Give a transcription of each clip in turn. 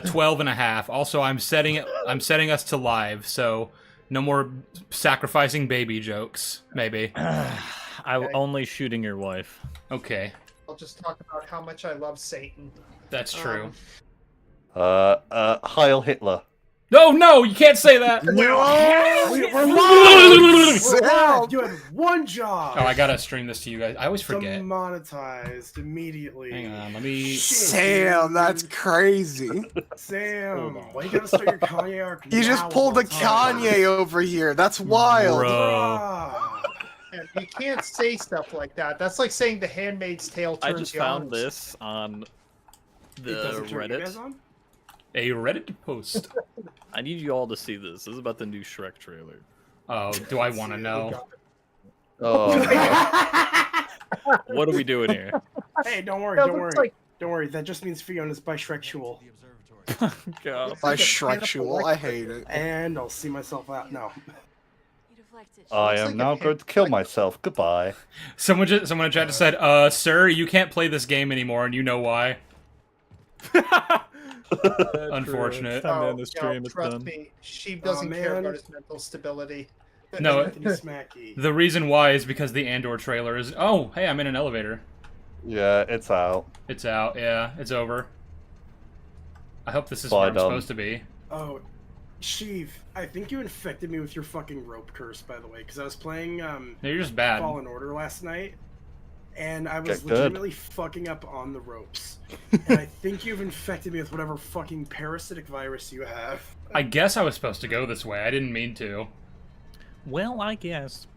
12 and a half. Also, I'm setting us to live, so no more sacrificing baby jokes, maybe. I'm only shooting your wife. Okay. I'll just talk about how much I love Satan. That's true. Heil Hitler. No, you can't say that. We're live. You had one job. Oh, I gotta stream this to you guys. I always forget. Demonetized immediately. Hang on, let me. Sam, that's crazy. Sam, why you gotta start your Kanye arc? You just pulled a Kanye over here. That's wild. Bro. And you can't say stuff like that. That's like saying The Handmaid's Tale turns I just you found on. this on the Reddit. A Reddit post. I need you all to see this. This is about the new Shrek trailer. Oh, do I want to know? Oh, What are we doing here? Hey, don't worry, That don't looks worry. like- Don't worry, that just means Fiona's bisexual. God. By Shrektual, I hate it. And I'll see myself out. No. I am now going to kill myself. Goodbye. Someone in chat just said, sir, you can't play this game anymore, and you know why. Unfortunate. Time to end the stream. It's trust done. me, she doesn't care man. about his mental stability. No, Anthony Smacky. the reason why is because the Andor trailer is... Oh, hey, I'm in an elevator. Yeah, it's out. It's out, yeah, it's over. I hope this is where I'm supposed to be. Oh, Sheev, I think you infected me with your fucking rope curse, by the way, because I was playing No, you're just bad. Fallen Order last night, and I was Get good. legitimately fucking up on the ropes. And I think you've infected me with whatever fucking parasitic virus you have. I guess I was supposed to go this way. I didn't mean to. Well, I guess.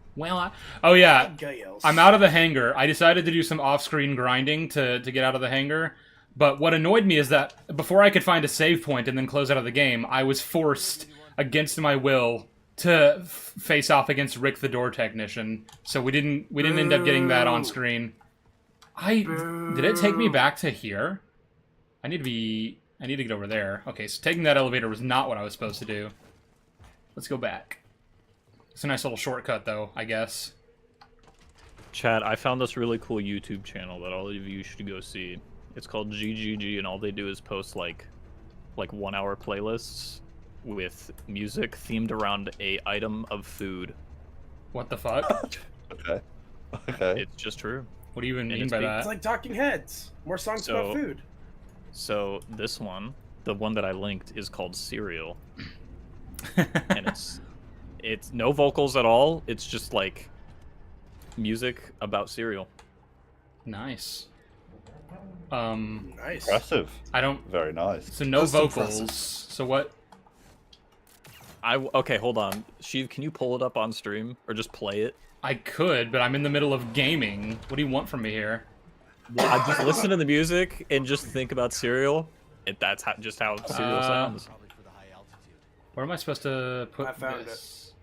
Oh yeah, Gales. I'm out of the hangar. I decided to do some off-screen grinding to get out of the hangar. But what annoyed me is that before I could find a save point and then close out of the game, I was forced, against my will, to face off against Rick the door technician. So we didn't end up getting that on screen. Did it take me back to here? I need to get over there. Okay, so taking that elevator was not what I was supposed to do. Let's go back. It's a nice little shortcut, though, I guess. Chat, I found this really cool YouTube channel that all of you should go see. It's called GGG, and all they do is post like 1 hour playlists with music themed around a item of food. What the fuck? Okay. Okay. It's just true. What do you even And mean it's by big- It's that? like Talking Heads. More songs about food. So this one, the one that I linked, is called Cereal, and it's no vocals at all. It's just like music about cereal. Nice. Nice. Impressive. I don't... Very nice. So no That's vocals. impressive. So what... Okay, hold on. Sheev, can you pull it up on stream or just play it? I could, but I'm in the middle of gaming. What do you want from me here? I just listen to the music and just think about cereal. That's just how cereal sounds. Where am I supposed to put I found this?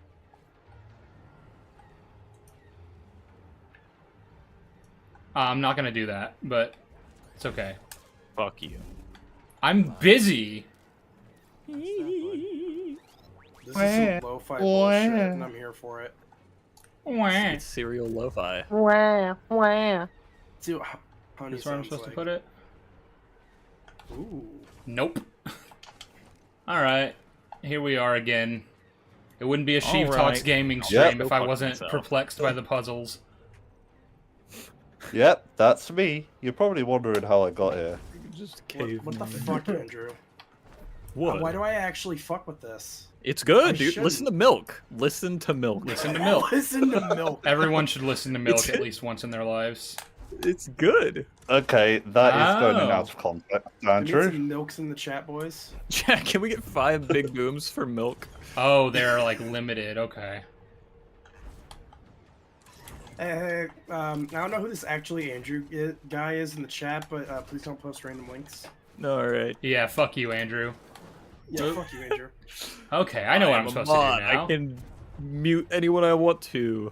I'm not gonna do that, but it's okay. Fuck you. I'm busy. This is some lo-fi bullshit, and I'm here for it. It's cereal lo-fi. See what honey Is where I'm sounds supposed to like. put it? Ooh. Nope. Alright. Here we are again. It wouldn't be a Sheev Alright. Talks gaming Yep. stream Go if I fuck wasn't myself. perplexed by the puzzles. Yep, that's me. You're probably wondering how I got here. Just What the fuck, Andrew? What? Why do I actually fuck with this? It's good, I dude. shouldn't. Listen to Milk. Listen to Milk. Listen to Milk. Listen to Milk. Everyone should listen to Milk at least once in their lives. It's good. Okay, that is going in Oh. out of context, We need Andrew. some milks in the chat, boys. Jack, can we get 5 big booms for Milk? Oh, they're like limited. Okay. I don't know who this actually Andrew guy is in the chat, but please don't post random links. No, alright. Yeah, fuck you, Andrew. Yeah, fuck you, Andrew. Okay, I know what I'm am a supposed to do mod. now. I can mute anyone I want to.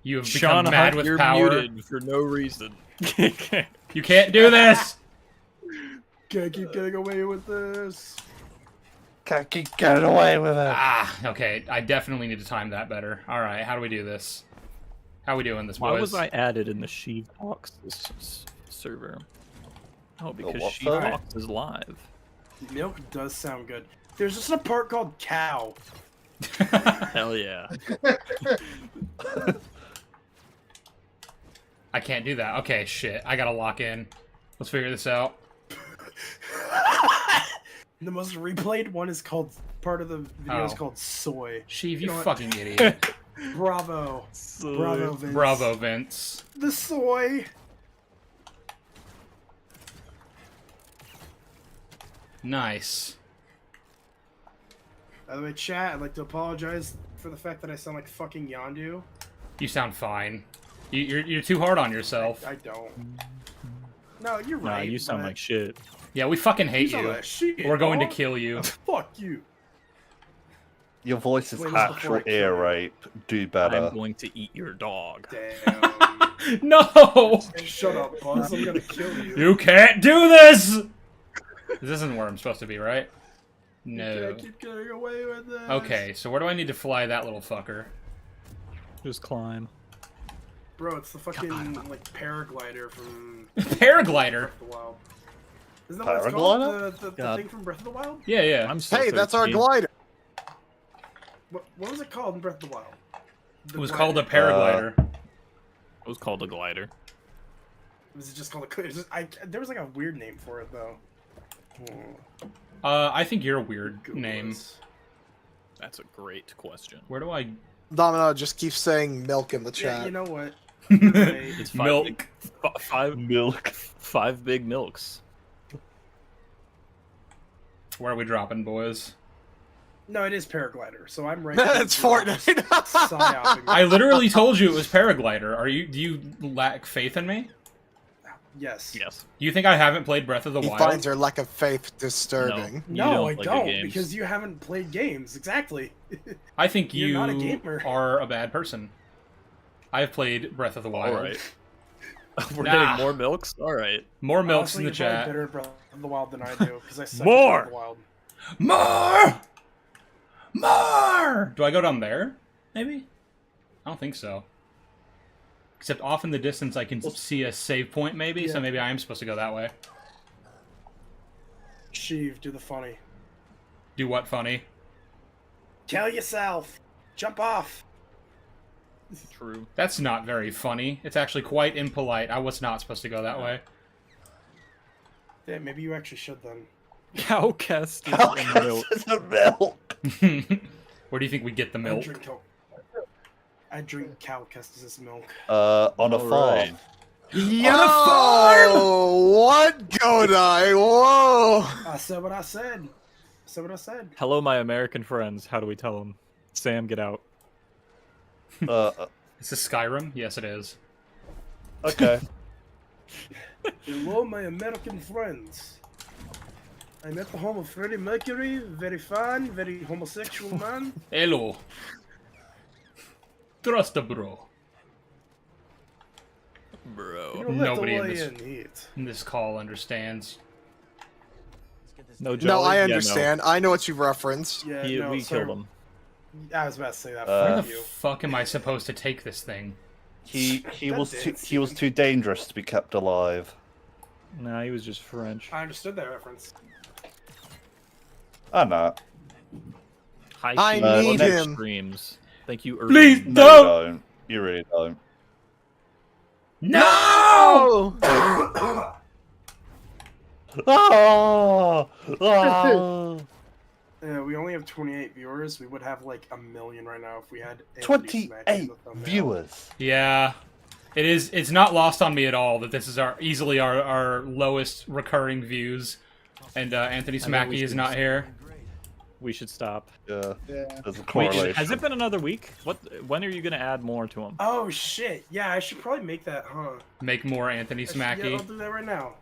You have Sean become mad Hunt, with you're power. muted for no reason. You can't do this! Can't keep getting away with this. Can't keep getting away with it. Ah, okay. I definitely need to time that better. Alright, how do we do this? How are we doing this, boys? Why was I added in the Sheev Talks server? Oh, because what Sheev server? Talks is live. Milk does sound good. There's just a part called cow. Hell yeah. I can't do that. Okay, shit. I gotta lock in. Let's figure this out. The most replayed one is called, part of the video is Oh. called soy. Sheev, you know what? fucking idiot. Bravo. Bravo, Vince. Bravo, Vince. The soy. Nice. By the way, chat, I'd like to apologize for the fact that I sound like fucking Yondu. You sound fine. You're too hard on yourself. I don't. No, you're Nah, right. you sound but like shit. Yeah, we fucking hate sound you. like shit, We're going to dog. kill you. Fuck you. Your voice is Wait, that's before actual I ear kill you. rape. Do better. I'm going to eat your dog. Damn. No! Shut up, Buzz. I'm gonna kill you. You can't do this! This isn't where I'm supposed to be, right? You No. can't keep getting away with this. Okay, so where do I need to fly that little fucker? Just climb. Bro, it's the fucking, like, paraglider from Paraglider? Breath of the Wild. Isn't that what it's called? The God. thing from Breath of the Wild? Yeah, yeah. I'm so Hey, that's our 13. glider. What was it called in Breath of the Wild? It was called a paraglider. It was called a glider. Was it just called a... there was, like, a weird name for it, though. I think you're a weird Google name. this. That's a great question. Where do I... Domino just keeps saying milk in the Yeah, chat. you know what? Right. It's Milk. Five Milk. 5 big milks. Where are we dropping, boys? No, it is paraglider, so I'm right. It's Fortnite. Psyoping. I literally told you it was paraglider. Do you lack faith in me? Yes. Yes. Do you think I haven't played Breath of the He Wild? finds her lack of faith disturbing. You No, I play good don't, games. because you haven't played games. Exactly. I think You're you not a gamer. are a bad person. I've played Breath of the Wild. All right. We're Nah. getting more milks? All right. More milks Honestly, in the you're probably chat. better at Breath of the Wild than I do, because I suck More! at Breath of the Wild. More! More! Do I go down there? Maybe? I don't think so. Except off in the distance I can see a save point maybe, so Yeah. maybe I am supposed to go that way. Sheev, do the funny. Do what funny? Kill yourself! Jump off! True. That's not very funny. It's actually quite impolite. I was not supposed to go that way. Yeah, maybe you actually should then. Cow Kestis How and is milk. this a milk? Where do you think we get the milk? I drink cow Kestis' milk. On a All farm. right. Yo! What Godai? Whoa! I said what I said. I said what I said. Hello, my American friends. How do we tell them? Sam, get out. Is this Skyrim? Yes, it is. Okay. Hello, my American friends. I'm at the home of Freddie Mercury. Very fine, very homosexual man. Hello. Trust the bro. Bro. You let Nobody the in way this- in eat. This call understands. No, No, Jelly? I Yeah, understand. I know what you referenced. Yeah, no, we sorry. killed him. I was about to say that. Where Fuck the you. fuck am I supposed to take this thing? He That was did he was too dangerous to be kept alive. Nah, he was just French. I understood that reference. I know. Hi, I Keith. need Next him. Streams. Thank you, Please Irving. No, you don't. You really don't. No! Oh! Oh! We only have 28 viewers. We would have like 1 million right now if we had Anthony Smack in 28 the thumbnail. viewers. Yeah. It's not lost on me at all that this is easily our lowest recurring views. And Anthony think we Smacky is should not here. We should stop. Yeah. Yeah. There's a Wait, correlation. has it been another week? When are you gonna add more to them? Oh shit! Yeah, I should probably make that, huh? Make more Anthony Yeah, I'll Smacky. do that right now.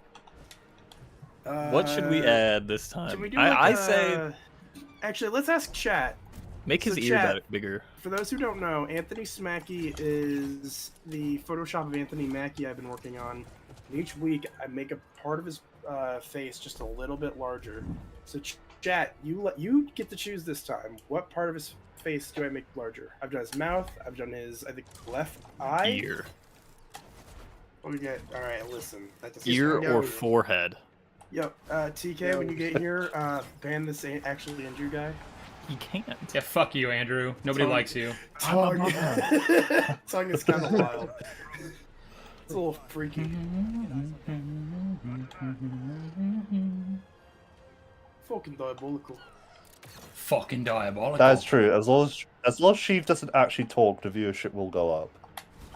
What should we add this time? Should we do I say Actually, let's ask chat. make his so ear chat- that bigger. For those who don't know, Anthony Smacky is the Photoshop of Anthony Mackie I've been working on. And each week, I make a part of his face just a little bit larger. So, chat, you get to choose this time. What part of his face do I make larger? I've done his mouth. I've done his, I think, left eye. Ear. What do we get? All right, listen. That doesn't Ear sound or good. forehead? Yep. TK, when you get here, ban this actually Andrew guy. He can't. Yeah, fuck you, Andrew. Nobody likes you. Tongue. Tongue is kind of wild. It's a little freaky. Fucking diabolical. Fucking diabolical. That is true. As long as Sheev doesn't actually talk, the viewership will go up.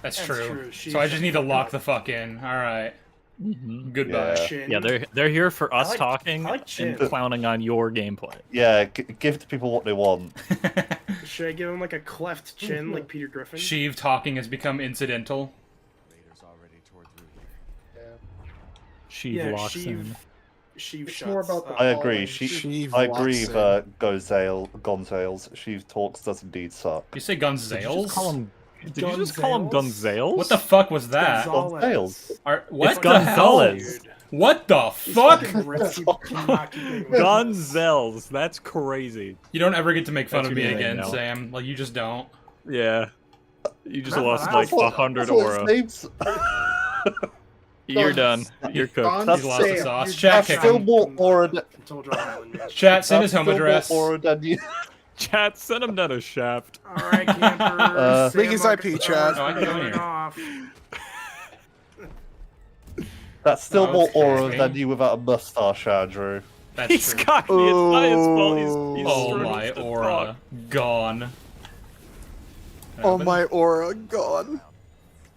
That's That's true. true. So I just need to lock the fuck in. All right. Goodbye. Yeah. Chin. Yeah, they're here for us like- talking I like and Chin. clowning on your gameplay. Yeah, give the people what they want. Should I give him like a cleft chin like Peter Griffin? Sheev talking has become incidental. She Yeah, locks Sheev- in. Sheev It's shots. more about the- I agree. Sheev I agree walks with Gonzales. Sheev talks does indeed suck. You say Did you just Gonzales? call him? Did you just call him Gonzales? What the fuck was that? Gonzales. What It's the hell? Gonzales. What the fuck? Gonzales. That's crazy. You don't ever get to make fun That's of me your name again, now. Sam. Like, you just don't. Yeah. You just Not lost what I like thought. 100 That's what his aura. name's- You're done. You're cooked. That's He's lost the Sam. sauce. You're Chat, That's kick still him. more aura than, Chat, send his that's home still more address. aura than you. Chat, send him down a shaft. Alright, campers. Link his IP, chat. Oh, I can go in here. Off. That's still Oh, more okay. aura than you without a mustache, Andrew. That's He's true. cocky. It's not his fault. He's Oh struggling my to aura. talk. Gone. Oh my aura gone.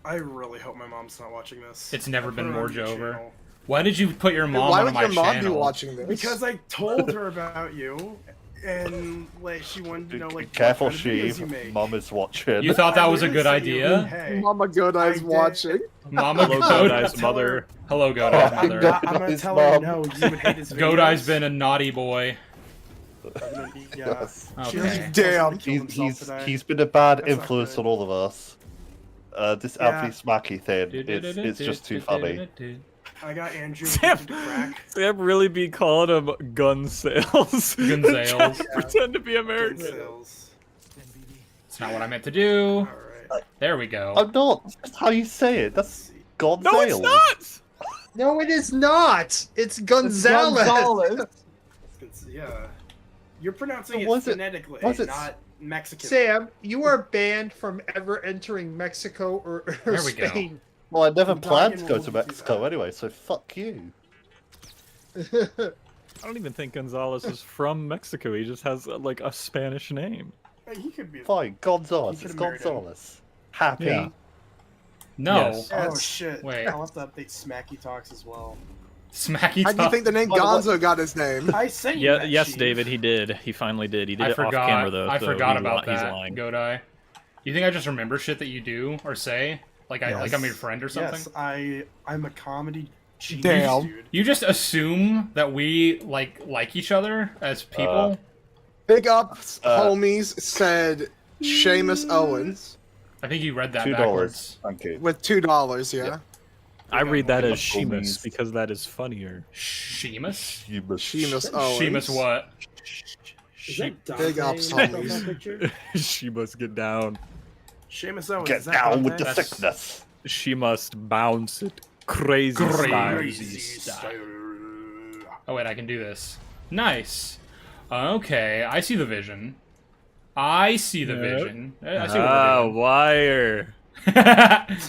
I really hope my mom's not watching this. It's never I put been her more on the Jover. channel. Why did you put your mom Why on would my your mom channel? be watching this? Because I told her about you, and like she wanted to know like Careful, what kind of videos you Sheev. make. Mom is watching. You thought that I was a literally good sent you, idea? Hey, Mama Godai's I did. watching. Mama Hello, Godai's Godai's mother. Hello, Godai's mother. I'm gonna His tell her mom. no. You would hate his videos. Godai's been a naughty boy. Yeah. She Okay. doesn't Damn. kill himself today. He's been a bad That's not influence good. on all of us. This Yeah. Anthony Smacky thing, it's just too funny. I got Andrew Sam, addicted to crack. Sam really be calling him gun sales. Gun sales. Pretend to be Gun American. sales. It's not what I meant to do. Alright. There we go. I'm not. That's how you say it. That's God No, it's not. No, it is not. It's Gonzalez. Yeah. You're pronouncing it Was it- phonetically, was it- not Mexican. Sam, you are banned from ever entering Mexico or There we go. Spain. Well, I never I'm planned dying to go when to we do Mexico that. anyway, so fuck you. I don't even think Gonzalez is from Mexico. He just has like a Spanish name. Hey, he could be. Fine, Gonzalez. You It's could've married him. Gonzalez. Happy. Yeah. No. Yes. Oh shit! Wait. I'll have to update Smacky Talks as well. Smacky How do you Talk. think the name By the way- Gonzo got his name? I sent you Yeah, that yes, sheet. David, he did. He finally did. He did I it forgot. off camera though. I so forgot he's about He's that. lying. Godai. You think I just remember shit that you do or say? Like like I'm your friend or something? Yes, I'm a comedy genius, Damn. dude. You just assume that we like each other as people? Big ups, homies said Seamus Owens I think you read that $2. backwards. Thank you. with $2. Yeah. I read that as Homies. Sheamus because that is funnier. Sheamus? You must. Seamus Owens. Sheamus what? Is that Big Dante ups, in the homies. profile picture? She must get down. Seamus Owens. Get is that down with the Dante? sickness. She must bounce it crazy, style. Crazy style. Oh wait, I can do this. Nice. Okay, I see the vision. I see the Yep. vision. I see Ah, what wire. we're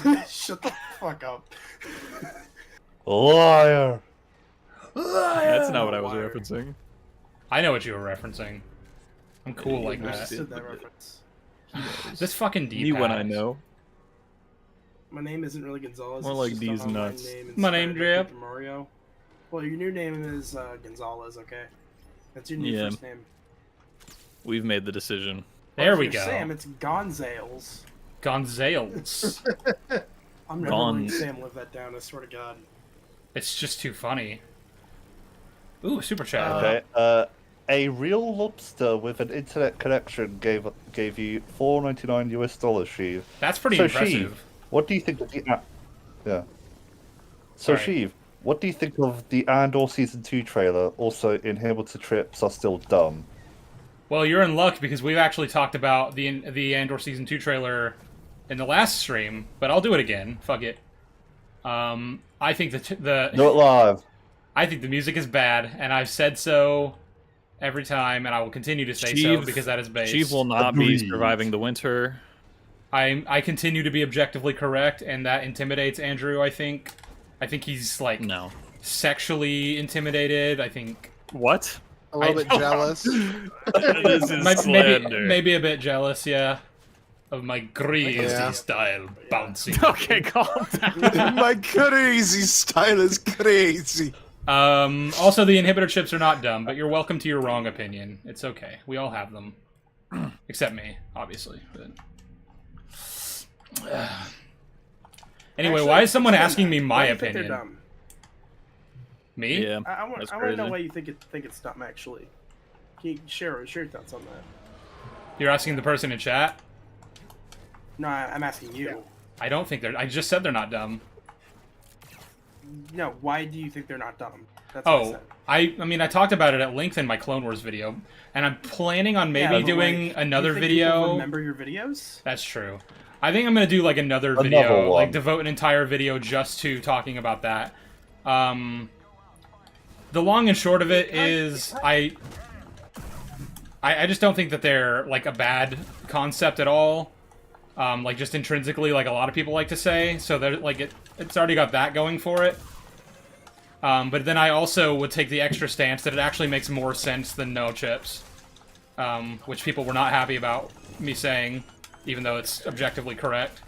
doing. Shut the fuck up. Liar. That's not what I was Wire. referencing. I know what you were referencing. I'm cool like I that. understood that reference. This fucking deep. Me when I know. My name isn't really Gonzalez. More it's like just these an online nuts. name My name, inspired by Drip. Paper Mario. Well, your new name is Gonzalez, okay? That's your new Yeah. first name. We've made the decision. There If we you're go. Sam, it's Gonzales. Gonzales. I'm never Gon- letting Sam live that down, I swear to God. It's just too funny. Ooh, super chat. Okay. A real lobster with an internet connection gave you $4.99 US, Sheev. That's pretty So, impressive. Sheev, what do you think of the? Yeah. So, Alright. Sheev, what do you think of the Andor season 2 trailer? Also, inhibitor trips are still dumb. Well, you're in luck because we've actually talked about the Andor season 2 trailer in the last stream, but I'll do it again. Fuck it. I think the Do it live. I think the music is bad, and I've said so every time, and I will continue to say so because that is based. Sheev will not be Agreed. surviving the winter. I continue to be objectively correct, and that intimidates Andrew, I think. I think he's, like, No. sexually intimidated. I think... What? A little bit jealous. This is maybe, slander. maybe a bit jealous, yeah. Of my greasy Yeah. style bouncing. Okay, calm down. My crazy style is crazy. Also, the inhibitor chips are not dumb, but you're welcome to your wrong opinion. It's okay. We all have them. Except me, obviously. But... Anyway, Actually, why is someone explain asking that. me my Why do you think opinion? they're dumb? Me? Yeah, I want that's to crazy. know why you think it's dumb. Actually, can you share your thoughts on that? You're asking the person in chat? No, I'm asking you. I don't think they're... I just said they're not dumb. No, why do you think they're not dumb? That's what I Oh, said. I mean, I talked about it at length in my Clone Wars video, and I'm planning on maybe Yeah, but, doing like, another you think people video. remember your videos? That's true. I think I'm gonna do like another Another video, one. like devote an entire video just to talking about that. The long and short of it is, I just don't think that they're like a bad concept at all. Like just intrinsically, like a lot of people like to say. So they're like it's already got that going for it. But then I also would take the extra stance that it actually makes more sense than no chips, which people were not happy about me saying, even though it's objectively correct.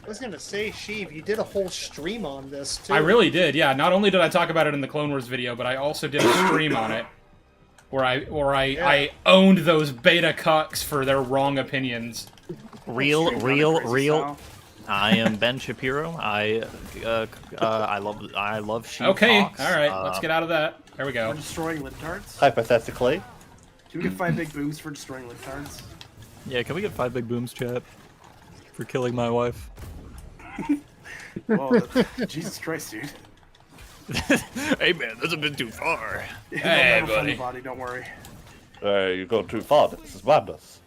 I was gonna say, Sheev, you did a whole stream on this too. I really did, yeah. Not only did I talk about it in the Clone Wars video, but I also did a stream on it, where I owned those beta cucks for their wrong opinions. Real. Style. I am Ben Shapiro. I love sheep. Okay, hawks. all right, let's get out of that. There we go. For destroying libtards? Hypothetically. Can we get 5 big booms for destroying libtards? Yeah, can we get 5 big booms, chat? For killing my wife. Whoa, Jesus Christ, dude. Hey man, that's a bit too far. They'll Hey, never find buddy. the body, don't worry. You're going too far. This is madness.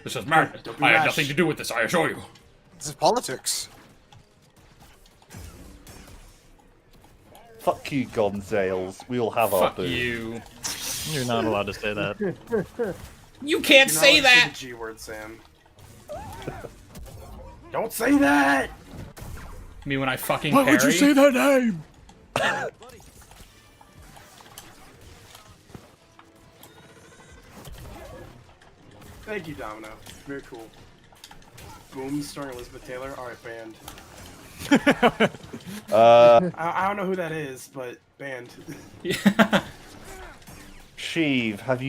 This is madness. Don't be I had rash. nothing to do with this, I assure you. This is politics. Fuck you, Gonzales. We all have our Fuck boo. you. You're not allowed to say that. You can't You're not say allowed to that! the G word, Sam. Don't say that! Me when I fucking parry? that name? Thank you, Domino. Very cool. Boom, starring Elizabeth Taylor. Alright, banned. I don't know who that is, but banned. Yeah. Sheev, have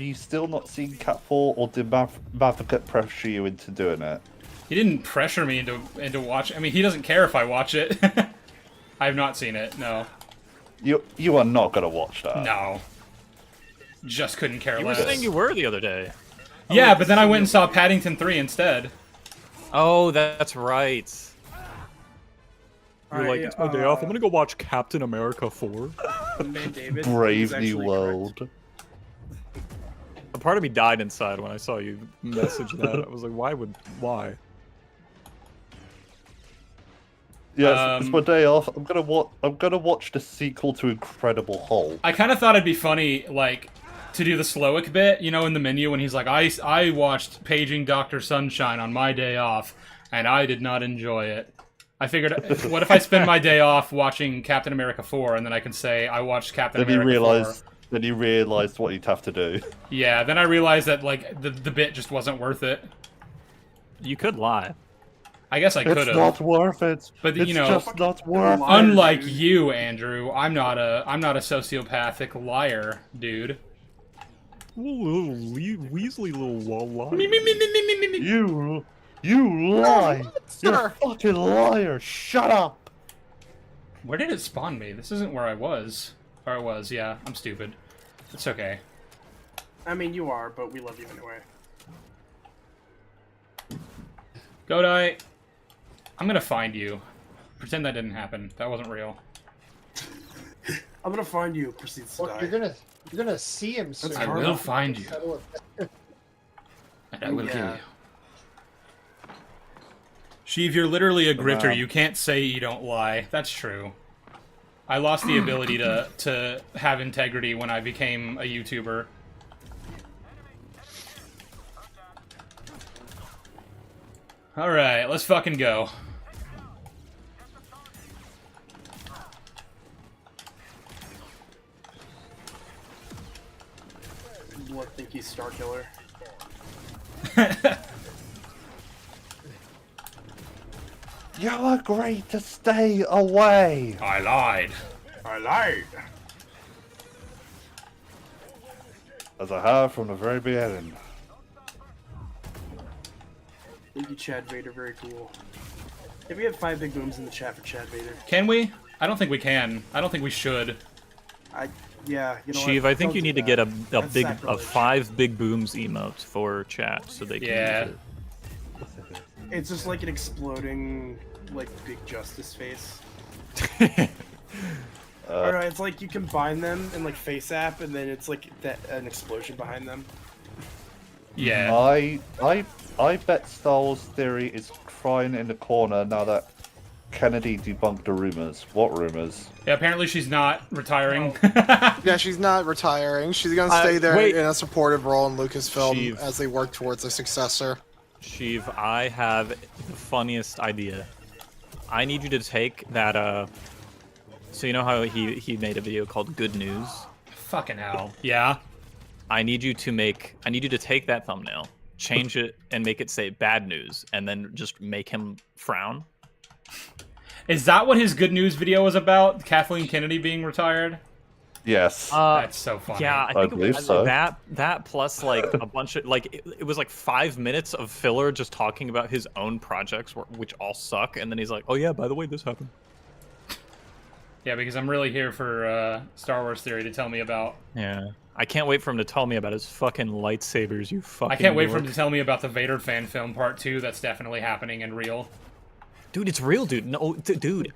you still not seen Cat 4, or did Maverick pressure you into doing it? He didn't pressure me into watch. I mean, he doesn't care if I watch it. I have not seen it. No. You are not gonna watch that. No. Just couldn't care You were less. saying you were the other day. Yeah, but then I went and saw Paddington 3 instead. Oh, that's right. You're Alright, like, it's my day off. I'm gonna go watch Captain America 4. Man David. Brave is New actually World. A part of me died inside when I saw you message that. I was like, why? Yes, it's my day off. I'm gonna watch the sequel to Incredible Hulk. I kind of thought it'd be funny, like, to do the Slowick bit, you know, in the menu when he's like, I watched Paging Dr. Sunshine on my day off, and I did not enjoy it. I figured, what if I spend my day off watching Captain America 4, and then I can say, I watched Captain Then America 4. Then you realized what you'd have to do. Yeah, then I realized that, like, the bit just wasn't worth it. You could lie. I guess I could It's have. not worth it. But, it's you know, just not worth it. Unlike dude. you, Andrew, I'm not a sociopathic liar, dude. Little Weasley little wall Me, me, me, me, me, me, me. You lie. You're a fucking liar. Shut up. Where did it spawn me? This isn't where I was. Or I was, yeah. I'm stupid. It's okay. I mean, you are, but we love you anyway. Godai, I'm gonna find you. Pretend that didn't happen. That wasn't real. I'm gonna find you. Proceeds to Well, die. you're gonna see him soon. I will find you. Settle it. And I will kill Yeah. you. Sheev, you're literally a gritter. Wow. You can't say you don't lie. That's true. I lost the ability to have integrity when I became a YouTuber. Alright, let's fucking go. Blood think he's Star Killer. You agreed to stay away. I lied. I lied. As I have from the very beginning. Thank you, Chad Vader. Very cool. If we have 5 big booms in the chat for Chad Vader, Can we? I don't think we can. I don't think we should. yeah, you know Sheev, what? I think Don't you do need to that. get a That's big sacrilege. 5 big booms emote for chat so they can Yeah. use It's just like an exploding, like, big justice face. it. Or it's like you combine them in like face app, and then it's like an explosion behind them. Yeah. I bet Star Wars Theory is crying in the corner now that Kennedy debunked the rumors. What rumors? Yeah, apparently she's not retiring. Yeah, she's not retiring. She's gonna stay there wait. in a supportive role in Lucasfilm Sheev. as they work towards a successor. Sheev, I have the funniest idea. I need you to take that, so you know how he made a video called Good News? Fucking hell. Yeah. I need you to take that thumbnail, change it, and make it say bad news, and then just make him frown. Is that what his good news video was about? Kathleen Kennedy being retired? Yes. That's so funny. Yeah, I think it believe was so. that plus like a bunch of like it was like 5 minutes of filler just talking about his own projects which all suck, and then he's like, oh yeah, by the way, this happened. Yeah, because I'm really here for Star Wars Theory to tell me about. Yeah, I can't wait for him to tell me about his fucking lightsabers. You fucking. I can't wait for him dork. to tell me about the Vader fan film part 2 that's definitely happening and real. Dude, it's real, dude. No, dude,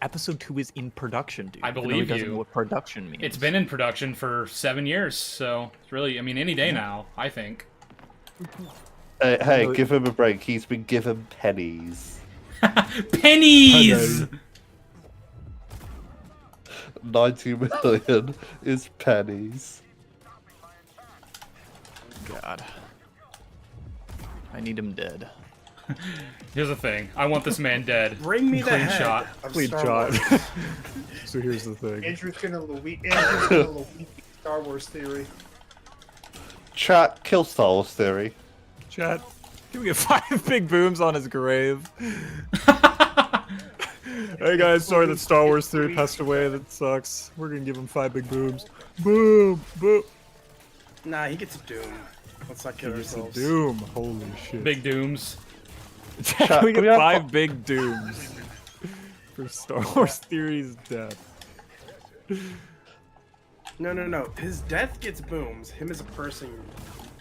episode 2 is in production, dude. I Even though believe he doesn't you. know what production means. It's been in production for 7 years, so it's really, I mean, any day now, I think. Hey, give him a break. He's been given pennies. Pennies! 90 million is pennies. God. I need him dead. Here's the thing. I want this man dead. Bring me the Clean head shot. of Clean Star shot. Wars. So here's the thing. Andrew's gonna Luigi Star Wars Theory. Chat, kill Star Wars Theory. Chat, can we get 5 big booms on his grave? Hey guys, sorry that Star Wars Theory passed away. That sucks. We're gonna give him 5 big booms. Boom, boom. Nah, he gets a doom. Let's not kid It's a ourselves. doom. Holy shit. Big dooms. Can we can get we have 5 big dooms for Star Wars Theory's death? No. His death gets booms. Him as a person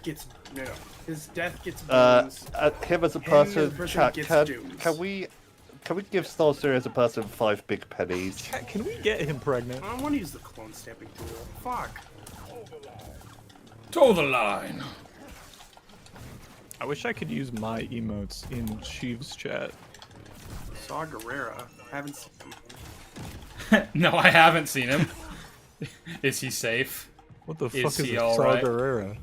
gets no. His death gets Him booms. as a Him as a person, person chat, gets can dooms. we give Star Wars Theory as a person 5 big pennies? Can we get him pregnant? I want to use the clone stamping tool. Fuck. Toe the line. I wish I could use my emotes in Sheev's chat. Saw Gerrera. Haven't seen him. No, I haven't seen him. Is he safe? What the Is fuck is he a all Saw right? Gerrera?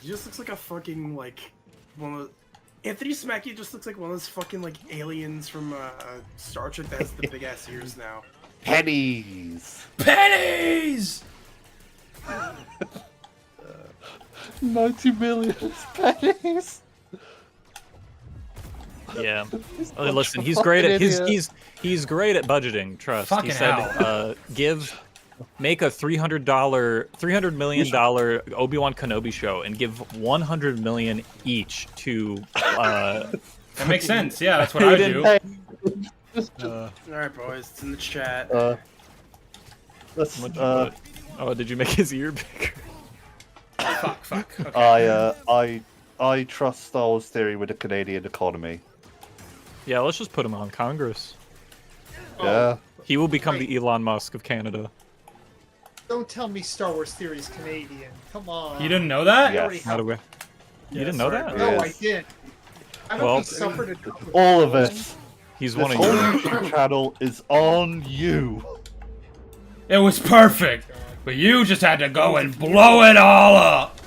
He just looks like a fucking like one of Anthony Smacky just looks like one of those fucking like aliens from Star Trek that has the big ass ears now. Pennies! Pennies! 90 million pennies! Yeah. He's Oh, such listen, a he's great at fucking idiot. he's great at budgeting. Trust. Fucking He said, hell. make a $300 million Obi-Wan Kenobi show and give 100 million each to. That makes sense. Yeah, that's what I do. Hey, All right, boys, it's in the chat. let's, What'd you put? Oh, did you make his ear bigger? Fuck. Okay. I trust Star Wars Theory with the Canadian economy. Yeah, let's just put him on Congress. Yeah. He will become the Elon Musk of Canada. Don't tell me Star Wars Theory is Canadian. Come on. You didn't know that? Yeah. already How do we? You didn't know sorry, that? No, Yes. I did. I don't Well, think suffered a All of it. He's This one of whole you. YouTube channel is on you. It was perfect, but you just had to go and blow it all up.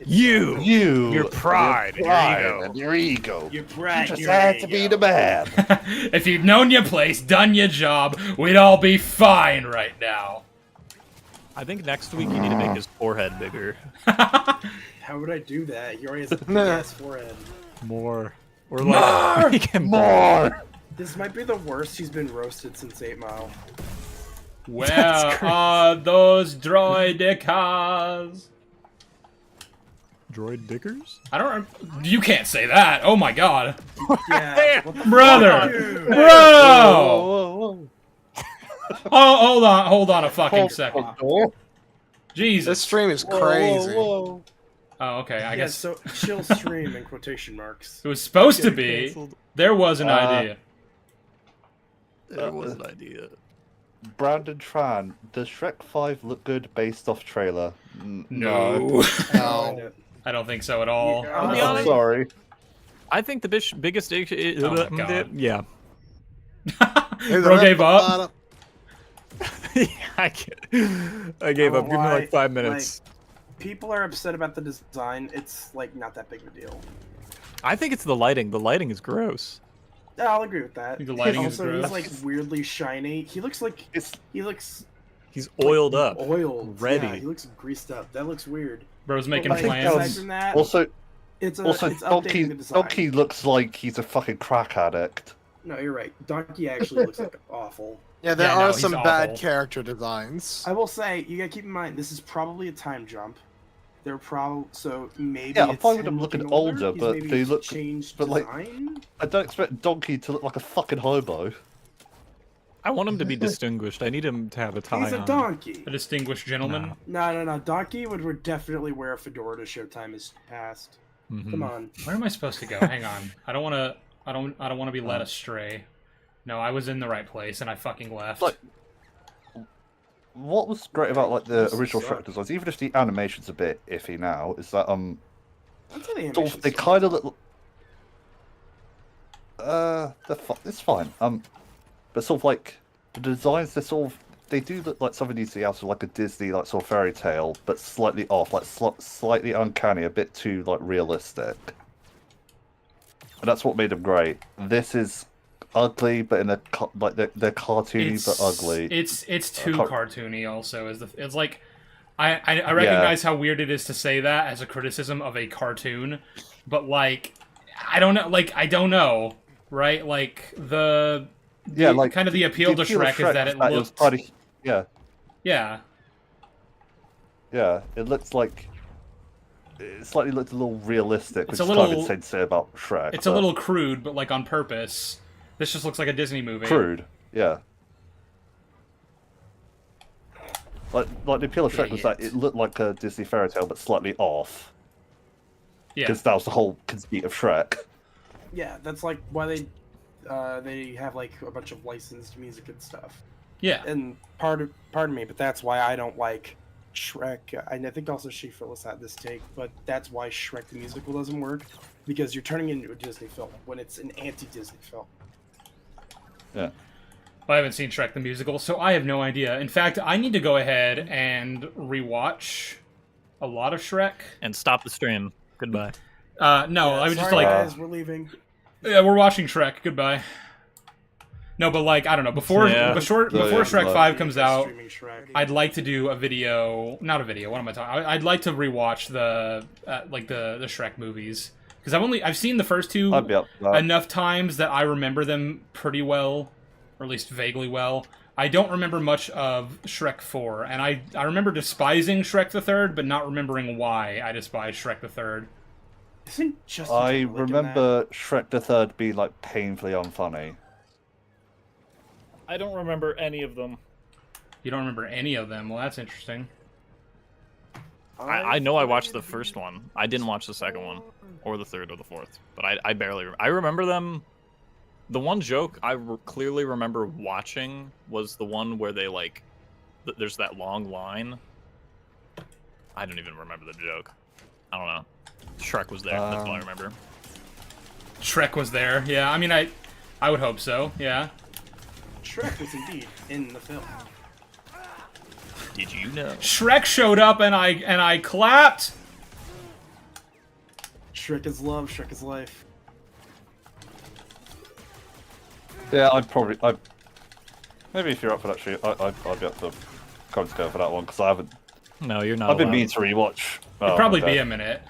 You. You. Your pride and your ego. and your ego. Your pride, You just your had to be ego. the man. If you'd known your place, done your job, we'd all be fine right now. I think next week you need to make his forehead bigger. How would I do that? He already has a big ass forehead. More. Or like make him More. This might be the worst he's been roasted since 8 Mile. Where are those droidicas? Droid dickers? I don't. You can't say that. Oh my god, Yeah. What the brother, Dude. bro. Whoa, whoa, Oh, hold on a fucking whoa. second. Whoa, Jesus. This stream is whoa, crazy. whoa. Oh, okay. I Yeah, guess so chill stream in quotation marks. it was supposed to be. Canceled. There was an idea. There was an idea. Brandon Tran, does Shrek 5 look good based off trailer? No, No. I don't think so at all. Yeah, I'll be I'm honest. sorry. I think the biggest issue. Oh my God. Yeah. Bro gave up. I gave up. Give me like 5 minutes. People are upset about the design. It's like not that big of a deal. I think it's the lighting. The lighting is gross. Yeah, I'll agree with that. think the lighting is also, he's gross? like weirdly shiny. He looks like It's he looks He's oiled up. oiled, ready. Yeah, he looks greased up. That looks weird. Bro's making But, like, plans. aside from that, also it's Donkey updating the design. Donkey looks like he's a fucking crack addict. No, you're right. Donkey actually looks like awful. Yeah, there Yeah, no, are he's some awful. bad character designs. I will say, you gotta keep in mind, this is probably a time jump. They're probably so maybe. Yeah, I'm it's fine with him them looking older, older, he's but maybe they look- changed but, like, design. I don't expect Donkey to look like a fucking hobo. I want him to be distinguished. I need him to have a tie He's a on. donkey. A distinguished gentleman. No. Donkey would definitely wear a fedora to show time is past. Mhm. Come on. Where am I supposed to go? Hang on. I don't want to. I don't want to be led astray. No, I was in the right place and I fucking left. Like, what was great about like the This original sucks. Shrek designs, even if the animation's a bit iffy now, is that I'd say the sort animation's of, they still- kind of look. It's fine. But sort of like the designs, they do look like something you see out of like a Disney like sort of fairy tale, but slightly off, like slightly uncanny, a bit too like realistic. And that's what made them great. This is ugly, but in a like they're cartoony but ugly. It's too can't- cartoony. Also, it's like I recognize how weird it is to say that as a criticism of a cartoon, but like I don't know, right? Like Yeah, like kind of the appeal to appeal of Shrek is that it was looks pretty, yeah, yeah. it looks like it slightly looks a little realistic, It's which a is kind of little- insane to say about Shrek. It's a but little crude, but like on purpose. This just looks like a Disney movie. crude, yeah. Like the appeal of Shrek was that it looked like a Disney fairy tale, but slightly off, Yeah. because that was the whole conceit of Shrek. Yeah, that's like why they have like a bunch of licensed music and stuff. Yeah. And pardon me, but that's why I don't like Shrek. I think also She-Phyllis had this take, but that's why Shrek the musical doesn't work, because you're turning it into a Disney film when it's an anti-Disney film. Yeah. I haven't seen Shrek the musical, so I have no idea. In fact, I need to go ahead and rewatch a lot of Shrek. And stop the stream. Goodbye. No, Yeah, I was just sorry, like, guys, we're leaving. yeah, we're watching Shrek. Goodbye. No, but like, I don't know. Before Yeah. before Yeah, Shrek but- 5 comes out, Streaming Shrek. I'd like to do a video. Not a video. What am I talking? I'd like to rewatch the the Shrek movies, because I've seen the first two I'd be up for that. enough times that I remember them pretty well, or at least vaguely well. I don't remember much of Shrek 4, and I remember despising Shrek the Third, but not remembering why I despise Shrek the Third. Isn't Justin I Timberlake in that? remember Shrek the Third being like painfully unfunny. I don't remember any of them. You don't remember any of them? Well, that's interesting. I know I watched the first one. I didn't watch the second one, or the third, or the fourth. But I barely. I remember them. The one joke clearly remember watching was the one where they like, there's that long line. I don't even remember the joke. I don't know. Shrek was there. That's all I remember. Shrek was there. Yeah, I mean, I would hope so. Yeah. Shrek was indeed in the film. Did you know? Shrek showed up and I clapped. Shrek is love, Shrek is life. Yeah, maybe if you're up for that shoot, I'd be up for coming to go for that one because I haven't. No, you're not. I've been allowed. meaning to rewatch. It'd probably be a minute.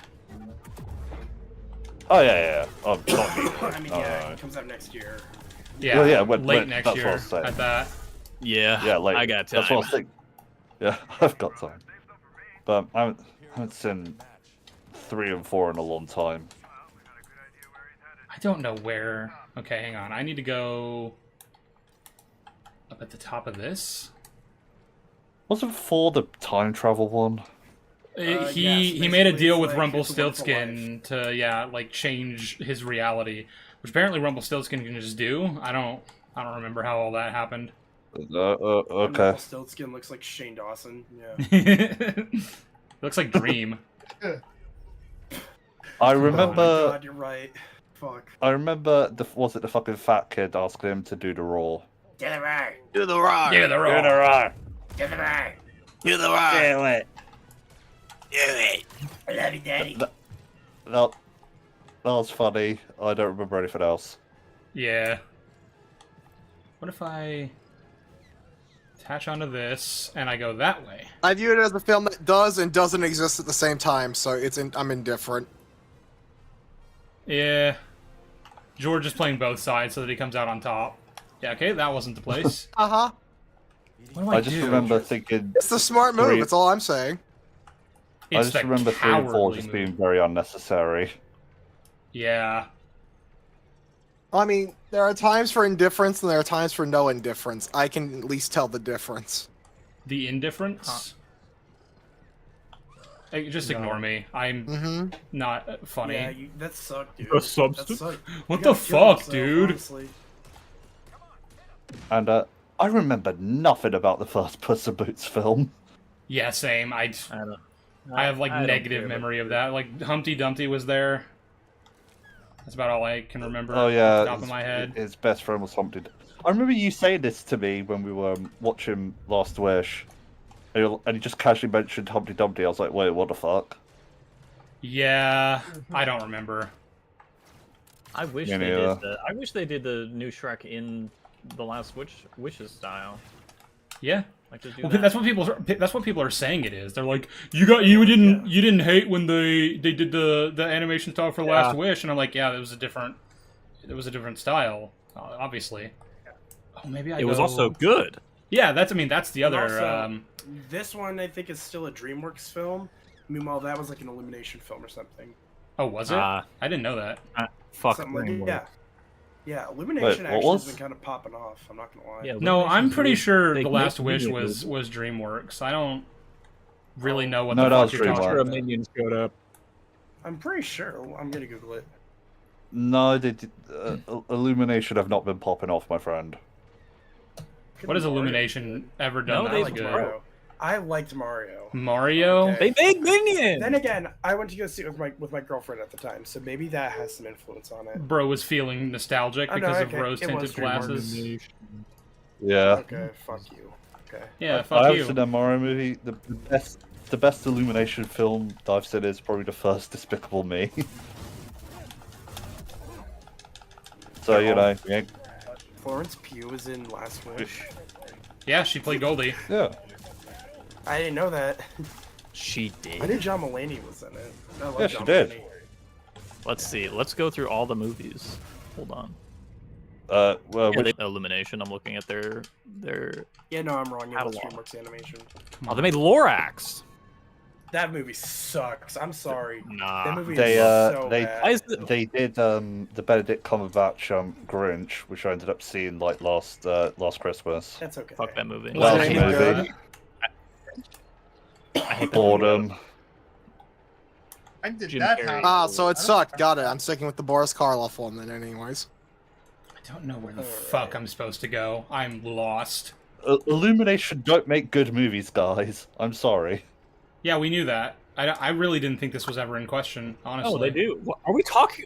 Oh yeah. Oh, not me. I mean, yeah, it comes out next year. Yeah. Well, yeah, late next that's what I year. was saying. At that. Yeah. Yeah, like I got time. That's what I was thinking. Yeah, I've got time. But I haven't seen 3 and 4 in a long time. I don't know where. Okay, hang on. I need to go up at the top of this. Wasn't 4 the time travel one? Yes, He made a basically, deal it's with like Rumpelstiltskin to like change his reality, which apparently Rumpelstiltskin can just do. I don't remember how all that happened. Okay. Stiltskin looks like Shane Dawson. Yeah. Looks like Dream. I Oh my remember. God, you're right. Fuck. I remember. Was it the fucking fat kid asking him to do the roar? Do the roar. Yeah, the Do the roar. roar. Do the roar. Do the rock. Do it. Do it. I love you, Daddy. That was funny. I don't remember anything else. Yeah. What if I attach onto this and I go that way? I view it as a film that does and doesn't exist at the same time, so I'm indifferent. Yeah. George is playing both sides so that he comes out on top. Yeah, okay, that wasn't the place. Uh-huh. What do I just remember thinking. It's the smart move, 3 that's all I'm saying. It's I just the remember 3 and 4 cowardly just move. being very unnecessary. Yeah. I mean, there are times for indifference and there are times for no indifference. I can at least tell the difference. The indifference? Hey, just ignore me. I'm not funny. Yeah, that sucked, dude. A substance? That sucked. What You the gotta kill fuck, yourself, dude? honestly. And I remember nothing about the first Puss in Boots film. Yeah, same. I don't. have like I don't negative care about memory of that. Like Humpty Dumpty was there. That's about all I can remember Oh off yeah, the top of my head. his best friend was Humpty. I remember you saying this to me when we were watching Last Wish, and he just casually mentioned Humpty Dumpty. I was like, wait, what the fuck? Yeah, I don't remember. I wish Me they did neither. the. I wish they did the new Shrek in the last Wishes style. Yeah. Like just do Well, that. that's what people are saying it is. They're like, you didn't hate when they did the animation style for Last Wish, and I'm like, yeah, it was a different style, obviously. Oh, maybe It was also good. Yeah, that's the And other. also, this one I think is still a DreamWorks film. Meanwhile, that was like an Illumination film or something. Oh, was it? I didn't know that. Fuck. Something like DreamWorks. yeah. Yeah, Illumination what actually was? has been kind of popping off. I'm not gonna lie. Yeah, No, I'm Illumination's pretty really- sure they The make Last Wish movies. was DreamWorks. I don't really know what No, the that fuck was you're talking DreamWorks. Sure, about. Minions showed up. I'm pretty sure. I'm gonna Google it. No, they did. Illumination have not been popping off, my friend. Could What be has Mario. Illumination ever done? No, that they was liked good. Mario. I liked Mario. Mario. Okay. They made Minions. Then again, I went to go see it with my girlfriend at the time, so maybe that has some influence on it. Bro was feeling nostalgic Oh, no, because of okay, it rose-tinted was DreamWorks. glasses. Yeah. Okay, fuck you. Okay. Yeah, I fuck haven't you. seen a Mario movie. The best Illumination film that I've seen is probably the first Despicable Me. So you know, yeah, Florence Pugh was in Last Wish. Yeah, she played Goldie. yeah. I didn't know that. She I did. knew John Mulaney was in it. I love Yeah, John she did. Mulaney. Let's see. Let's go through all the movies. Hold on. Well, Yeah, which, they Illumination. I'm looking at their. Yeah, no, I'm wrong. It was Catalog. DreamWorks Animation. Oh, they made Lorax. That movie sucks. I'm sorry. That Nah. movie They, is so they- bad. Why is the, they did the Benedict Cumberbatch Grinch, which I ended up seeing like last Christmas. That's okay. fuck that movie? Was Lousy it any good? movie. I hate that movie. Boredom. When did Jim that Carrey. happen? Ah, so it sucked. Got it. I'm sticking with the Boris Karloff one then anyways. I don't know where the Alright. fuck I'm supposed to go. I'm lost. Illumination don't make good movies, guys. I'm sorry. Yeah, we knew that. I really didn't think this was ever in question, honestly. Oh, they do. What, are we talking?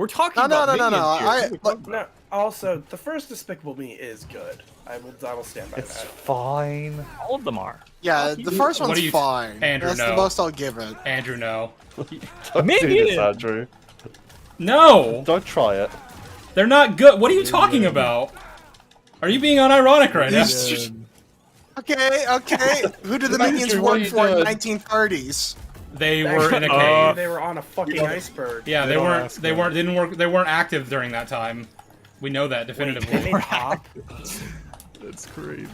We're talking No, about no. minions here. I What are we talking No, about? also, the first Despicable Me is good. I will stand by It's that. fine. All of them are. yeah, the first What one's do you- fine. Andrew, That's no. the most I'll give it. Andrew, no. Don't do this, Minions! Andrew. No! Don't try it. They're not good. What are you talking about? Are you being unironic right now? Okay. Who did the minions Andrew, what work are for in you the doing? 1930s? They were in a cave. They were on a fucking iceberg. Yeah, they don't weren't. ask They them. weren't. Didn't work. They weren't active during that time. We know that definitively. They hop. That's crazy.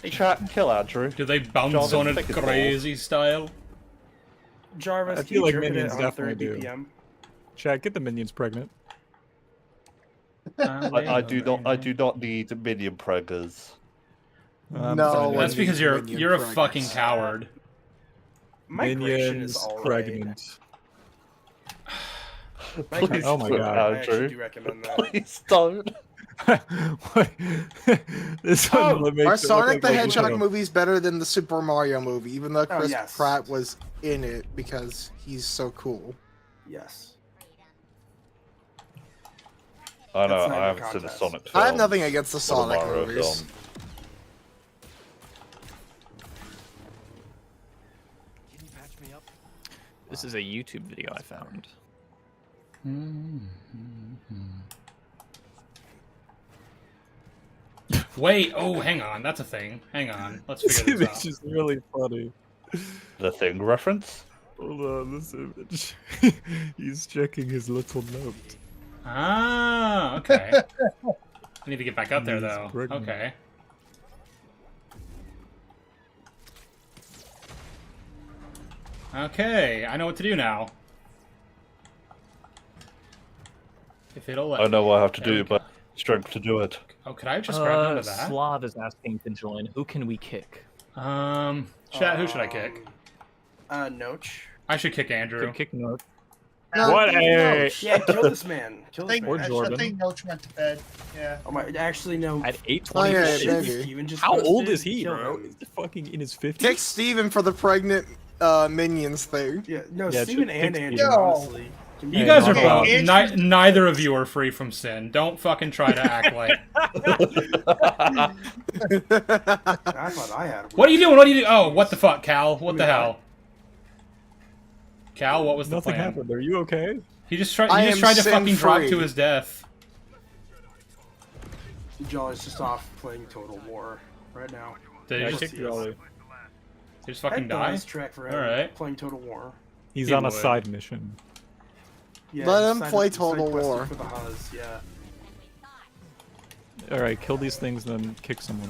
Chat, kill Andrew. Do they bounce Jonathan, on it take it crazy style? Jarvis, I can feel you like drip it minions at 130 definitely do. BPM? Chad, get the minions pregnant. I do not need minion preggers. No, That's one because needs you're minion a preggers. fucking coward. Migration is Minions alright. pregnant. Migration Oh my is God. alright. I actually Andrew. do recommend that. Please don't. This one makes Are it look Sonic like the a Hedgehog little- movies better than the Super Mario movie, even though Chris yes. Pratt was in it because he's so cool? Yes. I know, That's not I even haven't seen the contest. Sonic film. I have nothing against the or Sonic Mario movies. film. This is a YouTube video I found. Wait. Oh, hang on. That's a thing. Hang on. Let's This figure image this out. is really funny. The Thing reference? Hold on, this image. He's checking his little note. Ah. Okay. I need to get back up there He's though. pregnant. Okay. Okay. I know what to do now. If it'll let I know what I have to There we do, but strength to do it. Oh, could I just grab onto that? Slav is asking to join. Who can we kick? Chat, who should I kick? Noach. I should kick Andrew. Could kick Note. No, What no. a Yeah, kill this man. Kill I this think, man. Or actually, Jordan. I think Noach went to bed. Yeah. Oh my, actually no. At 8:20. Oh, yeah, shit. maybe. Steven just How old posted, is he, kill bro? him. He's fucking in his 50s. Kick Steven for the pregnant minions thing. Yeah, no, Yeah, Steven just and pick Andrew, Steven. honestly. Can You be- guys are Okay, both. Andrew- Neither of you are free from sin. Don't fucking try to act like. I thought I had. What are you doing? What are you doing? Oh, what the fuck, Cal? What the hell? Cal, what was the Nothing plan? happened. Are you okay? He just tried. I He just am tried to fucking drop sin-free. to his death. Jolly's just off playing Total War right now. Did Yeah, he I just, kicked Jolly. he just fucking Heck, the die? last track for him. Alright. Playing Total War. He's He on a would. side mission. Yeah, Let him side- play side Total quested War. For the Huz, yeah. Alright, kill these things, then kick someone.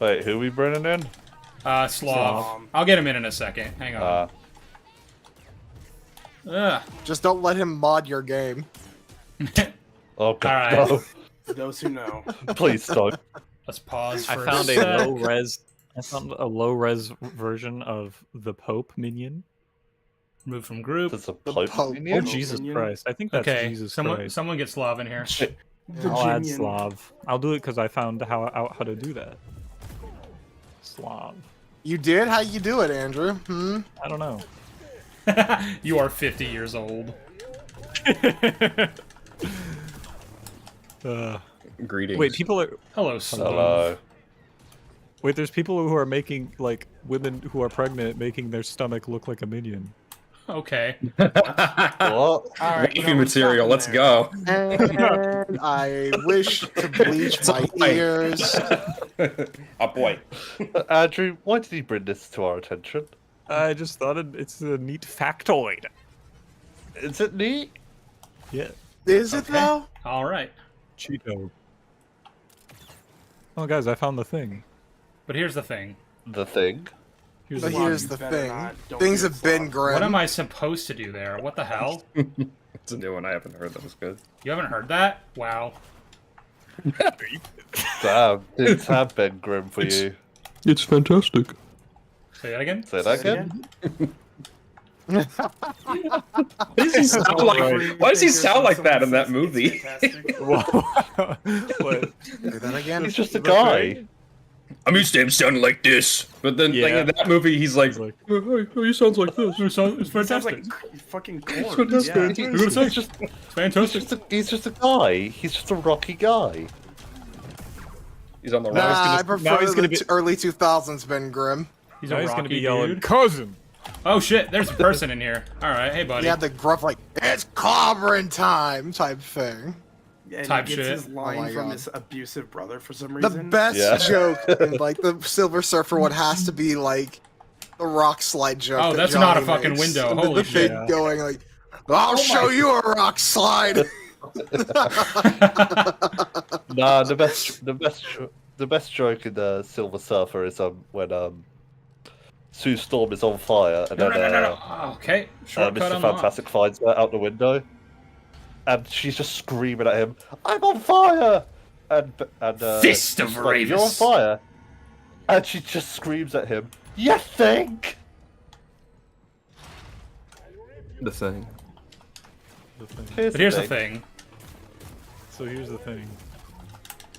Wait, who we bringing in? Slav. Slav. I'll get him in a second. Hang on. Ugh. Just don't let him mod your game. Oh god, Alright. no. For those who know. Please don't. Let's pause I for found a a sec. low res. I found a low res version of the Pope minion. Move from group. There's a The Pope Pope. Oh minion? Jesus minion? Christ! I think that's Okay, Jesus someone Christ. get Slav in here. I'll add Virginian. Slav. I'll do it because I found how to do that. Slav. You did? How you do it, Andrew? Hmm? I don't know. You are 50 years old. Greetings. Wait, people are. Hello, Slav. Hello. Wait, there's people who are making like women who are pregnant making their stomach look like a minion. Okay. What? All right, Wifey no, material, stop let's there. go. And I wish to bleach my ears. Oh boy. Andrew, why did he bring this to our attention? I just thought it's a neat factoid. Is it neat? Yeah. Is it though? All right. Cheeto. Oh, guys, I found the thing. But here's the thing. The Thing? Here's But the Slav, here's you the better thing. not. Don't Things do it, have been Slav. grim. What am I supposed to do there? What the hell? It's a new one. I haven't heard. That was good. You haven't heard that? Wow. Damn, things have been grim for you. It's fantastic. Say that again? Say that again? Why does he sound like? Alright. Why does he sound like that in Someone that says movie? it's fantastic. What? Say that again. He's just a Is that guy. right? I'm used to him sounding like this. But then like, Yeah. in that movie, he's like, He's like, he sounds like this. It's Sounds fantastic. like fucking corn. fantastic. Yeah. It's fantastic. He's just a guy. He's just a rocky guy. He's on the Nah, rise. I now prefer he's the gonna be- early 2000s Ben Grimm. He's now a he's rocky gonna be yelling, dude. cousin. Oh shit, there's a person in here. Alright, hey buddy. He had the gruff, like, it's clobbering time type thing. Yeah, and Type he gets shit. his line Oh my from God. his abusive brother for some The reason. best Yeah. joke in, like, the Silver Surfer one has to be, like, the rock slide joke. Oh, that that's not a Johnny fucking makes. window. And Holy the shit. thing going, like, I'll show you a rock slide. Nah, the best joke in the Silver Surfer is when Sue Storm is on fire and No, then no, no, no, no. Okay, shortcut Mr. unlocked. Fantastic finds her out the window, and she's just screaming at him, "I'm on fire!" And Fist of she's like, "You're on Ravis." fire!" And she just screams at him, "You think?" The thing. But here's the thing. So here's the thing.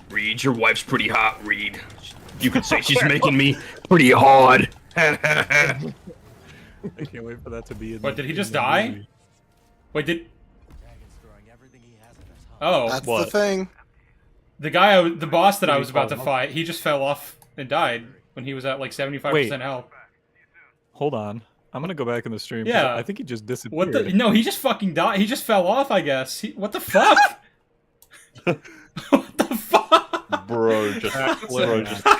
Reed, your wife's pretty hot, Reed. You could say she's making me pretty hard. I can't wait for that to be in What, the- did he in just the die? movie. Wait, did... Oh, That's What? the thing. the guy, the boss that I Did he was about to fall off? fight, he just fell off and died when he was at like 75% health. Hold on. I'm gonna go back in the stream. 'cause Yeah. I think he just disappeared. What the? No, he just fucking died. He just fell off, I guess. What the fuck? What the fuck? Bro just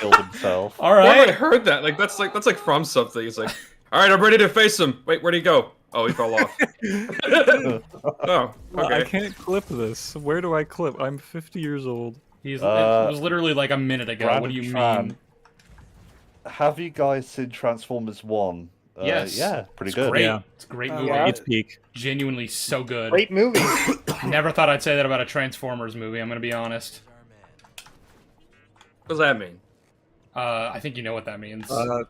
killed himself. All Where have I right. heard that? Like that's like from something. It's like, all right, I'm ready to face him. Wait, where'd he go? Oh, he fell off. Oh, Well, I okay. can't clip this. Where do I clip? I'm 50 years old. It Uh, was literally like a minute ago. What do you Brandon mean? Tran. Have you guys seen Transformers 1? Yes. Yeah, pretty It's good. great. Yeah. It's a great Oh, movie. yeah. It's peak. Genuinely so good. Great movie. Never thought I'd say that about a Transformers movie. I'm gonna be honest. What does that mean? I think you know what that means. I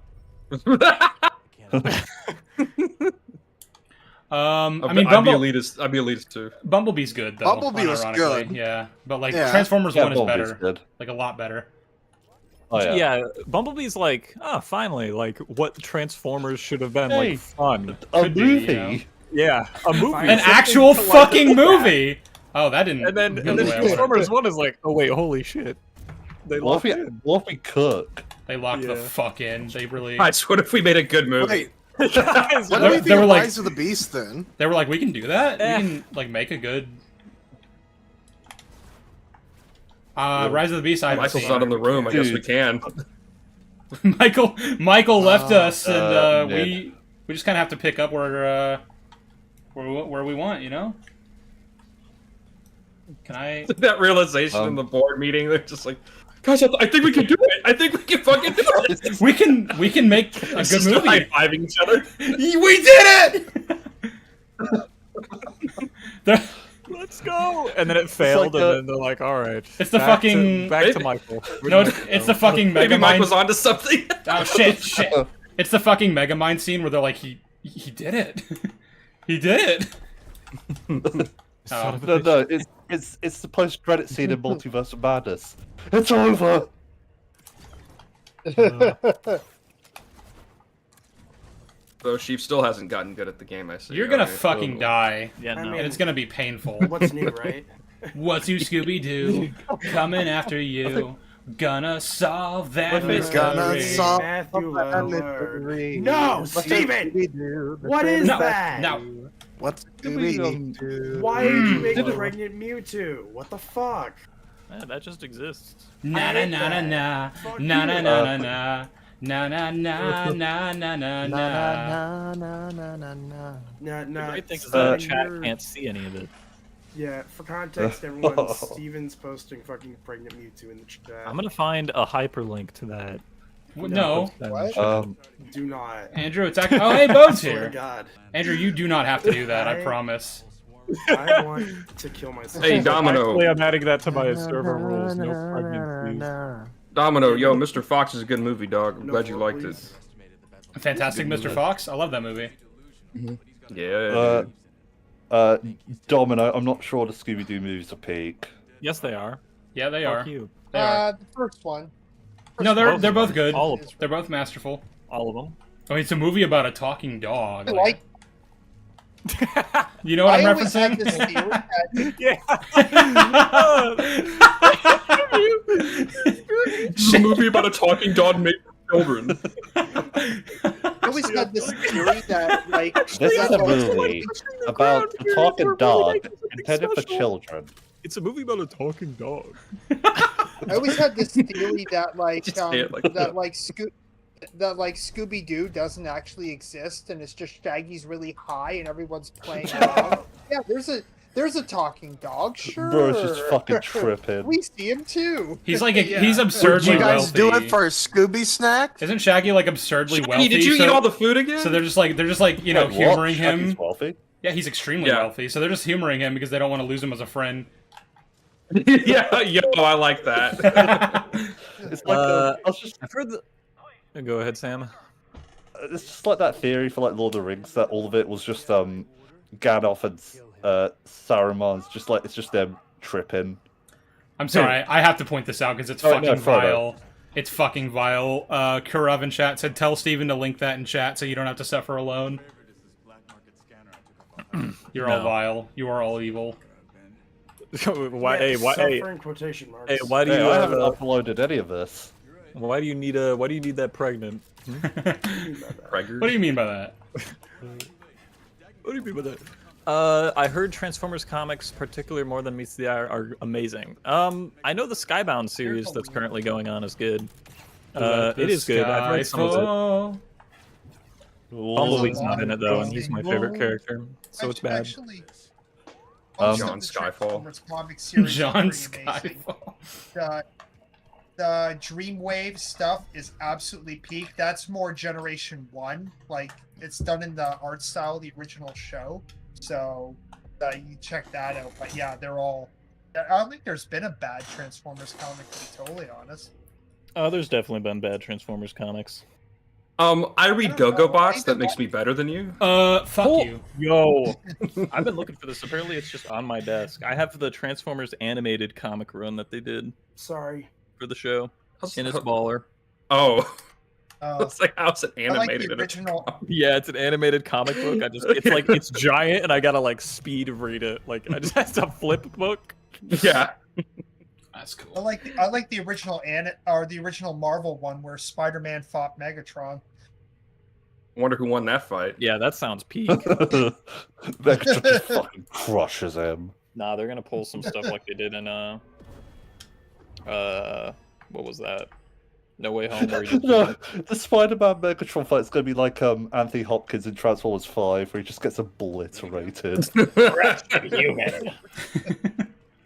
mean, I'd be elitist. I'd be elitist too. Bumblebee's good though. Bumblebee was unironically. good. Yeah, but like Yeah. Transformers Yeah, 1 is Bumblebee's better. good. Like a lot better. Oh yeah. Yeah, Bumblebee's like, finally, like what Transformers should have been, Hey. like fun. A Could be, movie. you know. Yeah, a movie. An something actual to, like, fucking look at. movie. Oh, that didn't. And then, go and the then way I wanted. Transformers 1 is like, oh wait, holy shit. They What locked if in. we cook? They locked the Yeah. fuck in. They really. Alright, so what if we made a good movie? Wait, Guys, what They- do they we think were of like- Rise of the Beast then? They were like, we can do that. Eh. We can like make a good. Rise of the Beast. I haven't Michael's seen. not in the room. I guess we Dude. can. Michael left us, and Ned. we just kind of have to pick up where we want, you know. Can I? That realization in Um, the board meeting, they're just like, "Guys, I think we can do it. I think we can fucking do it." We can make a It's good just movie. high-fiving each other. We did it! They're- let's go! And then it failed, like and the- then they're like, alright. It's the back to- fucking- back to Maybe- Michael. no, it's the fucking Maybe Mike Megamind. was onto something. Oh shit! It's the fucking Megamind scene where they're like, he did it. He did it. Oh. No, it's the post-credit scene in Multiverse of Madness. It's over. Though Sheep still hasn't gotten good at the game. I see. You're gonna Alright. fucking die, Yeah, I no. mean- and it's gonna be painful. What's new, right? What's you, Scooby Doo? Coming after you. Gonna solve that We're mystery. gonna solve Matthew that Lover. mystery. No, What's Steven! Scooby-Doo? What is No, that? no. What's we, Scooby-Doo? Why did you make Did it- pregnant Mewtwo? What the fuck? Yeah, that just exists. Na na na na na Fuck na you. na na na na na na na na na na na. Na na na na na. Nah, The nah. great thing is Steven, that chat you're- can't see any of it. Yeah, for context, everyone, Steven's posting fucking pregnant Mewtwo in the chat. I'm gonna find a hyperlink to that. No, What? Do not. Andrew, it's actually. Oh, hey, Bo's Swear to here. God. Andrew, you do not have to do that. I I- promise. I want to kill myself. Hey, Domino. Actually, I'm adding that to my server rules. No pregnancies. Domino, yo, Mr. Fox is a good movie, dog. I'm No glad you liked it. please. Fantastic, Mr. Fox. I love that movie. Yeah. Domino, I'm not sure the Scooby-Doo movies are peak. Yes, they are. Yeah, they Fuck are. you. They are. The first one. No, they're both good. All of them. They're both masterful. All of them. I mean, it's a movie about a talking dog. I like. You know what I I'm always had this referencing? theory that A movie about a talking dog made for children. I always had this theory that like This is a that, movie about a talking dog intended for children. It's a movie about a talking dog. I always had this theory that like Just say it like that. that like Scooby Doo doesn't actually exist and it's just Shaggy's really high and everyone's playing around. Yeah, there's a talking dog. Sure, Bro's just fucking tripping. We see him too. He's like Yeah. he's Would absurdly you guys wealthy. do it for a Scooby snack? Isn't Shaggy like absurdly wealthy? Shaggy, did you so, eat all the food again? So they're just like you know Wait, what? humoring Shaggy's him. wealthy? Yeah, he's extremely Yeah. wealthy. So they're just humoring him because they don't want to lose him as a friend. Yeah, yo, I like that. It's like I was just I've heard the. Go ahead, Sam. it's just like that theory for like Lord of the Rings that all of it was just Gandalf and Saruman's just like it's just them tripping. I'm sorry, I have to point this out because it's Oh, fucking no, Frodo. vile. It's fucking vile. Kurav in chat said, "Tell Steven to link that in chat so you don't have to suffer alone." You're all No. vile. You are all evil. Why? Hey, why? Hey, Suffer in quotation marks. hey, why do you? Hey, I haven't uploaded any of this. Why do you need a? Why do you need that pregnant? Preggers. What do you mean by that? What do you mean by that? I heard Transformers comics, particularly More Than Meets the Eye, are amazing. I know the Skybound series that's currently going on is good. It is good. I've read some of it. Skyfall. Bumblebee's not in it though, and he's my favorite character, so it's bad. Actually, John the Skyfall. Transformers comic series is John pretty amazing. Skyfall. The Dreamwave stuff is absolutely peak. That's more Generation 1. Like, it's done in the art style of the original show. So, you check that out. But yeah, they're all... I don't think there's been a bad Transformers comic, to be totally honest. There's definitely been bad Transformers comics. I read I don't Go-Go know. Box. I That even makes like- me better than you. Fuck you. Yo, I've been looking for this. Apparently, it's just on my desk. I have the Transformers animated comic run that they did Sorry. for the show, and it's baller. Oh, Uh, it's like how's it I like animated? the original... Yeah, it's an animated comic book. It's like it's giant, and I gotta like speed read it. Like I just have to flip book. Yeah. That's I cool. like the original the original Marvel one where Spider-Man fought Megatron. I wonder who won that fight. Yeah, that sounds peak. Megatron just fucking crushes him. Nah, they're gonna pull some stuff like they did in what was that? No Way Home. Where he just No, the Spider-Man Megatron fight's gonna be like Anthony Hopkins in Transformers 5, where he just gets obliterated.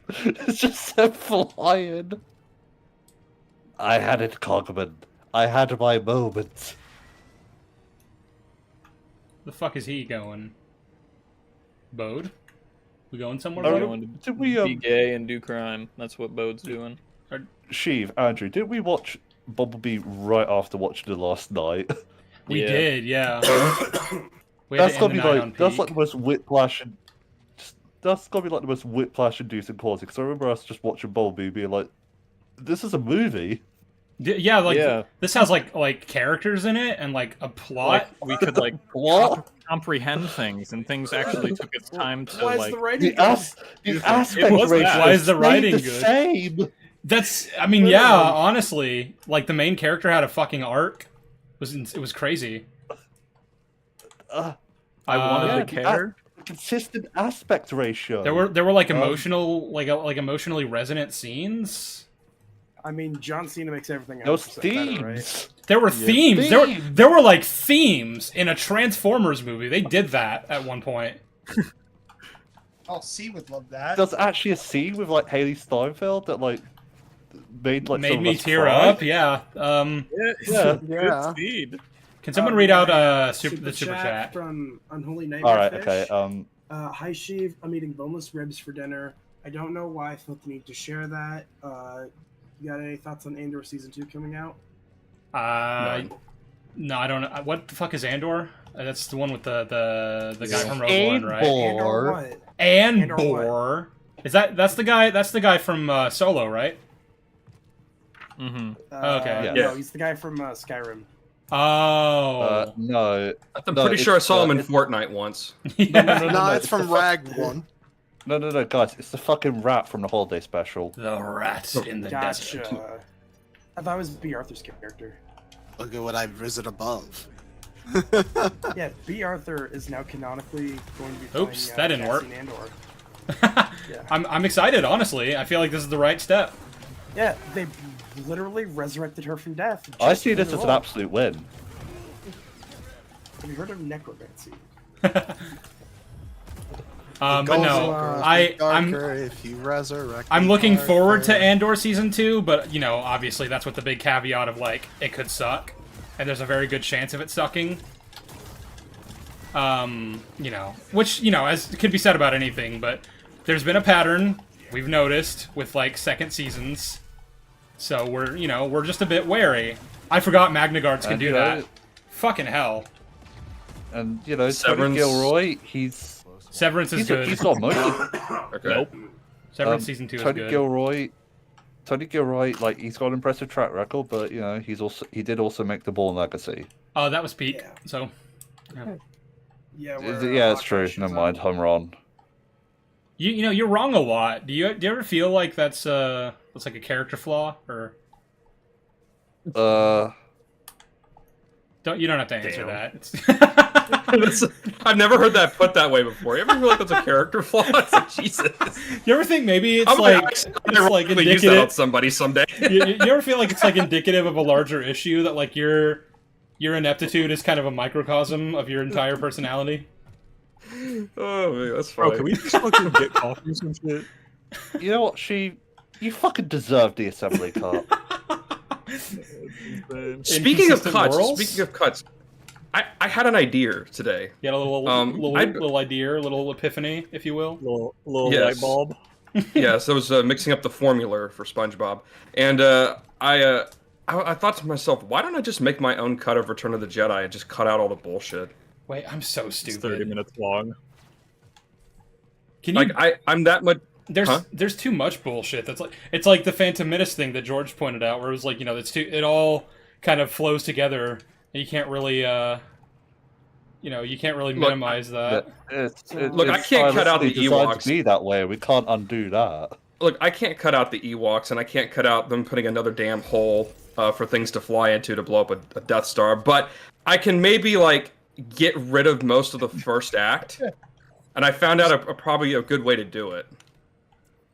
It's just them flying. I had it, Cogman. I had my moment. The fuck is he going? Bode? We going somewhere? Oh, Bode? going to Did we be gay and do crime. That's what Bode's doing. Sheev, Andrew, did we watch Bumblebee right after watching it last night? We Yeah. did, yeah. We had That's to gotta end be the night like on that's peak. like the most whiplash. That's gotta be like the most whiplash-inducing quality. Because I remember us just watching Bumblebee being like, "This is a movie." Yeah, like Yeah. this has like characters in it and like a plot. Like we could like What? comprehend things, and things actually took its time to Why is like. the writing The, the aspect was ratio that. Why is the stayed writing the good? same? That's I mean, yeah, honestly, like the main character had a fucking arc. It was crazy. I wanted Uh, to care. Consistent aspect ratio. There were like emotional like emotionally resonant scenes. I mean, John Cena makes everything those 100% better, themes. right? There were themes. There Themes. there were like themes in a Transformers movie. They did that at one point. Oh, C would love that. There's actually a scene with like Haley Steinfeld that like made like some Made of me us tear cry. up. Yeah. Yeah. Yeah. Speed. Can someone read out the super Super chat? from Unholy All Nightmare right. Fish. Okay. Hi, Sheev. I'm eating boneless ribs for dinner. I don't know why I felt the need to share that. You got any thoughts on Andor Season 2 coming out? No, I don't know. What the fuck is Andor? That's the one with the guy from Rogue One, right? Andor what? And Andor what? Bor. That's the guy from Solo, right? Mm-hmm. Okay. No, he's the guy from Skyrim. Oh. No. I'm No, pretty sure I it's, saw him in it's- Fortnite once. Yeah. No, it's it's from the Rag One. No, guys, it's the fucking rat from the holiday special. The rat in the desert. Gotcha. I thought it was B. Arthur's character. Look at what I've risen above. Yeah, B. Arthur is now canonically going to be playing, Oops, that didn't work. Cassian Andor. I'm excited, honestly. I feel like this is the right step. Yeah, they literally resurrected her from death. I just see in this the as an role. absolute win. Have you heard of necromancy? But Goes no, I'm darker if you resurrect. I'm the looking forward to Arthur. Andor season 2, but you know, obviously that's with the big caveat of like it could suck, and there's a very good chance of it sucking. You know, which you know, as could be said about anything, but there's been a pattern we've noticed with like second seasons, so we're just a bit wary. I forgot Magna Guards can And, do you know, that. Fucking hell, And you know, Tony Severance. Gilroy, he's Severance is good. he's got motion. Okay. Nope. Severance season 2 is Tony good. Tony Gilroy, like he's got an impressive track record, but you know, he did also make the Bourne Legacy. Oh, that was peak. Yeah. So Yeah, Yeah, it's true. Never mind, I'm wrong. you know you're wrong a lot. Do you ever feel like that's like a character flaw or? You don't have to answer Damn. that. I've never heard that put that way before. You ever feel like that's a character flaw? It's like, Jesus. You ever think maybe it's I'm like gonna it's like like use that on indicative? somebody someday. You ever feel like it's like indicative of a larger issue that like your ineptitude is kind of a microcosm of your entire personality? Oh man, that's funny. Bro, can we just fucking get coffee or some shit? You know what? You fucking deserve the assembly cut. Speaking of Inconsistent cuts, morals? I had an idea today. You had a little I'd- little idea, a little epiphany, if you will. Little Yes. light bulb. Yeah, so I was mixing up the formula for SpongeBob, and I thought to myself, why don't I just make my own cut of Return of the Jedi and just cut out all the bullshit? Wait, I'm so It's 30 stupid. minutes long. Can you? Like I'm that much. Huh? There's too much bullshit. It's like the Phantom Menace thing that George pointed out, where it was like it all kind of flows together. And you can't really minimize that. Look, I can't cut out the designed Ewoks. to be that way. We can't undo that. Look, I can't cut out the Ewoks, and I can't cut out them putting another damn hole for things to fly into to blow up a Death Star. But I can maybe like get rid of most of the first act, and I found out probably a good way to do it.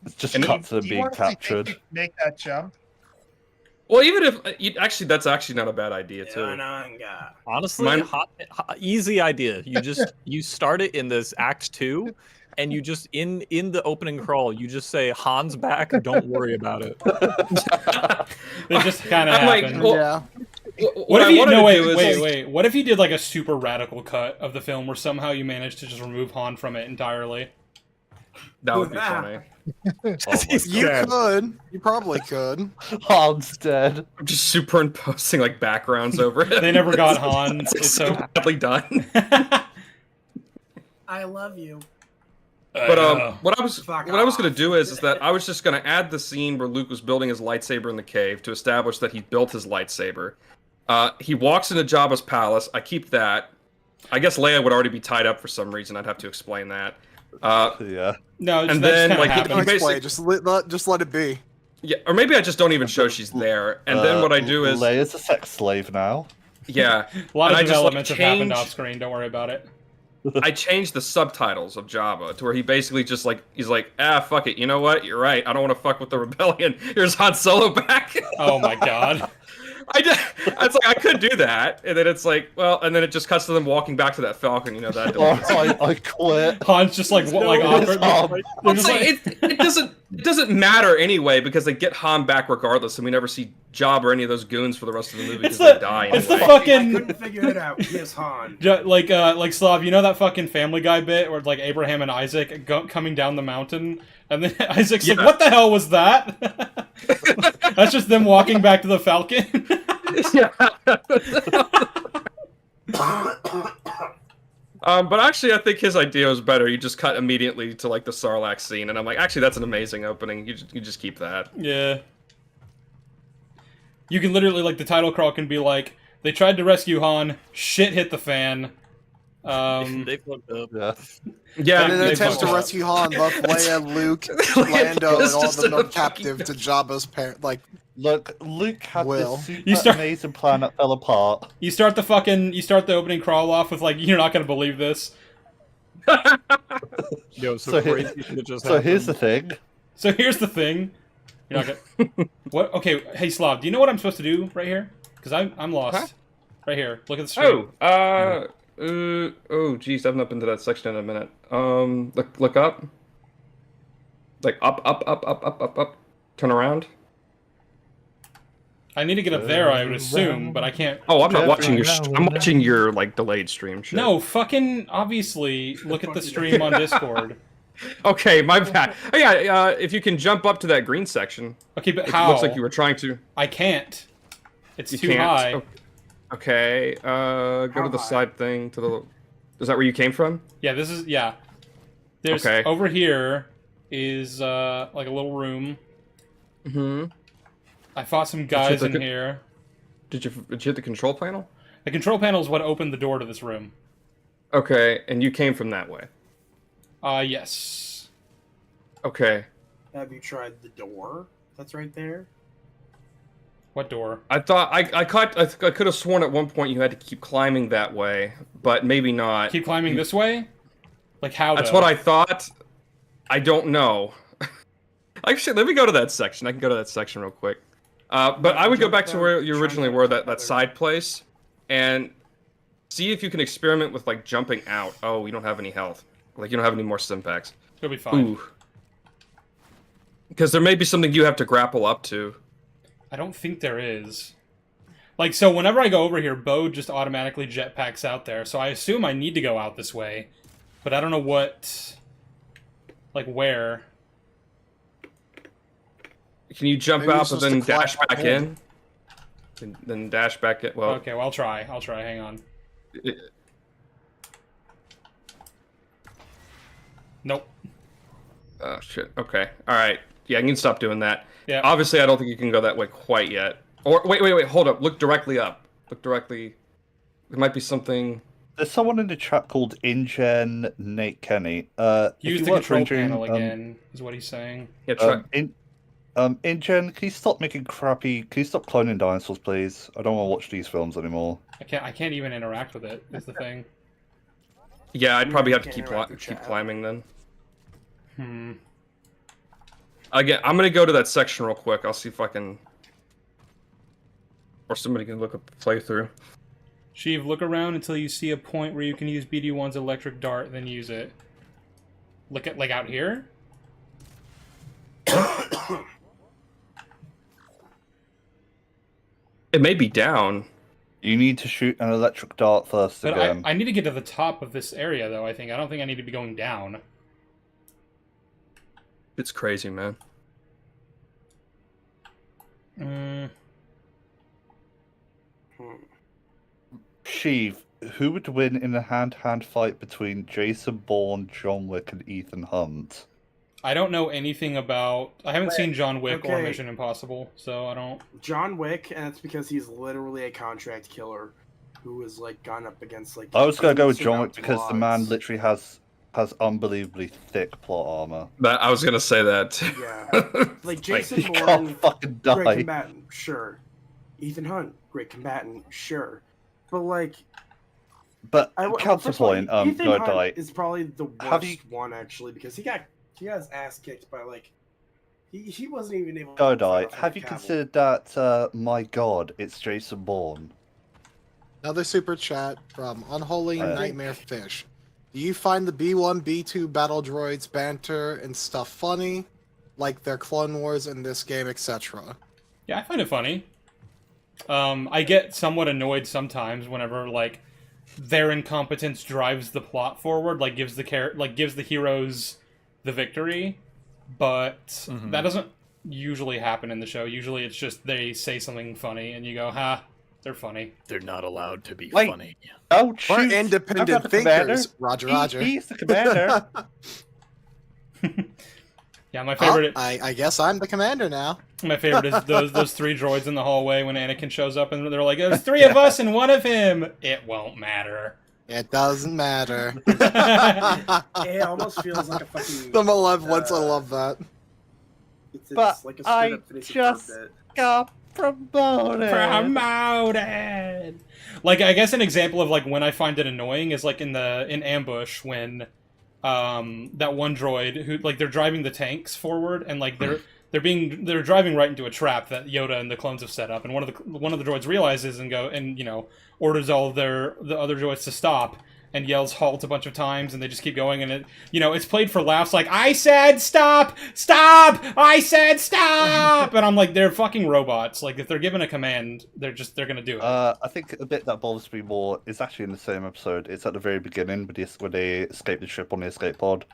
It's just And cuts them Do you being honestly think captured. you can make that jump? Well, even if that's actually not a bad idea too. Honestly, Mine- easy idea. You start it in this Act 2, and you just in the opening crawl, you just say Han's back. Don't worry about it. It just kind of I'm like, happened. well, Yeah. What if I you wanted no to wait do is- wait wait? What if you did like a super radical cut of the film where somehow you managed to just remove Han from it entirely? That would be funny. Oh my You Dead. could. You probably could. Han's dead. I'm just superimposing like backgrounds over it. They never got Han. It's It's so so. badly done. I love you. But what I was Fuck gonna do is that I was just gonna add the scene where Luke was building his lightsaber in the cave to establish that he built his lightsaber. He walks into Jabba's palace. I keep that. I guess Leia would already be tied up for some reason. I'd have to explain that. Yeah. No, And that then, just like, kind of Don't He explain. basic- Just let it be. Yeah, or maybe I just don't even show she's there. And then what I do is, Leia's a sex slave now. yeah, a lot and of I just, like, developments have happened change- off screen. Don't worry about it. I changed the subtitles of Jabba to where he basically just like he's like, fuck it. You know what? You're right. I don't want to fuck with the rebellion. Here's Han Solo back. Oh my god. It's like I could do that, and then it's like, well, and then it just cuts to them walking back to that Falcon. You know that. I quit. Han's just like what, like It's awkward. Han. They're It's just like, like- it doesn't matter anyway because they get Han back regardless, and we never see Jabba or any of those goons for the rest of the movie because they die it's the anyway. I fucking couldn't figure it out. Yes, Han. like Slav. You know that fucking Family Guy bit where like Abraham and Isaac coming down the mountain, and then Isaac's like, Yeah. "What the hell was that?" That's just them walking back to the Falcon. Yeah. But actually, I think his idea was better. You just cut immediately to like the Sarlacc scene, and I'm like, actually, that's an amazing opening. You just keep that. Yeah. You can literally, like, the title crawl can be like, they tried to rescue Han, shit hit the fan. They fucked up. Yeah. Yeah, In an they attempt to fucked up. rescue Han, left Leia, Luke, Like, Lando, it's and all just of them a are captive to Jabba's parent. Like, Look, Luke had Will. this super You start- amazing plan that fell apart. You start the opening crawl off with, like, you're not gonna believe this. Yo, So here- crazy shit just So here's the happened. So thing. here's the thing. You're not gonna... What? Okay, hey, Slav, do you know what I'm supposed to do right here? Because I'm lost. Huh? Right here. Look at the stream. Oh, geez, I've not been to that section in a minute. Look up. Like up. Turn around. I need to get up there, I would assume, but I can't... Oh, I'm not Turn watching your. around. I'm watching your like delayed stream. Shit. No, fucking obviously look at the stream on Discord. Okay, my bad. Oh, yeah, if you can jump up to that green section. Okay, but It how? looks like you were trying to. I can't. It's You too can't. high. Oh, okay, go How to the high? side thing. To the. Is that where you came from? Yeah, this is... Yeah. There's... Okay. Over here is, like a little room. Mm-hmm. I fought some guys the in con- here. Did you hit the control panel? The control panel is what opened the door to this room. Okay, and you came from that way. Yes. Okay. Have you tried the door that's right there? What door? I thought I could have sworn at one point you had to keep climbing that way, but maybe not. Keep climbing this way? Like how, That's though? what I thought. I don't know. Actually, let me go to that section. I can go to that section real quick. But I would go back to where you originally were, that side place, and see if you can experiment with like jumping out. Oh, you don't have any health. Like you don't have any more stim packs. It'll be fine. Ooh. Because there may be something you have to grapple up to. I don't think there is. Like, so whenever I go over here, Bo just automatically jetpacks out there, so I assume I need to go out this way. But I don't know what... Like, where. Can you jump Maybe you're out but supposed then to climb dash up back hold. in? Then dash back in. Well, Okay, well, I'll try. Hang on. Nope. Oh, shit. Okay. Alright. Yeah, I can stop doing that. Yeah. Obviously, I don't think you can go that way quite yet. Or, wait. Hold up. Look directly up. Look directly... There might be something... There's someone in the chat called InGen Nate Kenny. If Use you the work for control InGen, panel again, is what he's saying. Yeah, try... InGen, can you stop making crappy... Can you stop cloning dinosaurs, please? I don't want to watch these films anymore. I can't even interact with it, is the thing. Yeah, I'd probably have to Can't keep interact with keep chat. climbing then. Hmm. Again, I'm gonna go to that section real quick. I'll see if I can... Or somebody can look up the playthrough. Sheev, look around until you see a point where you can use BD1's electric dart, then use it. Look at, like, out here? It may be down. You need to shoot an electric dart first But again. I need to get to the top of this area, though, I think. I don't think I need to be going down. It's crazy, man. Mm, Sheev, who would win in a hand-to-hand fight between Jason Bourne, John Wick, and Ethan Hunt? I don't know anything about... I haven't seen John Wick or okay. Mission Impossible, so I don't... John Wick, and it's because he's literally a contract killer who has like gone up against like. I was gonna go with John Wick insurmountable because the man odds. literally has unbelievably thick plot armor. But I was gonna say that. Yeah, like Jason He Bourne, can't fucking great die. combatant, sure. Ethan Hunt, great combatant, sure. But like, But well, counterpoint, first of all, Ethan no Hunt die. is probably the Have worst you- one actually because he got his ass kicked by like he wasn't even able. Go to die. fight off Have the you Cavill. considered that? My God, it's Jason Bourne. Another super chat from Unholy Uh, Nightmare Fish. Do you find the B1, B2 battle droids banter and stuff funny, like their Clone Wars in this game, etc.? Yeah, I find it funny. I get somewhat annoyed sometimes whenever, like, their incompetence drives the plot forward, like, gives the heroes the victory, but that doesn't usually happen in the show. Usually it's just they say something funny, and you go, ha, they're funny. They're not allowed to be Wait. funny. Oh, Or shoot! I'm independent not the commander. thinkers. Roger, Roger. He's the commander. Yeah, my favorite. I guess I'm the commander now. My favorite is those three droids in the hallway when Anakin shows up, and they're like, "There's three of us and one of him." It won't matter. It doesn't matter. It almost feels like a fucking. The malevolence, I love that. It's But like a straight up Phineas and Ferb just bit. got promoted. Promoted. Like, I guess an example of like when I find it annoying is like in Ambush when that one droid who like they're driving the tanks forward and like they're driving right into a trap that Yoda and the clones have set up, and one of the droids realizes and orders all the other droids to stop and yells halt a bunch of times, and they just keep going, and it's played for laughs, like, I said stop, I said stop, and I'm like, they're fucking robots. Like, if they're given a command, they're gonna do it. I think a bit that bothers me more is actually in the same episode. It's at the very beginning, when they escape the ship on the escape pod.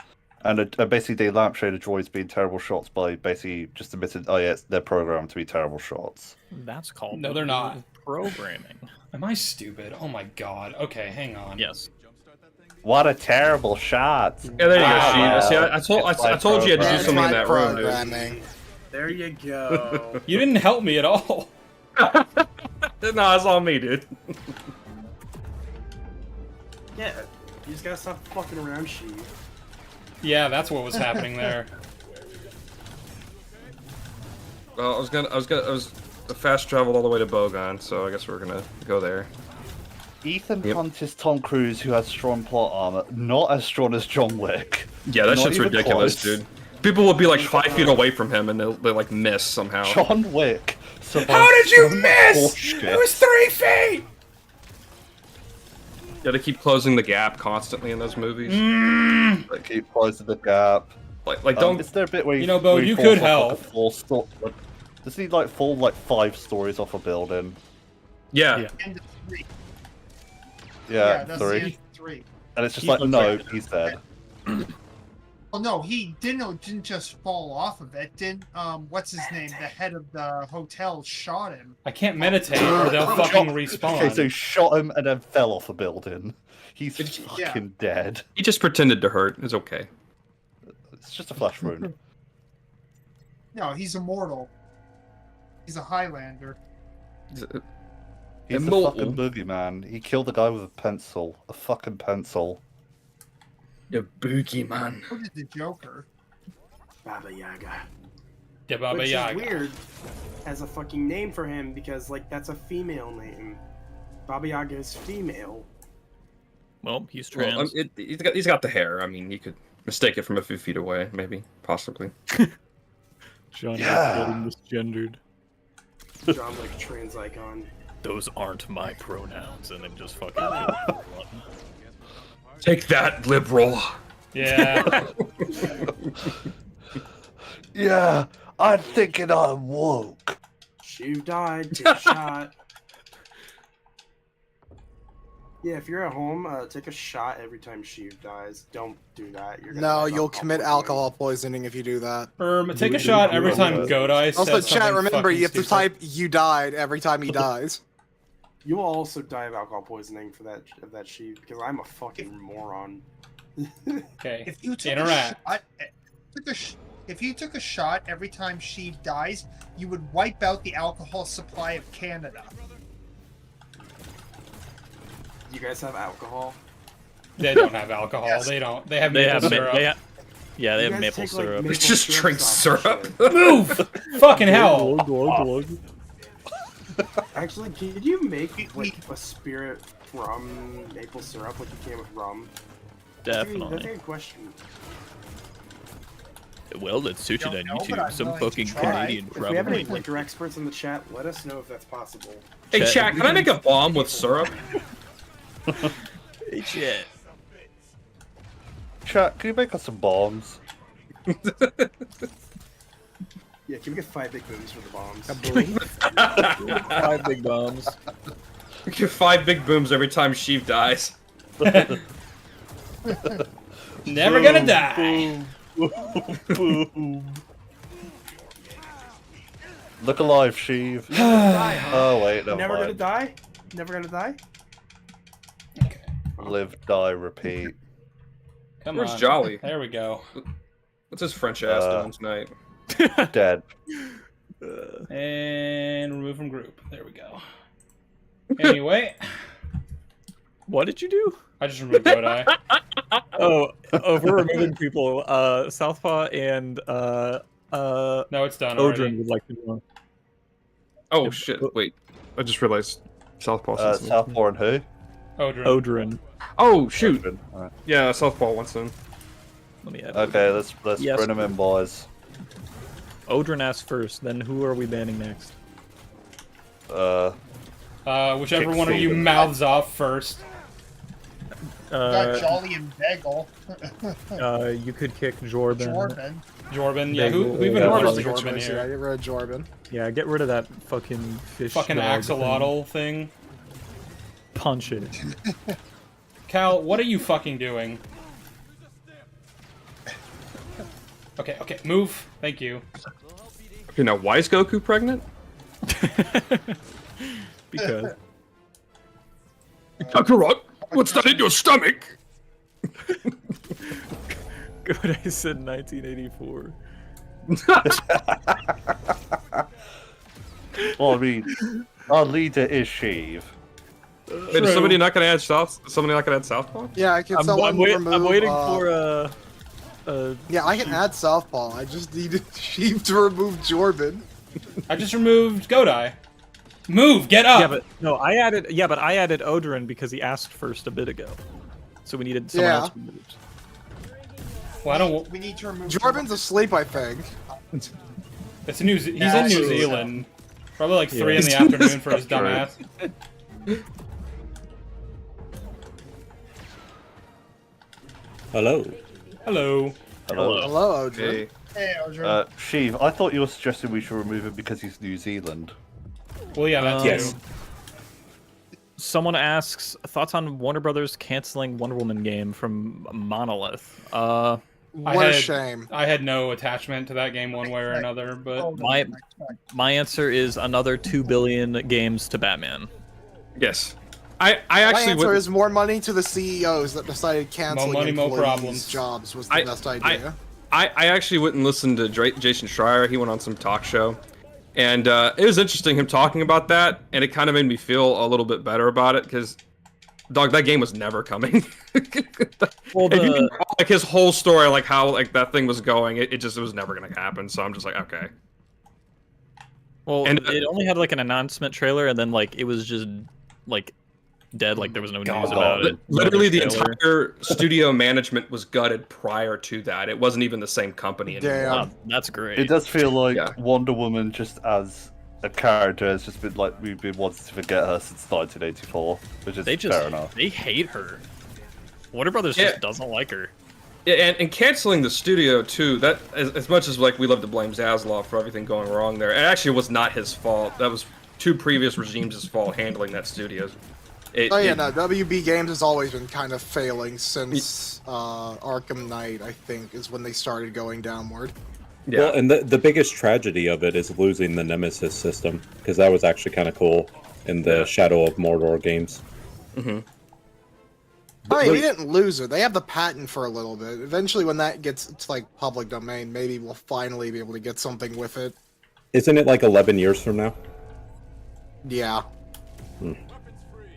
And basically they lampshade the droids being terrible shots by basically just admitting, oh yeah, they're programmed to be terrible shots. That's called No, they're not. Programming. Am I stupid? Oh my god. Okay, hang on. Yes. What a terrible shot! Yeah, there you Wow. go, Sheena. See, I told you you had to do That's something in my that room, dude. programming. There you go. You didn't help me at all. No, it's all me, dude. Yeah, you just gotta stop fucking around, Sheev. Yeah, that's what was happening there. Well, I was fast traveled all the way to Bogon, so I guess we're gonna go there. Ethan Yep. Hunt is Tom Cruise, who has strong plot armor, not as strong as John Wick. Yeah, that Not shit's even ridiculous, close. dude. People will be like 5 feet away from him and they like miss somehow. John Wick. How did you survived miss? bullshit. It was 3 feet! Yeah, they keep closing the gap constantly in those movies. They keep closing the gap. Like don't. Is there a bit where You know, Bo, where he you falls could off, help. Like, a does he like fall like 5 stories off a building? Yeah. End of 3. Yeah, that's 3. the end of 3. And it's just He's like, no, legit. he's dead. Well, no, he didn't just fall off of it. Didn't what's his name? The head of the hotel shot him. I can't meditate or they'll fucking respawn. Okay, so he shot him and then fell off a building. He's Yeah. fucking dead. He just pretended to hurt. It's okay. It's just a flesh wound. No, he's immortal. He's a Highlander. He's Immortal. the fucking boogeyman. He killed the guy with a pencil. A fucking pencil. The boogeyman. So did the Joker. Baba Yaga. Yeah, Baba Which Yaga. is weird as a fucking name for him because, like, that's a female name. Baba Yaga is female. Well, he's trans. Well, he's got the hair. I mean, you could mistake it from a few feet away, maybe, possibly. John Yeah. getting misgendered. John, like, trans icon. Those aren't my pronouns, and then just fucking. Take that, liberal. Yeah. Yeah, I'm thinking I'm woke. Sheev died. Take a shot. Yeah, if you're at home, take a shot every time Sheev dies. Don't do that. You're gonna No, have you'll commit poisoning. alcohol poisoning if you do that. Take a shot every time Godai Also, says chat, something remember, fucking you have to stupid. type "you died" every time he dies. You will also die of alcohol poisoning for that Sheev because I'm a fucking moron. Okay. If you took Interact. if you took a shot every time she dies, you would wipe out the alcohol supply of Canada. You guys have alcohol? They don't have alcohol. Yes. They don't. They have They maple have, syrup. yeah, they You have guys maple take, like, syrup. maple Just drink sauce and syrup. shit. Move! Fucking hell! Actually, could you make like a spirit from maple syrup like you can with rum? That's Definitely. a good question. Well, let's search it on Don't know, but YouTube. I'm Some willing to fucking try. Canadian If we have any probably. liquor experts in the chat, let us know if that's possible. Hey, Chat, Shaq, can I make a bomb with syrup? Hey, shit. Chat, can you make us some bombs? Yeah, can we get 5 big booms for the bombs? 5 big bombs. Get 5 big booms every time Sheev dies. Never gonna die. Look alive, Sheev. Die, huh? Oh wait, never Never gonna mind. die? Never gonna die? Live, die, repeat. Come Where's on. Jolly? There we go. What's his French ass doing tonight? Dead. And remove from group. There we go. Anyway, What did you do? I just removed Godai. Oh, we're removing people. Southpaw and No, it's done Odrin already. would like to know. Oh shit! Wait, I just realized Southpaw. Southpaw and who? Odrin. Oh shoot! Odrin. Alright. Yeah, Southpaw wants in. Let me add. Okay, let's Yes. bring them in, boys. Odrin asked first. Then who are we banning next? Whichever Kick one of you Steven. mouths off first. Got Jolly and Bagel. You could kick Jordan. Jordan. Jorban, yeah, who Bagel. even Yeah, orders Jordan. Jorban Yeah, here? get rid of Jordan. Yeah, get rid of that fucking fish. Fucking dog axolotl thing. thing. Punch it. Cal, what are you fucking doing? Okay, move. Thank you. Okay, now why is Goku pregnant? Because. Kakarot, what's that in your stomach? Good, I said 1984. Well, I mean, our leader is Sheev. Wait, is somebody not gonna add Somebody not gonna add Southpaw? Yeah, I can. I'm remove, waiting for Yeah, I can add Southpaw. I just needed Sheev to remove Jordan. I just removed Godai. Move, get up! Yeah, but no, I added. Yeah, but I added Odrin because he asked first a bit ago, so we needed someone Yeah. else removed. Well, I don't. We need to remove. Jordan's asleep, I think. It's he's in New absolutely. Zealand. Probably like 3 in the Yeah. afternoon for his dumb Right. ass. Hello. Hello. Hello, Odrin. Hey. Hey, Odrin. Sheev, I thought you were suggesting we should remove him because he's New Zealand. Well, yeah, that Yes. too. Someone asks thoughts on Warner Brothers canceling Wonder Woman game from Monolith. What I a had- shame. I had no attachment to that game one way or another, but Oh, no, my- next time. My answer is another 2 billion games to Batman. Yes. I My actually answer would. is more money to the CEOs that decided canceling money, more employees' problems. jobs was the I- best idea. I actually wouldn't listen to Jason Schreier. He went on some talk show, and it was interesting him talking about that, and it kind of made me feel a little bit better about it because, dog, that game was never coming. Well, If you the, can- like his whole story, like how like that thing was going, it was never gonna happen. So I'm just like, okay. well, and- it only had like an announcement trailer, and then like it was just like dead. Like there was no news God. about it. Literally, the No trailer. entire studio management was gutted prior to that. It wasn't even the same company anymore. Damn. Wow, that's great. It does feel like Yeah. Wonder Woman, just as a character, has just been like we've been wanting to forget her since 1984, which is They just fair enough. they hate her. Warner Brothers Yeah. just doesn't like her. Yeah, and canceling the studio too. That as much as like we love to blame Zaslav for everything going wrong there, it actually was not his fault. That was 2 previous regimes' fault handling that studio. Oh yeah, no, WB Games has always been kind of failing since Arkham Knight, I think, is when they started going downward. Yeah. Well, and the biggest tragedy of it is losing the Nemesis system, because that was actually kind of cool in the Shadow of Mordor games. I mean, we didn't lose it. They have the patent for a little bit. Eventually, when that gets to like public domain, maybe we'll finally be able to get something with it. Isn't it like 11 years from now? Yeah.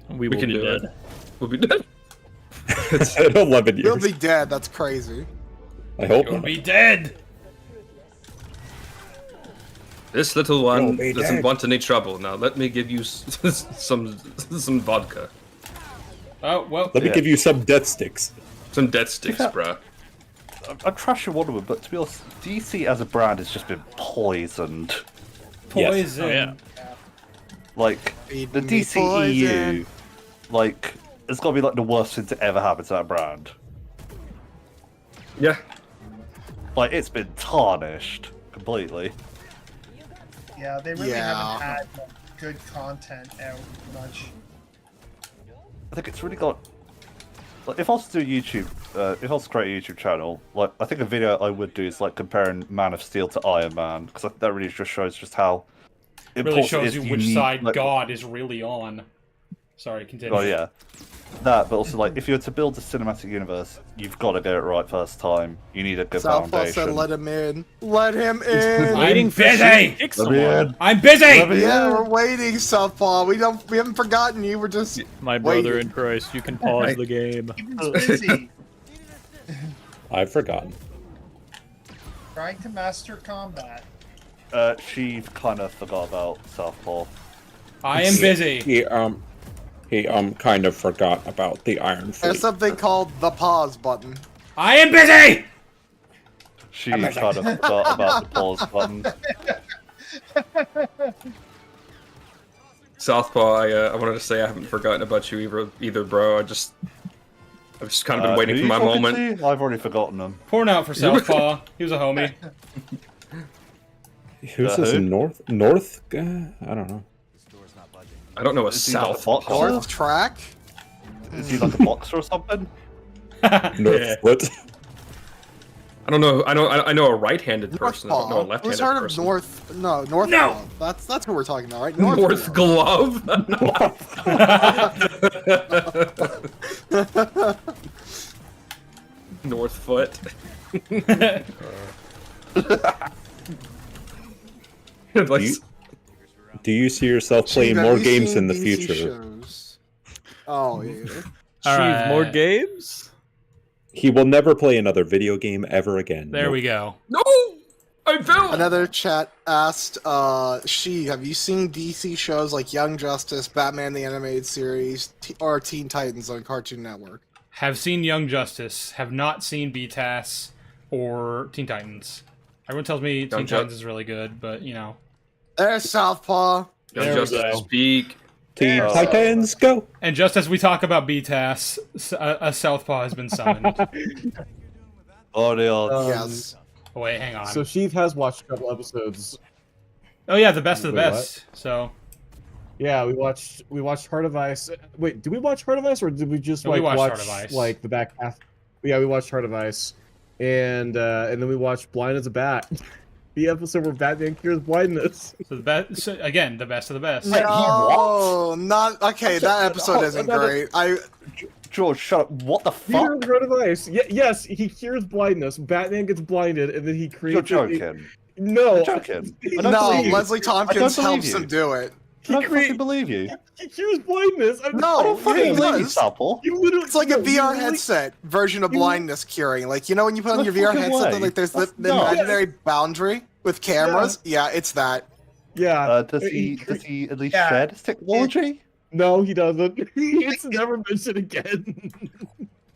We will can be do dead. it. We'll be dead. 11 We'll years. be dead. That's crazy. I hope you'll not. be dead. This little one You'll be doesn't dead. want any trouble. Now let me give you some vodka, Oh well. Let me Yeah. give you some death sticks. some death sticks, Yeah. bruh. I'm trashing Wonder Woman, but to be honest, DC as a brand has just been poisoned. Poison. Oh, yeah. Like Feed the me DC poison. EU, like it's got to be like the worst thing to ever happen to that brand. Yeah. Like it's been tarnished completely. Yeah, they really Yeah. haven't had good content out much. I think it's really got. Like, if I was to do YouTube, if I was to create a YouTube channel, like I think a video I would do is like comparing Man of Steel to Iron Man, because that really just shows just how. Really important it shows is you that which need, side like- God is really on. Sorry, continue. Oh yeah, That, but also like if you're to build a cinematic universe, you've got to get it right first time. You need a good Southpaw said, foundation. "Let him in. Let him in." I'm busy. Kick Let me someone. in. I'm busy. Let me Yeah, in. we're waiting, Southpaw. We haven't forgotten you. We're just My brother waiting. in Christ, you can pause the game. Steven's busy I've forgotten. trying to master combat. She kind of forgot about Southpaw. I am busy. He kind of forgot about the Iron There's Fleet. something called the pause button. I am busy. She kind of forgot about the pause button. Southpaw, I wanted to say I haven't forgotten about you either, bro. I've just kind of been waiting Who for you my talking moment. to? I've already forgotten them. Pouring out for Southpaw. He was a homie. Who's this who? North guy? I don't know. I don't know a Is he like a Southpaw. boxer? North track. Is he like a boxer or something? North foot. I don't know. I know a right-handed person. I don't know a Northpaw. left-handed Who's heard of person. North? No, North. No! That's who we're talking about, right? North Glove. North Foot. Like, Do you see yourself playing Have more you games seen in the DC future? shows? Oh yeah. Achieve more Alright. games? He will never play another video game ever again. There Nope. we go. no, I fell. Another chat asked, have you seen DC shows like Young Justice, Batman the Animated Series, or Teen Titans on Cartoon Network? Have seen Young Justice. Have not seen BTAS or Teen Titans. Everyone tells me Teen Ju- Titans is really good, but you know. There's Southpaw. Young There we Justice go. Speak. Teen Yeah. Titans, go! And just as we talk about BTAS, a Southpaw has been summoned. Oh, they are. Yes. Oh, wait, hang on. So Sheev has watched a couple episodes. Oh yeah, the best of the Wait, best. So Yeah, we watched Heart of Ice. Wait, did we watch Heart of Ice or did we just No, we like watched watch Heart of Ice. like the back half? Yeah, we watched Heart of Ice, and then we watched Blind as a Bat, the episode where Batman cures blindness. So the best. So, again, the best of the best. No, not okay. That episode isn't great. George, shut up. What the Peter fuck? Heart of Ice. Yes, he cures blindness. Batman gets blinded, and then he You're creates. joking. No, You're joking. I don't No, believe you. Leslie Tompkins believe helps you. him do it. I don't crea- fucking believe you. he cures blindness. No, I don't fucking he believe you, does. Southpaw. You literally. It's like a no, you VR literally- headset version of blindness curing. Like, you know when you put on No your VR fucking headset, way. like there's the No. imaginary boundary with cameras? Yeah, it's that. Yeah. Does he at least Yeah. share this technology? No, he doesn't. It's never mentioned again.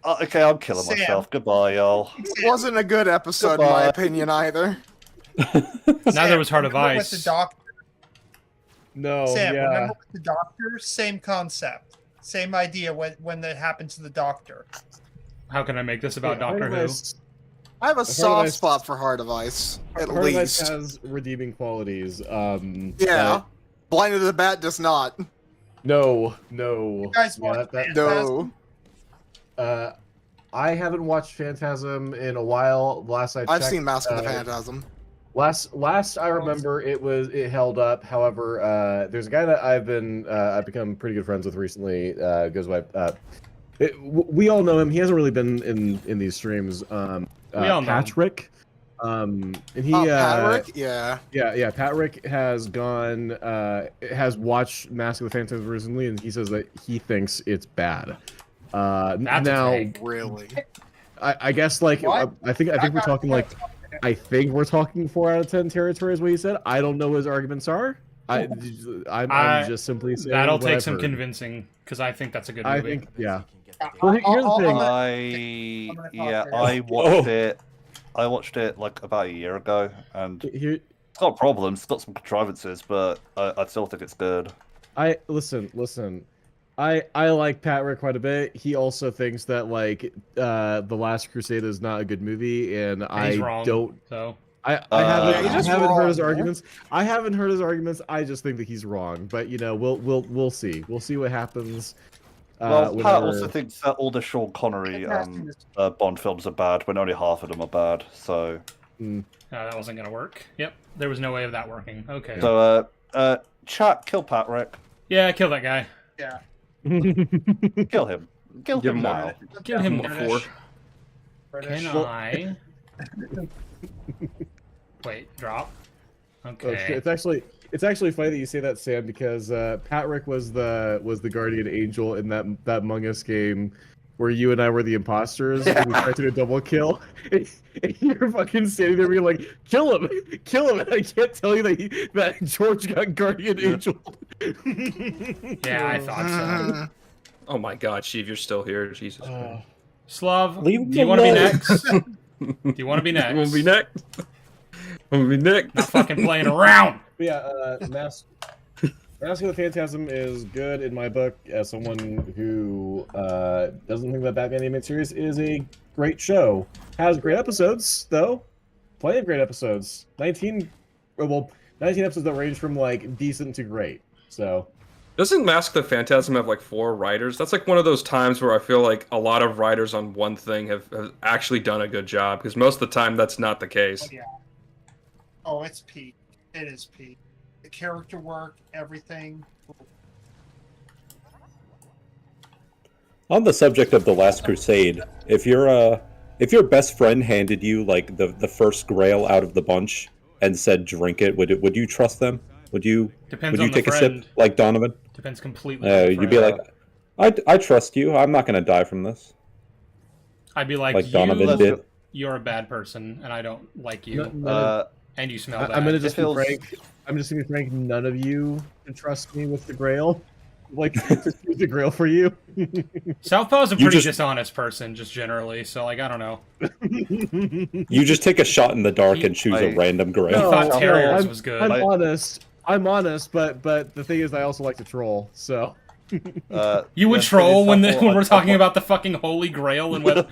Okay, I'm killing Sam. myself. Goodbye, y'all. It wasn't a good episode, in my Goodbye. opinion, either. Neither was Heart of remember with Ice. the doctor, No, Sam, yeah. remember with the doctor? Same concept. Same idea when that happened to the doctor. How can I make this about Heart Doctor of Who? Ice- I have a Heart of soft Ice- spot for Heart of Ice, at Heart of Ice least. has redeeming qualities. Yeah. Blind of the Bat does not. No. You guys Yeah, watched that- Phantasm? No. I haven't watched Phantasm in a while. Last I checked, I've seen Mask of the uh, Phantasm. Last I remember, it held up. However, there's a guy that I've become pretty good friends with recently. Goes by. We all know him. He hasn't really been in these streams. We all know him. Patrick. And he. Patrick? Yeah. Yeah. Patrick has gone. Has watched Mask of the Phantasm recently, and he says that he thinks it's bad. That's now, a take. Really? I guess like What? I think we're talking like. I think we're talking 4 out of 10 territory is what he said. I don't know what his arguments are. I'm just simply saying That'll what take I've some heard. convincing because I think that's a good I movie. think, yeah. I'll- Well, here's the I'll- thing. I'm gonna Yeah, talk I to watched it. I watched it like about a year ago, and Here, it's got problems. It's got some contrivances, but I still think it's good. listen. I like Patrick quite a bit. He also thinks that like The Last Crusade is not a good movie, and And he's I wrong. don't. So I he's haven't just heard his wrong, man. arguments. I haven't heard his arguments. I just think that he's wrong. But you know, we'll see. We'll see what happens. Well, Pat whenever- also thinks that all the Sean Connery Bond films are bad when only half of them are bad. So, that wasn't gonna work. Yep, there was no way of that working. Okay. chat, kill Patrick, Yeah, kill that guy. Yeah. kill him. Kill Give him him now. Give him before. Can I? Wait, drop. Oh, Okay. shit. It's actually funny that you say that, Sam, because Patrick was the guardian angel in that Among Us game where you and I were the imposters and we tried to do a double kill. And you're fucking standing there being like, kill him! Kill him! And I can't tell you that George got guardian angel. Yeah, I thought so. Oh my God, Sheev, you're still here. Jesus. Slav, Leave him do you want to be alone. next? Do you want to be next? You want to be next? Want to be next? Not fucking playing around. But yeah, Mask of the Phantasm is good in my book as someone who doesn't think that Batman animated series is a great show. Has great episodes, though. Plenty of great episodes. 19 episodes that range from, like, decent to great. So... Doesn't Mask the Phantasm have like 4 writers? That's like one of those times where I feel like a lot of writers on one thing have actually done a good job, because most of the time that's not the case. Oh, yeah. Oh, it's peak. It is peak. The character work, everything. On the subject of The Last Crusade, if your best friend handed you like the first Grail out of the bunch and said drink it, would you trust them? Would you Depends would you on the take a friend. sip like Donovan? Depends completely. On the You'd be friend. like, I trust you. I'm not gonna die from this. I'd be like, Like Donovan you, did. you're a bad person, and I don't like you, and you smell bad. I'm gonna just be feels- frank. I'm just gonna be frank. None of you can trust me with the Grail. Like, just use the Grail for you. Southpaw's a You pretty just- dishonest person, just generally. So, like, I don't know. You just take a shot in the dark and choose a I- random I Grail. thought Terrell's I'm- was good. I'm honest. I'm honest, but the thing is, I also like to troll. So You would yeah, troll when pretty when we're simple. talking about the fucking Holy Grail and whether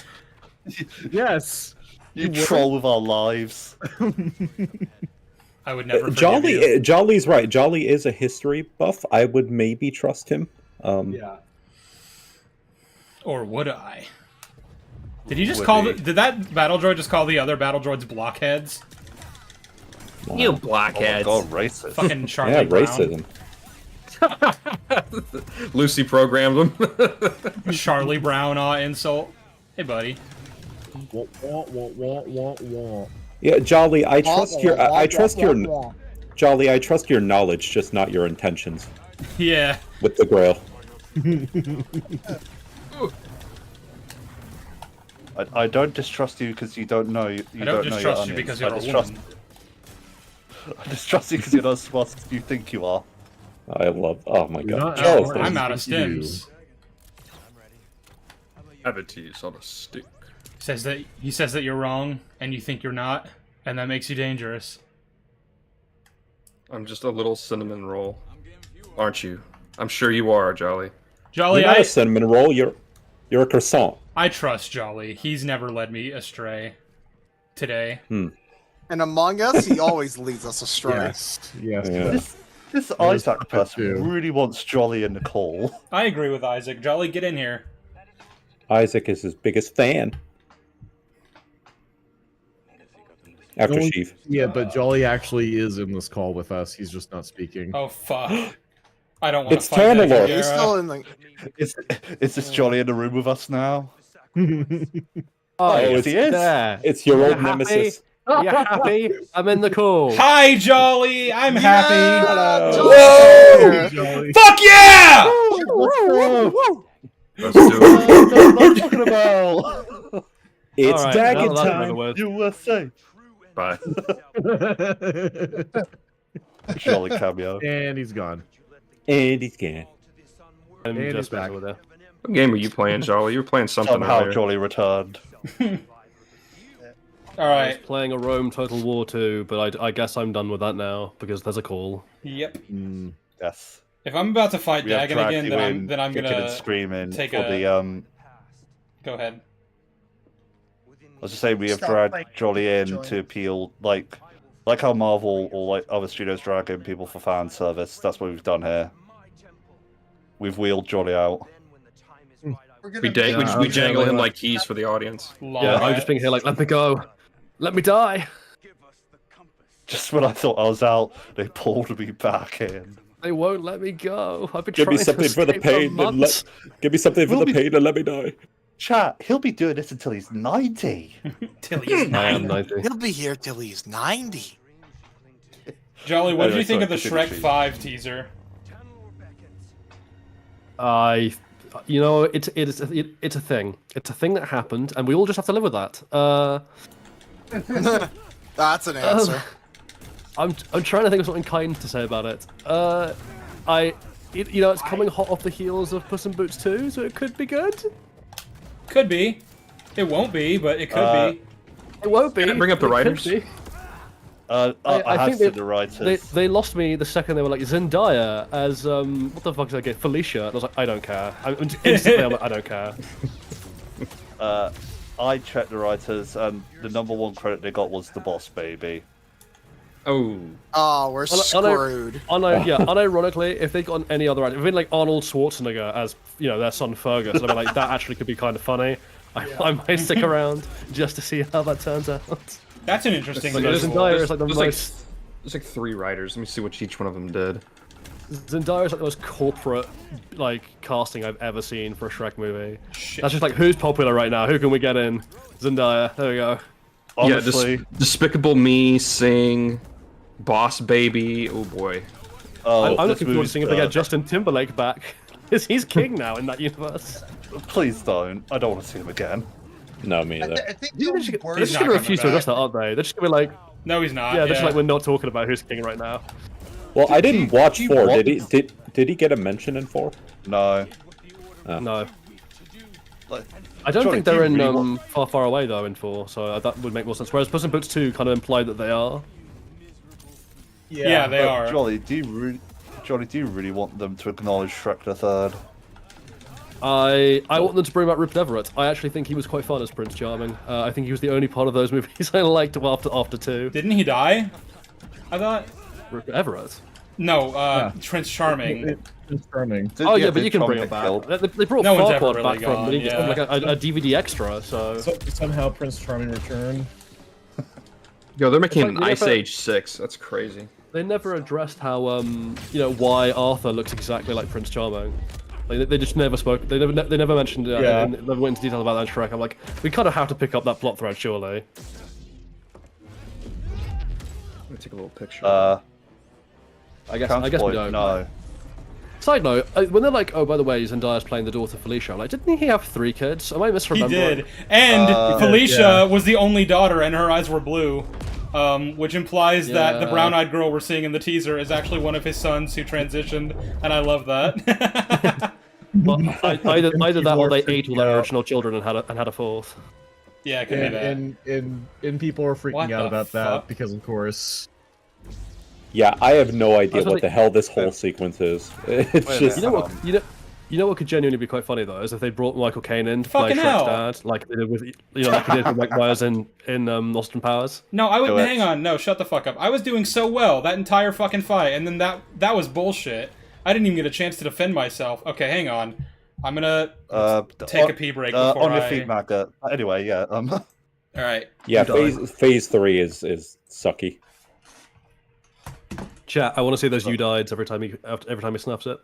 yes, You would? troll with our lives. I would never forgive you. Jolly's right. Jolly is a history buff. I would maybe trust him. yeah. Or would I? Did you just Would call he? did that battle droid just call the other battle droids blockheads? You Oh my blockheads. god, racist. Fucking Charlie Yeah, Brown. racism. Lucy programmed them. Charlie Brown insult. Hey buddy. Yeah, Jolly, I trust your. I trust your. Jolly, I trust your knowledge, just not your intentions Yeah. with the Grail. I don't distrust you because you don't know. You I don't don't know distrust your you because onions. you're I a distrust, woman. I distrust you because you're not as smart as you think you are. I love. Oh my You're god. not Charles, smart. I'm out of Thank you. stims. Have it to use on a stick. He says that you're wrong and you think you're not, and that makes you dangerous. I'm just a little cinnamon roll, aren't you? I'm sure you are, Jolly. Jolly, you're not a cinnamon roll. You're a croissant. I trust Jolly. He's never led me astray. Today. And Among Us, he always leads us astray. Yes. Yes. Yeah. This There's Isaac that person too. really wants Jolly and Nicole. I agree with Isaac. Jolly, get in here. Isaac is his biggest fan. After Jolly- Sheev. Yeah, but Jolly actually is in this call with us. He's just not speaking. Oh fuck. I don't want It's to fight that Tantalor. He's Gara. still in the. Is this Jolly in the room with us now? Oh, yes, it's he is. There. It's your old Happy? nemesis. You happy? I'm in the call. Hi, Jolly. I'm happy. Hello. Whoa! Jolly. Fuck yeah! Let's do it. That's what I'm talking about. It's Alright, Dagon now that's another time. word. USA. Bye. Jolly cameo. And he's gone. And he's gone. I'm And just he's back. over there. What game are you playing, Jolly? You were playing something Somehow earlier. Jolly returned. All I was right. playing a Rome Total War 2, but I guess I'm done with that now because there's a call. Yep. Yes. If I'm about to fight We have Dagon dragged again, you then I'm kicking and gonna screaming take for a- the go ahead. I was just saying we have Stop, dragged like, Jolly in join. to appeal like how Marvel or like other studios drag in people for fan service. That's what we've done here. We've wheeled Jolly out. We're gonna We, be- we jangle him like keys for the audience. Long Yeah, I'm ass- just being here like, let me go. Let me die. Just when I thought I was out, they pulled me back in. They won't let me go. I've been Give me trying something to for the escape pain. months. Give me something for We'll the be- pain and let me die. Chat, he'll be doing this until he's 90. Till he's I am 90. 90. He'll be here till he's 90. Jolly, what did Anyway, you think sorry, of the continue, Shrek Chief. 5 teaser? You know, it's a thing. It's a thing that happened, and we all just have to live with that. That's an answer. I'm trying to think of something kind to say about it. You know, it's coming hot off the heels of Puss in Boots 2, so it could be good. Could be. It won't be, but it could be. It won't be. Can I bring up the It could writers? be. I I have think said the writers. They lost me the second they were like Zendaya as what the fuck did I get? Felicia. And I was like, I don't care. Instantly, I'm like, I don't care. I checked the writers, and the number one credit they got was the Boss Baby. Oh. Oh, we're screwed. Unironically, if they'd gotten any other actor, if they'd like Arnold Schwarzenegger as their son Fergus, I'd be like, that actually could be kind of funny. I might stick around just to see how that turns out. That's an interesting Like, visual. Zendaya is like the There's most. There's like 3 writers. Let me see what each one of them did. Zendaya is like the most corporate casting I've ever seen for a Shrek movie. Shit. That's just like who's popular right now. Who can we get in? Zendaya. There we go. Honestly, Yeah, Despicable Me, Sing, Boss Baby. Oh boy. I'm this looking forward to movie's seeing if they get done. Justin Timberlake back. Because he's king now in that universe. Please don't. I don't want to see him again. No, me either. I think They're the just, only they're just not gonna coming refuse to back. address that, aren't they? They're just gonna be like, No, he's not. yeah, they're just like, we're not talking about who's king right now. Well, I didn't watch do you 4. want Did he get a mention in 4? No. No. Like, I don't Johnny, think do you they're in really want- Far Far Away though in 4, so that would make more sense. Whereas Puss in Boots 2 kind of implied that they are. Yeah, they but are. Jolly, do you really want them to acknowledge Shrek the Third? I want them to bring back Rupert Everett. I actually think he was quite fun as Prince Charming. I think he was the only part of those movies I liked after 2. Didn't he die? I thought. Rupert Everett. No, Prince Charming. It's charming. Oh yeah, but did you can Trump bring get him back. killed? They brought No one's ever Farquaad really back from gone, like a DVD extra. So Somehow Prince Charming returned. Yo, they're making It's like, an Ice Age 6. That's crazy. they never addressed how why Arthur looks exactly like Prince Charming. Like, they just never spoke. They never mentioned it. Yeah. And never went into detail about that in Shrek. I'm like, we kind of have to pick up that plot thread, surely. Let me take a little picture. I guess we Counterpoint, don't. No. Side note, when they're like, oh, by the way, Zendaya's playing the daughter Felicia, I'm like, didn't he have 3 kids? Am I He misremembering? did. And Felicia yeah. was the only daughter, and her eyes were blue. Which implies that the Yeah. brown-eyed girl we're seeing in the teaser is actually one of his sons who transitioned, and I love that. Well, either that or they People are ate all their freaking out. original children and had a 4th. Yeah, it could be that. And people are freaking What out the about fuck? that because, of course, Yeah, I have no idea was what the hell this whole sequence is. It's Wait a just You know what? You know what could genuinely be quite funny though is if they brought Michael Caine in to play Fucking Shrek's hell. dad, like they did with like they did with Mike Myers in Austin Powers. No, I would Do it. hang on. No, shut the fuck up. I was doing so well that entire fucking fight, and then that was bullshit. I didn't even get a chance to defend myself. Okay, hang on. I'm gonna take a pee break before on your I. feet, Maggot. Anyway, yeah. All right. yeah. You Phase 3 is sucky. Chat, I want to see those you dieds every time he snaps it.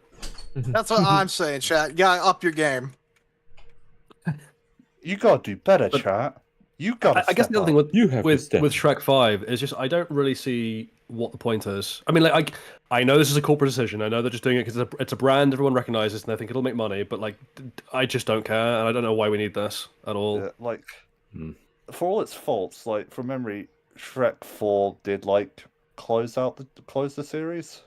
That's what I'm saying, chat. You gotta up your game. You gotta do better, chat. You gotta. I guess the other thing You have to with step Shrek 5 is just I don't really see what the point is. I mean, like I know this is a corporate decision. I know they're just doing it because it's a brand everyone recognizes and they think it'll make money. But like, I just don't care, and I don't know why we need this at all. Yeah, like, Hmm. for all its faults, like from memory, Shrek 4 did like close the series.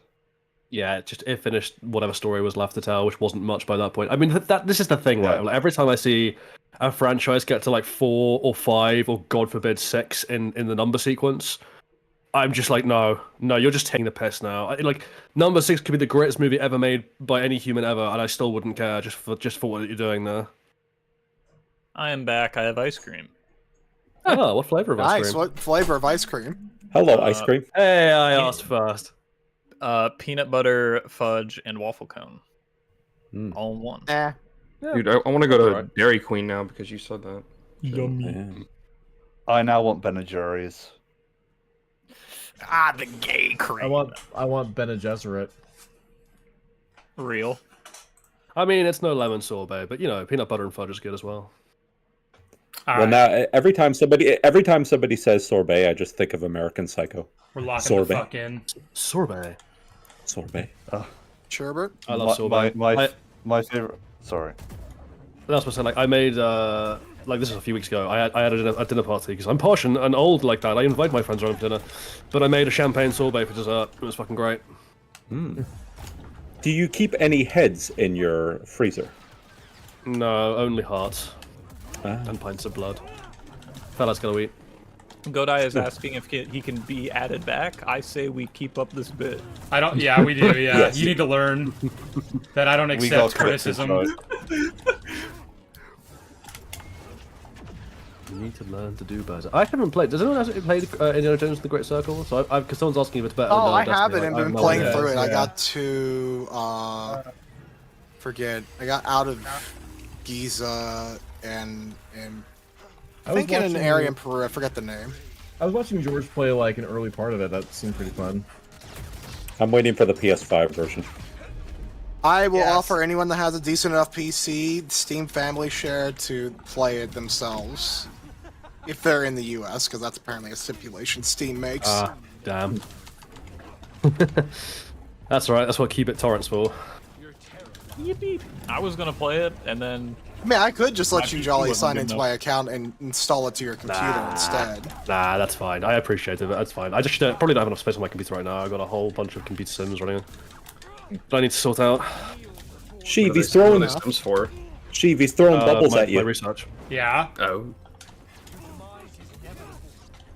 Yeah, it finished whatever story was left to tell, which wasn't much by that point. I mean, this is the thing, right? Yeah. Like, every time I see a franchise get to like 4 or 5 or God forbid 6 in the number sequence, I'm just like, no, you're just taking the piss now. Like number 6 could be the greatest movie ever made by any human ever, and I still wouldn't care just for what you're doing there. I am back. I have ice cream. Oh, what flavor of ice Nice. cream? What flavor of ice cream? Hello, ice cream. Hey, I asked first. Peanut butter, fudge, and waffle cone. Mm. All in one. Eh. Dude, I want to go to Alright. Dairy Queen now because you said that. Yeah. I now want Ben and Jerry's. Ah, the gay cream. I want Ben and Gesserit. Real. I mean, it's no lemon sorbet, but you know, peanut butter and fudge is good as well. All Well, right, now every time somebody says sorbet, I just think of American Psycho. we're locking sorbet. the fuck in. Sorbet. Sorbet. Sherbert? I love sorbet. My favorite. Sorry. That's what I said. Like, I made like this was a few weeks ago. I had a dinner party because I'm posh and old like that. I invite my friends around for dinner, but I made a champagne sorbet for dessert. It was fucking great. Do you keep any heads in your freezer? No, only hearts Ah. and pints of blood. Fella's gonna eat. Godai is asking if he can be added back. I say we keep up this bit. I don't. Yeah, we do. Yeah, Yes. you need to learn that I don't We got accept criticism. You need to learn to do better. I haven't played. Does anyone else play Indiana Jones: The Great Circle? So because someone's asking if it's better. Oh, than I Destiny. have it and I been no playing idea. through it. I yeah. got to forget. I got out of Giza and I was think in an watching- area in Peru. I forget the name. I was watching George play like an early part of it. That seemed pretty fun. I'm waiting for the PS5 version. I will Yes. offer anyone that has a decent enough PC, Steam Family Share, to play it themselves. If they're in the US, because that's apparently a stipulation Steam makes. Ah, damn. That's right. That's what Keep It Torrents for. Yippee! I was gonna play it, and then I mean, I could just My let you PC jolly wasn't sign good into enough. my account and install it to your computer Nah. instead. Nah, that's fine. I appreciate it. But that's fine. I just probably don't have enough space on my computer right now. I've got a whole bunch of computer sims running. That I need to sort out. Sheev, he's What throwing are they Sims for? Sheev, he's throwing bubbles my, at you. My research. Yeah. Oh.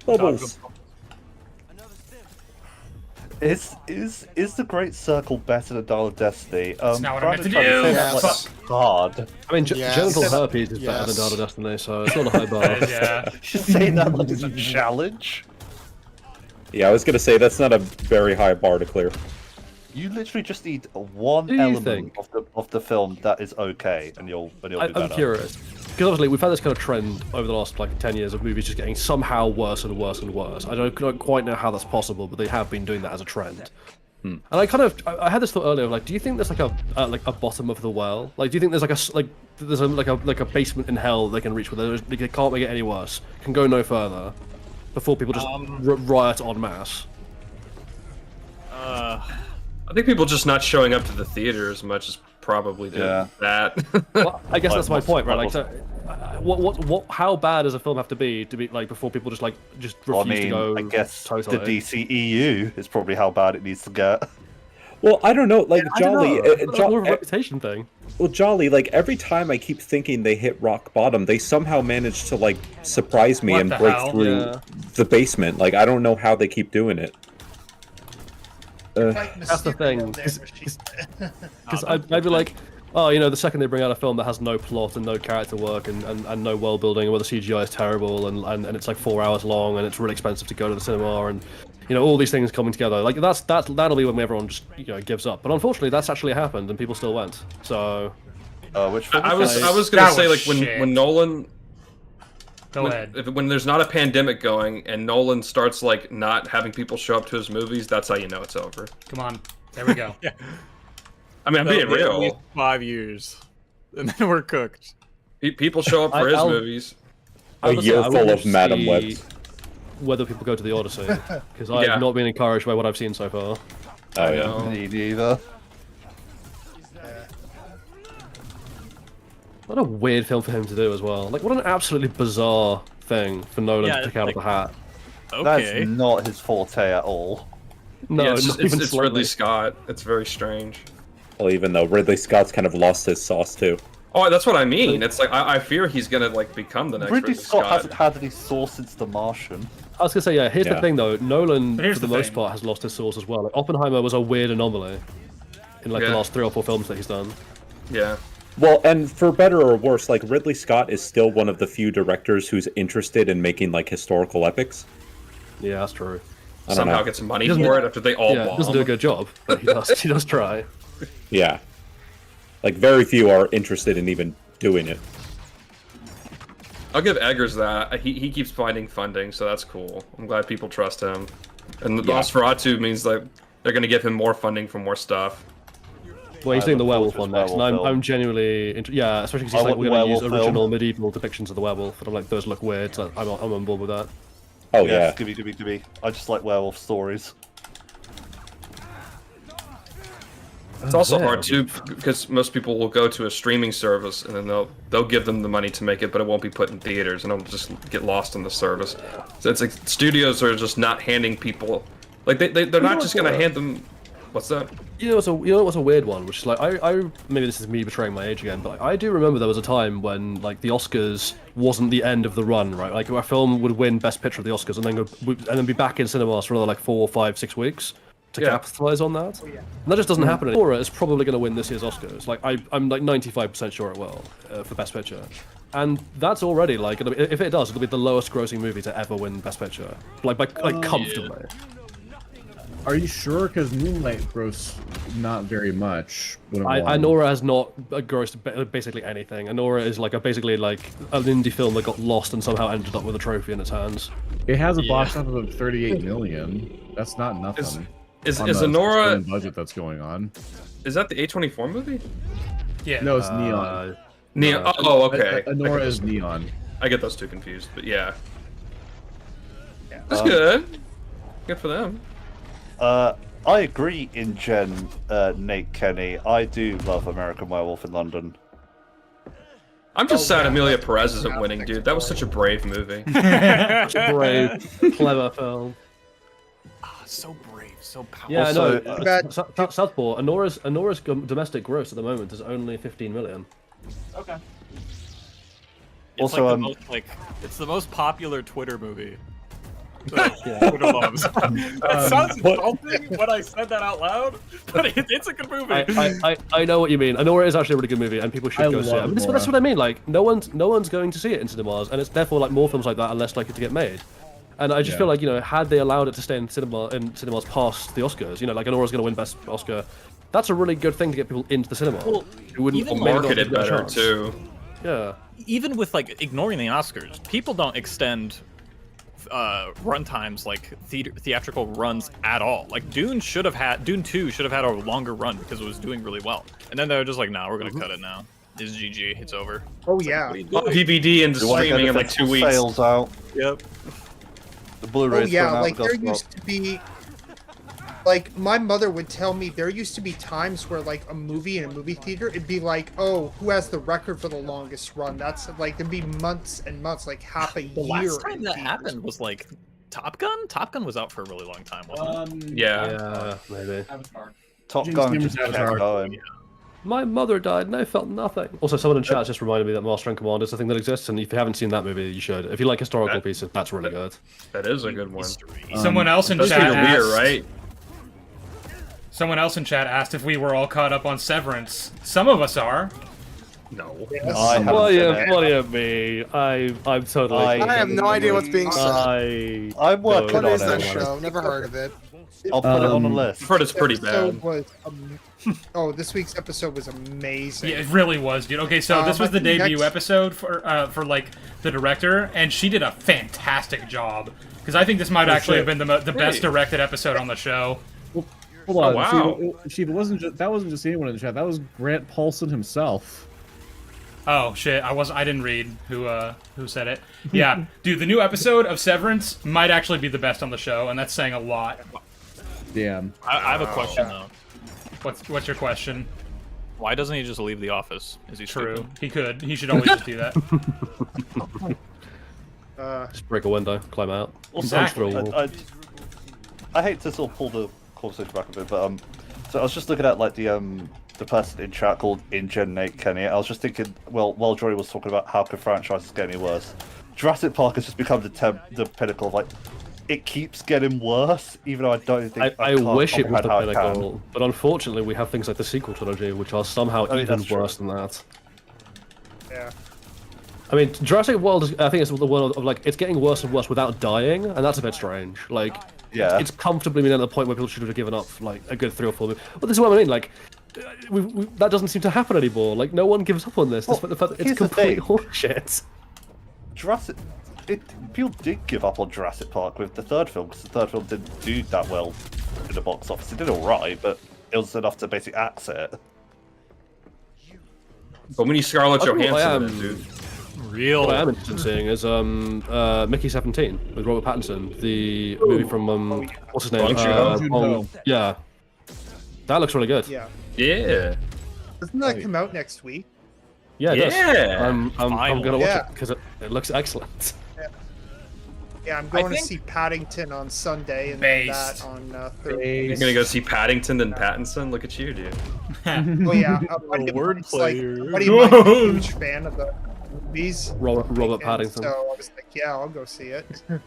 Bubbles. Is the Great Circle better than Dial of Destiny? That's not what I meant to Brandon tried do. say that, like, Yes. hard. I mean, Yes. genital herpes is better Yes. than Data Destiny, so it's not a high bar. Yeah. You're saying that like it's a challenge. Yeah, I was gonna say that's not a very high bar to clear. You literally just need one Do you element think? of the film that is okay, and you'll do I'm better. curious. Because obviously we've had this kind of trend over the last like 10 years of movies just getting somehow worse and worse and worse. I don't quite know how that's possible, but they have been doing that as a trend. And I had this thought earlier, like, do you think there's like a bottom of the well? Like, do you think there's like a basement in hell they can reach where they can't make it any worse, can go no further, before people just riot en masse? I think people just not showing up to the theater as much as probably did Yeah. that. Well, I guess Like, that's my what's- point, right? Like, what's- what? How bad does a film have to be like before people just Well, refuse to go? I guess totally? the DCEU is probably how bad it needs to get. Well, I don't know. Like I don't Jolly, know. It's more of a reputation thing. well, Jolly. Like every time I keep thinking they hit rock bottom, they somehow manage to like surprise me What and the break hell? through Yeah. the basement. Like I don't know how they keep doing it. That's the thing, Because I'd be like, oh, you know, the second they bring out a film that has no plot and no character work and no world building, where the CGI is terrible and it's like 4 hours long and it's really expensive to go to the cinema and you know all these things coming together, like that'll be when everyone just gives up. But unfortunately, that's actually happened and people still went. So Which film I was that? gonna That say was like shit. when Nolan Go ahead. when there's not a pandemic going and Nolan starts like not having people show up to his movies, that's how you know it's over. Come on. There we go. I mean, I'm being That'll be at least real. 5 years, and then we're cooked. People show up for his I'll- movies. I A would year say I would full love of to Madam see Webs. Whether people go to the Odyssey, because I've Yeah. not been encouraged by what I've seen so far. Oh yeah. know. Me neither. What a weird film for him to do as well. Like, what an absolutely bizarre thing for Nolan Yeah, to pick out of the hat. Okay. That's not his forte at all. No, Yeah, not it's even Ridley slightly. Scott. It's very strange. Well, even though Ridley Scott's kind of lost his sauce too. Oh, that's what I mean. It's like I fear he's gonna like become the next Ridley Ridley Scott Scott. hasn't had any source since The Martian. I was gonna say, yeah. Here's the Yeah. thing, though. Nolan, But here's for the the most thing. part, has lost his source as well. Like, Oppenheimer was a weird anomaly in like the Yeah. last 3 or 4 films that he's done. Yeah. Well, and for better or worse, like Ridley Scott is still one of the few directors who's interested in making like historical epics. Yeah, that's true. I don't Somehow know. gets money Doesn't- for it after they all Yeah, bomb. doesn't do a good job, but he does. He does try. Yeah. Like very few are interested in even doing it. I'll give Eggers that. He keeps finding funding, so that's cool. I'm glad people trust him. And the Yeah. Nosferatu means like they're gonna give him more funding for more stuff. Well, he's I doing the look forward werewolf to one his next, and werewolf I'm film. genuinely yeah, especially because I he's like want we're gonna use werewolf original film. medieval depictions of the werewolf, and I'm like those look weird. So I'm on board with that. Oh Yes, yeah. gibby. I just like werewolf stories. It's also Yeah. hard too because most people will go to a streaming service and then they'll give them the money to make it, but it won't be put in theaters and it'll just get lost in the service. So it's like studios are just not handing people like they're not just gonna hand them. What's that? You know what's a weird one, which is like I maybe this is me betraying my age again, but I do remember there was a time when like the Oscars wasn't the end of the run, right? Like a film would win Best Picture of the Oscars and then be back in cinemas for another like 4, 5, 6 weeks to capitalize on that. And that just doesn't happen anymore. It's probably going to win this year's Oscars. Like I'm like 95% sure it will for Best Picture. And that's already like if it does, it'll be the lowest grossing movie to ever win Best Picture, like comfortably. Are you sure? Because Moonlight grossed not very much. When it won. Anora has not grossed basically anything. Anora is like basically like an indie film that got lost and somehow ended up with a trophy in its hands. It has a box office of 38 million. That's not nothing. Is on the Anora budget that's going on? Is that the A24 movie? Yeah. No, it's Neon. Neon. Oh, okay. Anora is Neon. I get those two confused, but yeah. That's good. Good for them. I agree in Gen, Nate Kenny. I do love American Werewolf in London. I'm just sad Amelia Perez isn't winning, dude. That was such a brave movie. Such a brave, clever film. So brave, so powerful. Yeah, Also, I know. Southpaw. Anora's domestic gross at the moment is only 15 million. Okay. It's Also, like the most, like it's the most popular Twitter movie. Yeah. Twitter loves. That sounds insulting when I said that out loud, but it's a good movie. I know what you mean. Anora is actually a really good movie, and people should go see it. love I mean, that's what I mean. Like, no one's going to see it in cinemas, and it's therefore like more films like that are less likely to get made. And I just feel like had they allowed it to stay in cinemas past the Oscars, like Anora's going to win Best Oscar. That's a really good thing to get people into the cinema. Well, who wouldn't even maybe not Market give it a better chance. too. Yeah. Even with like ignoring the Oscars, people don't extend run times like theatrical runs at all. Like Dune 2 should have had a longer run because it was doing really well. And then they're just like, nah, we're gonna cut it now. It's GG, it's over. Oh yeah. DVD into You want to streaming get in the like 2 weeks. sales out. Yep. The Blu-rays. Oh yeah, coming out like with there Gospel. used to be, like my mother would tell me there used to be times where like a movie in a movie theater, it'd be like, oh, who has the record for the longest run? That's like there'd be months and months, like half a The year. last time in that theaters. happened was like Top Gun. Top Gun was out for a really long time, wasn't it? Yeah. Maybe. Top James Gun Cameron's just kept Avatar. going. My mother died and I felt nothing. Also, someone in chat just reminded me that Master and Commander is a thing that exists, and if you haven't seen that movie, you should. If you like historical pieces, that's really good. That is a good one. Someone else in That's chat kind of weird, asked, right? Someone else in chat asked if we were all caught up on Severance. Some of us are. No. I haven't What do seen you, it. what do you mean? I'm totally. I have no idea what's being said. I'm working What on is that it. show? Never heard of it. I'll put it on the list. I've heard it's pretty Episode bad. Was, oh, this week's episode was amazing. Yeah, it really was, dude. Okay, so this was I the think debut next- episode for like the director, and she did a fantastic job. Because I think this might actually have been the best directed episode on the show. Hold on. wow. See, it wasn't just, that wasn't just anyone in the chat. That was Grant Paulson himself. Oh shit, I didn't read who said it. Yeah, dude, the new episode of Severance might actually be the best on the show, and that's saying a lot. Damn. I have a question though. What's your question? Why doesn't he just leave the office? Is he True, stupid? he could. He should always just do that. Just break a window, climb out. Exactly. Punch through a wall. I hate to sort of pull the conversation back a bit, but so I was just looking at like the person in chat called InGen Nate Kenny. I was just thinking, well, while Jory was talking about how could franchises get any worse, Jurassic Park has just become the pinnacle of like, it keeps getting worse, even though I don't think I can't wish it was the comprehend how it can. pinnacle, but unfortunately we have things like the sequel trilogy, which are somehow I mean, even that's true. worse than that. Yeah. I mean, Jurassic World, I think it's the world of like, it's getting worse and worse without dying, and that's a bit strange. Like, Yeah. it's comfortably been at the point where people should have given up like a good 3 or 4 movies. Well, this is what I mean, like, that doesn't seem to happen anymore. Like, no one gives up on this, despite the fact that it's here's the complete thing. horseshit. People did give up on Jurassic Park with the third film, because the third film didn't do that well in the box office. It did alright, but it was enough to basically axe it. But we need Scarlett That's what I Johansson, am. in, dude. Real. What I am interested in seeing is Mickey 17 with Robert Pattinson, the movie from what's his name? Bong Joon-ho. Yeah, that looks really good. Yeah. Yeah. Doesn't that come out next week? Yeah, it does. Yeah. I'm gonna watch Yeah. it because it looks excellent. Yeah, I'm going to think- see Paddington on Sunday and then that Based. on Thursday. You're gonna go see Paddington then Pattinson? Look at you, dude. Oh yeah, a buddy of mine's, like, wordplay. a buddy of mine's a huge fan of the movies. Robert And Pattinson. So I was like, yeah, I'll go see it. Can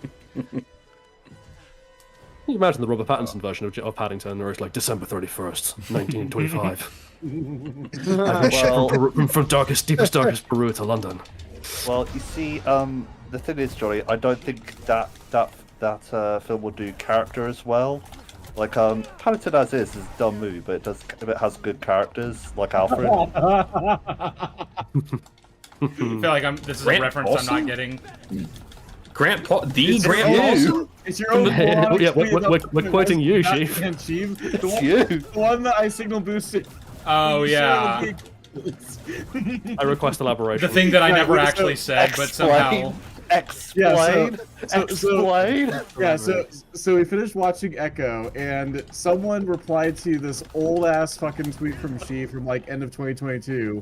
you imagine the Robert Pattinson version of Paddington, where it's like December 31st, 1925. Well, from deepest, darkest Peru to London. well, you see, the thing is, Johnny, I don't think that film will do character as well. Like, Paddington as is a dumb movie, but it has good characters, like Alfred. I feel like this is Grant a reference Paulson? I'm not getting. Grant Paul, the It's Grant you. Paulson? It's your own. Yeah, we're quoting you, Chief. Chief. It's you. The one that I signal boosted. Oh yeah, I request elaboration. the thing that I Right, never so- actually said, but somehow. Explain. so- Explain. Yeah, so we finished watching Echo, and someone replied to this old ass fucking tweet from She from like end of 2022,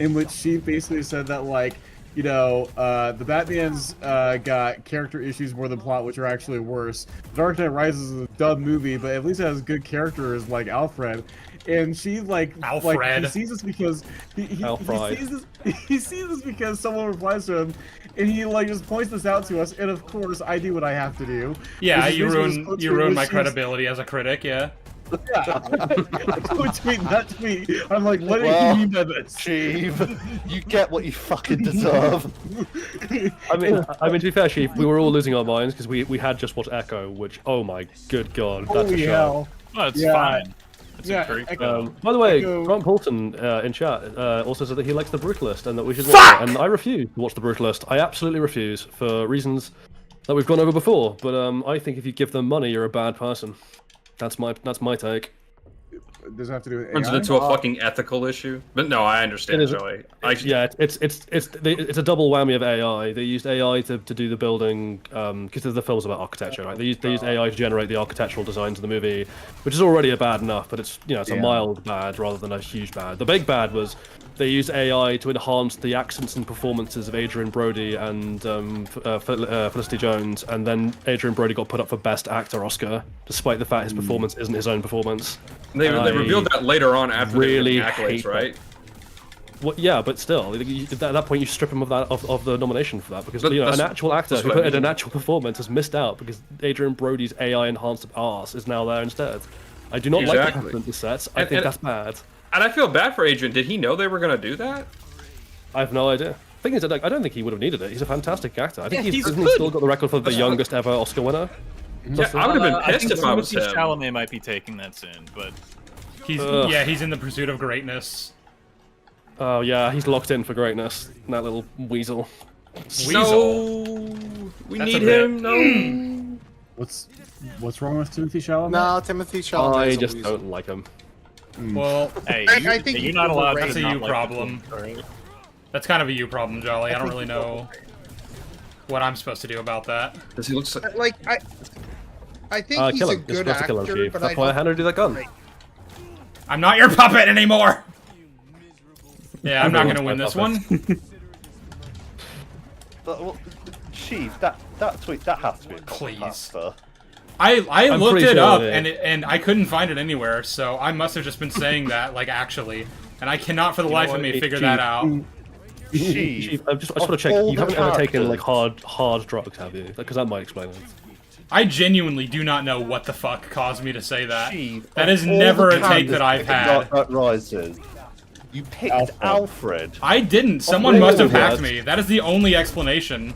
in which she basically said that like, you know, the Batman's got character issues more than plot, which are actually worse. Dark Knight Rises is a dumb movie, but at least it has good characters like Alfred. And she like Alfred. he sees this because he Alfred. he sees this because someone replies to him, and he like just points this out to us. And of course, I do what I have to do. Yeah, which is you basically ruin just quote you tweet ruin what my she's- credibility as a critic. Yeah. Yeah, I quote tweet that tweet. I'm like, what do Well, you mean by this? Chief, you get what you fucking deserve. I mean, to be fair, Chief, we were all losing our minds because we had just watched Echo, which, oh my good god, that's a Holy show. hell! Oh, it's Yeah. fine. It's Yeah, great. Echo- By the way, Echo- Grant Paulson in chat also said that he likes The Brutalist and that we should watch it. And I refuse to watch The Brutalist. I absolutely refuse for reasons that we've gone over before. But I think if you give them money, you're a bad person. That's my take. Does it have to do with Turns it AI? into a fucking ethical issue. But no, I understand, It is- Joey. Yeah, it's a double whammy of AI. They used AI to do the building because the film's about architecture, right? They used AI to generate the architectural designs of the movie, which is already a bad enough, but it's it's a mild bad rather than a huge bad. The big bad was they used AI to enhance the accents and performances of Adrian Brody and Felicity Jones, and then Adrian Brody got put up for Best Actor Oscar, despite the fact his performance isn't his own performance. They revealed that later on after really the accolades, hate right? Well, yeah, but still, at that point you strip him of that of the nomination for that because But an that's- actual actor that's who what I put in mean. an actual performance has missed out because Adrian Brody's AI enhanced arse is now there instead. I do not like Exactly. the compliment sets. I And- think and- that's bad. And I feel bad for Adrian. Did he know they were gonna do that? I have no idea. Thing is, I don't think he would have needed it. He's a fantastic actor. I think Yeah, he's he's isn't he good. still got the record for the youngest ever Oscar winner. Yeah, I would have been I pissed think if I was Timothée him. Chalamet might be taking that soon, but He's in the pursuit of greatness. Oh yeah, he's locked in for greatness. That little weasel. No, we That's need a bit- him. No. What's wrong with Timothy Chalamet? No, Timothy Chalamet. I is a just weasel. don't like him. Well, hey, I think you're not allowed to That's a not you like problem. the film, right? that's kind of a you problem, Jolly. I don't really know what I'm supposed to do about that. Does he look so? Like I think he's Kill a him. good Just to kill him, actor, Chief. but That's I why I don't handed you that gun. I'm not your puppet anymore. Yeah, I'm not gonna win this one. But, well, Chief, that tweet that has to be a Please. pasta. I I'm looked pretty it sure up it is. and I couldn't find it anywhere, so I must have just been saying that like actually, and I cannot for the life of me figure that out. Chief, Chief, I just want to of check. all You the haven't ever taken characters- like hard drugs, have you? Because that might explain it. I genuinely do not know what the fuck caused me to say that. Chief, That of is all never the a take that characters I've in had. Dark Knight Rises, you picked Alfred. I didn't. Someone really? must have Yeah. hacked me. That is the only explanation.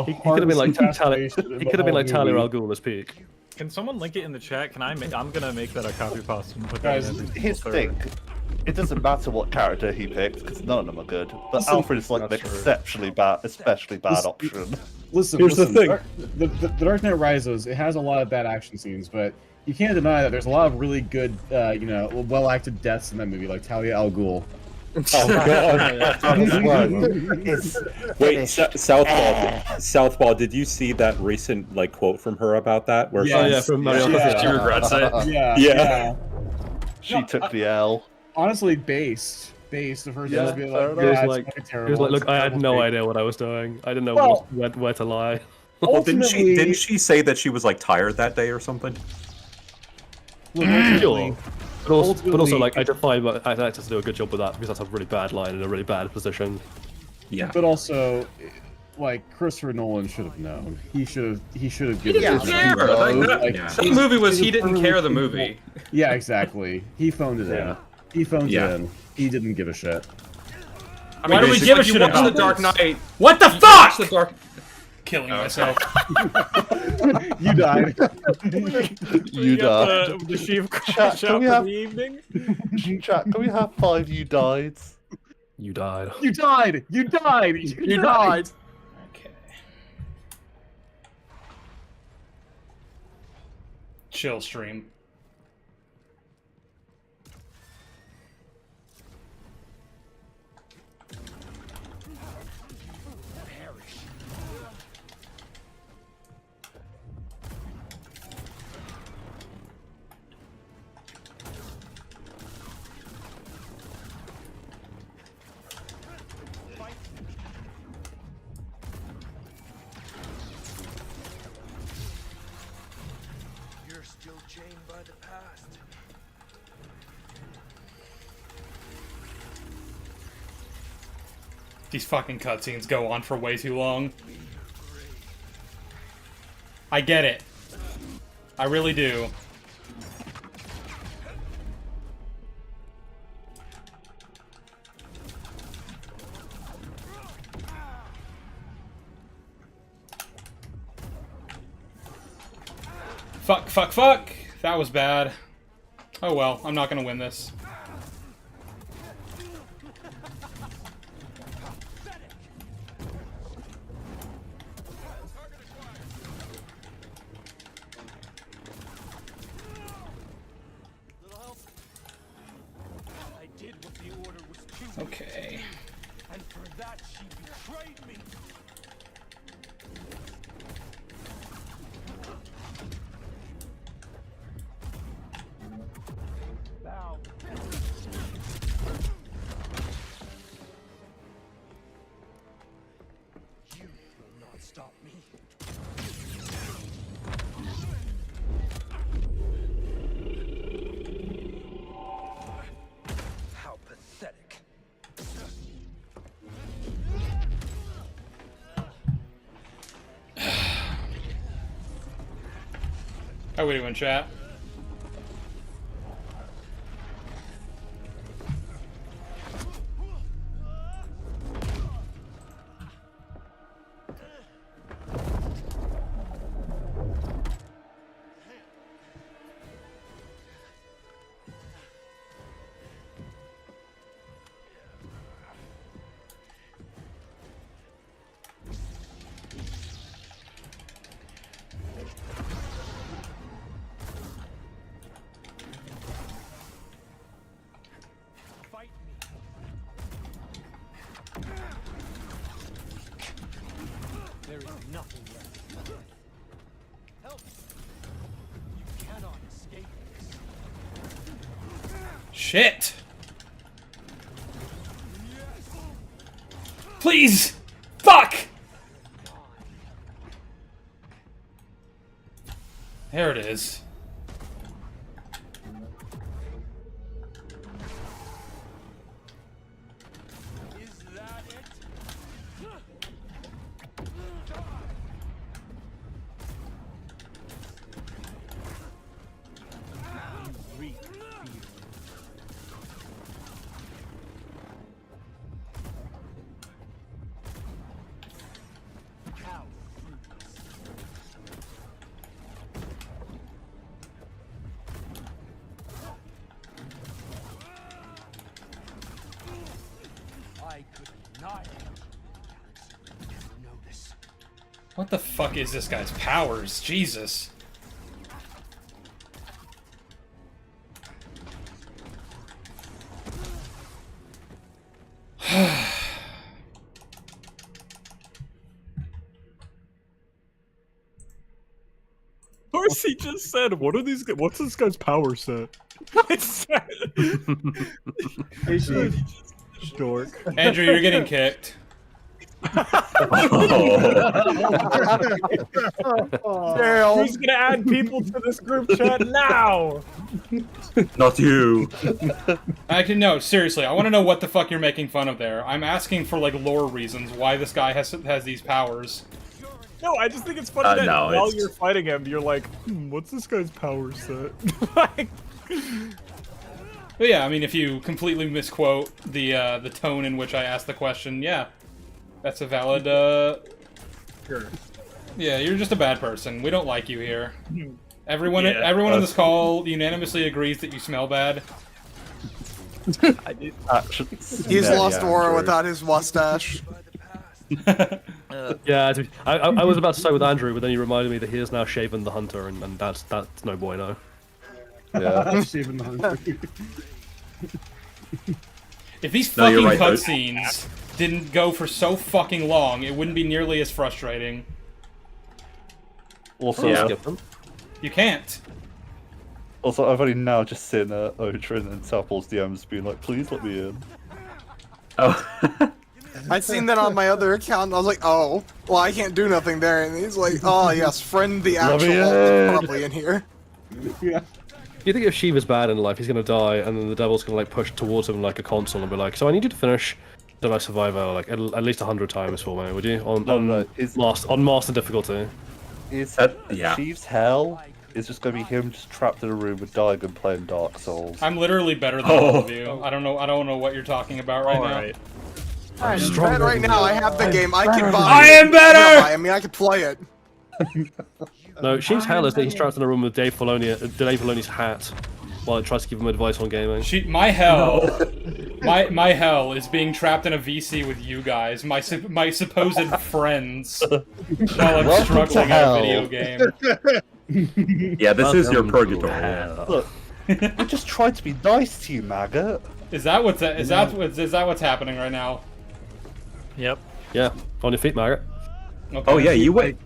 He could have been like He could have been like Talia al Ghul as Peak. Can someone link it in the chat? Can I? I'm gonna make that a copy pasta and put Guys, that in. Here's the thing. It doesn't matter what character he picked, because none of them are good. But Listen, Alfred is like an that's true. especially bad option. Listen, Here's the listen, thing. The Dark Knight Rises, it has a lot of bad action scenes, but you can't deny that there's a lot of really good, well acted deaths in that movie, like Talia al Ghul. Oh god. Wait, Southpaw, did you see that recent like quote from her about that? Where Oh yeah, from Mario. She regrets it. Yeah. She took the L. Honestly, based of her Yeah, just being fair like, enough. yeah, He was it's like, fucking he terrible. was like, it's look, I had terrible no take." idea what I was doing. I didn't know Well, where to lie. Well, didn't ultimately, she say that she was like tired that day or something? look, ultimately, Sure. But also, ultimately, like, I defy my actors to do a good job with that because that's a really bad line in a really bad position. Yeah. but also, like Christopher Nolan should have known. He should have He given didn't it care. a Like, that movie was he didn't care the movie. Yeah, exactly. He phoned it in. He phoned it in. He didn't give a shit. I mean, Why do we give a shit about The Dark Knight? What the You fuck? watch The Dark. Killing myself. You died. You died. The sheep Chat, crash can out we for have- the evening. Chat, can we have 5 you died? You died. You died. You died. You died. Okay. Chill stream. You're still chained by the past. These fucking cutscenes go on for way too long. I get it. I really do. Fuck, fuck, fuck! That was bad. Oh well, I'm not gonna win this. I did what the order was choosing. Okay. And for that she betrayed me. Now. You will not stop me. How pathetic. How we doing, chat? Fight me. There is nothing left. Help! You cannot escape this. Shit! Please! Fuck! There it is. Is that it? You reap fear. How fruitless. I could not notice. What the fuck is this guy's powers? Jesus. He just said, "What are these? What's this guy's power set?" It's Hey, Chief. dork. Andrew, you're getting kicked. Who's gonna add people to this group chat now? Not you. Actually, no, seriously, I want to know what the fuck you're making fun of there. I'm asking for, like, lore reasons why this guy has these powers. No, I just think it's funny that no, while it's- you're fighting him, you're like, what's this guy's power set? Like, But yeah, I mean, if you completely misquote the tone in which I asked the question, yeah, that's a valid, sure. Yeah, you're just a bad person. We don't like you here. Everyone Yeah, on this call unanimously agrees that you smell bad. He's lost Aura without his mustache. Yeah, I was about to say with Andrew, but then you reminded me that he is now shaven the hunter, and that's no bueno. Yeah. Shaven the Hunter. If these No, you're fucking right, though. cutscenes didn't go for so fucking long, it wouldn't be nearly as frustrating. Also, Skip them. You can't. also, I've only now just seen Odrin and Tapple's DMs being like, please let me in. Oh. I'd seen that on my other account, and I was like, oh, well, I can't do nothing there. And he's like, oh, yes, friend the Let me actual in. probably in here. Yeah. You think if Shiva's bad in life, he's gonna die, and then the devil's gonna like push towards him like a console and be like, "So I need you to finish Jedi Survivor like at least 100 times for me, would you?" On master difficulty. Yeah. Sheev's hell is just gonna be him just trapped in a room with Daigon playing Dark Souls. I'm literally better than all of you. I don't know what you're talking about right now. Alright. I'm bad right now. I have the game. I can buy I it. am better! Yeah, I mean, I can play it. No, Sheev's hell is that he's trapped in a room with Dave Filoni's hat while it tries to give him advice on gaming. My hell, my hell is being trapped in a VC with you guys, my supposed friends, while I'm Welcome struggling to at a hell. video game. Yeah, this is your purgatory. Look, we just tried to be nice to you, maggot. Is that what's happening right now? Yep. Yeah, on your feet, Margaret. Okay. Oh yeah, you went.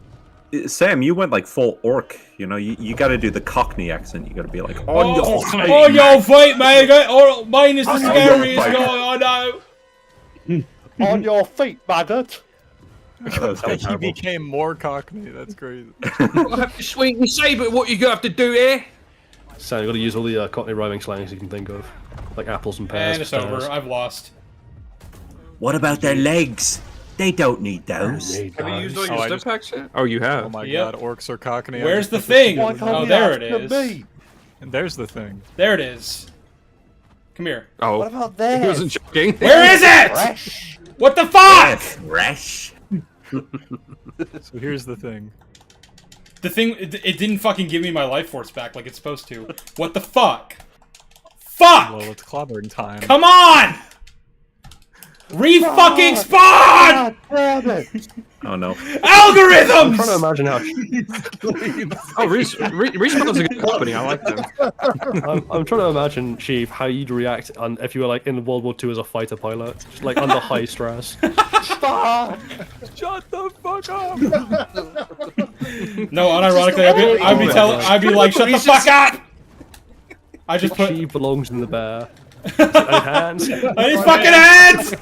Sam, you went like full orc. You know, you got to do the Cockney accent. You got to be like on your feet. On your feet, maggot. Oh, mine is the On your scariest feet. guy I know. On your feet, maggot. He became more Cockney. That's crazy. I have to sweeten and say, but what you gonna have to do here? So you got to use all the Cockney rhyming slangs you can think of, like apples and pears. And it's for stars. over. I've lost. What about their legs? They don't need those. Have you used all Oh, your I step just- packs yet? Oh, you have. Oh my Yep. god, orcs are Cockney. I Where's just the put this thing? Why together. can't Oh, we there ask it for is. me? And there's the thing. There it is. Come here. Oh, What about he this? wasn't joking. Where is it? Fresh. What the fuck? Fresh. So here's the thing. The thing, it didn't fucking give me my life force back like it's supposed to. What the fuck? Fuck! Well, it's clobbering time. Come on! Re-fucking spawn! God damn it. Oh no. I'm trying to Algorithms! imagine how. Oh, Respawn's a good company. I like them. I'm trying to imagine, Sheev, how you'd react if you were like in World War II as a fighter pilot, just, like under high stress. Fuck. Shut the fuck up! No, unironically, I'd be like, shut the fuck up! I just put Sheev belongs in the bear. Hands. I need fucking hands!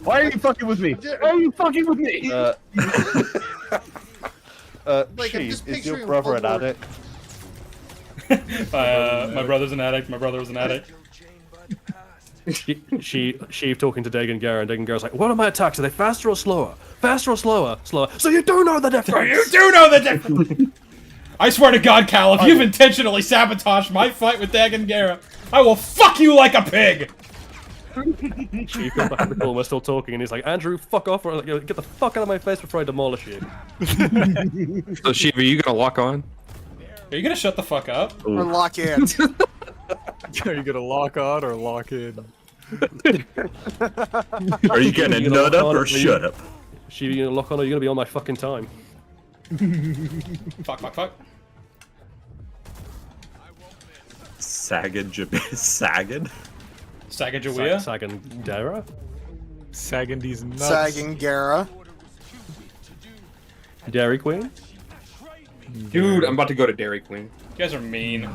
Why are you fucking with me? Why are you fucking with me? Like, I'm Sheev, just is your picturing brother an World War- addict? My brother's an addict. My brother was an addict. Sheev talking to Dagon Gara, and Dagon Gara's like, "What are my attacks? Are they faster or slower? Faster or slower? Slower. So you do know the difference. You do know the difference! I swear to God, Cal, if you've intentionally sabotaged my fight with Dagon Gara, I will fuck you like a pig! Sheev goes back to the call, and we're still talking, and he's like, "Andrew, fuck off, or like, get the fuck out of my face before I demolish you." So, Shiva, you gonna lock on? Are you gonna shut the fuck up? Or lock in. Are you gonna lock on or lock in? Are you gonna You nut up lock on, or shut up? Sheev, you gonna lock on, or are you gonna be on my fucking time? Fuck, fuck, fuck. Sagged. Sagged? Sacagawea? Sagan Dara? Sagging these nuts. Sagging Gara. Dairy Queen? Dude, I'm about to go to Dairy Queen. You guys are mean.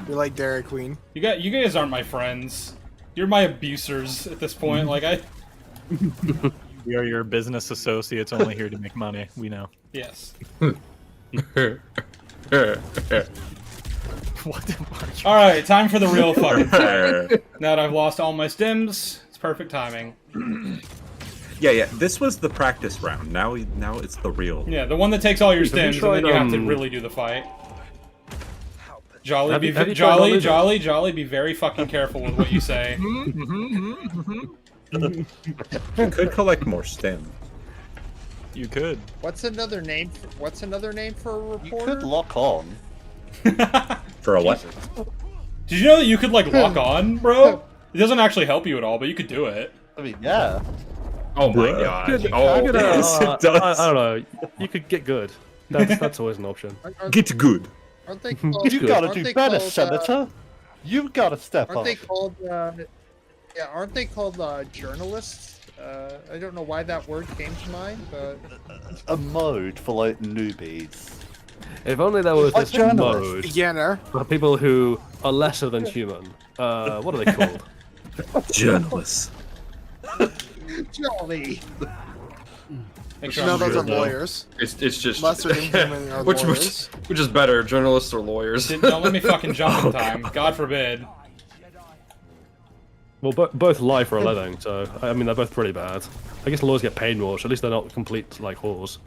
We like Dairy Queen. You guys aren't my friends. You're my abusers at this point. Like I. We are your business associates, only here to make money. We know. Yes. What the fuck? All right, time for the real fucking fight. Now that I've lost all my stims, it's perfect timing. Yeah. This was the practice round. Now it's the real. Yeah, the one that takes all your Have you stims, and tried, then you have to really do the fight. Jolly, Have be you- have you tried Jolly, Jolly? Jolly, be very fucking careful with what you say. You could collect more stem. You could. What's another name for a You reporter? could lock on. For a what? Did you know that you could like lock on, bro? It doesn't actually help you at all, but you could do it. I mean, yeah. Oh my god. You Oh, could, yes, it does. I don't know. You could get good. That's always an option. Get good. Aren't they called? You gotta aren't do they better, called, Senator. You gotta step Aren't up. they called? Yeah, aren't they called journalists? I don't know why that word came to mind, but A mode for like newbies. If only there was Like this journalists. mode Beginner. for people who are lesser than human. What are they called? Journalists. Jolly. No, those are lawyers. it's just Lesser than human are which lawyers. which is better, journalists or lawyers? Don't let me fucking jump in time. God forbid. Well, both lie for a living, so I mean they're both pretty bad. I guess lawyers get paid more, so at least they're not complete like whores.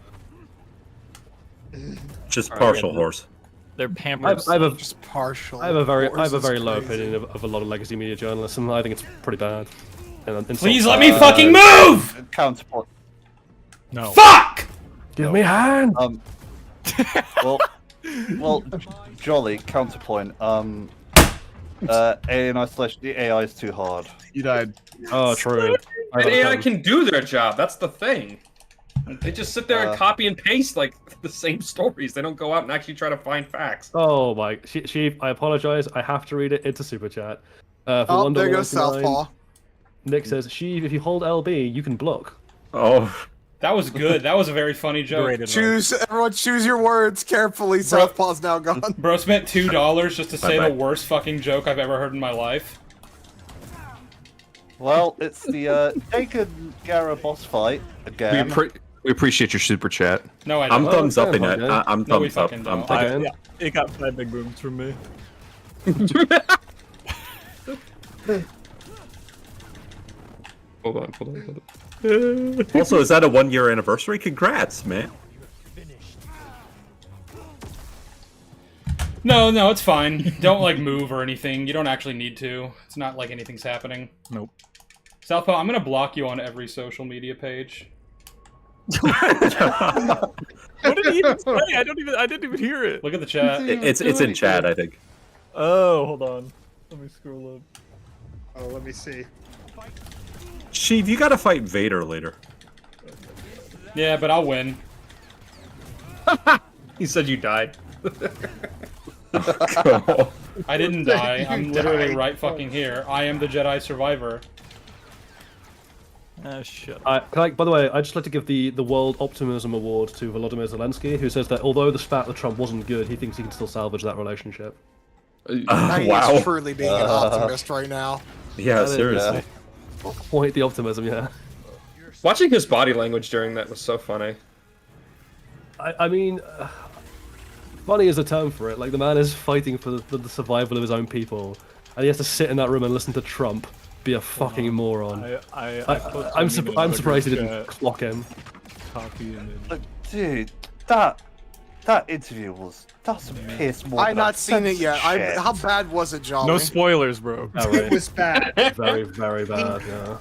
Just partial horse. They're pampered. Just partial. I have a very Horse is low crazy. opinion of a lot of legacy media journalists, and I think it's pretty bad. And Please let me fucking move! Counterpoint. No. Fuck! Give me a hand. Well, Jolly, counterpoint. AI/the AI is too hard. You died. Oh, true. And AI can do their job. That's the thing. They just sit there and copy and paste like the same stories. They don't go out and actually try to find facts. Oh my, she I apologize. I have to read it. It's a super chat. For Oh, there $1.99, goes Southpaw. Nick says, "Sheev, if you hold LB, you can block." Oh. That was good. That was a very funny joke. Everyone choose your words carefully. Southpaw's now gone. Bro spent $2 just to say Bye-bye. the worst fucking joke I've ever heard in my life. Well, it's the Jacob Gara boss fight again. We appreciate your super chat. No, I I'm don't. thumbs up in okay. it. I'm No, we thumbs up. fucking I'm don't. taking Again. It got 5 big booms from me. Hold on. Also, is that a 1-year anniversary? Congrats, man. No, it's fine. Don't like move or anything. You don't actually need to. It's not like anything's happening. Nope. Southpaw, I'm gonna block you on every social media page. What did he even say? I didn't even hear it. Look at the chat. It's in chat, I think. Oh, hold on. Let me scroll up. Oh, let me see. Sheev, you gotta fight Vader later. Yeah, but I'll win. He said you died. I didn't die. I'm literally right fucking here. I am the Jedi Survivor. Shut By the way, I'd just like to give the World Optimism Award to Volodymyr Zelensky, who says that although the spat with Trump wasn't good, he thinks he can still salvage that relationship. Now he wow. is truly being an optimist right now. Yeah, seriously. Quite the optimism, yeah. Watching his body language during that was so funny. I mean, funny is a term for it. Like, the man is fighting for the survival of his own people, and he has to sit in that room and listen to Trump be a fucking moron. I'm surprised he didn't clock him. Copy and then... But dude, that interview that's pissed more. I've than not seen it yet. shit. How bad was it, Jolly? No spoilers, bro. It was bad. Very, very bad, yeah.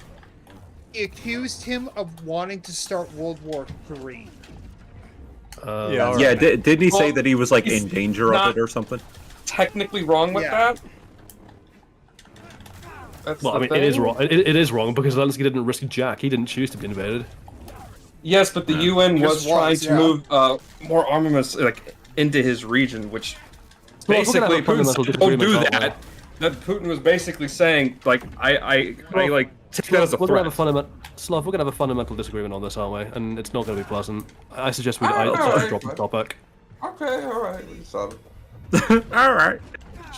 He accused him of wanting to start World War III. Yeah, didn't he say that he was like he's in danger not- of it or something? Technically wrong with Yeah. that. That's Well, the I mean, thing. it is wrong. It is wrong because Zelensky didn't risk Jack. He didn't choose to be invaded. Yes, but the UN was Just trying was, to yeah. move more armaments like into his region, which Well, if we're gonna basically have a fundamental Putin said, don't do disagreement, that. That Putin was basically saying like I like take that as a We're gonna threat. have a fundamental. Slav, we're gonna have a fundamental disagreement on this, aren't we? And it's not gonna be pleasant. I suggest we Alright. drop the topic. Okay, all right. We saw it. All right.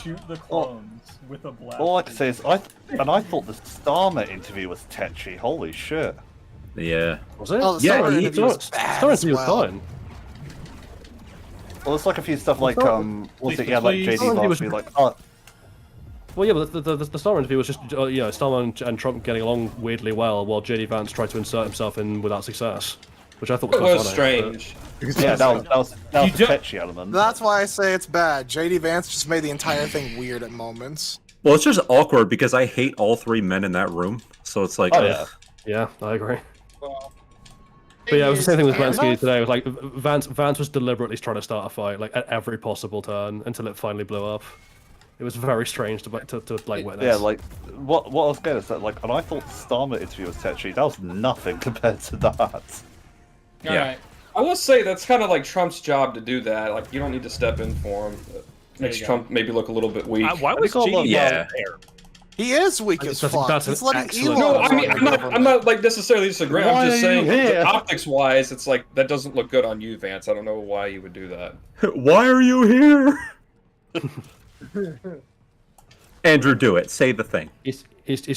Shoot the clones with a blast. All I can say is, I thought the Starmer interview was tetchy. Holy shit. Yeah. Was it? Oh, the Yeah, Starmer he- interview was bad Starmer as interview was well. fine. Well, it's like a few stuff like, Please, yeah, like please. JD Vance be like, oh, Well, yeah, but the Starmer interview was just, Starmer and Trump getting along weirdly well, while JD Vance tried to insert himself in without success, which I thought was It quite was funny, strange. yeah, that was You the don't- tetchy element. That's why I say it's bad. JD Vance just made the entire thing weird at moments. Well, it's just awkward because I hate all three men in that room. So it's like, Oh, ugh. Yeah, I agree. Well, But yeah, it was the same thing with thing is, Zelensky today. It was like Vance was deliberately trying to start a fight, like at every possible turn, until it finally blew up. It was very strange to like witness. Yeah, like what I was getting is that, like, and I thought Starmer interview was tetchy. That was nothing compared to that. All right. I will say that's kind of like Trump's job to do that. Like, you don't need to step in for him. It makes you go. Trump maybe look a little bit weak. Why was call JD Yeah. there? He is weak as fuck. that's He's an letting excellent- Elon. No, I mean, run I'm not like necessarily disagreeing. Why I'm just are saying, you here? optics-wise, it's like that doesn't look good on you, Vance. I don't know why you would do that. Why are you here? Andrew, do it. Say the thing. He's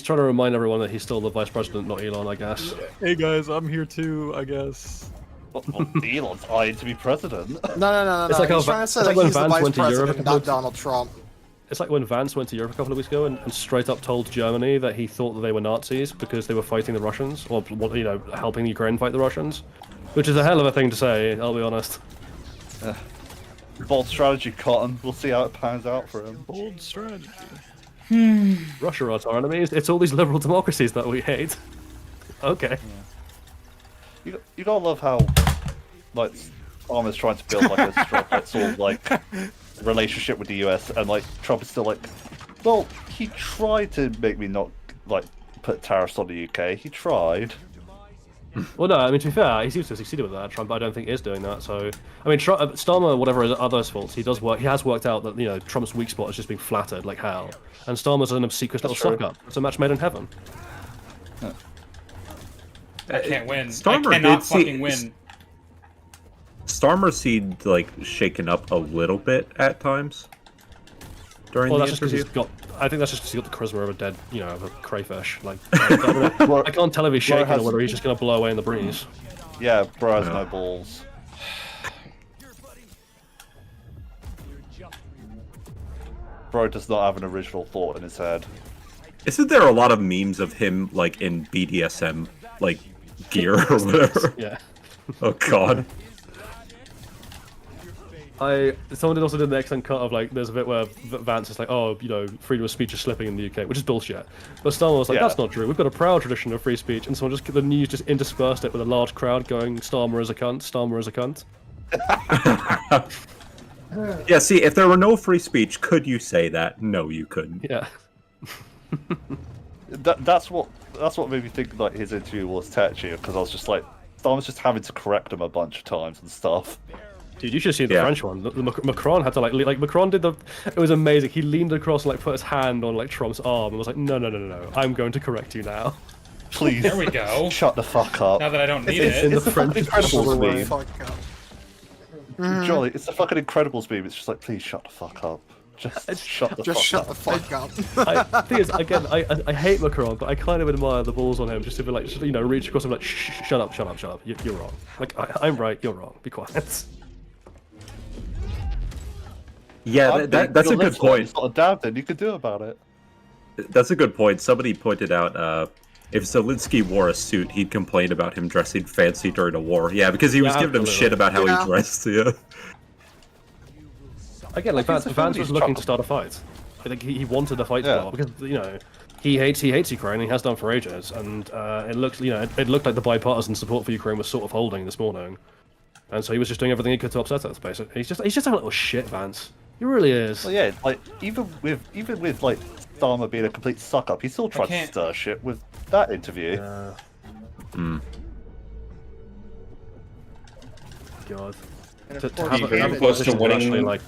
trying to remind everyone that he's still the vice president, not Elon, I guess. Hey guys, I'm here too, I guess. Well, Elon's eyeing to be president. No. It's like He's how trying to say it's like that when he's the Vance vice went to Europe president, a couple not of- Donald Trump. It's like when Vance went to Europe a couple of weeks ago and straight up told Germany that he thought that they were Nazis because they were fighting the Russians, or helping Ukraine fight the Russians, which is a hell of a thing to say. I'll be honest. Bold strategy, Cotton. We'll see how it pans out for him. Bold strategy. Russia are our enemies. It's all these liberal democracies that we hate. Okay. You gotta love how, like, Obama's trying to build like a strong, like, sort of like relationship with the US, and like Trump is still like, well, he tried to make me not like put tariffs on the UK. He tried. Well, no, I mean, to be fair, he seems to have succeeded with that. Trump, I don't think, is doing that. So, I mean, Starmer, whatever his other faults, he has worked out that, Trump's weak spot is just being flattered like hell. And Starmer's an obsequious little That's true. suck-up. It's a match made in heaven. I can't win. Starmer I cannot did see- fucking win. Starmer seemed like shaken up a little bit at times during Well, the that's just because interview. I think that's just because he's got the charisma of a dead, of a crayfish. Like, I can't tell if he's shaking or whether he's just going to blow away in the breeze. Yeah, bro has no balls. Bro does not have an original thought in his head. Isn't there a lot of memes of him like in BDSM like gear or whatever? Yeah. Oh god. Someone also did an excellent cut of like, there's a bit where Vance is like, oh, freedom of speech is slipping in the UK, which is bullshit. But Starmer was like, Yeah. that's not true. We've got a proud tradition of free speech, and the news just interspersed it with a large crowd going, Starmer is a cunt, Starmer is a cunt. Yeah, see, if there were no free speech, could you say that? No, you couldn't. Yeah. That's what made me think like his interview was tetchy, because I was just like, Starmer's just having to correct him a bunch of times and stuff. Dude, you should see the Yeah. French one. Macron had to like Macron did it was amazing. He leaned across and like put his hand on like Trump's arm and was like, no, I'm going to correct you now. Please. There we go. Shut the fuck up. Now that I don't need It's it. the fucking Incredibles meme. Fuck up. Jolly, it's the fucking Incredibles meme. It's just like, please shut the fuck up. Just shut the Just fuck shut up. the fuck up. Thing is, again, I hate Macron, but I kind of admire the balls on him just to be like, reach across and be like, shut up. You're wrong. Like, I'm right, you're wrong. Be quiet. Yeah, that's a good point. It's not a damn thing you could do about it. That's a good point. Somebody pointed out if Zelensky wore a suit, he'd complain about him dressing fancy during a war. Yeah, because he was giving him shit about how he dressed. Yeah. Again, like Vance was looking to start a fight. I think he wanted a fight to start because he hates Ukraine. And he has done for ages, and it looked like the bipartisan support for Ukraine was sort of holding this morning, and so he was just doing everything he could to upset us. Basically, he's just a little shit, Vance. He really is. Well, yeah, like even with like Starmer being a complete suck up, he still tried to stir shit with that interview. God. And To of course, have a Canada- politician who actually, like,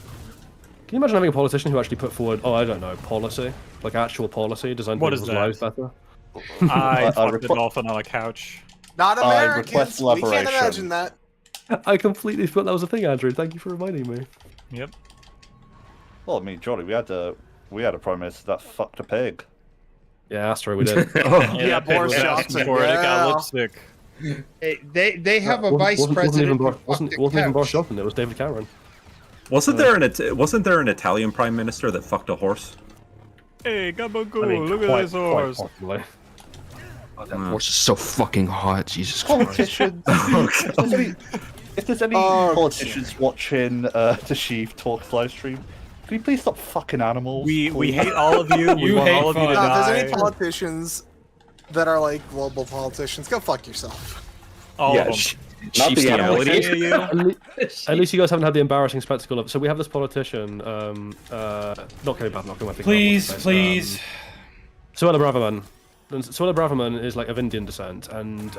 can you imagine having a politician who actually put forward, I don't know, policy, like actual policy designed to What make is people's that? lives better? I fucked a dolphin on a couch. Not I Americans. request We can't elaboration. imagine that. I completely forgot that was a thing, Andrew. Thank you for reminding me. Yep. Well, I mean, Johnny, we had a prime minister that fucked a pig. Yeah, Astro, we did. Yeah, Yeah, that pig Boris was asking Johnson, for it. It got yeah. lipstick. They have a vice wasn't president. even, who wasn't fucked a even Boris couch. Johnson. It was David Cameron. Wasn't there an Italian prime minister that fucked a horse? Hey, gabagool, I mean, look at quite- this quite horse. possibly. Oh, that horse is so fucking hot. Jesus Christ. Politicians. If there's any politicians watching the Sheaf Talks live stream, can you please stop fucking animals? We please? hate all of you. We You want hate all of you to fun. If there's die. any politicians that are like global politicians, go fuck yourself. All of them. Not Chief's the not animals. reality. You. At least you guys haven't had the embarrassing spectacle of. So we have this politician, not Kenny Babcock, who I think. Please, please. Suella Braverman. And Suella Braverman is like of Indian descent, and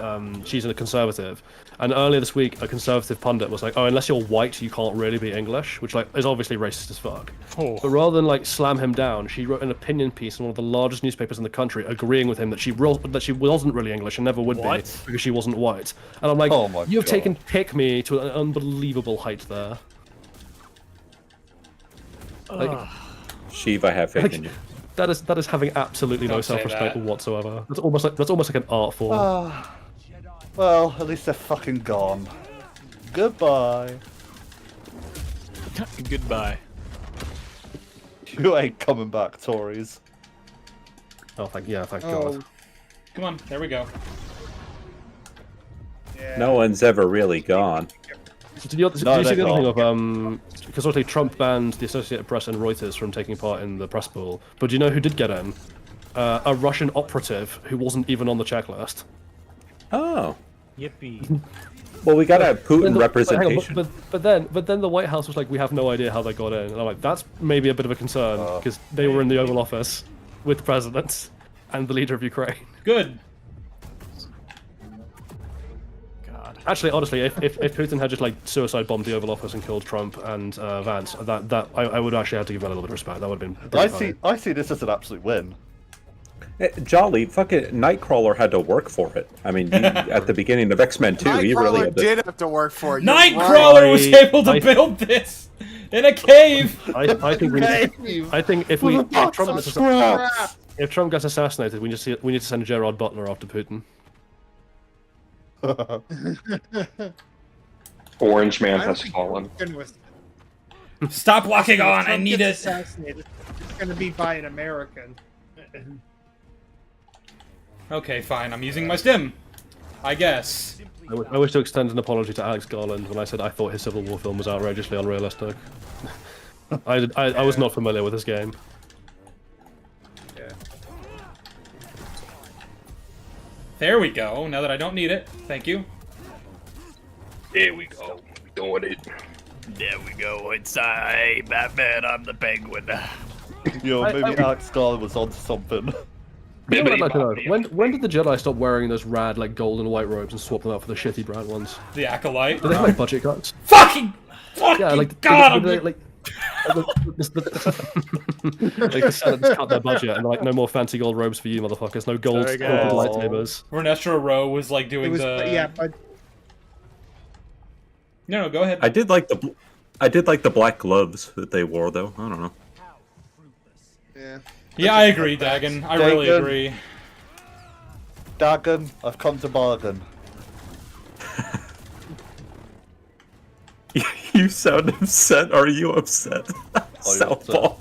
she's a conservative. And earlier this week, a conservative pundit was like, "Oh, unless you're white, you can't really be English," which like is obviously racist as fuck. Oh. But rather than like slam him down, she wrote an opinion piece in one of the largest newspapers in the country, agreeing with him that she wasn't really English and never would What? be because she wasn't white. And I'm like, Oh my you've God. taken pick me to an unbelievable height there. Like, Sheev, I have faith in you. that is having absolutely no Don't say self-respect that. whatsoever. That's almost like an art form. Well, at least they're fucking gone. Goodbye. Goodbye. You ain't coming back, Tories. Oh, thank Oh, God. Come on, there we go. yeah. No one's ever really gone. Did you see No, the they're other thing of because obviously Trump banned the Associated Press and Reuters from taking part in the press pool, but do you know who did get in? A Russian operative who wasn't even on the checklist. Oh. Yippee. Well, we gotta have Putin Hang on, representation. but then the White House was like, we have no idea how they got in, and I'm like, that's maybe a bit of a concern because they were in the Oval Office with the president and the leader of Ukraine. Good. God. Actually, honestly, if Putin had just like suicide bombed the Oval Office and killed Trump and Vance, I would actually have to give that a little bit of respect. That would have been. I see this as an absolute win. Jolly, fucking Nightcrawler had to work for it. I mean, at the beginning of X-Men 2, he really Nightcrawler had to... did have to work for it. you're Nightcrawler right. was able to build this in a cave. I think we. I think if we if Trump gets assassinated, we need to send Gerard Butler after Putin. Orange Man I don't has think fallen. Goodness. Stop locking If on. I Trump need gets it. assassinated, it's going to be by an American. Okay, fine. I'm using my stim. I guess. I wish to extend an apology to Alex Garland when I said I thought his Civil War film was outrageously unrealistic. I was not familiar with this game. Yeah. There we go. Now that I don't need it. Thank you. There we go. Doing it. There we go. Hey, Batman, I'm the Penguin. Yo, maybe Alex Garland was onto something. You know what I'd like to know? When did the Jedi stop wearing those rad like gold and white robes and swap them out for the shitty brown ones? The Acolyte. Did they have like budget cuts? Fucking Yeah, like God. like the Senate just cut their budget and they're like, no more fancy gold robes for you, motherfuckers. No gold Sorry, guys. lightsabers. Vernestra Rowe was like It doing was, the. yeah, but No, go ahead. I did like the black gloves that they wore, though. I don't know. yeah. Yeah, I agree, Dagon. I really Dagon. agree. Dagon, I've come to bargain. You sound upset. Are you upset? Southpaw.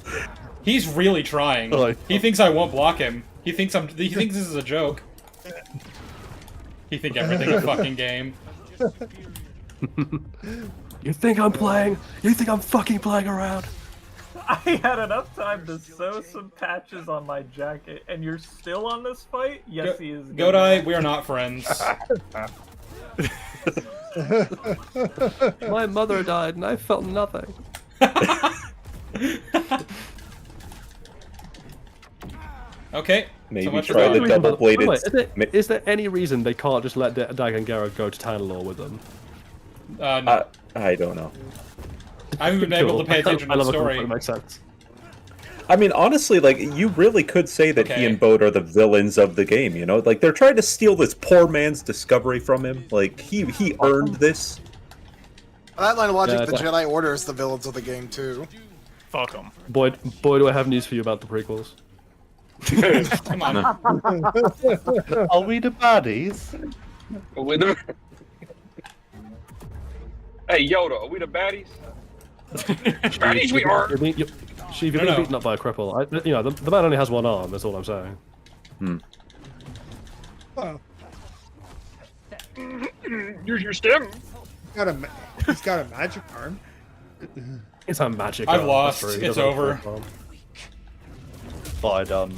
He's really trying. Oh, He thinks I won't block him. He thinks this is a joke. He think everything's a fucking game. You think I'm playing? You think I'm fucking playing around? I had enough time to sew some patches on my jacket, and you're still on this fight? Yes, he is. Godai, we are not friends. My mother died and I felt nothing. Okay. Maybe so much try for the that. double-bladed... By the way, is there any reason they can't just let Dagon Gera go to Tanalor with them? No. I don't know. I haven't been able to pay attention to the I love story. It makes sense. I mean, honestly, like, you really could say that he and Bode are the villains of the game, you know? Like, they're trying to steal this poor man's discovery from him. Like, he earned this. That line of logic, Yeah, the that- Jedi Order is the villains of the game too. Fuck them. Boy, do I have news for you about the prequels. Come on. Are we the baddies? Hey Yoda, are we the baddies? Baddies we are. Sheev, you're being beaten up by a cripple. The man only has one arm. That's all I'm saying. Use your stem. He's got a magic arm. It's a magic. I've arm, lost. that's true. He It's doesn't have a over. cripple arm. Fine,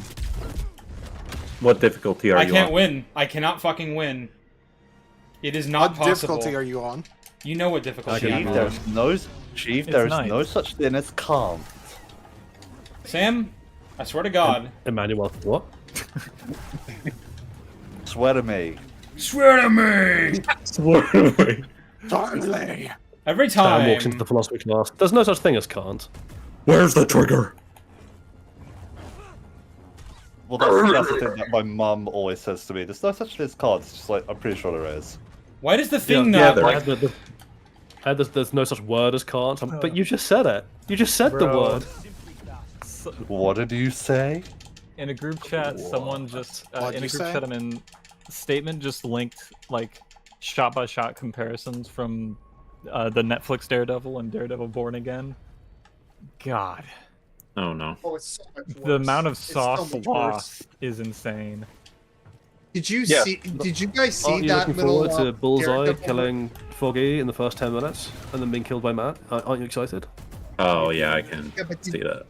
What difficulty are I you can't on? win. I cannot fucking win. It is not What possible. difficulty are you on? You know what difficulty I I'm can- on. There's no, Chief, It's there's nice. no such thing as calm. Sam, I swear to God. Emmanuel, what? Swear to me. Swear to me! Darnley. Every Dan time. walks into the philosophy class. There's no such thing as can't. Where's the trigger? Well, that's the thing that my mum always says to me. There's no such thing as cards. It's just like, I'm pretty sure there is. Why does the thing yeah, not there like? There's no such word as can't. But you just said it. You just said the Bro. word. What did you say? In a group chat, someone just What'd in a you group say? chat I'm in, statement just linked like shot-by-shot comparisons from the Netflix Daredevil and Daredevil Born Again. God, Oh no. Oh, it's so much worse. the amount of It's so sauce much lost worse. is insane. Did you Yeah. see? Did you guys see Aren't you that looking little forward to Bullseye Daredevil- killing Foggy in the first 10 minutes and then being killed by Matt? Aren't you excited? Oh yeah, I can Yeah, but see that.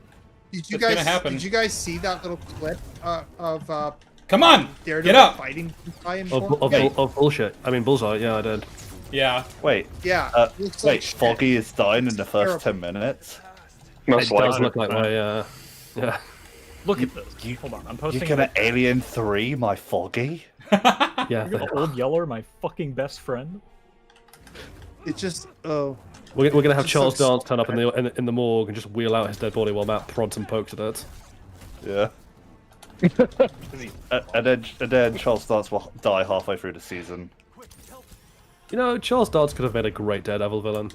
Did you It's gonna guys? happen. Did you guys see that little clip of Come on! Daredevil Get up! fighting Bullseye and Of, Born? of, Yeah, of bullshit. I mean, Bullseye, yeah, I did. Yeah. Wait, yeah. looks wait, like shit. Foggy is dying in the first Terrible. 10 minutes? Most It does likely. look like my, yeah. Look at this. Hold on, I'm You're posting gonna it. Alien 3, my Foggy? Yeah, The Old Yeller, my fucking best friend. It just oh. we're gonna have Just Charles looks Dance turn up in the morgue and just wheel out his dead body while Matt prods and pokes at it. Yeah. and then Charles Dance will die halfway through the season. You know, Charles Dance could have made a great Daredevil villain.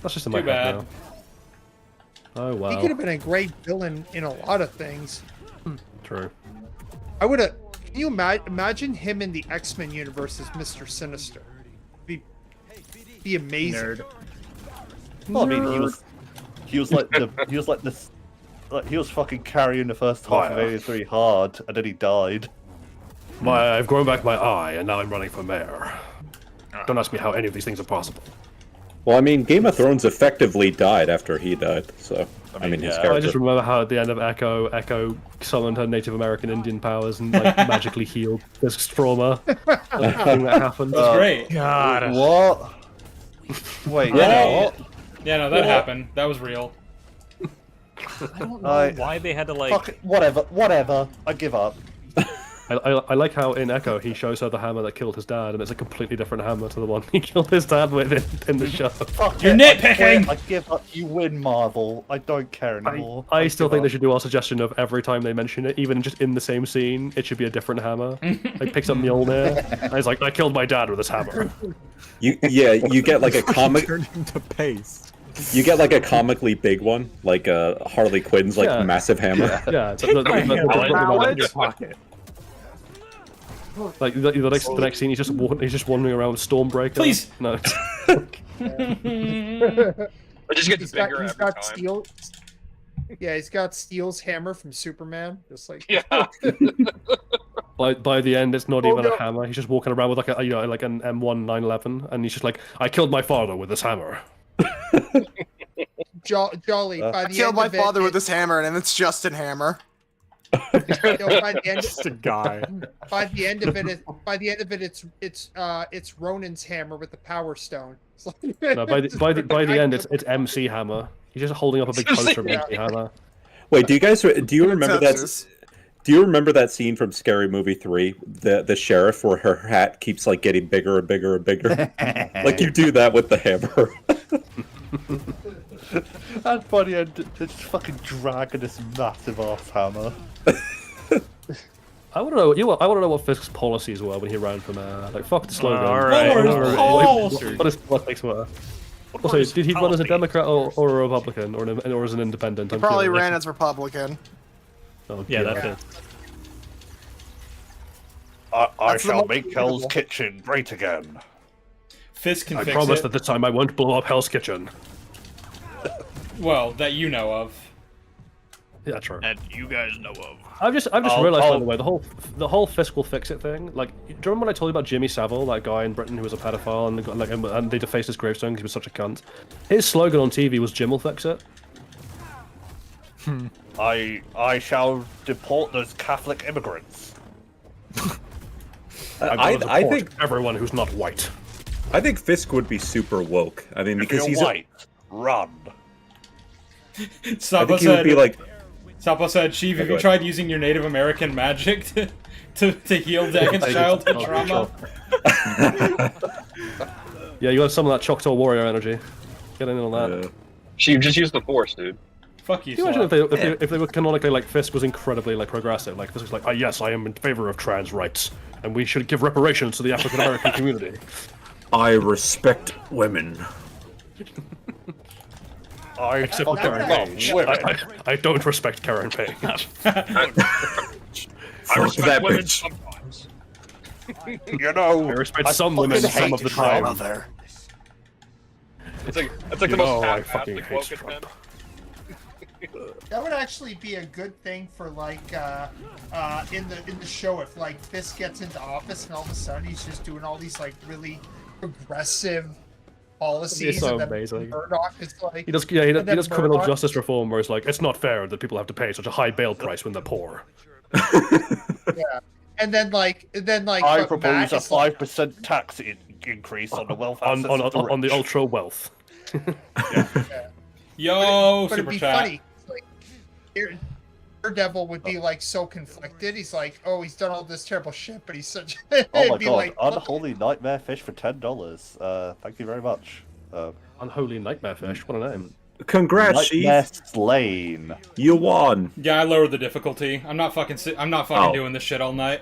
That's just in my Too head bad. now. Oh He wow. could have been a great villain in a lot of things. True. I would have. Can you imagine him in the X-Men universe as Mr. Sinister? Be amazing. Nerd. Well, I mean, he was like this, like he was fucking carrying the first half of Alien 3 hard, and then he died. I've grown back my eye, and now I'm running for mayor. Don't ask me how any of these things are possible. Well, I mean, Game of Thrones effectively died after he died, so I mean, his yeah. I character. just remember how at the end of Echo summoned her Native American Indian powers and like magically healed this trauma. Like, thing that happened. That's great. God. What? Wait, Yeah. what? Yeah, no, that happened. That was real. I don't know I- why they had to like. Fuck it, whatever. I give up. I like how in Echo he shows her the hammer that killed his dad, and it's a completely different hammer to the one he killed his dad with in the show. Fuck You're it, nitpicking! I give up. You win, Marvel. I don't care anymore. I still give think they up. should do our suggestion of every time they mention it, even just in the same scene, it should be a different hammer. Like picks up Mjolnir, and he's like, "I killed my dad with this hammer." You get like a comic. Turned into paste. You get like a comically big one, like Harley Quinn's like Yeah. massive hammer. Yeah, your pocket. like the next scene, he's just wandering around with Stormbreaker. Please! No. I just get He's bigger got, he's every got time. Steel. Yeah, he's got Steel's hammer from Superman. Just like Yeah. By the end, it's not Oh, even no. a hammer. He's just walking around with like a like an M1 911, and he's just like, "I killed my father with this hammer." Jolly. By I the killed end my of father it, with this hammer, and it's Justin Hammer. by the end, Just a guy. by the end of it, it's Ronin's hammer with the Power Stone. It's like- No, by the end, it's MC Hammer. He's just holding up a big poster of MC Hammer. Wait, do you remember that? Texas. Do you remember that scene from Scary Movie 3? The sheriff where her hat keeps like getting bigger and bigger and bigger. Like you do that with the hammer. And by the end, they're just fucking dragging this massive ass hammer. I want to know. I want to know what Fisk's policies were when he ran for mayor. Like, fuck the slogan. All right. I wanna know what his Policy. politics were. Also, did he run as a Democrat or a Republican or as an independent? He I'm probably curious. ran as Republican. Oh, Yeah, God. that's it. I That's the shall most make Hell's believable. Kitchen great again. Fisk can I fix promise it. that this time I won't blow up Hell's Kitchen. Well, that you know of. Yeah, true. That you guys know of. I've just realized, by the way, the whole fiscal fix it thing. Like, do you remember when I told you about Jimmy Savile, that guy in Britain who was a pedophile, and they defaced his gravestone because he was such a cunt? His slogan on TV was "Jim will fix it." I shall deport those Catholic immigrants. I think everyone who's not white. I think Fisk would be super woke. I mean, If because you're he's white, run. I Sapa think he would be like. said, Sheev, have go you ahead. tried using your Native American magic to heal Dagon's childhood trauma? Yeah, you got some of that Choctaw warrior energy. Get in on that. She just used the Force, dude. Fuck you, Can you imagine Slav. if they were canonically like Fisk was incredibly like progressive, like Fisk was like, yes, I am in favor of trans rights, and we should give reparations to the African American community. I respect women. Except for Karen Payne. I don't respect Karen Payne. I respect women sometimes. You know, I respect some women some of the time. It's like the most I half-assed fucking hate woke Trump. attempt. That would actually be a good thing for like in the show if like Fisk gets into office and all of a sudden he's just doing all these like really progressive policies. so and then amazing. Murdoch is like He does criminal justice reform where it's like, it's not fair that people have to pay such a high bail price when they're poor. Yeah, and then like I but propose Matt a is like, 5% tax increase on the welfare on, system on, of the on the rich. ultra wealth. Yo, but it'd super be chat. funny. Like, Daredevil would be like so conflicted. He's like, oh, he's done all this terrible shit, but he's such. Oh my it'd be god, like, unholy nightmare fish for $10. Thank you very much. Unholy nightmare fish, what a name. Congrats, Nightmare Sheev. slain. You won. Yeah, I lowered the difficulty. I'm not fucking doing this shit all night.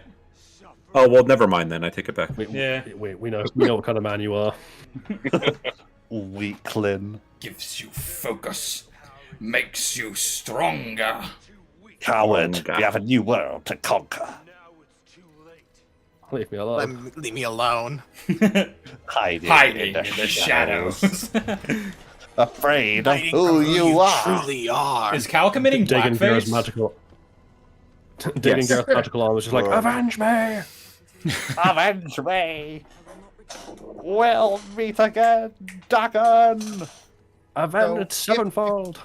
Oh well, never mind then. I take it back. Yeah. We know what kind of man you are. Weakling. Gives you focus, makes you stronger. Coward. We have a new world to conquer. Leave me alone. Leave me alone. Hiding in the shadows. Afraid of who you are. Truly are. Is Cal committing Dagon Garrett's blackface? magical. Dagon Garrett's magical arm was just like, avenge me! Avenge me. We'll meet again, Dagon. Avenge sevenfold.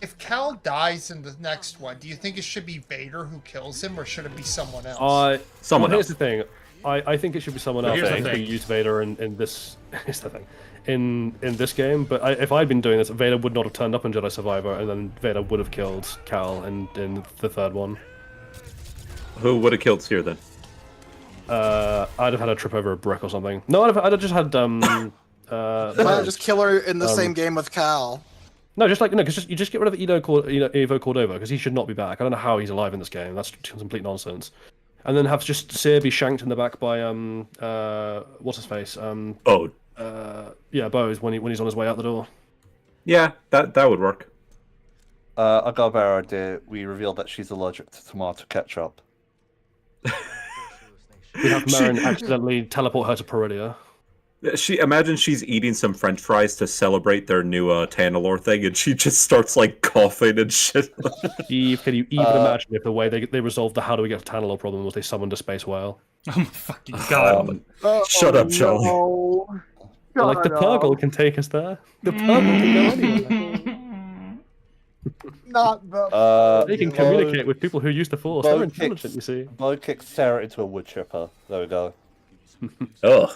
if Cal dies in the next one, do you think it should be Vader who kills him, or should it be someone else? Someone well, here's else. the thing. I think it should be someone But else. here's I the think we thing. use Vader in this. Here's the thing. In this game, but if I'd been doing this, Vader would not have turned up in Jedi Survivor, and then Vader would have killed Cal in the third one. Who would have killed Seer then? I'd have had a trip over a brick or something. No, I'd have just had Why not just kill her in the same game with Cal? No, just like because you just get rid of Evo Cordova because he should not be back. I don't know how he's alive in this game. That's complete nonsense. And then have just Seer be shanked in the back by what's his face? Bode. Yeah, Bose when he's on his way out the door. Yeah, that would work. I got a better idea. We revealed that she's allergic to tomato ketchup. We have Marin accidentally teleport her to Peridia. Imagine she's eating some French fries to celebrate their new Tanalor thing, and she just starts like coughing and shit. Eve, can you even imagine if the way they resolved the how do we get to Tanalor problem was they summoned a space whale? Oh my fucking god! Shut up, Charlie. But, like the Purgle can take us there. The Purgle can go anywhere. Not the. They can communicate with people who use the Force. They're intelligent, you see. Bo kicks Sarah into a wood chipper. There we go. Ugh.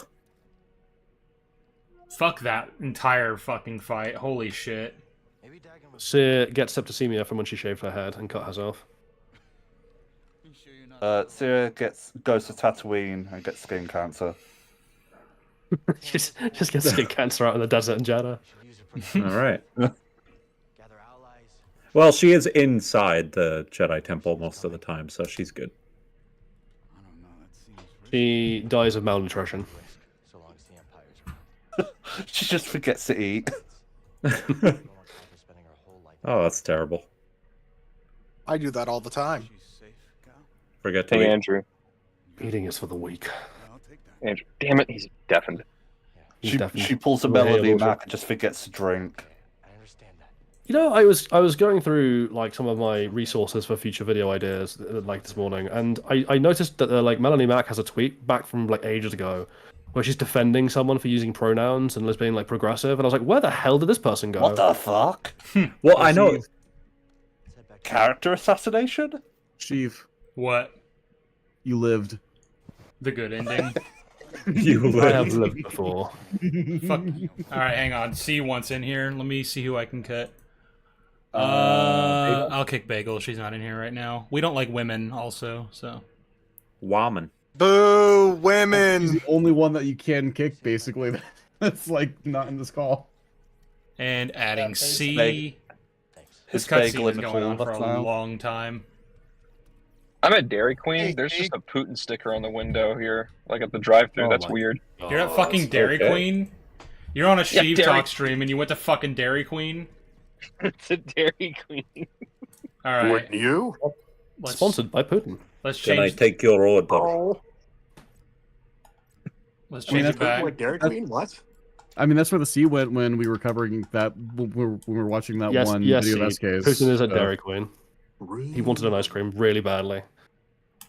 Fuck that entire fucking fight. Holy shit. Seer gets septicemia from when she shaved her head and cut herself. Sarah goes to Tatooine and gets skin cancer. just gets skin cancer out in the desert in Jeddah. All right. Well, she is inside the Jedi Temple most of the time, so she's good. She dies of malnutrition. She just forgets to eat. Oh, that's terrible. I do that all the time. Forget to Hey, eat. Andrew. Eating is for the weak. Andrew. Damn it, he's deafened. She pulls a Well, hey, melody also- Mac and just forgets to drink. You know, I was going through like some of my resources for future video ideas like this morning, and I noticed that like Melanie Mack has a tweet back from like ages ago where she's defending someone for using pronouns and being like progressive, and I was like, where the hell did this person go? What the fuck? Well, I know. Character assassination? Chief, What? you lived. The good ending. I have lived before. Fuck. All right, hang on. C wants in here. Let me see who I can cut. Bagel? I'll kick Bagel. She's not in here right now. We don't like women, also. So. Woman. Boo, He's women. the only one that you can kick, basically. That's like not in this call. And adding C. This His bagel cutscene in is the going on for corner a now. long time. I'm at Dairy Queen. Hey, There's hey. just a Putin sticker on the window here, like at the drive-thru. Oh That's my weird. You're at fucking that's Dairy okay. Queen? You're on a Yeah, Sheev Dairy- Talk stream and you went to fucking Dairy Queen? It's a Dairy Queen. Alright. Wouldn't you? Let's, Sponsored by Putin. let's Can I change, take your order? Oh, let's I mean, change that's it back. like Dairy Queen? What? I mean, that's where the C went when we were covering that. When we were watching that Yes, one yes, video of see, SKs. Putin is at so- Dairy Queen. He wanted an ice cream really badly.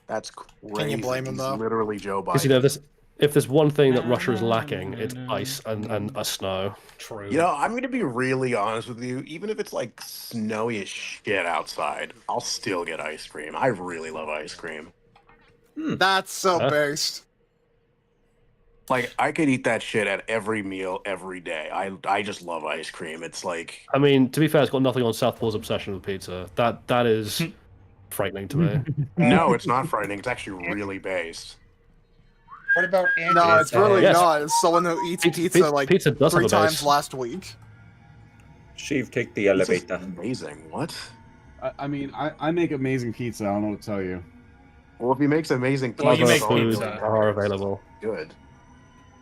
That's crazy. Can you blame him, He's though? Literally Joe Because you know, Biden. if there's one thing that Russia is lacking, it's ice and a snow. True. You know, I'm going to be really honest with you. Even if it's like snowy as shit outside, I'll still get ice cream. I really love ice cream. That's so Huh? based. Like, I could eat that shit at every meal every day. I just love ice cream. It's like, I mean, to be fair, it's got nothing on Southpaw's obsession with pizza. That is frightening to me. no, it's not frightening. It's actually really based. What about Andrew? No, it's really Yes. not. It's someone who eats pizza like pizza does have 3 a times base. last week. Sheev, take the This is elevator. amazing. What? I mean, I make amazing pizza. I don't know what to tell you. Well, if he makes amazing pizza, Well, you Other make it's all foods pizza. are available. good.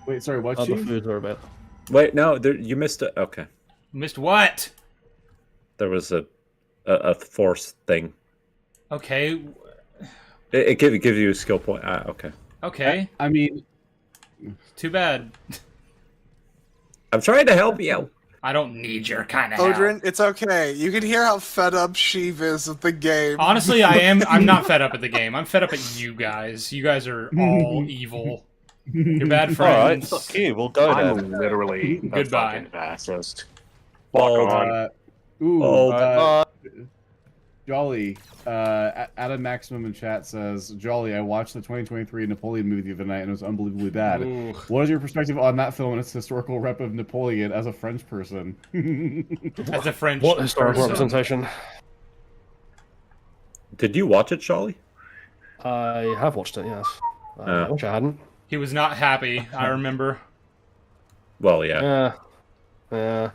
Wait, sorry, what? Other Chief? foods are available. Wait, no, there, you missed it. Okay, Missed what? there was a force thing. Okay. It gives you a skill point. Ah, okay. Okay. I mean, Too bad. I'm trying to help you. I don't need your kind of help. Odrin, it's okay. You can hear how fed up Sheev is with the game. Honestly, I'm not fed up at the game. I'm fed up at you guys. You guys are all evil. You're bad Alright, friends. fuck you, we'll go I'm then. literally a Goodbye. fucking fascist. Bald. Fuck on. Jolly, Adam Maximum in chat says, Jolly, I watched the 2023 Napoleon movie the other night and it was unbelievably bad. Ooh. What is your perspective on that film and its historical rep of Napoleon as a French person? As a French What historical person. representation? Did you watch it, Charlie? I have watched it, yes. I wish I hadn't. He was not happy, I remember. Well, yeah. Yeah.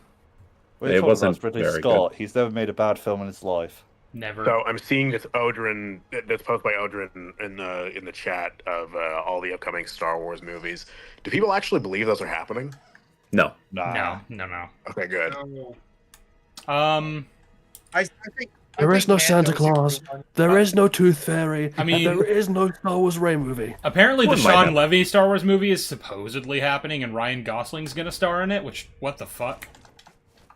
It wasn't Ridley very Scott. He's never made a bad film in his life. Never. So I'm seeing this Odrin, this post by Odrin in the chat of all the upcoming Star Wars movies. Do people actually believe those are happening? No. No. Okay, good. I think There is no Santa Mando's a Claus. good one. There is no Tooth Fairy. I mean- and there is no Star Wars Ray movie. Apparently the One might Sean have. Levy Star Wars movie is supposedly happening and Ryan Gosling's gonna star in it, which, what the fuck?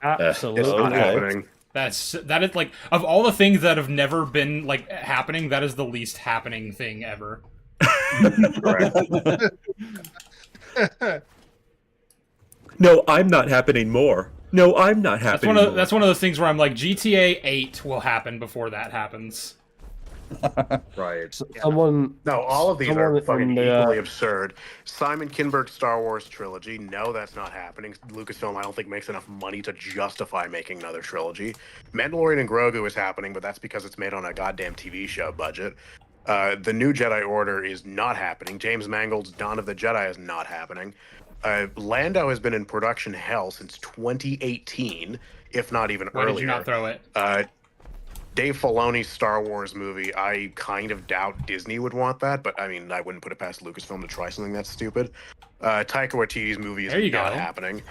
Absolutely. It's not Okay. happening. That is like, of all the things that have never been like happening, that is the least happening thing ever. Correct. No, I'm not happening more. No, I'm not That's happening one of more. that's one of those things where I'm like, GTA 8 will happen before that happens. Right. Someone. No, all of these are Someone fucking from the, equally absurd. Simon Kinberg's Star Wars trilogy. No, that's not happening. Lucasfilm, I don't think, makes enough money to justify making another trilogy. Mandalorian and Grogu is happening, but that's because it's made on a goddamn TV show budget. The new Jedi Order is not happening. James Mangold's Dawn of the Jedi is not happening. Lando has been in production hell since 2018, if not even Why earlier. did you not throw it? Dave Filoni's Star Wars movie, I kind of doubt Disney would want that, but I mean, I wouldn't put it past Lucasfilm to try something that's stupid. Taika Waititi's movie There you is not go. happening.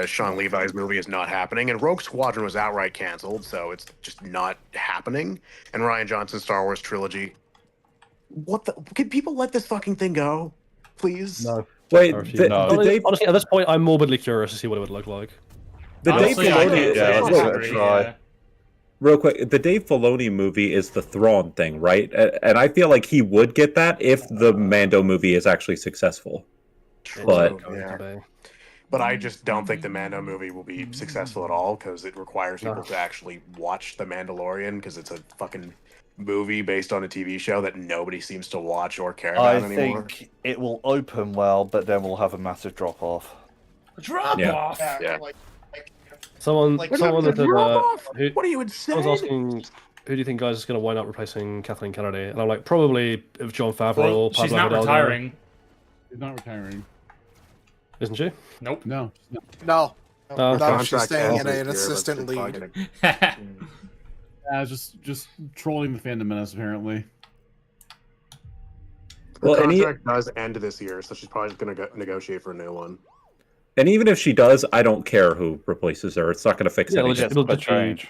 Sean Levi's movie is not happening, and Rogue Squadron was outright canceled, so it's just not happening. And Ryan Johnson's Star Wars trilogy. What the? Can people let this fucking thing go, please? No. Wait, I refuse. Honestly, at this point, I'm morbidly curious to see what it would look like. The Dave Honestly, I Filoni, think- Yeah, I let's think give it a agree, try. yeah. real quick, the Dave Filoni movie is the Thrawn thing, right? And I feel like he would get that if the Mando movie is actually successful. But Yeah. But I just don't think the Mando movie will be successful at all because it requires people to actually watch The Mandalorian because it's a fucking movie based on a TV show that nobody seems to watch or care I about anymore. think it will open well, but then we'll have a massive drop off. Drop Yeah. off. Yeah. Someone Like, that what are you insane? I was asking, who do you think guys is going to wind up replacing Kathleen Kennedy? And I'm like, probably if John Favreau Well, or Pablo she's not Hidalgo. retiring. She's not retiring. Isn't she? Nope. No. No. Oh, No, okay. she's staying in ends an this year, assistant but lead. fucking- Yeah, just trolling the fandom menace apparently. Her Well, and contract does end this year, so she's probably just going to negotiate for a new one. and even if she does, I don't care who replaces her. It's not going to fix Yeah, anything.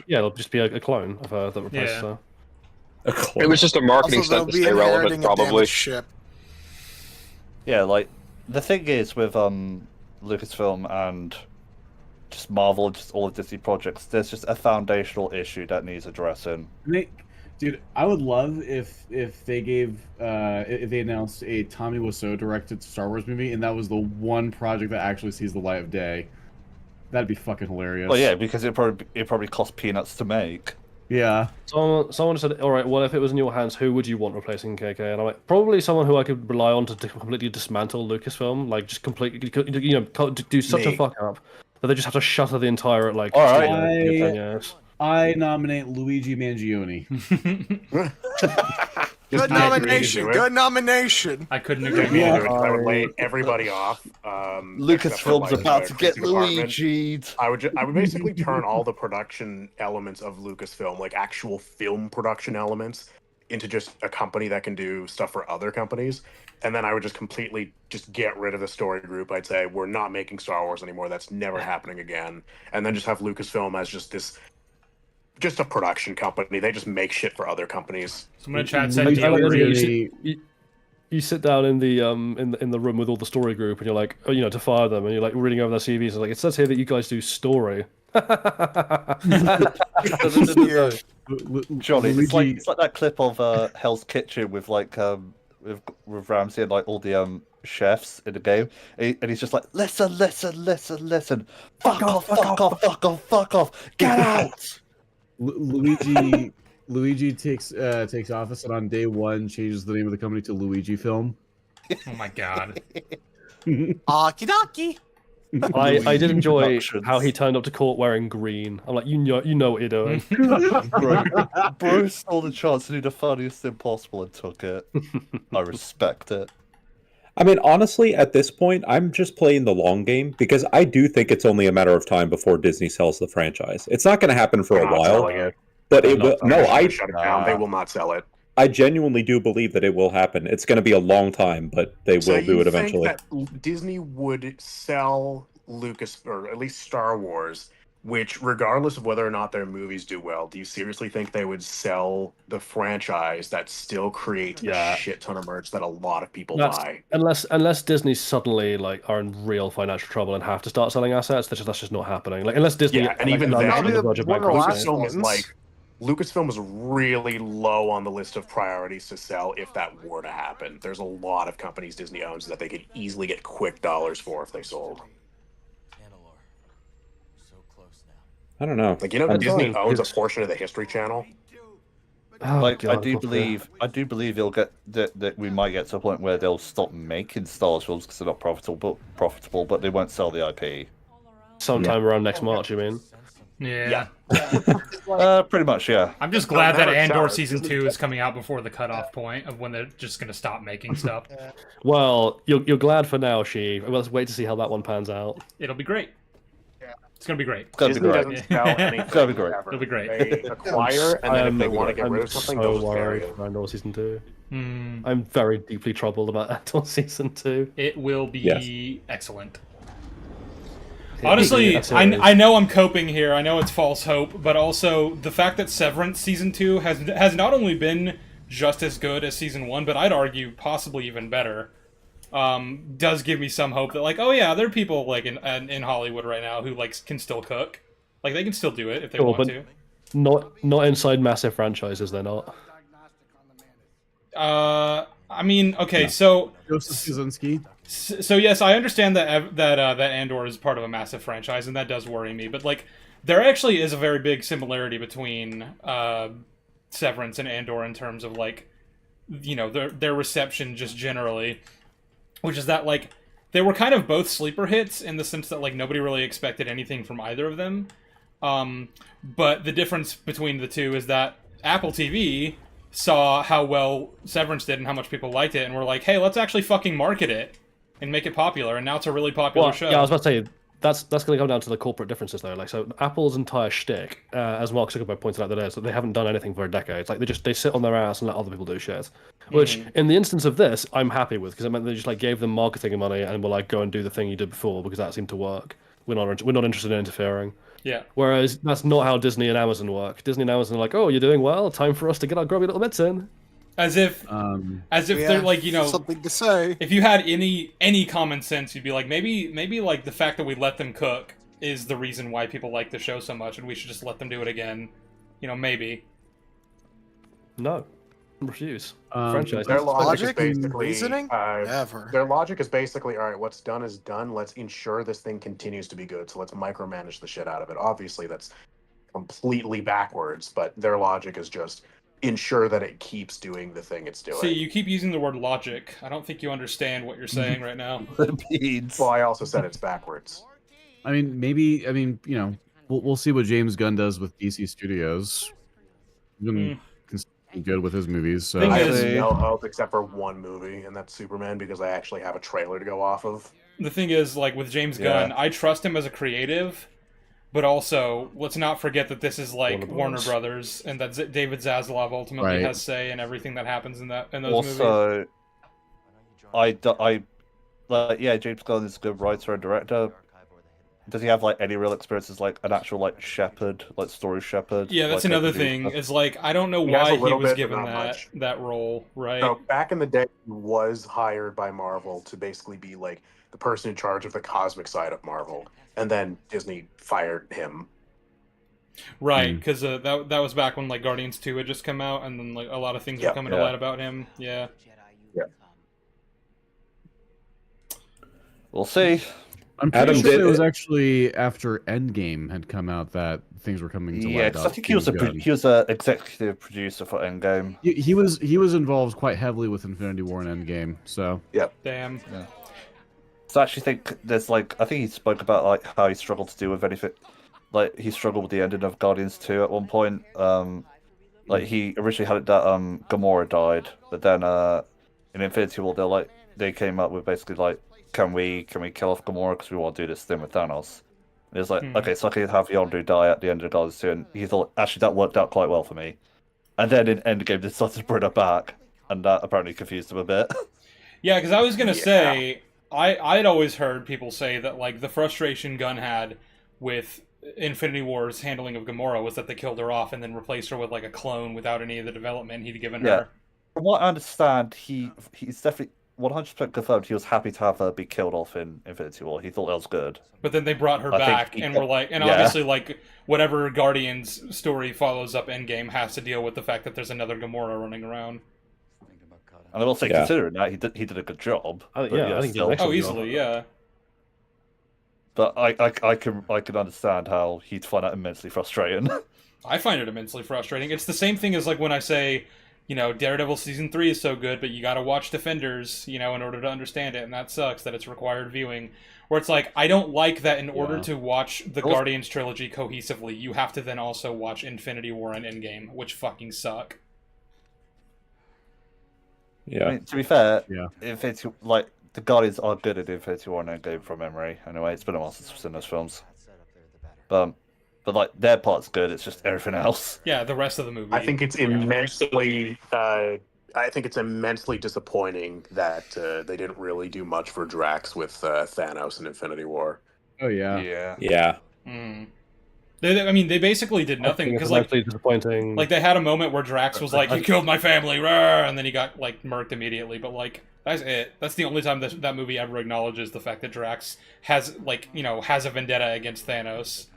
it'll just be a clone of her that replaces Yeah. her. A clone. It was just a marketing Also, they'll stunt to be stay relevant, inheriting a probably. damaged ship. Yeah, like the thing is with Lucasfilm and just Marvel, just all of Disney projects, there's just a foundational issue that needs addressing. Dude, I would love if they gave if they announced a Tommy Wiseau directed Star Wars movie and that was the one project that actually sees the light of day. That'd be fucking hilarious. Well, yeah, because it probably cost peanuts to make. Yeah. Someone said, "All right, well, if it was in your hands, who would you want replacing KK?" And I'm like, probably someone who I could rely on to completely dismantle Lucasfilm, like just completely, do such a Me. fuck up that they just have to shutter the entire like. All right. studio thing, yes. I nominate Luigi Mangione. Good nomination. Good nomination. I couldn't agree agree more. more. I would lay everybody off. Lucasfilm's about to get Luigi'd. I would basically turn all the production elements of Lucasfilm, like actual film production elements, into just a company that can do stuff for other companies. And then I would just completely just get rid of the story group. I'd say we're not making Star Wars anymore. That's never happening again. And then just have Lucasfilm as just a production company. They just make shit for other companies. Someone in chat said You sit down in the room with all the story group, and you're like, to fire them, and you're like reading over their CVs, and like it says here that you guys do story. Johnny, it's like that clip of Hell's Kitchen with with Ramsey and like all the chefs in the game, and he's just like, listen, fuck off, fuck off, get out. Luigi takes office and on day one changes the name of the company to Luigi Film. Oh my god. Okie dokie. I did enjoy how he turned up to court wearing green. I'm like, you know what you're doing. Bro stole the chance to do the funniest thing possible and took it. I respect it. I mean, honestly, at this point, I'm just playing the long game because I do think it's only a matter of time before Disney sells the franchise. It's not going to happen for a while, but it will. No, Shut it down. They will not sell it. I genuinely do believe that it will happen. It's going to be a long time, but they will do it eventually. That Disney would sell Lucas, or at least Star Wars, which, regardless of whether or not their movies do well, do you seriously think they would sell the franchise that still creates a shit ton of merch that a lot of people buy? Unless Disney suddenly are in real financial trouble and have to start selling assets, that's just not happening. Like unless Disney, and even then, Lucasfilm Lucasfilm is really low on the list of priorities to sell if that were to happen. There's a lot of companies Disney owns that they could easily get quick dollars for if they sold. I don't know. Like, that Disney owns a portion of the History Channel. I do believe they'll get that we might get to a point where they'll stop making Star Wars films because they're not profitable, but they won't sell the IP. Sometime around next March, you mean? Yeah. Pretty much, yeah. I'm just glad that Andor Season 2 is coming out before the cutoff point of when they're just going to stop making stuff. Well, you're glad for now, She. Well, let's wait to see how that one pans out. It'll be great. It's gonna be great. It's gonna be Disney great. doesn't sell anything It's gonna be great. ever. It'll be great. They acquire, and then if they want to get rid of something, they'll so just bury worried it. for Andor season 2. Hmm. I'm very deeply troubled about Andor season 2. It will be Yes. excellent. Yeah, Honestly, that's I know I'm coping here. I know it's false hope, but also the fact that Severance season 2 has not only been just as good as season 1, but I'd argue possibly even better. Does give me some hope that, like, oh yeah, there are people like in Hollywood right now who like can still cook, like they can still do it if they want to. Not inside massive franchises. They're not. I mean, okay, so Joseph Kaczynski. So yes, I understand that Andor is part of a massive franchise, and that does worry me. But like, there actually is a very big similarity between Severance and Andor in terms of like, you know, their reception just generally, which is that like they were kind of both sleeper hits in the sense that like nobody really expected anything from either of them. But the difference between the two is that Apple TV saw how well Severance did and how much people liked it, and were like, hey, let's actually fucking market it and make it popular, and now it's a really popular show. Yeah, I was about to say that's going to come down to the corporate differences though. Like, so Apple's entire shtick, as Mark Zuckerberg pointed out today, is that they haven't done anything for decades. Like they sit on their ass and let other people do shit. Which, in the instance of this, I'm happy with, because it meant they just like gave them marketing money and were like, go and do the thing you did before, because that seemed to work. We're not interested in interfering. Yeah. Whereas that's not how Disney and Amazon work. Disney and Amazon are like, oh, you're doing well. Time for us to get our grubby little bits in. As if they're like, you know, something to say. If you had any common sense, you'd be like, maybe like the fact that we let them cook is the reason why people like the show so much, and we should just let them do it again. You know, maybe. No. Refuse. Franchise. Their logic is basically reasoning? Never. Their logic is basically, all right, what's done is done. Let's ensure this thing continues to be good. So let's micromanage the shit out of it. Obviously, that's completely backwards, but their logic is just ensure that it keeps doing the thing it's doing. See, you keep using the word logic. I don't think you understand what you're saying right now. Well, I also said it's backwards. I mean, maybe. I mean, you know, we'll see what James Gunn does with DC Studios. He's been consistently good with his movies. So I have no hope except for one movie, and that's Superman, because I actually have a trailer to go off of. The thing is, like with James Gunn, I trust him as a creative, but also let's not forget that this is like Warner Brothers, and that David Zaslav ultimately has say in everything that happens in those movies. Also, James Gunn is a good writer and director. Does he have like any real experience as like an actual like shepherd, like story shepherd? Yeah, that's like, another thing. It's like I don't know He has why a he little was bit, but given not that role, right? So back in the day, he was hired by Marvel to basically be like the person in charge of the cosmic side of Marvel, and then Disney fired him. Right, because that was back when like Guardians 2 had just come out, and then like a lot of things were coming to light about him. Yeah. We'll see. I'm pretty sure it was actually after Endgame had come out that things were coming to light. Yeah, because I think he was a executive producer for Endgame. He was involved quite heavily with Infinity War and Endgame. So Damn. Yeah. So I actually think there's like I think he spoke about like how he struggled to deal with anything. Like he struggled with the ending of Guardians 2 at one point. Like he originally had it that Gamora died, but then in Infinity War they came up with basically like can we kill off Gamora because we want to do this thing with Thanos. And it's like okay, so I can have Yondu die at the end of Guardians 2, and he thought actually that worked out quite well for me. And then in Endgame they started to bring her back, and that apparently confused him a bit. Yeah, because I was gonna say I'd always heard people say that like the frustration Gunn had with Infinity War's handling of Gamora was that they killed her off and then replaced her with like a clone without any of the development he'd given her. From what I understand, he's definitely 100% confirmed he was happy to have her be killed off in Infinity War. He thought that was good. But then they brought her back and were like, and obviously like whatever Guardians story follows up Endgame has to deal with the fact that there's another Gamora running around. And I will say, considering that, he did a good job. I think still. Easily, yeah. But I can understand how he'd find that immensely frustrating. I find it immensely frustrating. It's the same thing as like when I say, you know, Daredevil season 3 is so good, but you got to watch Defenders, you know, in order to understand it, and that sucks that it's required viewing. Where it's like, I don't like that in order to watch the Guardians trilogy cohesively, you have to then also watch Infinity War and Endgame, which fucking suck. Yeah. I mean, to be fair, Infinity, like the Guardians are good at Infinity War and Endgame from memory. Anyway, it's been a while since we've seen those films. But like their part's good. It's just everything else. Yeah, the rest of the movie. I think it's immensely. I think it's immensely disappointing that they didn't really do much for Drax with Thanos and Infinity War. Oh yeah. Yeah. I mean, they basically did nothing because like disappointing. Like they had a moment where Drax was like, "You killed my family," and then he got like murked immediately. But like that's it. That's the only time that movie ever acknowledges the fact that Drax has has a vendetta against Thanos.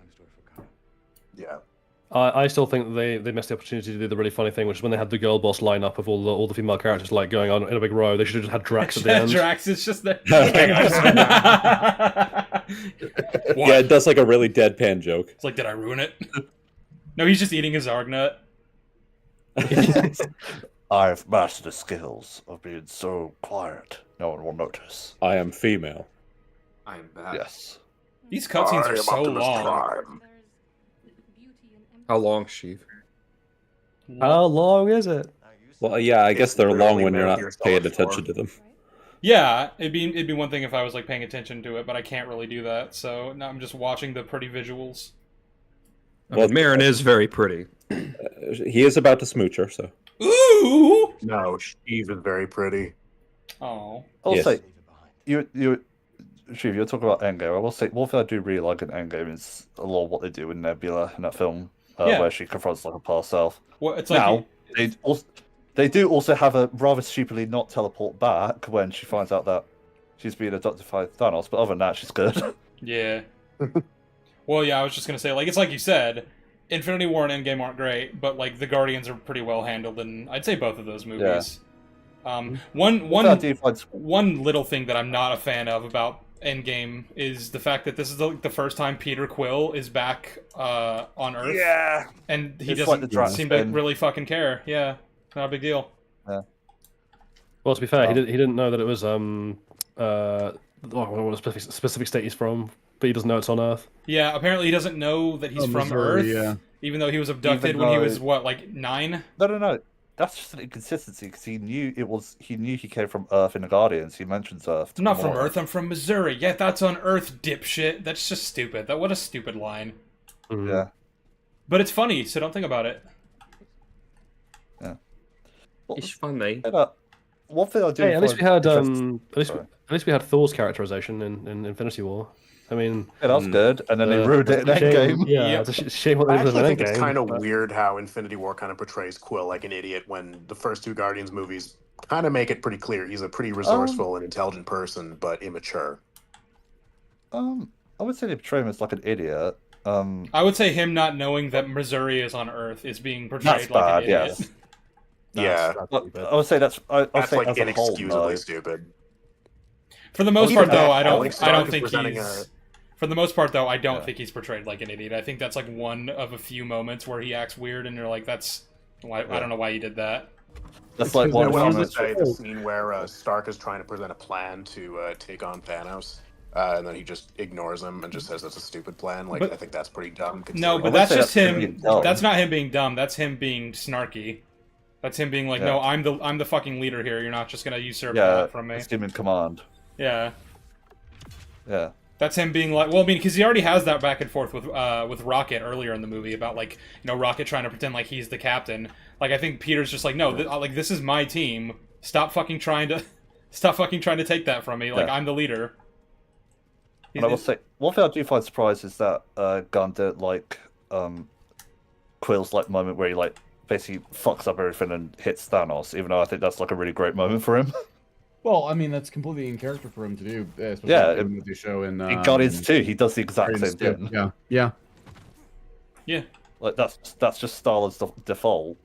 Yeah. I still think they missed the opportunity to do the really funny thing, which is when they had the girl boss lineup of all the female characters like going on in a big row. They should have just had Drax at the end. Drax is just there. Yeah, it does like a really deadpan joke. It's like, did I ruin it? No, he's just eating his Zargnut. I've mastered the skills of being so quiet. No one will notice. I am female. I'm back. Yes. These cutscenes are so long. How long, Sheev? How long is it? Well, yeah, I guess they're long when you're not Metal Gear paying Solid attention 4. to them. Yeah, it'd be one thing if I was like paying attention to it, but I can't really do that. So now I'm just watching the pretty visuals. Well, Marin is very pretty. He is about to smooch her, so. Ooh! No, Steve is very pretty. Oh. I'll Yes. say, Shiv, you're talking about Endgame. I will say, one thing I do really like in Endgame is a lot of what they do with Nebula in that film, Yeah. where she confronts like a past self. Well, it's like Now, they do also have a rather stupidly not teleport back when she finds out that she's being adopted by Thanos, but other than that, she's good. Yeah. Well, yeah, I was just gonna say, like, it's like you said, Infinity War and Endgame aren't great, but like the Guardians are pretty well handled, and I'd say both of those movies. One little thing that I'm not a fan of about Endgame is the fact that this is the first time Peter Quill is back on Earth. Yeah. And he It's like doesn't the draft seem to spin. really fucking care. Yeah, not a big deal. Yeah. Well, to be fair, he didn't know that it was what specific state he's from, but he doesn't know it's on Earth. Yeah, apparently he doesn't know that he's from Missouri, Earth, yeah. even though he was abducted when he was what, like 9? No. That's just an inconsistency because he knew he came from Earth in the Guardians. He mentions Earth. I'm not from Gamora. Earth, I'm from Missouri. Yeah, that's on Earth, dipshit. That's just stupid. What a stupid line. Yeah. But it's funny, so don't think about it. Yeah. It's funny. One thing I do. Hey, at least we had find at least we had Thor's characterization in Infinity War. I mean, yeah, that was good, and then they ruined it in Endgame. Yeah, it's a shame what they I did in actually think it's Endgame. kind of weird how Infinity War kind of portrays Quill like an idiot when the first two Guardians movies kind of make it pretty clear he's a pretty resourceful and intelligent person, but immature. I would say they portray him as like an idiot. I would say him not knowing that Missouri is on Earth is being portrayed That's like bad, an idiot. yes. Yeah, I would say that's that's say like as a whole, inexcusably no. stupid. For the most Even part, though, that, I don't Alex Stark is think presenting he's. a- For the most part, though, I don't think he's portrayed like an idiot. I think that's like one of a few moments where he acts weird, and you're like, "That's why." I don't know why you did that. That's like I one would of also the say the scene where Stark is trying to present a plan to take on Thanos, and then he just ignores him and just says that's a stupid plan. Like, But- I think that's pretty dumb. No, considering- but that's just him. That's not him being dumb. That's him being snarky. That's him being like, Yeah. "No, I'm the fucking leader here. You're not just gonna usurp yeah, that from me." it's him in command. Yeah. Yeah. That's him being like, well, I mean, because he already has that back and forth with Rocket earlier in the movie about like, Rocket trying to pretend like he's the captain. Like, I think Peter's just like, no, like this is my team. Stop fucking trying to take that from me. Like, Yeah. I'm the leader. And I will say, one thing I do find surprised is that Gunn did like Quill's like moment where he like basically fucks up everything and hits Thanos, even though I think that's like a really great moment for him. Well, I mean, that's completely in character for him to do. Especially Yeah, given what they show in Guardians 2, he does the exact same Guardians 2, thing. Yeah. Yeah. Like that's just Star-Lord's default.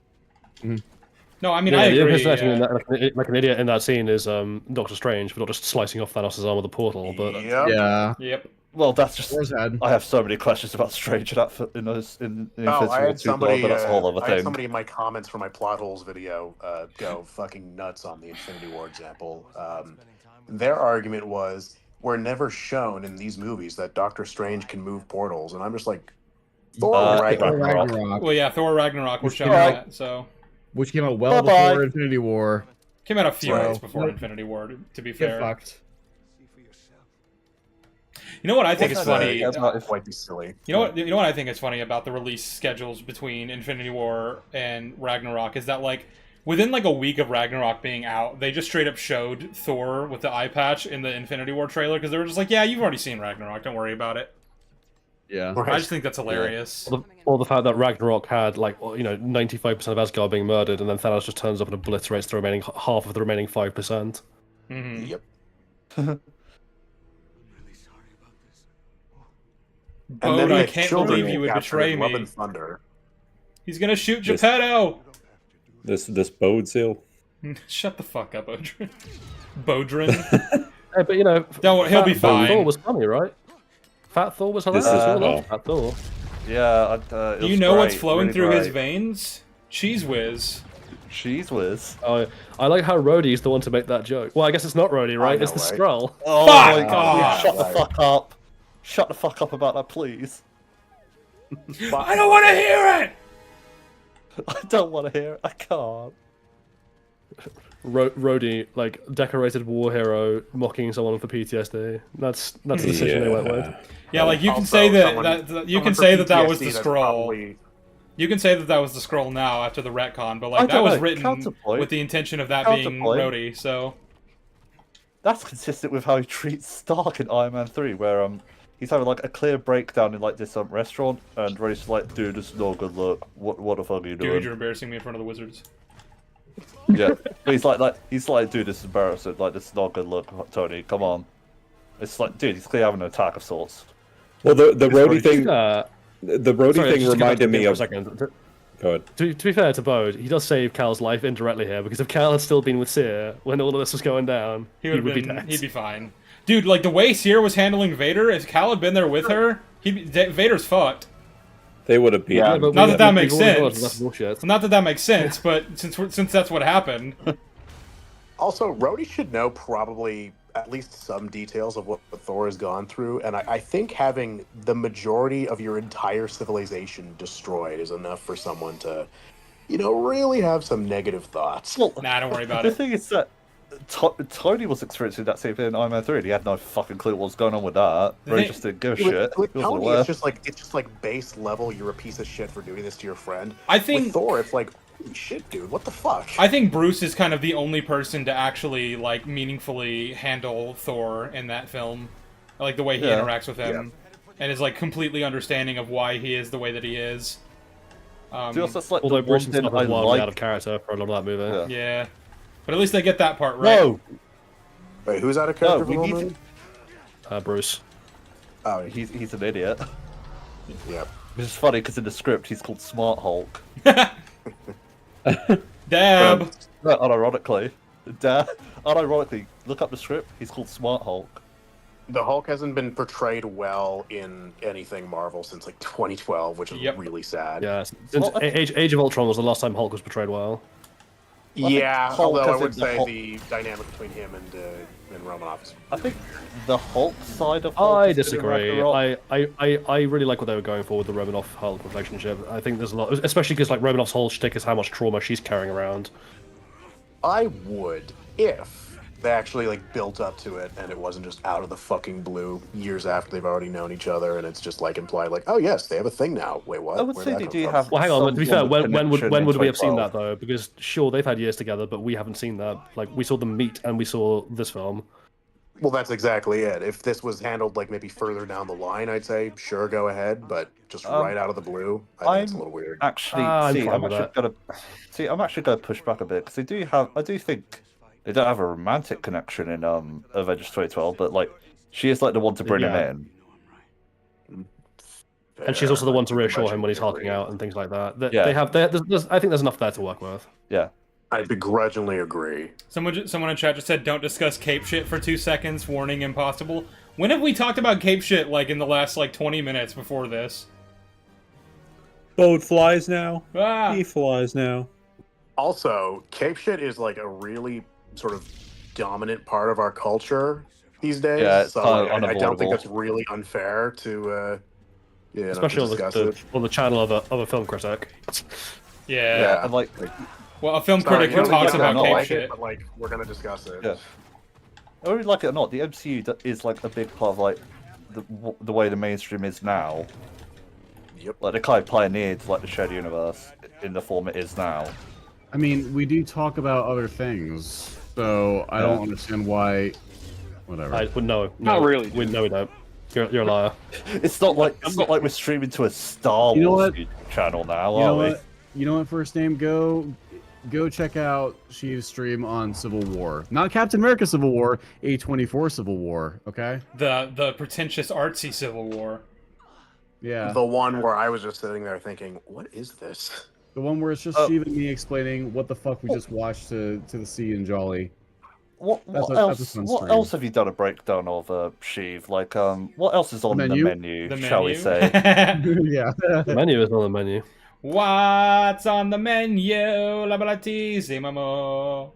No, I mean, yeah, I the agree. person acting in that, like an idiot in that scene is Doctor Strange, but not just slicing off Thanos' arm with a portal. But Yep. Well, that's just. Where's Ed? I have so many questions about Strange in that in Infinity Oh, I War had 2, somebody. but that's a whole other I had thing. somebody in my comments for my plot holes video go fucking nuts on the Infinity War example. Their argument was we're never shown in these movies that Doctor Strange can move portals, and I'm just like, Thor Ragnarok. Well, yeah, Thor Ragnarok was Which showing came out- that, so Which came out well Bye-bye. before Infinity War. came out a few So- months before Infinity War. To be Get fair, fucked. You know what I think is funny? It might be silly. You know what? You know what I think is funny about the release schedules between Infinity War and Ragnarok is that like within like a week of Ragnarok being out, they just straight up showed Thor with the eye patch in the Infinity War trailer because they were just like, "Yeah, you've already seen Ragnarok. Don't worry about it." Yeah, I just think that's hilarious. Or the fact that Ragnarok had, like, 95% of Asgard being murdered, and then Thanos just turns up and obliterates the remaining half of the remaining 5%. Mm-hmm. Yep. Bode, I can't believe you would betray Love me. and Thunder. He's gonna shoot Geppetto! This Bode seal. Shut the fuck up, Odrin. Bodrin. Hey, but he'll be Fat fine. Thor was funny, right? Fat Thor was hilarious. This is- We loved Fat Thor. Yeah. Do you know what's flowing through his veins? Cheese whiz. Cheese whiz. Oh, I like how Rhodey's the one to make that joke. Well, I guess it's not Rhodey, right? It's the Skrull. Oh Fuck my god! off. Shut the fuck up! Shut the fuck up about that, please. I don't want to hear it. I don't want to hear it. I can't. Rhodey, like decorated war hero, mocking someone for PTSD. That's the decision they went with. Yeah, like you can Also, say someone- that you someone can for say that was PTSD the that's scroll. probably- You can say that was the scroll now after the retcon, but I like that don't was know, written counterpoint. with the intention of that being Counterpoint. Rhodey. So That's consistent with how he treats Stark in Iron Man 3, where he's having like a clear breakdown in like this restaurant, and Rhodey's just like, dude, this is no good look. What the fuck are you doing? dude, you're embarrassing me in front of the wizards. Yeah, but he's like, dude, this is embarrassing. Like, this is not good look, Tony. Come on. It's like, dude, he's clearly having an attack of sorts. Well, the Rhodey thing, Sorry, the Rhodey just thing to go back to reminded the me game of. for a second. Go ahead. To be fair to Bode, he does save Cal's life indirectly here, because if Cal had still been with Seer when all of this was going down, he would be dead. He'd be fine. Dude, like the way Seer was handling Vader, if Cal had been there with her, Vader's fucked. They would have beaten. Yeah, him. but Not that that makes we've already got sense. that's bullshit. Not that that makes sense, but since that's what happened. Also, Rhodey should know probably at least some details of what Thor has gone through, and I think having the majority of your entire civilization destroyed is enough for someone to, really have some negative thoughts. Well, Nah, don't worry about the it. thing is that Tony was experiencing that same thing in Iron Man 3, and he had no fucking clue what was going on with that. The Rhodey thing- just didn't give a With, shit. with He wasn't Tony, aware. it's just like base level. You're a piece of shit for doing this to your friend. I think with Thor, it's like, holy shit, dude, what the fuck? I think Bruce is kind of the only person to actually like meaningfully handle Thor in that film. I like the way he Yeah. interacts with him, and is like completely understanding of why he is the way that he is. See, also, that's like Although the one Bruce thing himself I was wildly like. out of character for a lot of that movie. Yeah. Yeah, but at least they get that part right. No, Wait, who's out of character no, for we the need moment? to... Bruce. Oh, He's an idiot. yeah. Which is funny because in the script he's called Smart Hulk. Dab. Unironically, unironically, look up the script. He's called Smart Hulk. The Hulk hasn't been portrayed well in anything Marvel since like 2012, which is Yep. really sad. Yeah, since Well, I think- Age of Ultron was the last time Hulk was portrayed well. Well, I think Yeah, Hulk although I as would in the say Hulk- the dynamic between him and Romanoff is. I think the Hulk side of Hulk I is good in disagree. Ragnarok. I really like what they were going for with the Romanoff Hulk relationship. I think there's a lot, especially because like Romanoff's whole shtick is how much trauma she's carrying around. I would if they actually like built up to it and it wasn't just out of the fucking blue years after they've already known each other and it's just like implied like, oh yes, they have a thing now. Wait, what? I would Where'd say that they come do from? have. Well, hang on. To be fair, some when connection when in would we have seen 2012. that though? Because sure, they've had years together, but we haven't seen that. Like we saw them meet and we saw this film. Well, that's exactly it. If this was handled like maybe further down the line, I'd say sure, go ahead. But just right out of the blue, I think it's a little weird. Actually, I'm see, fine I'm with actually gonna push back a bit because I do think they don't have a romantic connection in Avengers 2012, but like she is like the one to bring Yeah. him in. And she's also the one to reassure Much him when he's agree. hulking out and things like that. They, Yeah. they have. I think there's enough there to work with. Yeah. I begrudgingly agree. Someone in chat just said, "Don't discuss cape shit for 2 seconds." Warning: impossible. When have we talked about cape shit like in the last like 20 minutes before this? Bode flies now. Ah. He flies now. Also, cape shit is like a really sort of dominant part of our culture these days. Yeah, it's so kind of I don't unavoidable. think that's really unfair to, Especially on discuss the, it. on the channel of a film critic. Yeah. Yeah. And like, Well, a film Sorry, critic who we talks don't about cape like shit. it, but like we're gonna discuss it. yeah. Whether you like it or not, the MCU is like a big part of like the way the mainstream is now. Yep. Like, they kind of pioneered like the shared universe in the form it is now. I mean, we do talk about other things, so I don't understand why. Whatever. No, Not really, We know we don't. You're a liar. It's not like we're streaming to a Star Wars You know what? channel now, You know are we? what? You know what? First name, go check out Sheev's stream on Civil War, not Captain America Civil War, A24 Civil War. Okay. The pretentious artsy Civil War. Yeah. The one where I was just sitting there thinking, "What is this?" The one where it's just Sheev and me explaining what the fuck we just watched to the sea and Jolly. What That's a fun What stream. else have you done a breakdown of, Sheev? Like, what else is on the menu? The shall we menu? say? Yeah. The menu is on the menu. What's on the menu? Labalatissimo.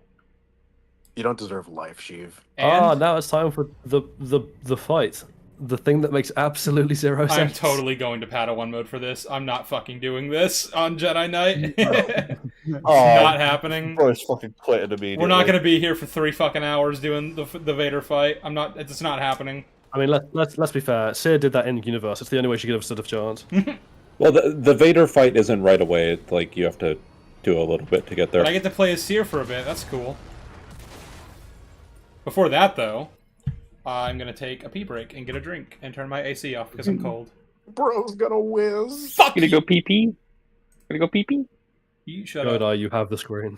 You don't deserve life, Sheev. Now it's time for the fight. The thing that makes absolutely zero sense. I'm totally going to Padawan mode for this. I'm not fucking doing this on Jedi Night. It's not happening. Bro's fucking quitting immediately. We're not gonna be here for 3 fucking hours doing the Vader fight. I'm not. It's not happening. I mean, let's be fair. Seer did that in universe. It's the only way she could have stood a chance. Well, the Vader fight isn't right away. It's like you have to do a little bit to get there. But I get to play as Seer for a bit. That's cool. Before that, though, I'm gonna take a pee break and get a drink and turn my AC off because I'm cold. Bro's gonna whiz. Fuck Gonna go pee pee. Gonna go pee pee. You shut Good up. eye, you have the screen.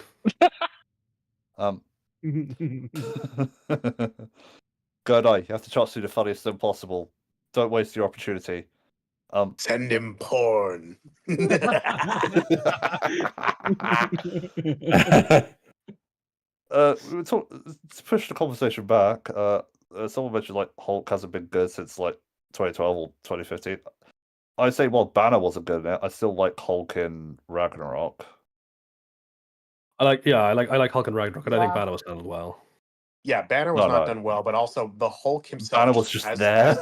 Good eye. You have to try to do the funniest thing possible. Don't waste your opportunity. Send him porn. To push the conversation back, someone mentioned like Hulk hasn't been good since like 2012 or 2015. I'd say while Banner wasn't good in it, I still like Hulk in Ragnarok. I like Hulk and Ragnarok. I don't think Banner was handled well. Yeah, Banner was No, not no. done well, but also the Hulk himself. Banner was just there.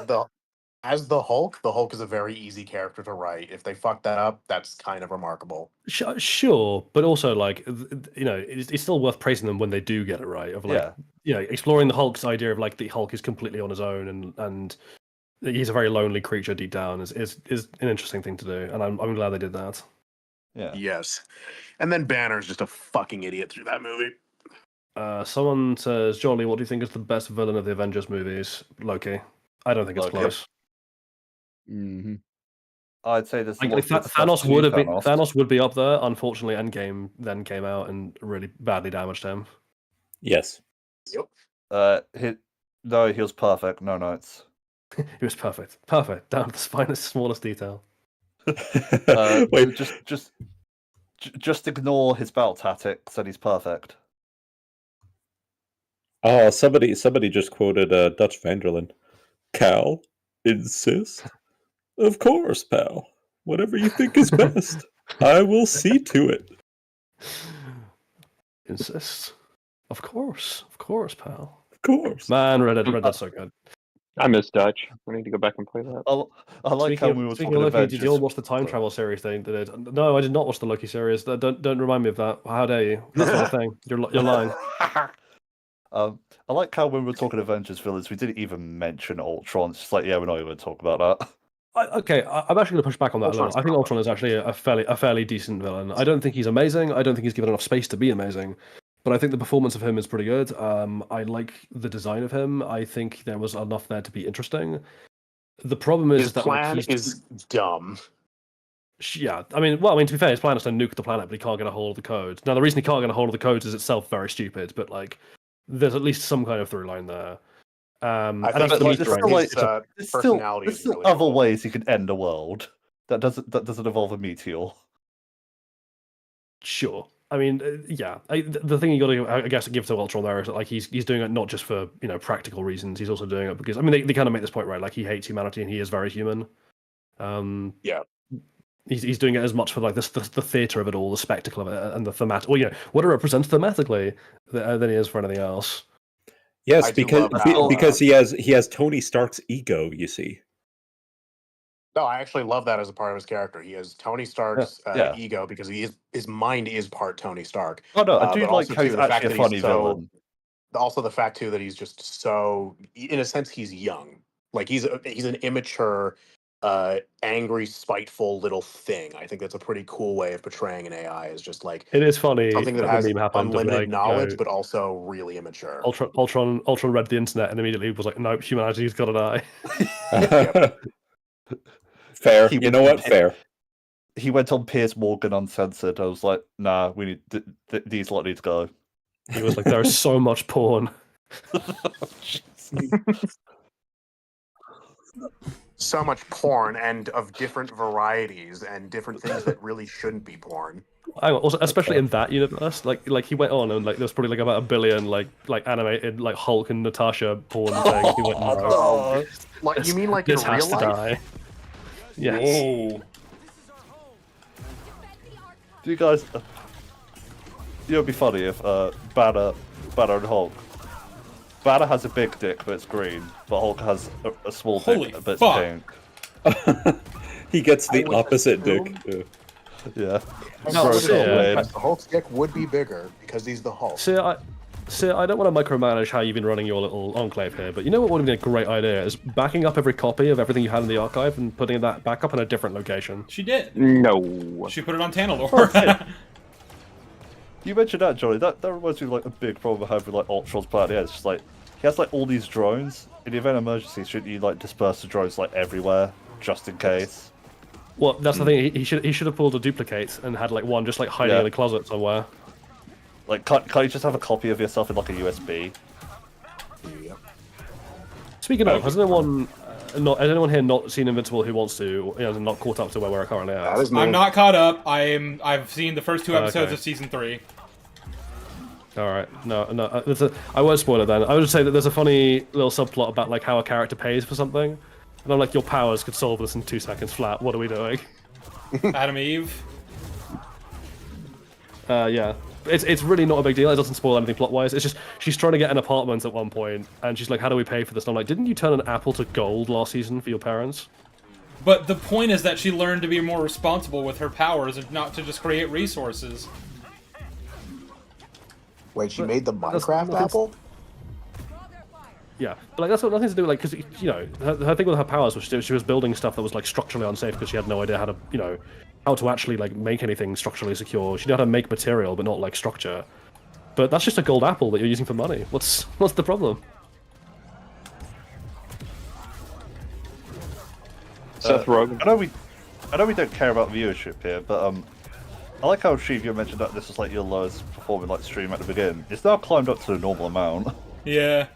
As the Hulk is a very easy character to write. If they fuck that up, that's kind of remarkable. Sure, but also like it's still worth praising them when they do get it right. Of like exploring the Hulk's idea of like the Hulk is completely on his own and he's a very lonely creature deep down is an interesting thing to do, and I'm glad they did that. Yeah. Yes, and then Banner's just a fucking idiot through that movie. Someone says, Jolly, what do you think is the best villain of the Avengers movies? Loki. I don't think it's Loki. close. Mm-hmm. I'd say there's Like, a lot of good Thanos stuff would to have been Thanos. Thanos would be up there. Unfortunately, Endgame then came out and really badly damaged him. Yes. Yep. No, he was perfect. No notes. He was perfect, down to the finest, smallest detail. Wait, Just ignore his battle tactics, and he's perfect. oh, somebody just quoted Dutch Vanderlyn. Cal, insist. Of course, pal. Whatever you think is best, I will see to it. Insist. Of course, pal. Of course. Man, Red Dead's so good. I miss Dutch. I need to go back and play that. I like how we were Speaking talking of Loki, about. did you all watch the time travel series thing? No, I did not watch the Loki series. Don't remind me of that. How dare you? That's not a thing. You're lying. I like how when we were talking Avengers villains, we didn't even mention Ultron. It's just like, yeah, we're not even going to talk about that. I'm actually going to push back on that a little. I think Ultron is actually a fairly decent villain. I don't think he's amazing. I don't think he's given enough space to be amazing. But I think the performance of him is pretty good. I like the design of him. I think there was enough there to be interesting. The problem is His that plan like, is dumb. Yeah, I mean, to be fair, his plan is to nuke the planet, but he can't get a hold of the codes. Now, the reason he can't get a hold of the codes is itself very stupid, but like, there's at least some kind of through line there. I think There's still other ways you can end the world that doesn't involve a meteor. Sure. I mean, yeah. The thing you got to, I guess, give to Ultron there is that like he's doing it not just for practical reasons. He's also doing it because they kind of make this point right. Like he hates humanity and he is very human. Yeah. He's doing it as much for like the theater of it all, the spectacle of it, and the thematic. Well, what it represents thematically than he is for anything else. Yes, because he has Tony Stark's ego. You see. No, I actually love that as a part of his character. He has Tony Stark's ego because his mind is part Tony Stark. Oh no, I do but like also, how he's too, the fact actually a that funny villain. Also, the fact too that he's just so, in a sense, he's young. Like he's an immature, angry, spiteful little thing. I think that's a pretty cool way of portraying an AI. Is just like It is funny something that that has the meme happened. Of unlimited like, knowledge, but also really immature. Ultron read the internet and immediately was like, "Nope, humanity's got to die." Fair. He You know what? Fair. He went on Piers Morgan uncensored. I was like, nah, we need these lot need to go. He was like, "There is so much porn." So much porn and of different varieties and different things that really shouldn't be porn. Also, especially in that universe, like he went on and like there's probably like about 1 billion like animated like Hulk and Natasha porn things. He went, no, Like you mean like this in has real to life? die. Yes. Whoa. Do you guys? It would be funny if Banner and Hulk. Banner has a big dick, but it's green. But Hulk has a small Holy dick, but it's fuck. pink. He gets the I would opposite assume- dick. Yeah. No, Gross see, Hulk. The Hulk's dick would be bigger because he's the Hulk. See, I don't want to micromanage how you've been running your little enclave here, but you know what would have been a great idea is backing up every copy of everything you had in the archive and putting that back up in a different location. She did. No. She put it on Tanalor. You mentioned that, Johnny. That reminds me of like a big problem I have with like Ultron's plan. Yeah, it's just like he has like all these drones. In the event of emergency, shouldn't you like disperse the drones like everywhere, just in case? Well, that's the thing. He should have pulled a duplicate and had like one just like hiding in a closet somewhere. Like, can't you just have a copy of yourself in like a USB? Yeah. Speaking of, has anyone here not seen Invincible who wants to, not caught up to where we're currently at? I'm not caught up. I've seen the first 2 episodes Okay. of season 3. All right, no, I won't spoil it then. I would just say that there's a funny little subplot about like how a character pays for something, and I'm like, your powers could solve this in 2 seconds flat. What are we doing? Adam Eve. Yeah. It's really not a big deal. It doesn't spoil anything plot-wise. It's just she's trying to get an apartment at one point, and she's like, "How do we pay for this?" And I'm like, "Didn't you turn an apple to gold last season for your parents?" But the point is that she learned to be more responsible with her powers and not to just create resources. Wait, she made the Minecraft apple? Yeah, but like that's got nothing to do with like because her thing with her powers was she was building stuff that was like structurally unsafe because she had no idea how to how to actually like make anything structurally secure. She knew how to make material but not like structure. But that's just a gold apple that you're using for money. What's the problem? Seth Rogen. I know we don't care about viewership here, but I like how Sheev, you mentioned that this was like your lowest performing like stream at the beginning. It's now climbed up to the normal amount. Yeah.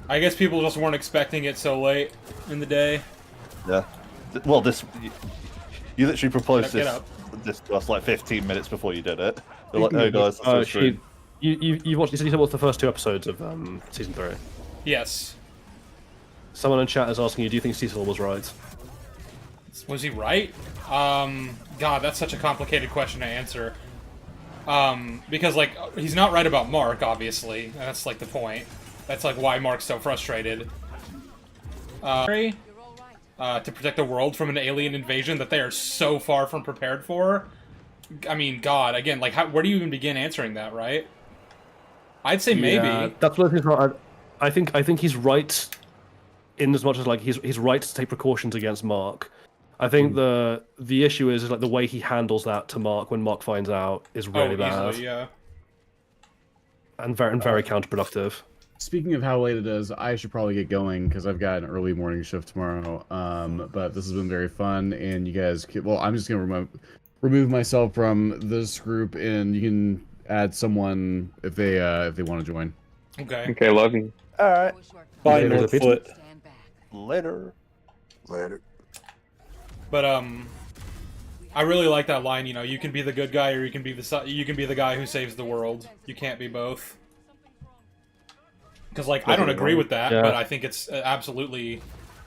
I guess people just weren't expecting it so late in the day. Yeah. Well, you literally proposed Get up. this to us like 15 minutes before you did it. You're like, hey guys, let's do a stream. You watched? You said what's the first 2 episodes of season 3? Yes. Someone in chat is asking you, do you think Cecil was right? Was he right? God, that's such a complicated question to answer. Because, like, he's not right about Mark, obviously. That's, like, the point. That's, like, why Mark's so frustrated. To protect the world from an alien invasion that they are so far from prepared for. I mean, God, again, like, where do you even begin answering that, right? I'd say maybe. Yeah, that's what he's right. I think he's right in as much as, like, he's right to take precautions against Mark. I think the issue is like the way he handles that to Mark when Mark finds out is really bad. Easily, yeah. And very counterproductive. Speaking of how late it is, I should probably get going because I've got an early morning shift tomorrow. But this has been very fun, and you guys well, I'm just gonna remove myself from this group, and you can add someone if they want to join. Okay. Okay, love you. All right. Bye, Later, Northfoot. Later. Later. But I really like that line. You can be the good guy, or you can be the guy who saves the world. You can't be both. Because, like, I don't agree with that, but I think it's absolutely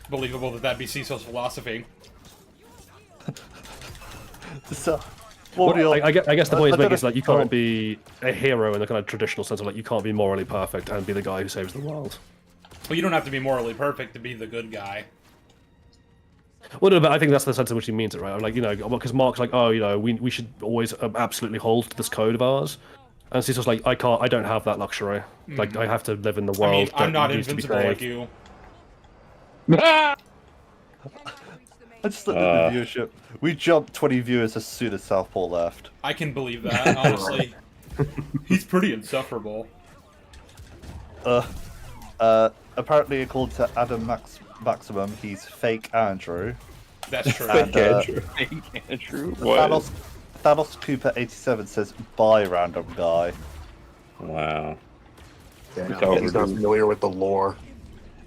believable that that'd be Cecil's philosophy. So, I guess the point is like you can't be a hero in the kind of traditional sense of like you can't be morally perfect and be the guy who saves the world. Well, you don't have to be morally perfect to be the good guy. Well, no, but I think that's the sense in which he means it, right? Like, because Mark's like, oh, we should always absolutely hold to this code of ours. And Cecil's like, I don't have that luxury. Like, I have to live in the world. I mean, I'm not that needs to be invincible like saved. you. I just looked at the viewership. We jumped 20 viewers as soon as Southpaw left. I can believe that, honestly. He's pretty insufferable. Apparently, according to Adam Maximum, he's fake Andrew. That's true. And, Fake Andrew? What? Thanos Cooper 87 says, "Bye, random guy." Wow. Damn, he's not familiar with the lore.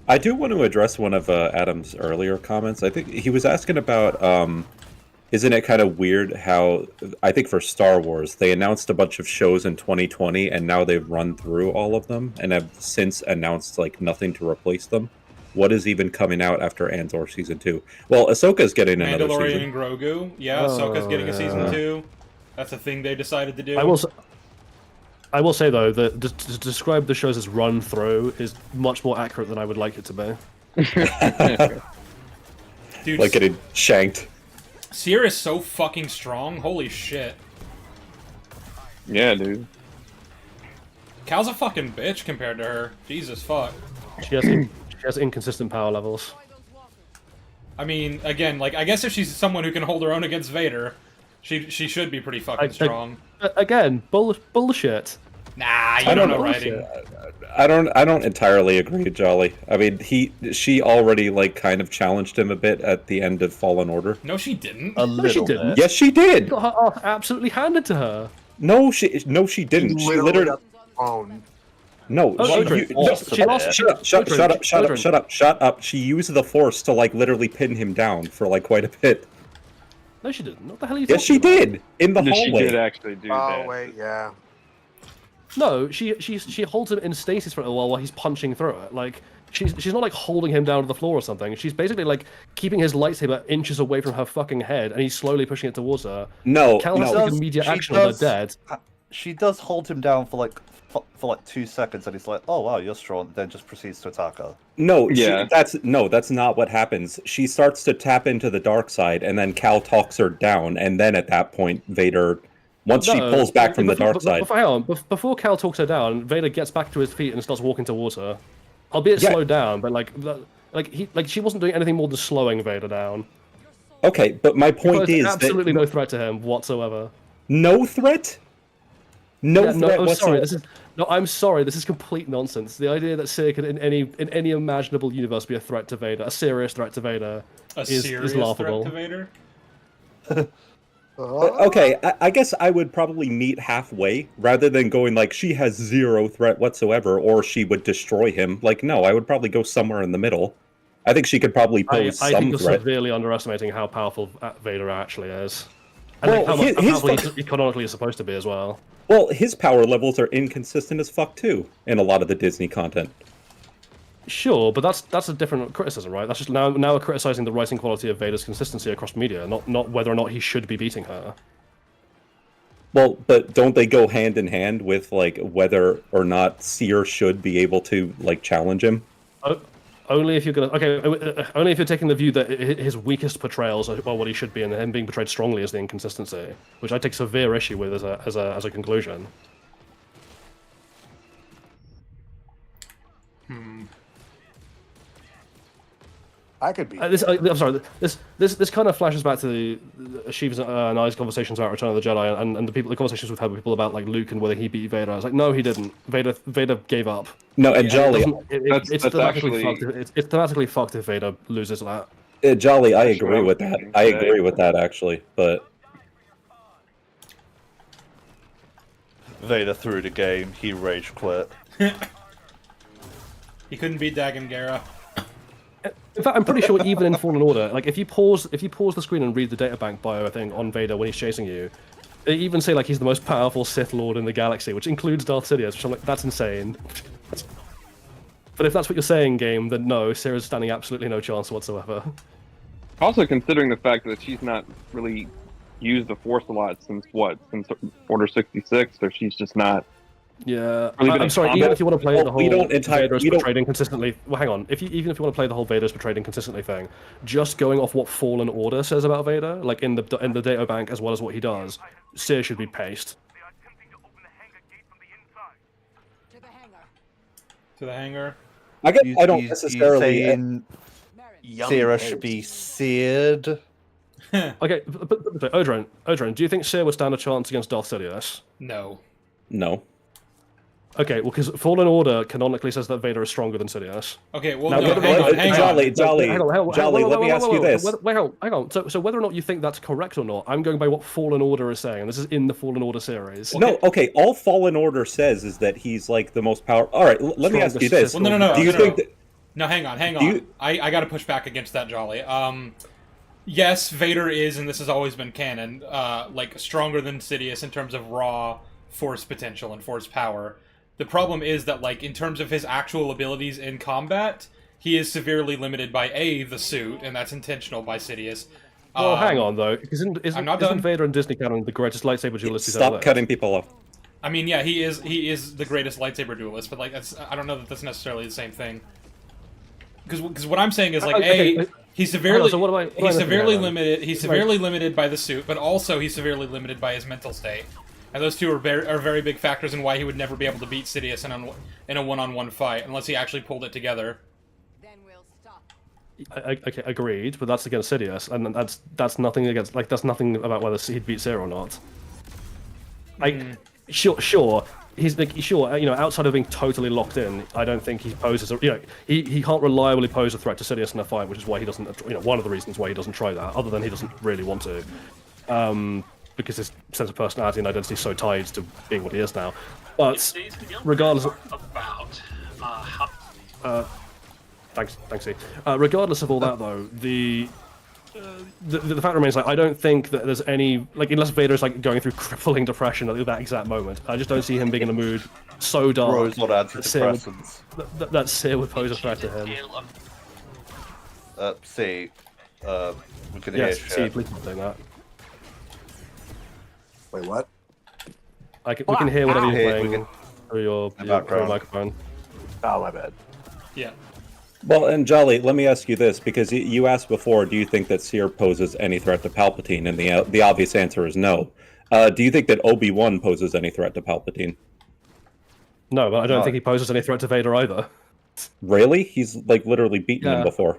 I do want to address one of Adam's earlier comments. I think he was asking about, isn't it kind of weird how, I think for Star Wars, they announced a bunch of shows in 2020, and now they've run through all of them, and have since announced, like, nothing to replace them. What is even coming out after Andor Season 2? Well, Ahsoka's getting another Mandalorian season. and Grogu. Yeah, Ahsoka's getting a Season 2. That's a thing they decided to do. I will say though that to describe the shows as run through is much more accurate than I would like it to be. Dude, like getting shanked. Seer is so fucking strong. Holy shit. Yeah, dude. Cal's a fucking bitch compared to her. Jesus fuck. She has inconsistent power levels. I mean, again, like, I guess if she's someone who can hold her own against Vader, she should be pretty fucking strong. Again, bullshit. Nah, you don't know writing. I don't entirely agree, Jolly. I mean, she already like kind of challenged him a bit at the end of Fallen Order. No, she didn't. No, she didn't. Yes, she did. Got her ass absolutely handed to her. No, she didn't. She literally. No, shut up. She used the Force to like literally pin him down for like quite a bit. No, she didn't. What the hell are you Yes, talking she did. In the hallway. She did actually do that. Oh, wait, yeah. No, she holds him in stasis for a while he's punching through it. Like she's not like holding him down to the floor or something. She's basically like keeping his lightsaber inches away from her fucking head, and he's slowly pushing it towards her. No, Cal has to take immediate action or they're dead. She does hold him down for like 2 seconds, and he's like, "Oh wow, you're strong." Then just proceeds to attack her. No, that's not what happens. She starts to tap into the dark side, and then Cal talks her down, and then at that point, Vader, once she pulls back from the dark side. Hang on, before Cal talks her down, Vader gets back to his feet and starts walking towards her. Albeit slowed down, but she wasn't doing anything more than slowing Vader down. Okay, but my point is absolutely no threat to him whatsoever. No threat. No threat whatsoever. I'm sorry. This is complete nonsense. The idea that Seer could in any imaginable universe be a threat to Vader, a serious threat to Vader, is laughable. Threat to Vader? Okay, I guess I would probably meet halfway rather than going like she has zero threat whatsoever or she would destroy him. Like, no, I would probably go somewhere in the middle. I think she could probably pose some I think you're threat. severely underestimating how powerful Vader actually is. And Well, how his powerful he canonically is supposed to be as well. Well, his power levels are inconsistent as fuck too in a lot of the Disney content. Sure, but that's a different criticism, right? That's just now we're criticizing the writing quality of Vader's consistency across media, not whether or not he should be beating her. Well, but don't they go hand in hand with like whether or not Seer should be able to like challenge him? Only if you're gonna only if you're taking the view that his weakest portrayals are what he should be, and him being portrayed strongly as the inconsistency, which I take severe issue with as a conclusion. I could be. I'm sorry. This kind of flashes back to Shiva's and I's conversations about Return of the Jedi, and the conversations we've had with people about like Luke and whether he beat Vader. I was like, no, he didn't. Vader gave up. No, and Jolly, it's thematically fucked if Vader loses that. Jolly, I agree with that. I agree with that actually, but Vader threw the game. He rage quit. He couldn't beat Dagan Gera. In fact, I'm pretty sure even in Fallen Order, like if you pause the screen and read the databank bio thing on Vader when he's chasing you, they even say like he's the most powerful Sith Lord in the galaxy, which includes Darth Sidious, which I'm like, that's insane. But if that's what you're saying, game, then no, Sarah's standing absolutely no chance whatsoever. Also considering the fact that she's not really used the Force a lot since Order 66, so she's just not. Yeah, really I'm sorry. Even if you want to play the whole Vader's don't... portrayed inconsistently, well, hang on. Even if you want to play the whole Vader's portrayed inconsistently thing, just going off what Fallen Order says about Vader, like in the data bank as well as what he does, Seer should be paced. To the hangar. I guess I don't necessarily. Yummy Sierra taste. should be seared. Okay, but Odrin, do you think Seer would stand a chance against Darth Sidious? No. No. Okay, well, because Fallen Order canonically says that Vader is stronger than Sidious. Okay, well, Now, no, hang on, hang on. Jolly, let me ask you this. Wait, hang on. So whether or not you think that's correct or not, I'm going by what Fallen Order is saying. This is in the Fallen Order series. No, okay, all Fallen Order says is that he's like the most powerful. All right, let me ask you this. Well, no. Do you think that... No, hang on. I got to push back against that, Jolly. Yes, Vader is, and this has always been canon, like stronger than Sidious in terms of raw force potential and force power. The problem is that, like, in terms of his actual abilities in combat, he is severely limited by the suit, and that's intentional by Sidious. Well, hang on though, isn't done. Vader in Disney canon the greatest lightsaber duelist who's ever Stop lived? cutting people off. I mean, yeah, he is the greatest lightsaber duelist, but like I don't know that that's necessarily the same thing. Because what I'm saying is like he's severely limited. He's severely limited by the suit, but also he's severely limited by his mental state, and those two are very big factors in why he would never be able to beat Sidious in a one-on-one fight unless he actually pulled it together. Okay, agreed, but that's against Sidious, and that's nothing against that's nothing about whether he'd beat Seer or not. Like, sure, he's like, sure, outside of being totally locked in, I don't think he poses he can't reliably pose a threat to Sidious in a fight, which is why he doesn't, one of the reasons why he doesn't try that, other than he doesn't really want to, because his sense of personality and identity is so tied to being what he is now. But regardless of Thanks, Steve. Regardless of all that, though, the fact remains, like, I don't think that there's any, like, unless Vader's like going through crippling depression at that exact moment, I just don't see him being in a mood so dark that Seer would pose a threat to him. We can Yes, hear see, shit. please don't do that. Wait, what? We can hear whatever you're Hey, we playing through your background. microphone. Oh, my bad. Yeah. Well, and Jolly, let me ask you this, because you asked before, do you think that Seer poses any threat to Palpatine? And the obvious answer is no. Do you think that Obi-Wan poses any threat to Palpatine? No, but I don't think he poses any threat to Vader either. Really? He's, like, literally beaten him before.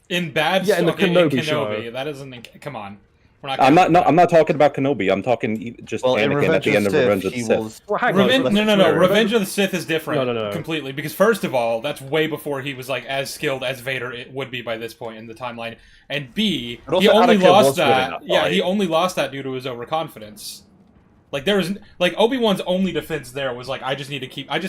In bad, in the Kenobi in show. that isn't. Come on, we're not. I'm not talking about Kenobi. I'm talking just Anakin at the end of Revenge of the Sith. Revenge of the Sith is different. No. Completely, because first of all, that's way before he was like as skilled as Vader would be by this point in the timeline, and B, he only lost that. Yeah, he only lost that due to his overconfidence. Like there was like Obi-Wan's only defense there was like I just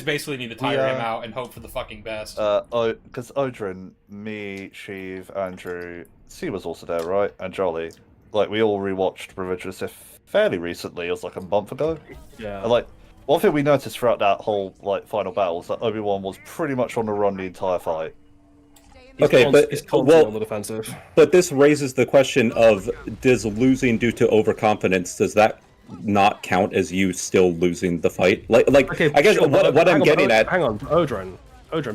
basically need to tire him out and hope for the fucking best. Because Odrin, me, Sheev, Andrew, C was also there, right? And Jolly. Like, we all rewatched Revenge of the Sith fairly recently. It was like a month ago. Yeah. And, like, one thing we noticed throughout that whole like final battle was that Obi-Wan was pretty much on the run the entire fight. Okay, but he's constantly on the defensive. But this raises the question of, does losing due to overconfidence, does that not count as you still losing the fight? Like Okay, I guess sure, what I'm getting at. Hang on, Odrin,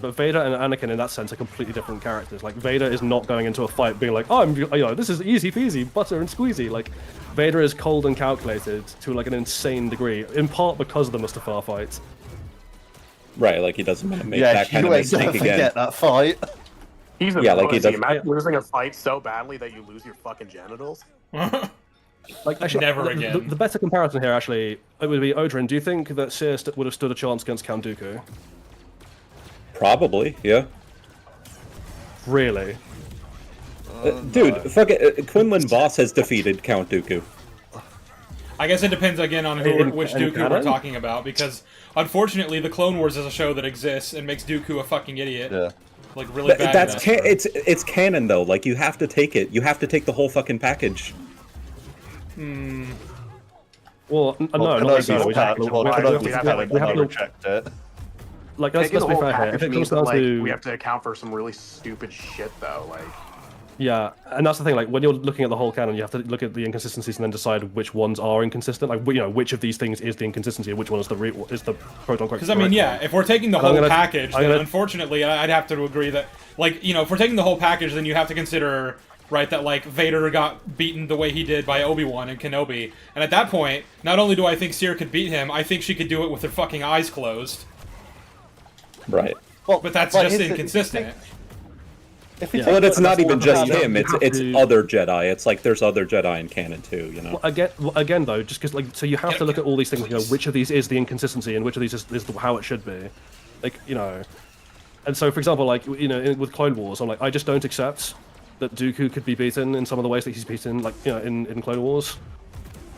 but Vader and Anakin in that sense are completely different characters. Like Vader is not going into a fight being like, oh, this is easy peasy, butter and squeezy. Like Vader is cold and calculated to like an insane degree, in part because of the Mustafar fight. Right, like he doesn't want to make that kind of mistake again. Forget that fight. Even yeah, like he does. Imagine losing a fight so badly that you lose your fucking genitals. Like actually, Never again. The better comparison here, actually, it would be Odrin. Do you think that Seer would have stood a chance against Count Dooku? Probably, yeah. Really? Dude, fuck it. Quinlan Voss has defeated Count Dooku. I guess it depends again on which Dooku we're talking about, because unfortunately, the Clone Wars is a show that exists and makes Dooku a fucking idiot. Yeah. Like really bad. It's canon though. Like you have to take it. You have to take the whole fucking package. Well, no, not necessarily. We have to reject it. Like let's be fair here. If it comes down to, we have to account for some really stupid shit though. Like, yeah, and that's the thing. Like when you're looking at the whole canon, you have to look at the inconsistencies and then decide which ones are inconsistent. Like which of these things is the inconsistency, and which one is the quote unquote. Because I mean, yeah, if we're taking the whole package, then unfortunately, I'd have to agree that, like, if we're taking the whole package, then you have to consider, right, that like Vader got beaten the way he did by Obi-Wan and Kenobi, and at that point, not only do I think Seer could beat him, I think she could do it with her fucking eyes closed. Right. Well, but that's just inconsistent. But it's not even just you him. have It's to- other Jedi. It's like there's other Jedi in canon too. You know. Again though, just because so you have to look at all these things. Which of these is the inconsistency, and which of these is how it should be. And so for example, with Clone Wars, I'm like, I just don't accept that Dooku could be beaten in some of the ways that he's beaten, in Clone Wars.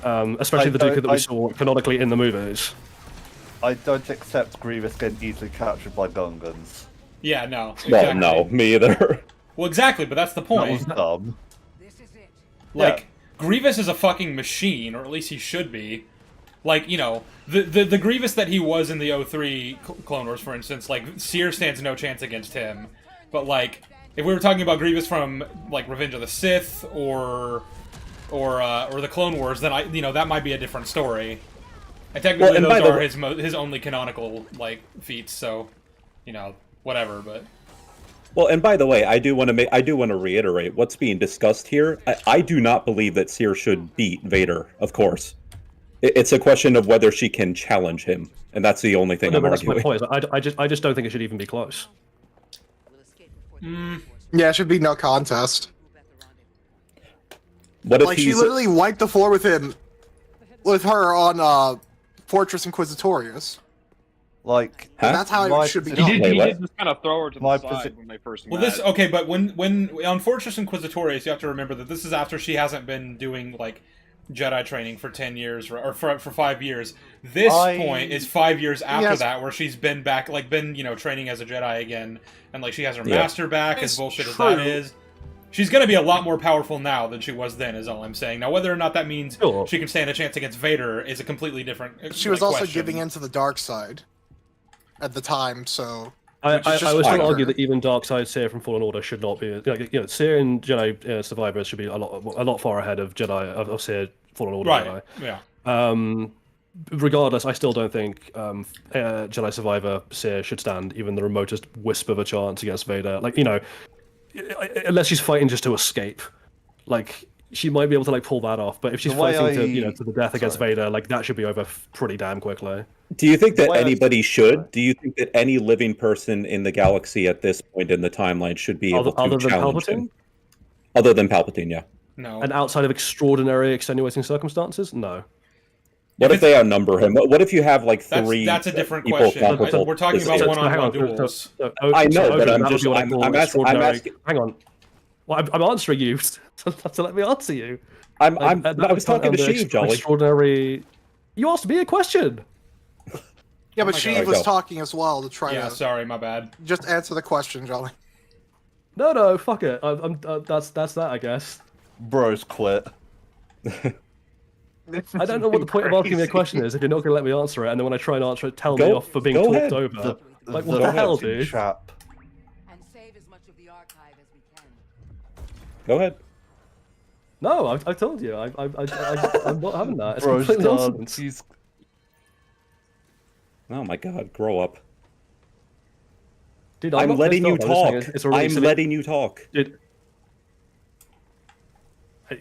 Especially the Dooku that we saw canonically in the movies. I don't accept Grievous getting easily captured by Gungans. Yeah, no. Exactly. Well, no, me either. Well, exactly, but that's the point. That was dumb. Like, Grievous is a fucking machine, or at least he should be. Like, the Grievous that he was in the 03 Clone Wars, for instance, like, Seer stands no chance against him. But, like, if we were talking about Grievous from, like, Revenge of the Sith, or the Clone Wars, then that might be a different story. And technically, those are his only canonical, like, feats, so, whatever, but... Well, and by the way, I do want to reiterate what's being discussed here. I do not believe that Seer should beat Vader. Of course, it's a question of whether she can challenge him, and that's the only thing I'm arguing. That's my point. I just don't think it should even be close. Yeah, it should be no contest. What if like she literally wiped the floor with her on Fortress Inquisitorius. Like, that's how it should be done. He did just kind of throw her to the side when they first met. Well, okay, but when on Fortress Inquisitorius, you have to remember that this is after she hasn't been doing, like, Jedi training for 10 years, or for 5 years. This point is 5 years after that, where she's been back, like, training as a Jedi again, and, like, she has her master back, as bullshit as that is. She's going to be a lot more powerful now than she was then, is all I'm saying. Now, whether or not that means she can stand a chance against Vader is a completely different She was also question. giving into the dark side at the time, so... I would still argue that even Darkseid Seer from Fallen Order should not be... Seer and Jedi Survivor should be a lot far ahead of Seer Fallen Order right. Jedi. Yeah. Regardless, I still don't think Jedi Survivor Seer should stand even the remotest wisp of a chance against Vader. Unless she's fighting just to escape. She might be able to pull that off, but if she's fighting to the death against Vader, that should be over pretty damn quickly. Do you think that anybody should? Do you think that any living person in the galaxy at this point in the timeline should be able to challenge him? Other than Palpatine, yeah. No. And outside of extraordinary extenuating circumstances, no. What if they outnumber him? What if you have three? That's a different people question. comparable We're talking to about Seer? one-on-one duels. I know, but I'm asking. Hang on. Well, I'm answering you. To let me answer you. I was talking to Sheev, Jolly. Extraordinary. You asked me a question. Yeah, but Sheev was talking as well to try to... Yeah, sorry, my bad. Just answer the question, Jolly. No, fuck it. That's that, I guess. Bros quit. I don't know what the point of asking me a question is if you're not going to let me answer it, and then when I try and answer it, tell me off for being talked over. What the hell, dude? Go ahead. No, I told you. I'm not having that. It's Bros completely done. nonsense. Oh my god, grow up. Dude, I'm not letting you pissed off. I'm talk. just saying it's a really I'm silly- letting you talk.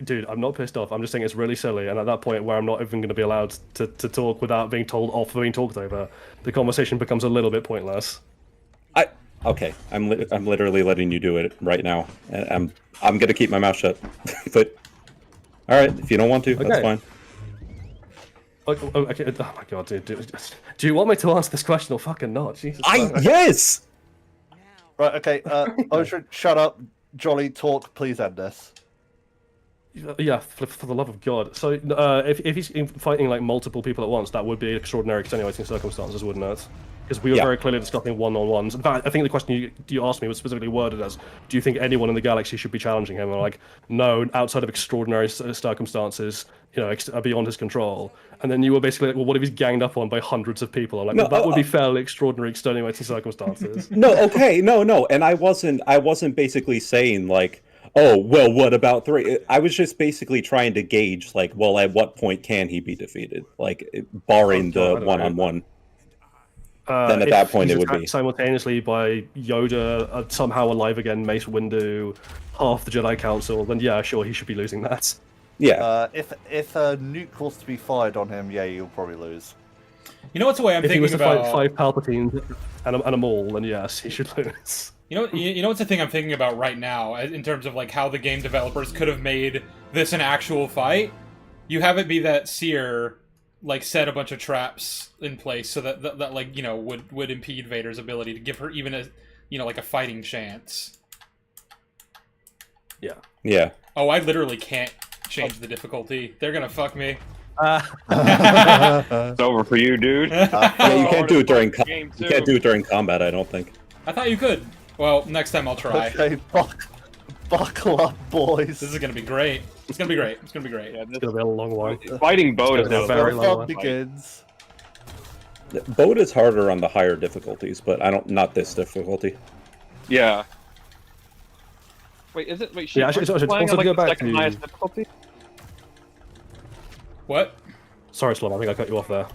Dude, I'm not pissed off. I'm just saying it's really silly, and at that point where I'm not even going to be allowed to talk without being told off for being talked over, the conversation becomes a little bit pointless. Okay, I'm literally letting you do it right now. And I'm gonna keep my mouth shut. But all right, if you don't want to, that's Okay. fine. Okay. Oh my god, dude. Do you want me to answer this question or fucking not? Jesus Christ. Yes. Right. Okay. Ocean, shut up. Jolly, talk. Please end this. Yeah, for the love of God. So, if he's fighting multiple people at once, that would be extraordinary extenuating circumstances, wouldn't it? Because we were very clearly discussing one-on-ones. In fact, I think the question you asked me was specifically worded as, do you think anyone in the galaxy should be challenging him? And I'm like, no, outside of extraordinary circumstances, beyond his control. And then you were basically like, well, what if he's ganged up on by hundreds of people? I'm like, No, well, that would be fairly extraordinary extenuating circumstances. No, okay, no, and I wasn't basically saying oh, well, what about 3? I was just basically trying to gauge, well, at what point can he be defeated? Barring the one-on-one. Then at that point it would be simultaneously by Yoda, somehow alive again, Mace Windu, half the Jedi Council. Then yeah, sure, he should be losing that. Yeah. If a nuke was to be fired on him, yeah, you'll probably lose. You know what's the way I'm if thinking he was to about? fight 5 Palpatines and a Maul, then yes, he should lose. You know what's the thing I'm thinking about right now in terms of like how the game developers could have made this an actual fight? You have it be that Seer like set a bunch of traps in place so that like, you know, would impede Vader's ability to give her even a, you know, like a fighting chance. Yeah. Yeah. Oh, I literally can't change the difficulty. They're gonna fuck me. It's over for you, dude. Yeah, you can't do it during Game you two. can't do it during combat. I don't think. I thought you could. Well, next time I'll try. Okay, buckle up, boys. This is gonna be great. It's gonna be great. It's gonna be great. It's gonna be a long one. Fighting Boat is It's gonna a be a very long Fun one. begins. Boat is harder on the higher difficulties, but not this difficulty. Yeah. Wait, is it? Wait, Yeah, actually, aren't you playing also on, go like, the back second to- highest difficulty? What? Sorry, Slum. I think I cut you off there.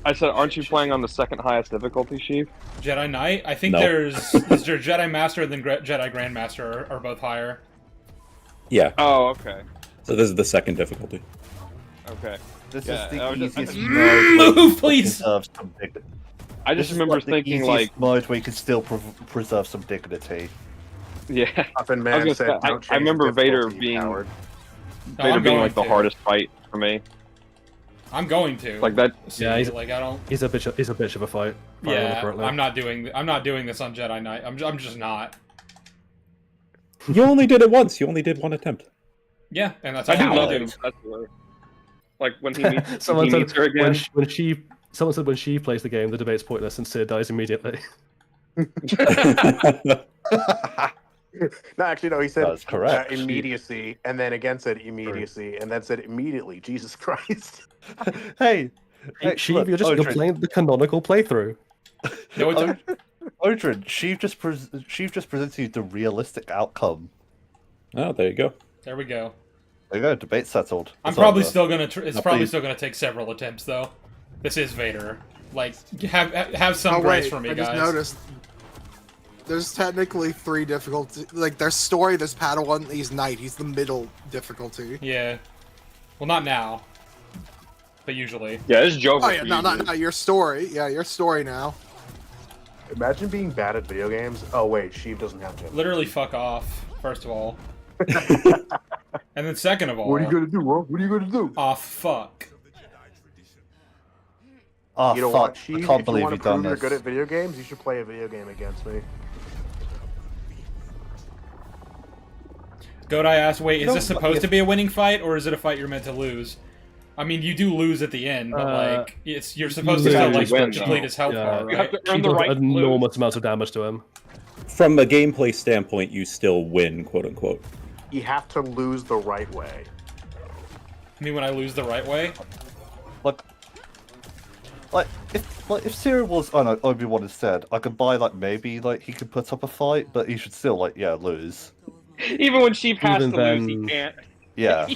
I said, aren't you playing on the second highest difficulty, Sheep? Jedi Knight? I think No. there's Jedi Master and then Jedi Grandmaster are both higher. Yeah. Oh, okay. So this is the second difficulty. Okay. This Yeah, is the I was just- easiest Move, mode. please! I just remember thinking, like, mode where you can still preserve some dignity. yeah. Up and I, man was said, gonna say, "Don't I change remember the Vader difficulty, being Howard." No, Vader I'm being going like the to. hardest fight for me. I'm going to. Like that. See, Yeah, like I don't. He's a bitch of a fight. if I remember Yeah, correctly. I'm not doing this on Jedi Knight. I'm just not. You only did it once. You only did one attempt. Yeah, and that's I all do I'm love gonna him. do. That's the, like when he meets, Someone he said meets her again. someone said when she plays the game, the debate's pointless and Sid dies immediately. No, actually, no. He said That's correct. immediacy, and then again said immediacy, and then said immediately. Jesus Christ! Hey, Sheev, look, you're Odrin. playing the canonical playthrough. No, it's Odrin, Sheev just presented you the realistic outcome. Oh, there you go. there we go. There you go, debate settled. I'm It's probably over. still gonna. It's Now probably please- still gonna take several attempts though. This is Vader. Like, have some Oh grace wait, for me, I just guys. noticed. There's technically 3 difficulties. Like there's story, there's Padawan, he's Knight. He's the middle difficulty. Yeah. Well, not now. But usually. Yeah, this is Joker. Oh yeah, no, your story. Yeah, your story now. Imagine being bad at video games. Oh wait, Sheev doesn't have to. Literally, fuck off. First of all. And then second of all. What are you gonna do, bro? What are you gonna do? Oh fuck. Oh, You know fuck. what, Sheev? I can't If you believe want to you've done prove you're this. good at video games, you should play a video game against me. Godai asked, wait, is No, this supposed to be a winning fight, or is it a fight you're meant to lose? I mean, you do lose at the end, but like, you're supposed to still like win, deplete his health bar, You have right? to earn the does right to lose. enormous amounts of damage to him. From a gameplay standpoint, you still win, quote unquote. You have to lose the right way. I mean, when I lose the right way? Like if Cyril was, I don't know, Obi-Wan had said, I could buy maybe he could put up a fight, but he should still lose. Even when Sheep has Even to then- lose, he can't. Yeah.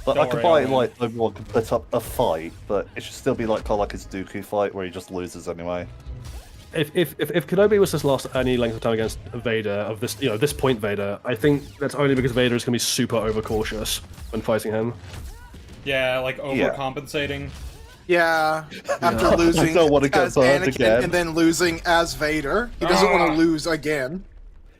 But Don't I could worry, buy I'll win. Obi-Wan could put up a fight, but it should still be kind of like his Dooku fight where he just loses anyway. If Kenobi was to last any length of time against Vader of this this point Vader, I think that's only because Vader is gonna be super overcautious when fighting him. Yeah, like overcompensating. Yeah, after losing I don't want to get as burned Anakin again. and then losing as Vader, he doesn't want to lose again.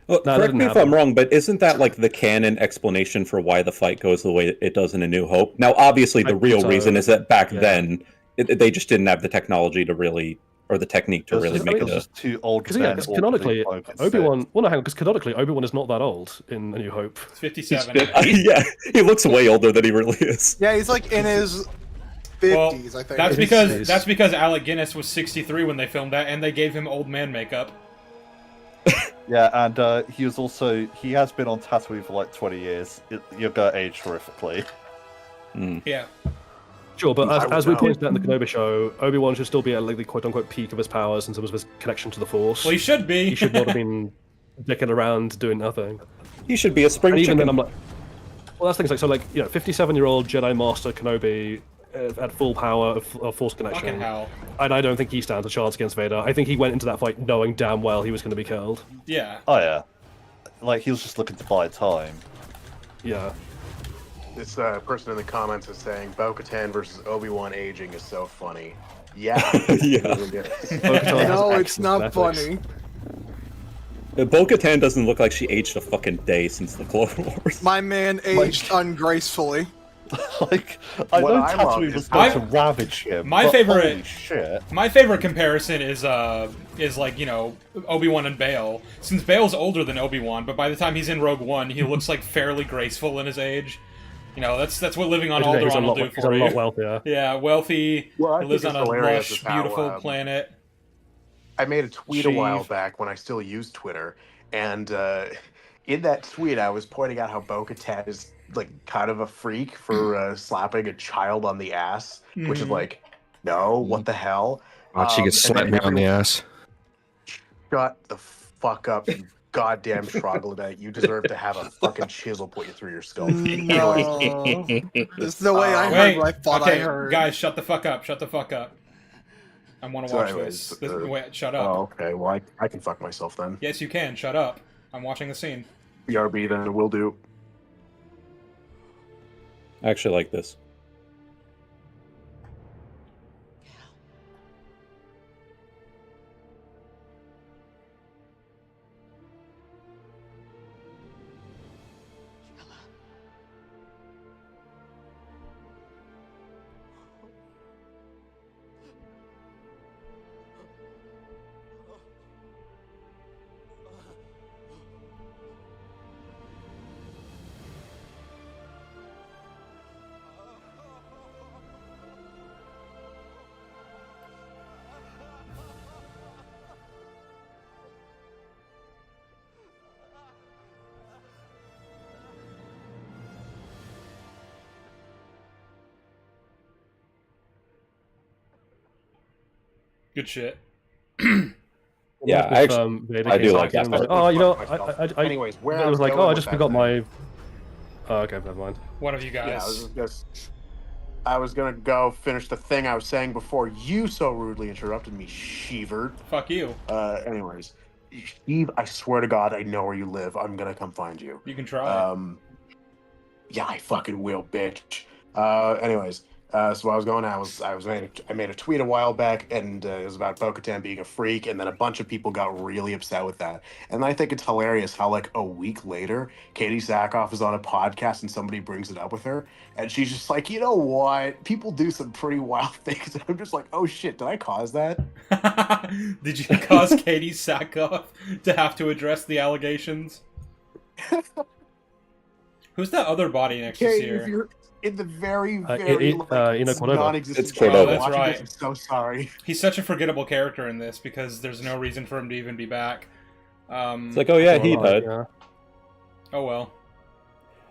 Well, No, that correct me didn't if I'm happen. wrong, but isn't that the canon explanation for why the fight goes the way it does in A New Hope? Now, obviously, the I real think so. reason is that back Yeah. then they just didn't have the technology to really, or the technique to It was really just, make it was it. just too old Because men. canonically, awkwardly focused Obi-Wan. Well, no, hang on. Because canonically, Obi-Wan is not that old in A New Hope. It's 57. Yeah, he looks way older than he really is. Yeah, he's like in his 50s, I think. That's because Alec Guinness was 63 when they filmed that, and they gave him old man makeup. Yeah, and he has been on Tatooine for 20 years. You're gonna age horrifically. Yeah. Sure, but I would as we know. pointed out in the Kenobi show, Obi-Wan should still be at the quote-unquote peak of his powers in terms of his connection to the Force. Well, he should be. He should not have been dicking around doing nothing. He should be a spring And even chicken. then, I'm like, well, that's things 57-year-old Jedi Master Kenobi at full power of Force connection. Fucking hell. And I don't think he stands a chance against Vader. I think he went into that fight knowing damn well he was going to be killed. Yeah. Oh yeah, he was just looking to buy time. Yeah. This person in the comments is saying Bo-Katan versus Obi-Wan aging is so funny. Yeah. Yeah. No, it's not funny. Bo-Katan doesn't look like she aged a fucking day since the Clone Wars. My man aged ungracefully. Like, I What know I love Tatooine is was going to I've- ravage him. My but favorite, holy shit. my favorite comparison is like, you know, Obi-Wan and Bale. Since Bale's older than Obi-Wan, but by the time he's in Rogue One, he looks like fairly graceful in his age. You know, that's what living on Alderaan will do He's for a you. lot wealthier. Yeah, wealthy. Well, I he lives think on it's a hilarious lush, is how, beautiful planet. I made a tweet a while Sheev. back when I still used Twitter, and in that tweet I was pointing out how Bo-Katan is like kind of a freak for slapping a child on the ass, which is Mhm. like, no, what the hell? She gets And then slapped me on the ass. Shut the fuck up, you goddamn troglodyte! You deserve to have a fucking chisel put you through your skull. No. This is the way I heard Wait, what I thought okay, I heard. guys, shut the fuck up! Shut the fuck up! I want to So watch anyways, this. Wait, shut up! Oh, okay. Well, I can fuck myself then. Yes, you can. Shut up! I'm watching the scene. BRB then will do. I actually like this. Good shit. Yeah, If, I Vader do came like back that and part. was like, oh, you know, Myself. I Anyways, where it I was was like, going oh, I with just that forgot thing- my. Oh, okay, never mind. One of you guys. Yeah, I was gonna go finish the thing I was saying before you so rudely interrupted me, Sheevert. Fuck you. Anyways, Steve, I swear to God, I know where you live. I'm gonna come find you. You can try. Yeah, I fucking will, bitch. Anyways, so I was going. I made a tweet a while back, and it was about Bo-Katan being a freak, and then a bunch of people got really upset with that. And I think it's hilarious how like a week later, Katie Sackhoff is on a podcast, and somebody brings it up with her, and she's just like, you know what? People do some pretty wild things. And I'm just like, oh shit, did I cause that? Did you cause Katie Sackhoff to have to address the allegations? Who's that other body next to Katie, Seer? if you're in the very, very Cordova. non-existent It's Cordova. show That's watching right. this, I'm so sorry. He's such a forgettable character in this because there's no reason for him to even be back. It's like, oh yeah, he died. Yeah. Oh well.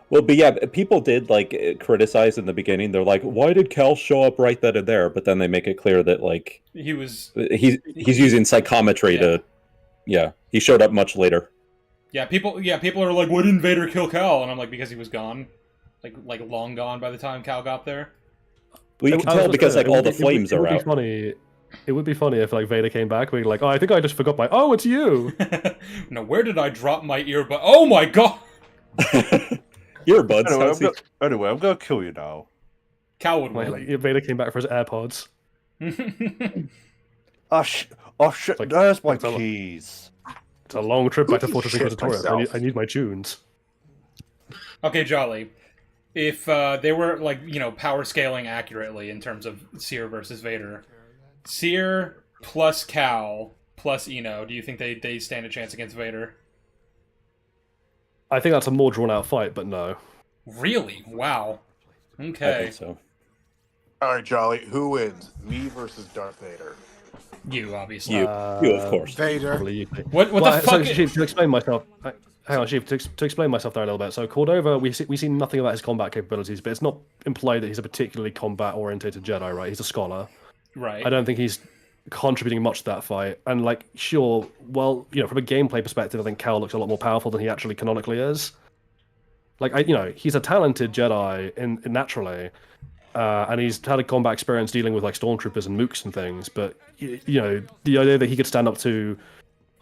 Well, but yeah, people did like criticize in the beginning. They're like, "Why did Cal show up right then and there?" But then they make it clear that like He was. he's using psychometry to, yeah, he showed up much later. Yeah, people are like, why didn't Vader kill Cal? And I'm like, because he was gone, like long gone by the time Cal got there. Well, you can tell because like all the flames are out. Funny. It would be funny if like Vader came back, we're like, oh, I think I just forgot my. Oh, it's you. No, where did I drop my earbud? Oh my god! Earbuds. Anyway, I'm gonna kill you now. Cal would Like, win. Vader came back for his AirPods. Oh shit! Like, There's my it's a- keys. It's a long trip back to Holy Fortress shit, Inquisitorius. I myself. need my tunes. Okay, Jolly. If they were like, you know, power scaling accurately in terms of Seer versus Vader, Seer plus Cal plus Eno, do you think they stand a chance against Vader? I think that's a more drawn out fight, but no. Really? Wow. I Okay. think so. All right, Jolly, who wins? Me versus Darth Vader. You, obviously. You of course. Vader. Probably you. What Well, the so, fuck? Chief, to explain myself, hang on, Chief, to explain myself there a little bit. So Cordova, we see nothing about his combat capabilities, but it's not implied that he's a particularly combat-orientated Jedi, right? He's a scholar. Right. I don't think he's contributing much to that fight. And like, sure, well, you know, from a gameplay perspective, I think Cal looks a lot more powerful than he actually canonically is. Like, he's a talented Jedi in naturally, and he's had a combat experience dealing with like stormtroopers and mooks and things. But you know, the idea that he could stand up to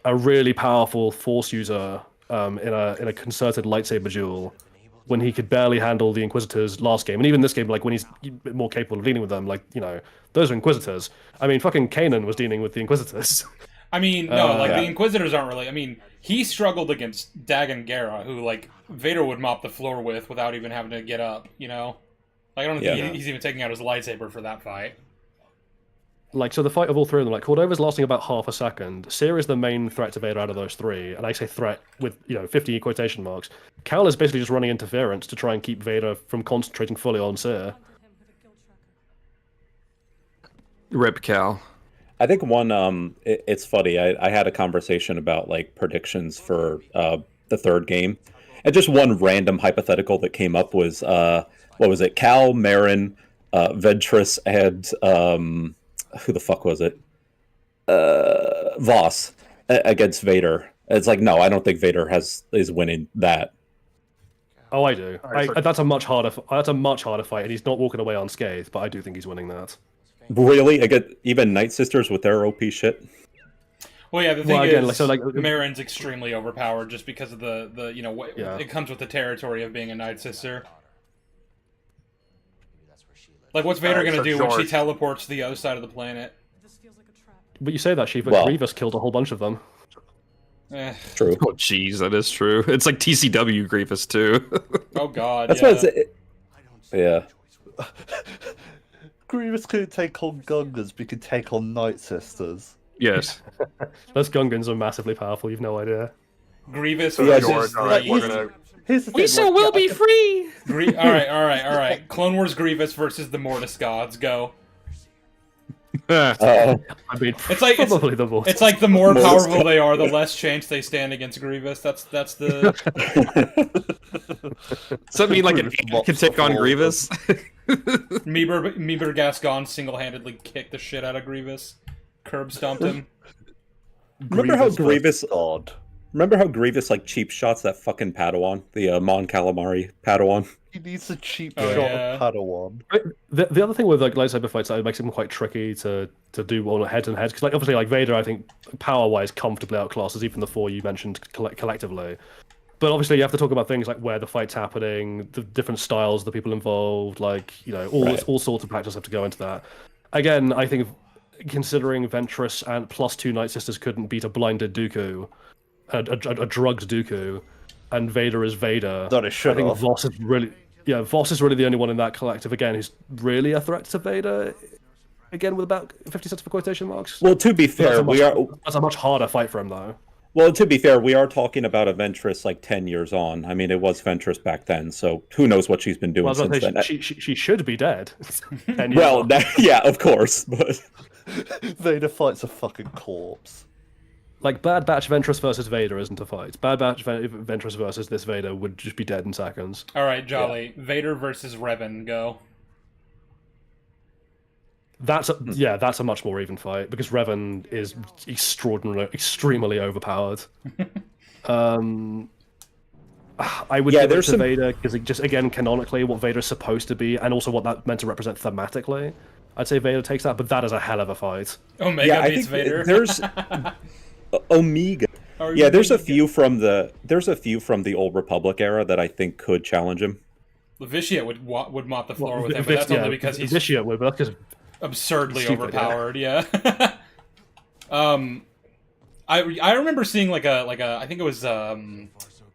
a really powerful Force user in a concerted lightsaber duel when he could barely handle the Inquisitors last game, and even this game, like when he's more capable of dealing with them, like those are Inquisitors. I mean, fucking Kanan was dealing with the Inquisitors. I mean, no, like the Inquisitors aren't really. I mean, he struggled against Dagon Gera, who like Vader would mop the floor with without even having to get up. Like I don't think he's even taking out his lightsaber for that fight. Like, so the fight of all three of them, like Cordova's lasting about half a second. Seer is the main threat to Vader out of those three, and I say threat with 50 quotation marks. Cal is basically just running interference to try and keep Vader from concentrating fully on Seer. Rip Cal. I think it's funny. I had a conversation about like predictions for the third game, and just one random hypothetical that came up was what was it? Cal, Marin, Ventress, and who the fuck was it? Voss against Vader. It's like, no, I don't think Vader is winning that. Oh, I do. That's a much harder fight, and he's not walking away unscathed. But I do think he's winning that. Really? Even Night Sisters with their OP shit? Well, yeah, the thing is, Marin's extremely overpowered just because of the it comes with the territory of being a Night Sister. Like, what's Vader gonna do when she teleports to the other side of the planet? But you say that, Sheev, but Grievous killed a whole bunch of them. True. Oh, jeez, that is true. It's like TCW Grievous, too. Oh, God, That's what it's... Yeah. Grievous couldn't take on Gungans, but he could take on Night Sisters. Yes. Those Gungans are massively powerful, you've no idea. Grievous versus We so will be free! All right. Clone Wars Grievous versus the Mortis gods, go. I mean, it's like probably the Mortis. It's like the more powerful they are, the less chance they stand against Grievous. That's the. Does that mean like an ant can take on Grievous? Meeber Gascon single-handedly kicked the shit out of Grievous, curb stomped him. Remember how Grievous like cheap shots that fucking Padawan, the Mon Calamari Padawan? He needs a cheap shot of Padawan. The other thing with like lightsaber fights that makes them quite tricky to do on head and head, because like obviously like Vader, I think power wise comfortably outclasses even the four you mentioned collectively. But obviously you have to talk about things like where the fight's happening, the different styles of the people involved, like all sorts of factors have to go into that. Again, I think considering Ventress and +2 Night Sisters couldn't beat a blinded Dooku, a drugged Dooku, and Vader is Vader. I think Voss is really the only one in that collective again who's really a threat to Vader. Again, with about 50 cents for quotation marks. Well, to be fair, that's a much harder fight for him though. Well, to be fair, we are talking about a Ventress like 10 years on. I mean, it was Ventress back then, so who knows what she's been doing since then. She should be dead. Well, yeah, of course, but Vader fights a fucking corpse. Like Bad Batch Ventress versus Vader isn't a fight. Bad Batch Ventress versus this Vader would just be dead in seconds. All right, Jolly. Yeah. Vader versus Revan, go. That's a much more even fight because Revan is extremely overpowered. I would give it to Vader because it just again canonically what Vader's supposed to be and also what that meant to represent thematically. I'd say Vader takes that, but that is a hell of a fight. Omega beats Vader. There's Omega. There's a few from the Old Republic era that I think could challenge him. Vitiate would mop the floor with him, but that's only because he's Vitiate would, but that's because absurdly overpowered. Yeah. I remember seeing like a I think it was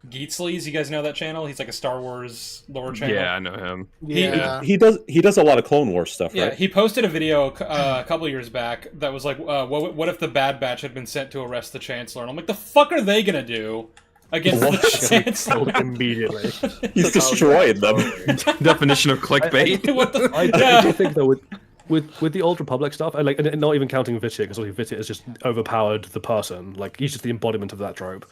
Geetsleys. You guys know that channel? He's like a Star Wars lore channel. Yeah, I know him. He does a lot of Clone Wars stuff, right? Yeah, he posted a video a couple years back that was like, what if the Bad Batch had been sent to arrest the Chancellor? And I'm like, the fuck are they gonna do against the Chancellor? Immediately. He's destroying them. Definition of clickbait. I do think though with the Old Republic stuff, and not even counting Vitiate, because Vitiate has just overpowered the person. Like he's just the embodiment of that trope.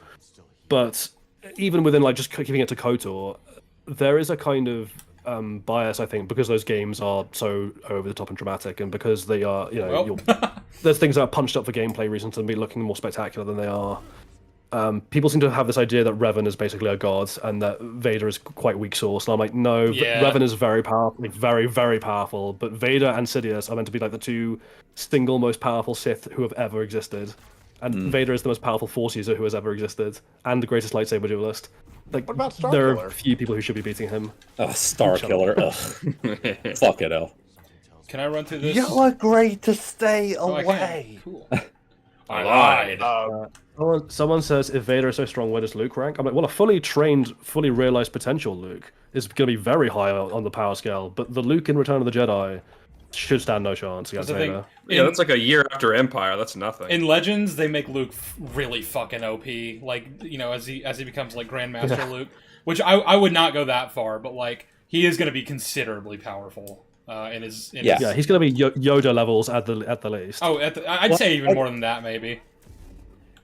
But even within like just keeping it to KOTOR, there is a kind of bias, I think, because those games are so over the top and dramatic, and because they are, there's things that are punched up for gameplay reasons and be looking more spectacular than they are. People seem to have this idea that Revan is basically a god and that Vader is quite weak sauce. And I'm like, no, Revan is very powerful, like very, very powerful. But Vader and Sidious are meant to be like the two single most powerful Sith who have ever existed. and Hmm. Vader is the most powerful Force user who has ever existed, and the greatest lightsaber duelist. Like, What about Star there Killer? are few people who should be beating him. Oh, Star Shut Killer. up. Ugh. Fuck it, L. Can I run through this? You agreed to stay Oh, I can. away. Cool. I lied. Someone says, if Vader is so strong, where does Luke rank? I'm like, well, a fully trained, fully realized potential Luke is going to be very high on the power scale, but the Luke in Return of the Jedi should stand no chance against That's the thing. Vader. Yeah, that's like a year after Empire. That's nothing. In Legends, they make Luke really fucking OP. Like, you know, as he becomes like Grandmaster Yeah. Luke, which I would not go that far, but like he is going to be considerably powerful. In his Yeah, he's going to be Yoda levels at the least. Oh, I'd say even more than that, maybe.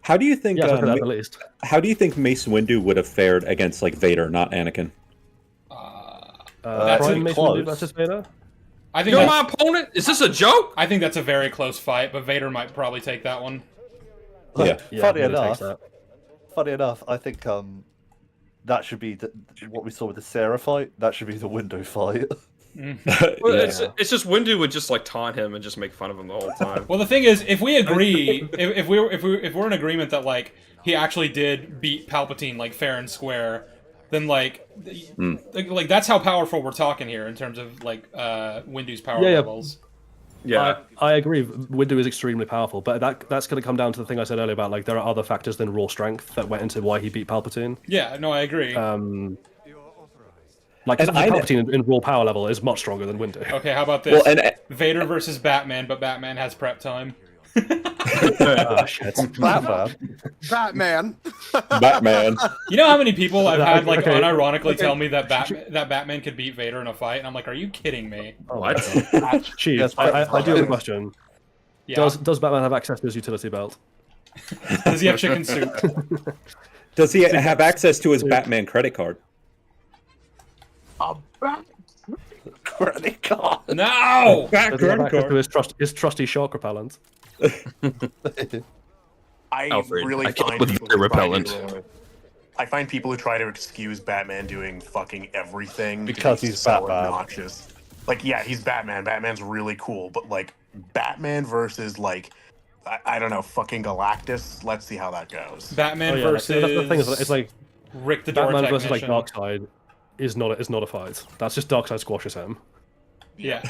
How do you think? Yeah, at the least. How do you think Mace Windu would have fared against like Vader, not Anakin? That's Prime a Mace close. Windu versus Vader? I think You're that's- my opponent? Is this a joke? I think that's a very close fight, but Vader might probably take that one. Yeah. Funny Vader takes enough, I think that should be what we saw with the Sarah fight. That should be the window fight. Well, it's just Windu would just like taunt him and just make fun of him the whole time. Well, the thing is, if we agree, if we're in agreement that like he actually did beat Palpatine like fair and square, then like that's how powerful we're talking here in terms of like Windu's power levels. Yeah, I agree. Windu is extremely powerful, but that's going to come down to the thing I said earlier about like there are other factors than raw strength that went into why he beat Palpatine. Yeah, no, I agree. Like And Palpatine in raw power level is much stronger than Windu. Okay, how about this? Well, and- Vader versus Batman, but Batman has prep time. Shit. Batman. Batman. You know how many people I've had like Okay. unironically tell me that Batman could beat Vader in a fight, and I'm like, are you kidding me? What? Chief, Yes, I do have a question. Yeah. Does Batman have access to his utility belt? Does he have chicken soup? Does he have access to his Batman credit card? Credit card. No! Does he have access to his trusty shark repellent? I Alfred, really I can't find with people the who try repellent. I find people who try to excuse Batman doing fucking everything to Because be he's so Batman. obnoxious. Like, yeah, he's Batman. Batman's really cool, but like Batman versus like I don't know, fucking Galactus. Let's see how that goes. Batman Oh, yeah, versus that's the thing is, it's like Rick the Door Batman versus like Technician. Darkseid is not a fight. That's just Darkseid squashes him. Yeah.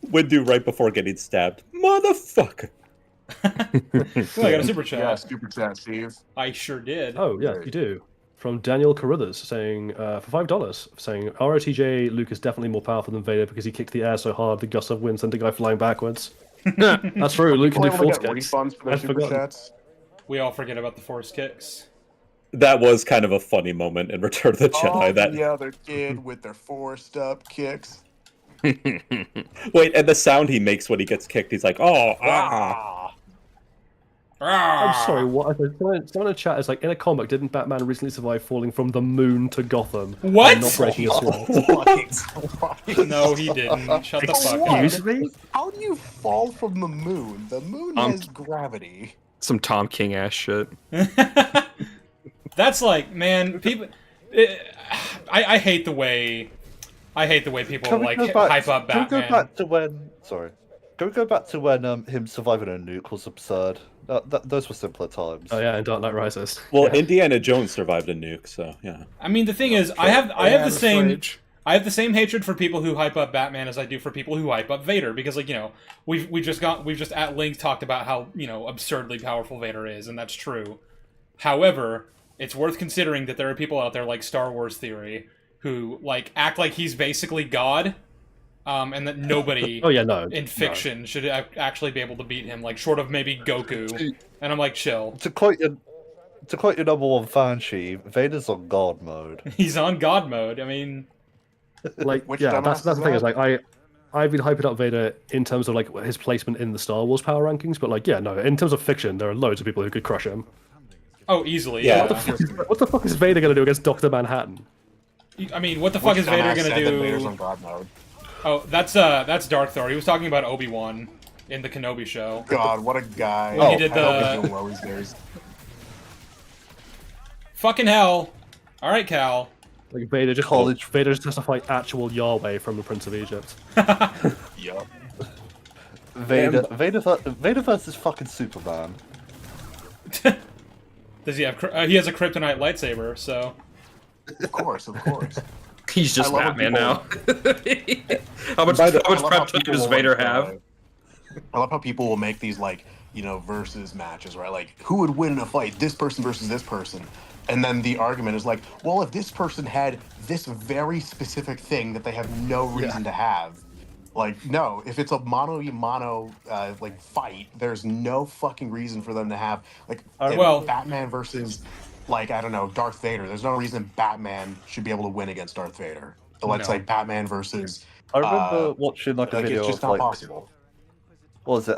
Windu right before getting stabbed. Motherfucker. Oh, I got a super chat. Yeah, super chat, Steve. I sure did. Oh yeah, you do. From Daniel Carruthers saying for $5, saying ROTJ Luke is definitely more powerful than Vader because he kicked the air so hard the gust of wind sent the guy flying backwards. That's true. Luke can do People force get kicks. refunds for their I'd super forgotten. chats. We all forget about the force kicks. That was kind of a funny moment in Return of the Jedi. That The other kid with their forced up kicks. wait, and the sound he makes when he gets kicked, he's like, "Oh, ah." I'm sorry, what? Someone in the chat is like, in a comic, didn't Batman recently survive falling from the moon to Gotham? What? And not breaking a sweat? No, he didn't. Shut the fuck up. Excuse me? How do you fall from the moon? The moon has gravity. Some Tom King ass shit. That's like, man, people. I hate the way. I hate the way people Can we like go back? hype up Can we Batman. go back to when? Sorry. Can we go back to when him surviving a nuke was absurd? Those were simpler times. Oh yeah, in Dark Knight Rises. Well, Yeah. Indiana Jones survived a nuke, so yeah. I mean, the thing is, I have the same. I have the same hatred for people who hype up Batman as I do for people who hype up Vader, because like, you know, we've just at length talked about how, you know, absurdly powerful Vader is, and that's true. However, it's worth considering that there are people out there like Star Wars Theory who like act like he's basically God, and that nobody in fiction should actually be able to beat him, like short of maybe Goku. And I'm like, chill. To quote your number one fan, Chief, Vader's on God mode. He's on God mode. I mean, Like, Which yeah, dumbass that's the is thing is that? like I've been hyping up Vader in terms of like his placement in the Star Wars power rankings, but like, yeah, no, in terms of fiction, there are loads of people who could crush him. oh, easily. Yeah. What the fuck is Vader gonna do against Dr. Manhattan? I mean, what the fuck is Vader gonna Vader's on do? God mode. Oh, that's Dark Thor. He was talking about Obi-Wan in the Kenobi show. God, what a guy. When he did I hope he's the doing well these days. fucking hell. All right, Cal. Like Vader just has to fight actual Yahweh from the Prince of Egypt. Yup. Vader versus fucking Superman. Does he have? He has a kryptonite lightsaber, so. Of course, of course. He's just I love when Batman now. how much I prep love how time people does will, Vader like, have? I love how people will make these like, versus matches, right? Like, who would win in a fight? This person versus this person. And then the argument is like, well, if this person had this very specific thing that they have no reason to have, like, no, if it's a mono like fight, there's no fucking reason for them to have like if Batman versus like, I don't know, Darth Vader. There's no reason Batman should be able to win against Darth Vader. So let's say Batman versus. I remember watching like a video it's just of not like, possible. what was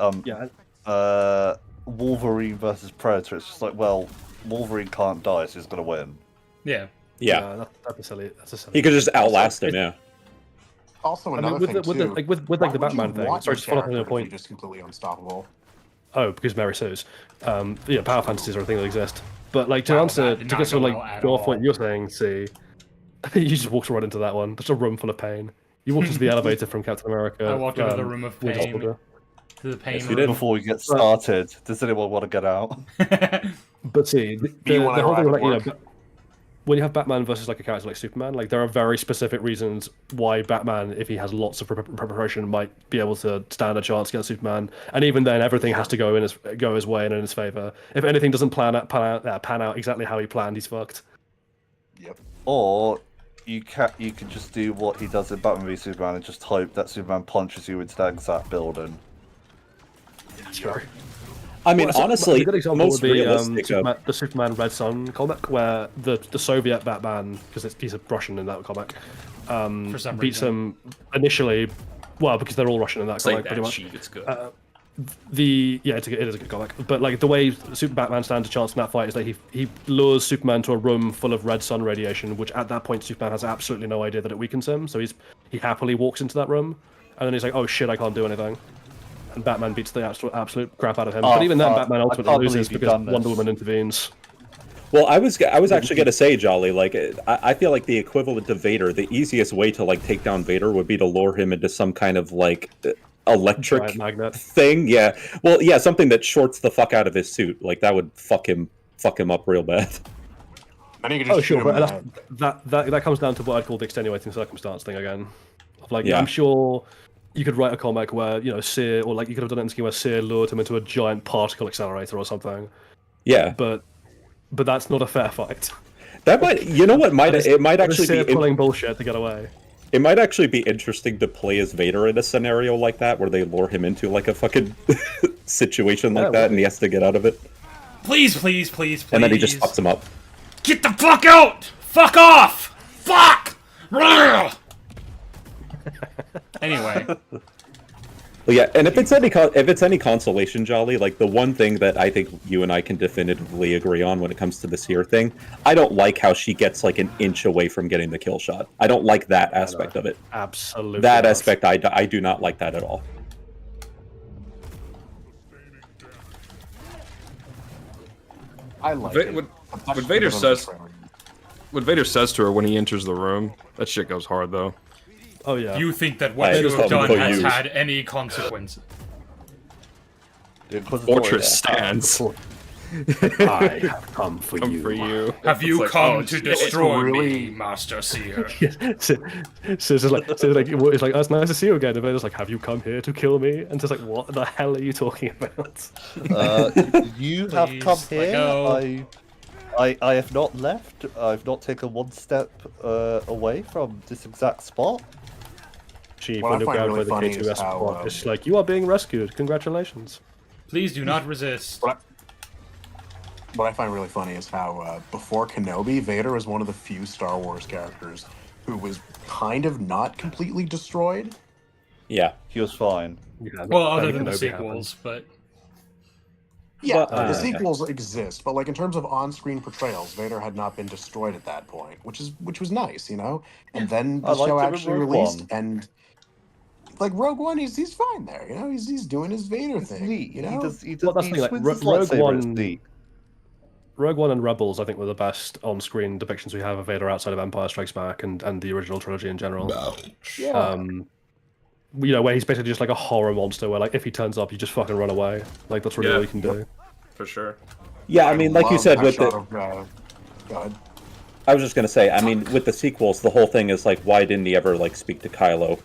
it? Wolverine versus Predator. It's just like, well, Wolverine can't die, so he's gonna win. Yeah. Yeah, that's a silly. He could just outlast him. Yeah. Also, I another mean, thing with too. the why the would you Batman thing. want Sorry, your just follow up on your character to be point. just completely unstoppable. Oh, because Mary Sue's. Power fantasies are a thing that exist. But like to Wow, answer, that did to not get sort go of well like at go off all. what you're saying, see, you just walked right into that one. Just a room full of pain. You walked into the elevator from Captain America. I walked into the room of Winter pain. Soldier. To the pain Yes, room. before we get started, does anyone want to get out? But see, the when I whole thing, arrive like, at work. when you have Batman versus like a character like Superman, like there are very specific reasons why Batman, if he has lots of preparation, might be able to stand a chance against Superman. And even then, everything has to go his way and in his favor. If anything doesn't pan out exactly how he planned, he's fucked. Yep. Or you can just do what he does in Batman v Superman and just hope that Superman punches you into that exact building. Sure. I mean, Well, honestly, a good example most would be realistic. the Superman Red Sun comic, where the Soviet Batman, because he's a Russian in that comic, For some beats reason. him initially. Well, because they're all Russian in that Say comic, that pretty much. cheap, it's good. It is a good comic, but like the way Super Batman stands a chance in that fight is that he lures Superman to a room full of red sun radiation, which at that point Superman has absolutely no idea that it weakens him. So he happily walks into that room, and then he's like, "Oh shit, I can't do anything." And Batman beats the absolute crap out of him. Oh, but even then, fuck. Batman I ultimately can't loses believe you've because done this. Wonder Woman intervenes. Well, I was actually gonna say, Jolly, like I feel like the equivalent of Vader, the easiest way to like take down Vader would be to lure him into some kind of like electric Giant magnet thing. Yeah. Well, yeah, something that shorts the fuck out of his suit. Like that would fuck him up real bad. I think you just shoot him in the head. That comes down to what I'd call the extenuating circumstance thing again. Of like, Yeah. I'm sure you could write a comic where Sear, or like you could have done it in a scheme where Sear lured him into a giant particle accelerator or something. Yeah. But that's not a fair fight. That might, it might actually Sear be pulling bullshit to get away. It might actually be interesting to play as Vader in a scenario like that, where they lure him into like a fucking situation like that, and he has to get out of it. Please, please, please, please. And then he just fucks him up. Get the fuck out! Fuck off! Fuck! Anyway. Well, yeah, and if it's any consolation, Jolly, like the one thing that I think you and I can definitively agree on when it comes to the Seer thing, I don't like how she gets like an inch away from getting the kill shot. I don't like that aspect of it. Absolutely. That not. aspect, I do not like that at all. I like Va- it. what Vader says to her when he enters the room, that shit goes hard though. Oh yeah. You think that what I you just have don't done put has you. had any consequences? Fortress stands. I have come for you. Have you like, come oh, to shit. destroy Really? me, Master Seer? So it's like, oh, it's nice to see you again. And Vader's like, have you come here to kill me? And it's like, what the hell are you talking about? You have Please, come let here. go. I have not left. I've not taken one step away from this exact spot. Chief, What I when you're find grabbed really by funny the is K2S how, plot, it's like, you are being rescued. Congratulations. Please do not resist. What I find really funny is how before Kenobi, Vader was one of the few Star Wars characters who was kind of not completely destroyed. Yeah. He was fine. Yeah, Well, other nothing than the Kenobi sequels, happened. but Yeah, Well, the sequels exist, but like in terms of on-screen portrayals, Vader had not been destroyed at that point, which was nice, you know. And then I the liked show it in actually Rogue released, One. and like Rogue One, he's fine there, you know. He's doing his Vader It's thing, neat. you He know. does. He Well, does. that's He the thing, swings like, his Rogue lightsaber. It's One- neat. Rogue One and Rebels, I think, were the best on-screen depictions we have of Vader outside of Empire Strikes Back and the original trilogy in general. Yeah. Where he's basically just like a horror monster, where like if he turns up, you just fucking run away. Like that's really all you can do. For sure. Yeah, I mean, like you love said, that with shot the. of, go ahead. I was just gonna say, I mean, with the sequels, the whole thing is like, why didn't he ever like speak to Kylo?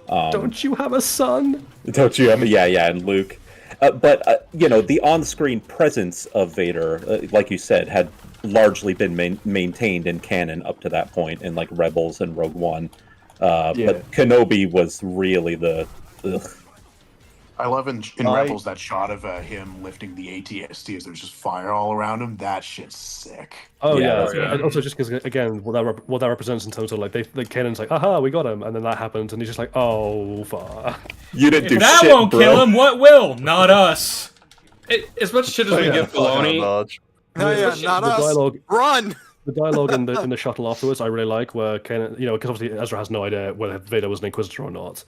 Don't you have a son? Don't you have? Yeah, and Luke. But you know, the on-screen presence of Vader, like you said, had largely been maintained in canon up to that point in like Rebels and Rogue One. Yeah. But Kenobi was really the. Ugh. I love in Rebels that shot of him lifting the AT-ST as there's just fire all around him. That shit's sick. Oh Yeah, yeah, and also just because again, what that represents in terms of like Kanan's like, aha, we got him, and then that happens, and he's just like, oh fuck. You didn't do If that shit, won't bro. kill him, what will? Not us. As much shit as we give Filoni, No, yeah, not us. Run! The dialogue in the shuttle afterwards, I really like, where Kanan, you know, because obviously Ezra has no idea whether Vader was an Inquisitor or not.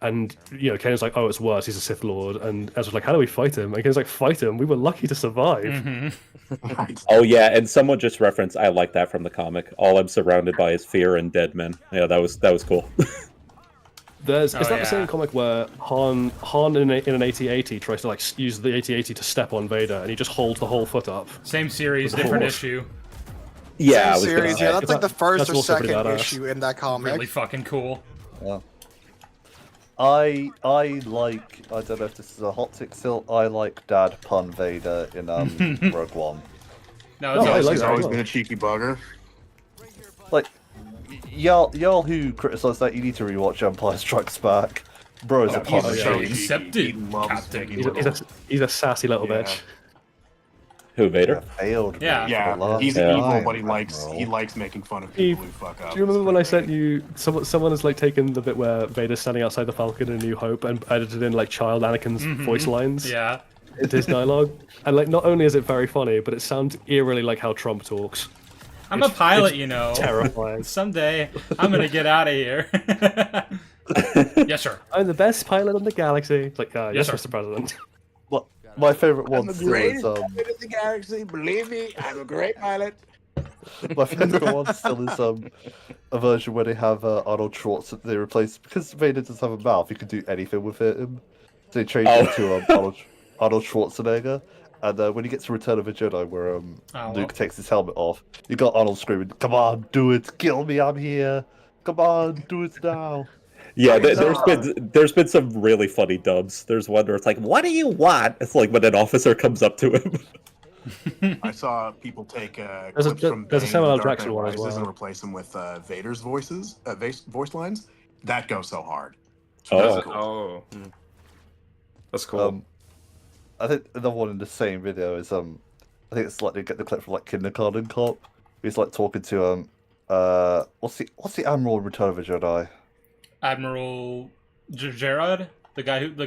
And, you know, Kanan's like, oh, it's worse, he's a Sith Lord. And Ezra's like, how do we fight him? And Kanan's like, fight him, we were lucky to survive. Mm-hmm. Oh yeah, and someone just referenced, I like that from the comic. All I'm surrounded by is fear and dead men. Yeah, that was cool. Is that the same comic where Han in an AT-AT tries to like use the AT-AT to step on Vader, and he just holds the whole foot up? Same series, With the different horse. issue. Yeah, Same series, yeah, that's like the first or also pretty second badass. issue in that comic. Really fucking cool. Yeah. I like, I don't know if this is a hot take still, I like Dad Pun Vader in Rogue One. No, it's He's always always been a cheeky bugger. Like, y'all who criticize that, you need to rewatch Empire Strikes Back. Bro, it's a pun machine. Accepted, Captain. He's a sassy little bitch. Who, Vader? Failed. Yeah, he's evil, but he likes making fun of people who fuck up. Do you remember when I sent you someone has like taken the bit where Vader's standing outside the Falcon in A New Hope and edited in like child Anakin's voice lines? Yeah. Into his dialogue, and like not only is it very funny, but it sounds eerily like how Trump talks. I'm a pilot, you know. Terrifying. Someday I'm gonna get out of here. Yes, sir. I'm the best pilot in the galaxy. It's like, yes, sir. Mr. President. What? My favorite one I'm the still greatest is pilot in the galaxy. Believe me, I'm a great pilot. my favorite one still is a version where they have Arnold Schwarzenegger. They replace, because Vader doesn't have a mouth, you can do anything with it. So they change it to Arnold Schwarzenegger. And when he gets to Return of a Jedi, where Luke takes his helmet off, you got Arnold screaming, "Come on, do it! Kill me! I'm here! Come on, do it now!" Yeah, there's been some really funny dubs. There's one where it's like, "What do you want?" It's like when an officer comes up to him. I saw people take There's clips from a Samuel L. Dark Jackson Knight one as Rises well. and replace them with Vader's voice lines. That goes so hard. Oh, that's cool. I think another one in the same video is I think it's like they get the clip from like Kindergarten Cop. He's like talking to what's the Admiral in Return of a Jedi? Admiral Gerard, the guy on the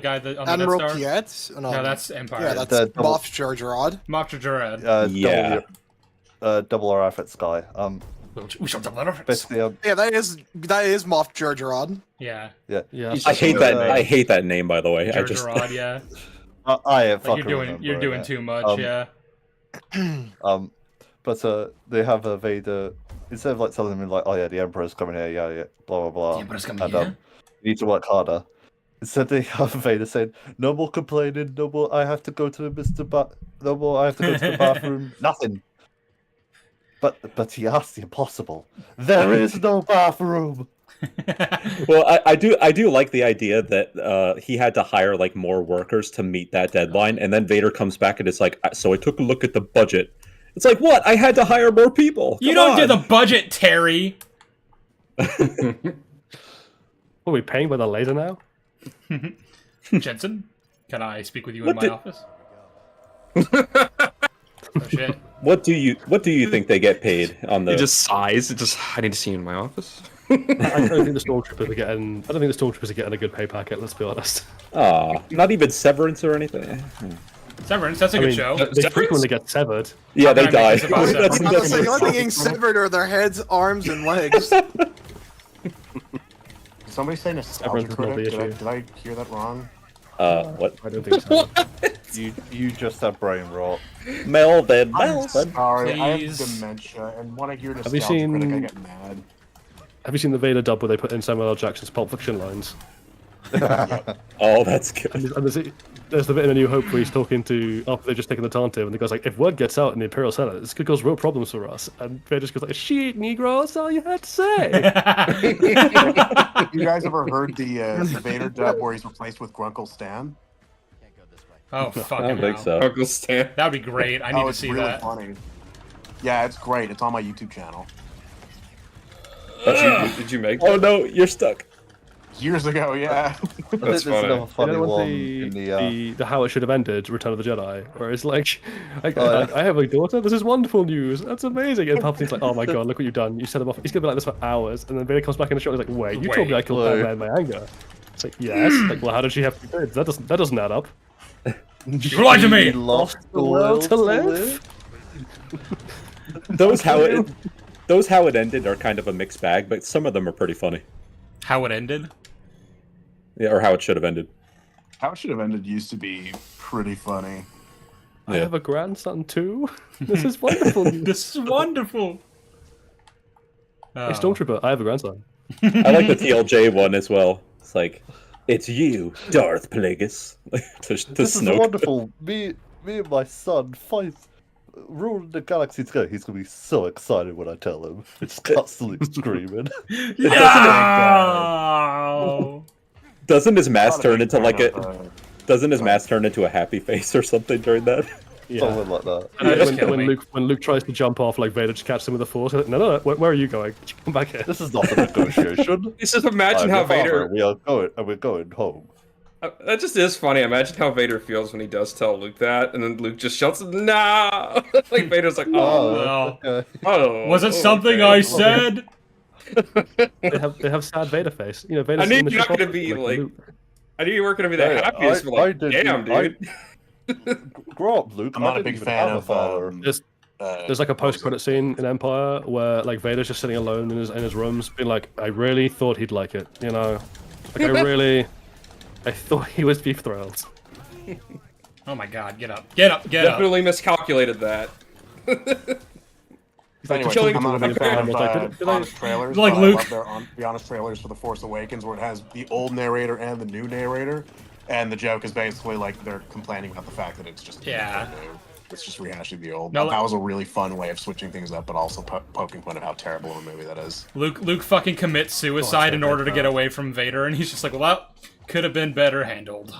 Admiral Death Star. Piet? No, that's Empire. Yeah, that's Moff Jarjarad. Moff Jarad. Yeah. Double R Effort Sky. We shall double our Basically, Yeah, that is Moff Jarjarad. Yeah. Yeah. I hate that. I hate that name, by the way. I just. Jarad, yeah. You're doing too much, yeah. But they have Vader, instead of like telling him like, oh yeah, the Emperor's coming here, yeah, blah blah blah. The Emperor's coming and, here. you need to work harder. Instead they have Vader saying, no more complaining, no more I have to go to no more I have to go to the bathroom, nothing. But he asked the impossible. There is no bathroom. Well, I do like the idea that he had to hire like more workers to meet that deadline, and then Vader comes back and it's like, so I took a look at the budget. It's like, what? I had to hire more people. You don't do the budget, Terry. Are we paying by the laser now? Jensen, can I speak with you in my office? Oh shit. What do you think they get paid on the? He just sighs. I need to see you in my office. I don't think the stormtroopers are getting a good pay packet. Let's be honest. Not even severance or anything. Severance, that's a good show. They frequently get severed. Yeah, they die. The only thing getting severed are their heads, arms, and legs. Somebody say nostalgia critic? Did I hear that wrong? What? I don't think so. You just have brain rot. Melvin. I'm sorry, I have dementia, and when I hear nostalgia critic, I get mad. Have you seen the Vader dub where they put in Samuel L. Jackson's Pulp Fiction lines? Oh, that's good. And there's the bit in A New Hope where he's talking to after they've just taken the Tantive, and the guy's like, "If word gets out in the Imperial Senate, this could cause real problems for us." And Vader just goes like, "Shit, Negro, that's all you had to say." You guys ever heard the Vader dub where he's replaced with Grunkle Stan? Oh fuck! I don't think so. Uncle Stan. That'd be great. I need to it's see really that. funny. Yeah, it's great. It's on my YouTube channel. Did you make that? Oh no, you're stuck. Years ago, yeah. That's funny. Another funny You know, one the how it should have ended, Return of the Jedi, where it's like, Oh, yeah. I have a daughter. This is wonderful news. That's amazing. And Palpatine's like, "Oh my god, look what you've done. You set him off. He's gonna be like this for hours." And then Vader comes back in the shot. He's like, "Wait, you told me I killed Wait. Padme in my anger." It's like, yes. Like, well, how did she have two kids? That doesn't add up. You lied to me. He lost the will to live. Those how it ended are kind of a mixed bag, but some of them are pretty funny. How it ended? Yeah, or how it should have ended. How it should have ended used to be pretty funny. I have a grandson too. This is wonderful. news. This is wonderful. Hey, Stormtrooper, I have a grandson. I like the TLJ one as well. It's like, it's you, Darth Plagueis. to This is Snoke. wonderful. Me and my son fight, ruling the galaxy together. He's gonna be so excited when I tell him. It's constantly screaming. Yeah. Doesn't his mask turn into like a? Doesn't his mask turn into a happy face or something during that? Yeah. Something like that. And when Luke tries to jump off, like Vader just catches him with the Force. Like, no, where are you going? Come back here. This is not a negotiation. Just imagine how Vader. We are going, and we're going home. That just is funny. Imagine how Vader feels when he does tell Luke that, and then Luke just shouts, "No!" Like Vader's like, "Oh, Well, oh, was it something I said?" They have sad Vader face. You know, Vader's I knew in the you're not ship going to be like, like. I knew you weren't going to be the happiest, but like, damn, dude. Grow up, Luke. I'm not a big fan of. There's like a post-credit scene in Empire where like Vader's just sitting alone in his rooms, being like, "I really thought he'd like it, you know, like I thought he would be thrilled." Oh my god, get up. Get up, get up. Definitely miscalculated that. Anyway, killing I'm not a big people. fan of Did I- honest trailers. Like but Luke. I love the honest trailers for The Force Awakens, where it has the old narrator and the new narrator, and the joke is basically like they're complaining about the fact that it's just new. It's just rehashing the old. No, That was a really fun way of switching things up, but also poking fun of how terrible of a movie that is. Luke fucking commits suicide in order to get away from Vader, and he's just like, well, could have been better handled.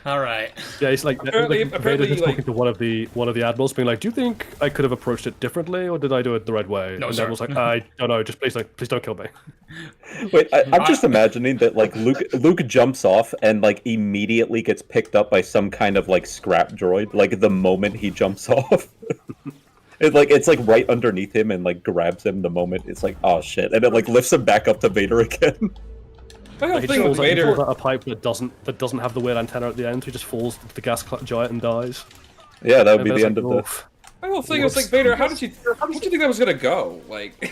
All right. Yeah, he's like, Apparently, Vader's just like- talking to one of the admirals, being like, "Do you think I could have approached it differently, or did I do it the right way?" No, and the sir. admiral's like, "I don't know. Just please don't kill me." Wait, I'm just imagining that like Luke jumps off and like immediately gets picked up by some kind of like scrap droid, like the moment he jumps off. It's like right underneath him and like grabs him the moment it's like, oh shit, and it like lifts him back up to Vader again. The whole He thing with falls he Vader. falls out a pipe that doesn't have the weird antenna at the end. He just falls into the gas giant and dies. Yeah, that would And be Vader's the end of like, the. "Oof." My whole thing was like, Vader, how did you think that was gonna go? Like,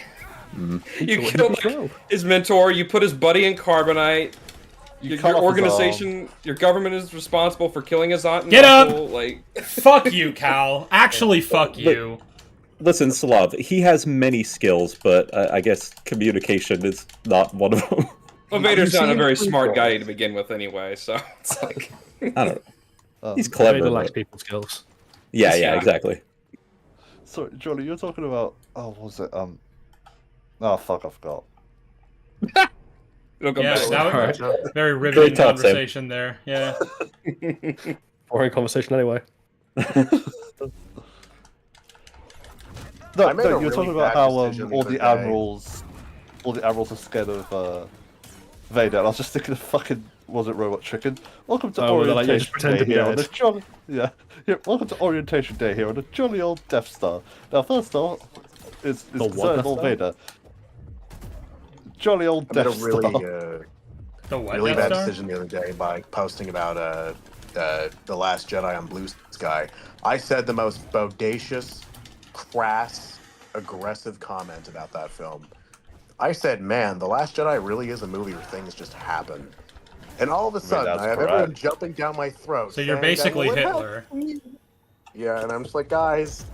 you killed like, his mentor, you put his buddy in carbonite. Your cut off his organization, your government is responsible for killing his aunt and Get up! uncle. Like, Fuck you, Cal. Actually, fuck you. Listen, Slav, he has many skills, but I guess communication is not one of them. well, Vader's You not a see very him smart prequels. guy to begin with, anyway. So it's like, I don't know. He's clever. Vader lacks but- people skills. Yeah, Yeah. exactly. Sorry, Johnny, you're talking about. Oh, what was it? Oh, fuck, I forgot. it'll go Yeah, back. that was very riveting talk, Sam. conversation there. Yeah. Boring conversation anyway. No, I made a you're really talking about bad how decision all the the other day. admirals are scared of Vader. And I was just thinking of fucking was it Robot Chicken? Welcome to Oh, they're like, yeah, orientation just pretend day to be here on dead. the jolly welcome to orientation day here on the jolly old Death Star. Now, first off, is The what Deserted Death Lord Star? Vader. Jolly old I made a Death really, Star. The what? really Death bad Star? decision the other day by posting about The Last Jedi on Blue Sky. I said the most bodacious, crass, aggressive comment about that film. I said, man, The Last Jedi really is a movie where things just happen. And all of a sudden, that's I have correct. everyone jumping down my throat. So you're saying, basically "Well, it Hitler." happened." Yeah, and I'm just like, guys,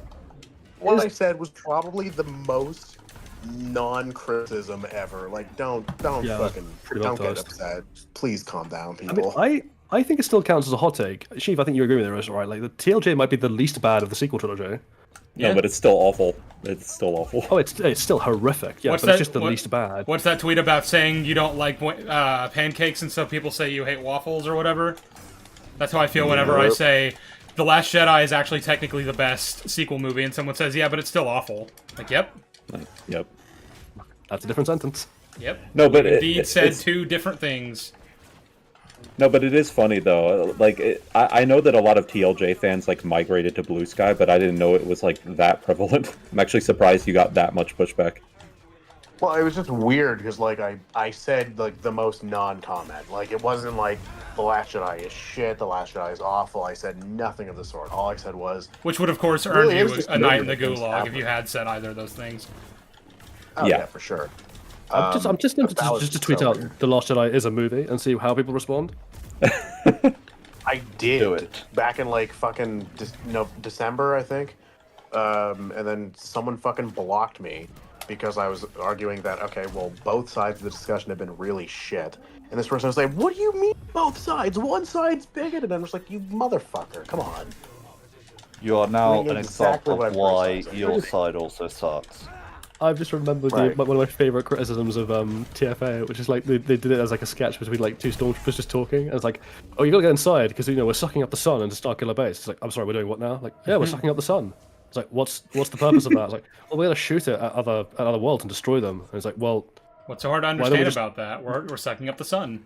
what I said was probably the most non-criticism ever. Like, don't Yeah, fucking pretty don't well get toast. upset. Please calm down, I mean, people. I think it still counts as a hot take. Sheev, I think you agree with this, right? Like the TLJ might be the least bad of the sequel trilogy. No, but it's still awful. It's still awful. Oh, it's still horrific. Yeah, but it's just the least bad. What's that tweet about saying you don't like pancakes and so people say you hate waffles or whatever? That's how I feel whenever I say The Last Jedi is actually technically the best sequel movie and someone says, yeah, but it's still awful. Like, yep. Yep. That's a different sentence. Yep. No, but Indeed said two different things. No, but it is funny though. Like, I know that a lot of TLJ fans like migrated to Blue Sky, but I didn't know it was like that prevalent. I'm actually surprised you got that much pushback. Well, it was just weird because like I said like the most non-comment. Like it wasn't like The Last Jedi is shit, The Last Jedi is awful. I said nothing of the sort. All I said was, which would of course earn really, you a night in the gulag if you had said either of those things. Oh, yeah, for sure. I'm just tempted to tweet out The Last Jedi is a movie and see how people respond. I did back in like fucking December, I think, and then someone fucking blocked me because I was arguing that okay, well, both sides of the discussion have been really shit, and this person was like, "What do you mean both sides? One side's bigoted," and I'm just like, "You motherfucker, come on." You are now Doing an exactly example what of I'm why criticizing. your side also sucks. I've just remembered one of my favorite criticisms of TFA, which is like they did it as like a sketch between like two stormtroopers just talking. And it's like, oh, you gotta go inside because we're sucking up the sun into Starkiller Base. It's like, I'm sorry, we're doing what now? Like, yeah, we're sucking up the sun. It's like, what's the purpose of that? It's like, well, we're gonna shoot it at other worlds and destroy them. And it's like, well, what's so hard to understand about that? We're sucking up the sun.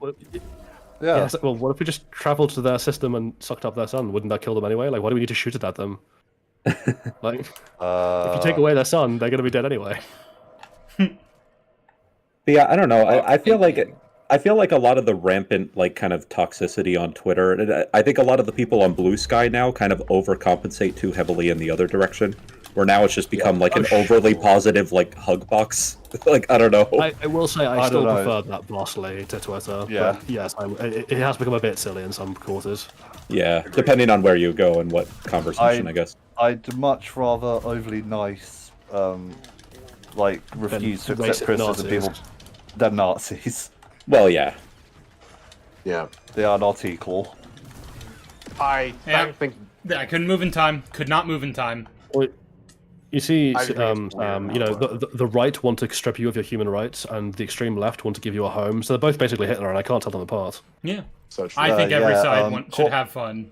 Yeah. It's like, well, what if we just traveled to their system and sucked up their sun? Wouldn't that kill them anyway? Like, why do we need to shoot it at them? Like, if you take away their sun, they're gonna be dead anyway. But yeah, I don't know. I feel like a lot of the rampant like kind of toxicity on Twitter, and I think a lot of the people on Blue Sky now kind of overcompensate too heavily in the other direction, where now it's just become like an overly positive like hug box. Like I don't know. I will say I still prefer that vastly to Twitter. Yeah. But yes, it has become a bit silly in some quarters. Yeah, depending on where you go and what conversation, I guess. I'd much rather overly nice, like refuse to accept racist criticism Nazis. people than Nazis. Well, yeah. Yeah. They are not equal. I think I couldn't move in time. Could not move in time. Well, you see, I think it's weird the right want to strip you of your human rights, and the extreme left want to give you a home. So they're both basically Hitler, and I can't tell them apart. Yeah. So I think every yeah, side should have fun.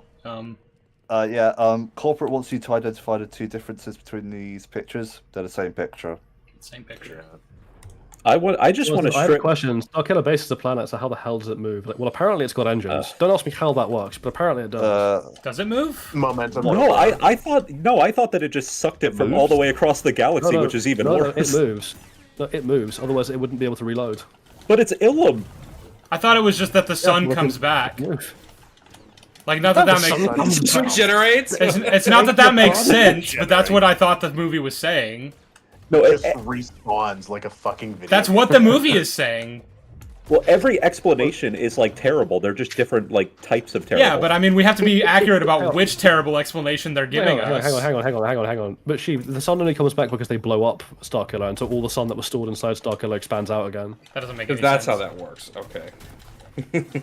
Corporate wants you to identify the two differences between these pictures. They're the same picture. Same picture. I just want to I have a strip. question. Starkiller Base is a planet, so how the hell does it move? Like, well, apparently it's got engines. Don't ask me how that works, but apparently it does. Does it move? Momentum. No, I thought that it just sucked it from all the way across the galaxy, which is even worse. No, it moves. No, it moves. Otherwise, it wouldn't be able to reload. But it's Ilum. I thought it was just that the sun comes back. Like, not that that makes regenerates. It's not that makes sense, but that's what I thought the movie was saying. No, it just respawns like a fucking video. That's what the movie is saying. Well, every explanation is like terrible. They're just different like types of terrible. Yeah, but I mean, we have to be accurate about which terrible explanation they're giving us. Hang on. But the sun only comes back because they blow up Starkiller, and so all the sun that was stored inside Starkiller expands out again. That doesn't make any Because that's sense. how that works. Okay.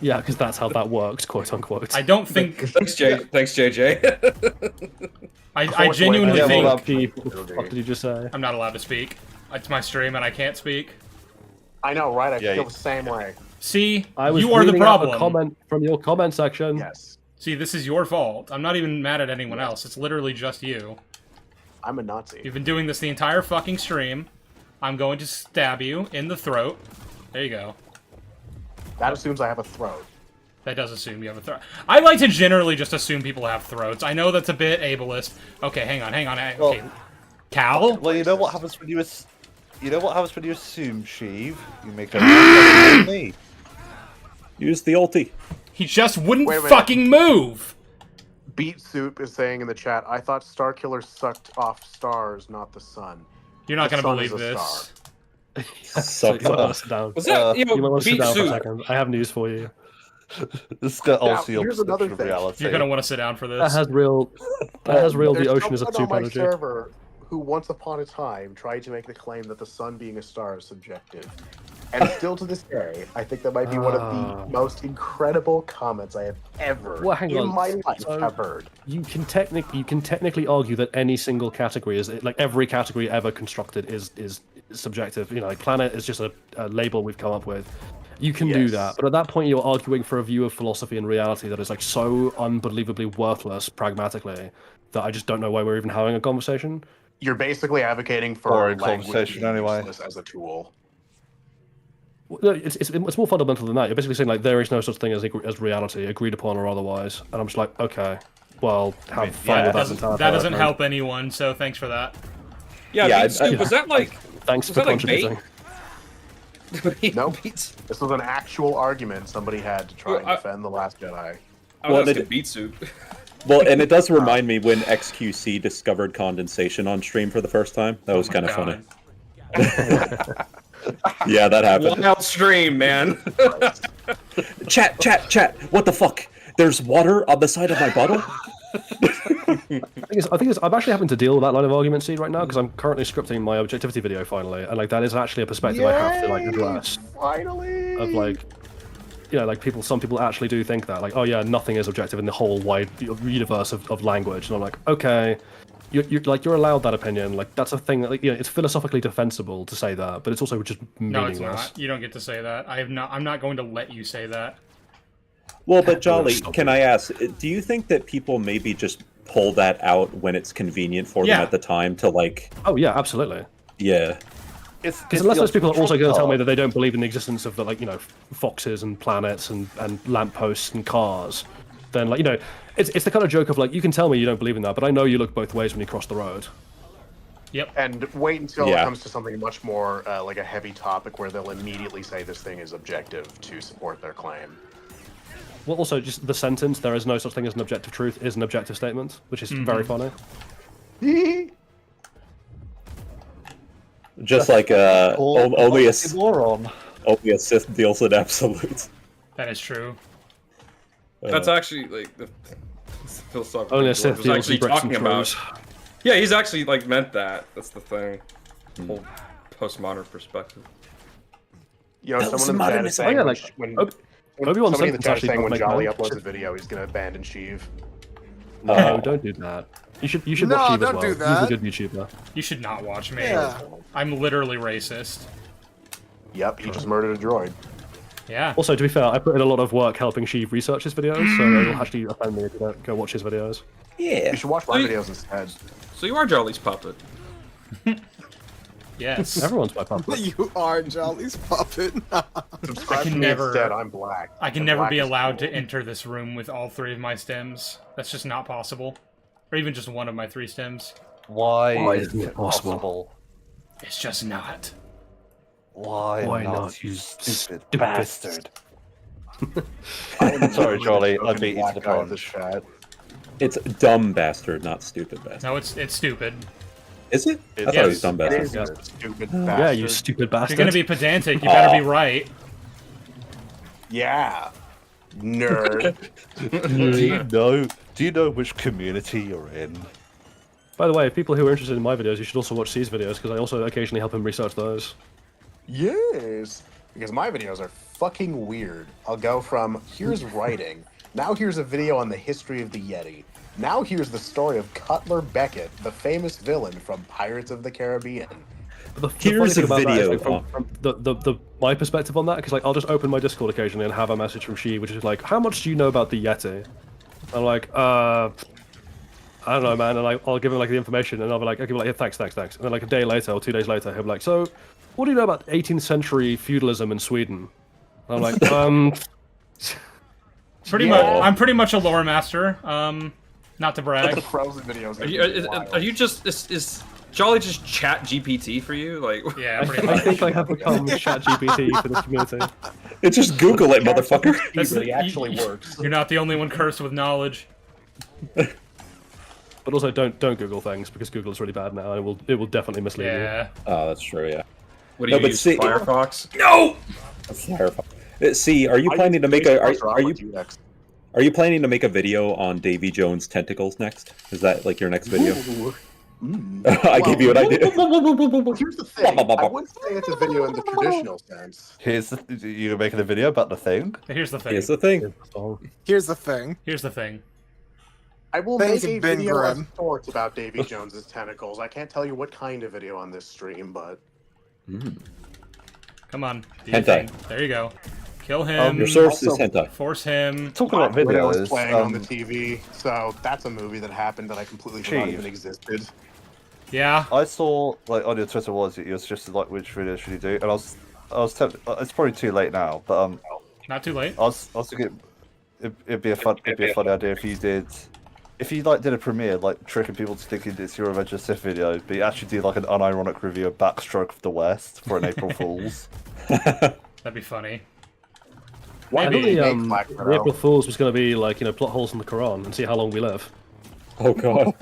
Yeah, because that's how that works, quote unquote. I don't think. Thanks, JJ. I genuinely think. What did you just say? I'm not allowed to speak. It's my stream and I can't speak. I know, right? I feel the same way. See, I was you are the reading out problem. a comment from your comment section. Yes. See, this is your fault. I'm not even mad at anyone else. It's literally just you. I'm a Nazi. You've been doing this the entire fucking stream. I'm going to stab you in the throat. There you go. That assumes I have a throat. That does assume you have a throat. I like to generally just assume people have throats. I know that's a bit ableist. Okay, hang on. Okay. Cal? Well, you know what happens when you assume, Sheev? You make a me. Use the ulti. He just wouldn't Wait a minute. fucking move. Beat Soup is saying in the chat, I thought Starkiller sucked off stars, not the sun. You're not The going to sun believe is a this. So you might want to sit down. Was that You might want to sit Beat down for a Soup? second. I have news for you. This got also your here's another perception of thing. reality. You're going to want to sit down for That this. has real. The There's ocean is a someone soup on my energy. server who once upon a time tried to make the claim that the sun being a star is subjective. And still to this day, I think that might be one of the most incredible comments I have ever Well, hang in on. my life So- have heard. You can technically argue that any single category is like every category ever constructed is subjective. You know, like planet is just a label we've come up with. You can do that, but at that point you're arguing for a view of philosophy and reality that is like so unbelievably worthless pragmatically that I just don't know why we're even having a conversation. You're basically advocating for Boring language conversation being anyway. useless as a tool. No, it's more fundamental than that. You're basically saying like there is no such thing as reality, agreed upon or otherwise, and I'm just like, okay, well, have fun with that entire. That doesn't help anyone, so thanks for that. Yeah, Scoop, was that like? Thanks was for that like bait? contributing. Nope. This was an actual argument somebody had to try and defend The Last Jedi. Well, it beat soup. Well, and it does remind me when XQC discovered condensation on stream for the first time. That was kind of funny. Yeah, that happened. Wild stream, man. Chat. What the fuck? There's water on the side of my bottle? I think I'm actually having to deal with that line of argument seed right now because I'm currently scripting my objectivity video finally, and like that is actually a perspective I have to like address. Finally. Of like, you know, like some people actually do think that like, oh yeah, nothing is objective in the whole wide universe of language, and I'm like, okay, you're allowed that opinion. Like that's a thing that like, it's philosophically defensible to say that, but it's also just meaningless. No, it's not. You don't get to say that. I'm not going to let you say that. Well, but Jolly, can I ask, do you think that people maybe just pull that out when it's convenient for them at the time to like... Oh yeah, absolutely. Yeah. Because unless those people are also going to tell me that they don't believe in the existence of the, like, you know, foxes and planets and lampposts and cars, then, like, you know, it's the kind of joke of, like, you can tell me you don't believe in that, but I know you look both ways when you cross the road. Yep. And wait until it comes to something much more like a heavy topic where they'll immediately say this thing is objective to support their claim. Well, also, just the sentence, there is no such thing as an objective truth, is an objective statement, which is very funny. Just like only a moron. Only a Sith deals in absolutes. That is true. That's actually like the philosophical. Only a Sith was deals actually in bricks and talking about. truths. Yeah, he's actually like meant that. That's the thing. Whole postmodern perspective. You know, someone in the chat is saying when Obi-Wan somebody in the chat is actually saying when make Jolly notes. uploads a video, he's going to abandon Sheev. No, don't do that. You should No, watch Sheev as don't well. do He's that. a good YouTuber. You should not watch me. Yeah. I'm literally racist. Yep, he just murdered a droid. Yeah. Also, to be fair, I put in a lot of work helping Sheev research his videos, so it'll actually offend me if you don't go watch his videos. Yeah. You should watch my videos instead. So you are Jolly's puppet. Yes. Everyone's my puppet. You are Jolly's puppet. Subscribe I to can me never. instead, I'm black. I can And never black be is allowed cool. to enter this room with all three of my stems. That's just not possible. Or even just one of my three stems. Why isn't it possible? It's just not. Why not, not, you you stupid stupid bastard? I'm sorry, Jolly. I beat you to Black the guy in this punch. chat. It's dumb bastard, not stupid bastard. No, it's stupid. Is it? I thought it was dumb It bastard. is, you stupid Yeah, bastard. you stupid If bastard. you're gonna be pedantic, you better be right. Yeah. Nerd. Do you know which community you're in? By the way, people who are interested in my videos, you should also watch C's videos, because I also occasionally help him research those. Yes. Because my videos are fucking weird. I'll go from here's writing, now here's a video on the history of the Yeti. Now here's the story of Cutler Beckett, the famous villain from Pirates of the Caribbean. The Here's funny thing a about that is, video like, from my perspective on that, because like I'll just open my Discord occasionally and have a message from She, which is like, "How much do you know about the Yeti?" I'm like, I don't know, man. And I'll give him like the information, and I'll be like, okay, like, yeah, thanks. And then like a day later or 2 days later, he'll be like, "So, what do you know about 18th century feudalism in Sweden?" And I'm like, Pretty much. I'm pretty much a lore master. Not to The brag. Frozen videos Are you just is Jolly just chat GPT for you? Like Yeah, pretty I much. think I have become ChatGPT for this community. It's just Google it, motherfucker. That's really actually works. You're not the only one cursed with knowledge. But also, don't Google things because Google is really bad now, and it will definitely mislead Yeah. Oh, that's true. Yeah. What do No, you but use? see- Firefox? No. Firefox. See, are you planning to make a? Are you planning to make a video on Davy Jones' tentacles next? Is that like your next video? Ooh, I gave you an idea. Here's the thing. I wouldn't say it's a video in the traditional sense. You're making a video about the thing? Here's the thing. Here's the thing. Here's the thing. Here's the thing. I will Things make a have been video of grim. sorts about Davy Jones's tentacles. I can't tell you what kind of video on this stream, but Come on. Do your Hentai. thing. There you go. Kill him. Your source is hentai. Force him. Talking about Black Widow videos, was playing on the TV, so that's a movie that happened that I completely forgot Chief. even existed. Yeah. I saw like on your Twitter it was just like which video should you do, and I was tempted. It's probably too late now, but Not too late. I was thinking it'd be a funny idea if you like did a premiere like tricking people to thinking it's your Revenge of the Sith video, but you actually do like an unironic review of Backstroke of the West for an April Fool's. That'd be funny. I Maybe. thought the April Fools was going to be like, plot holes in the Quran and see how long we live. Oh god.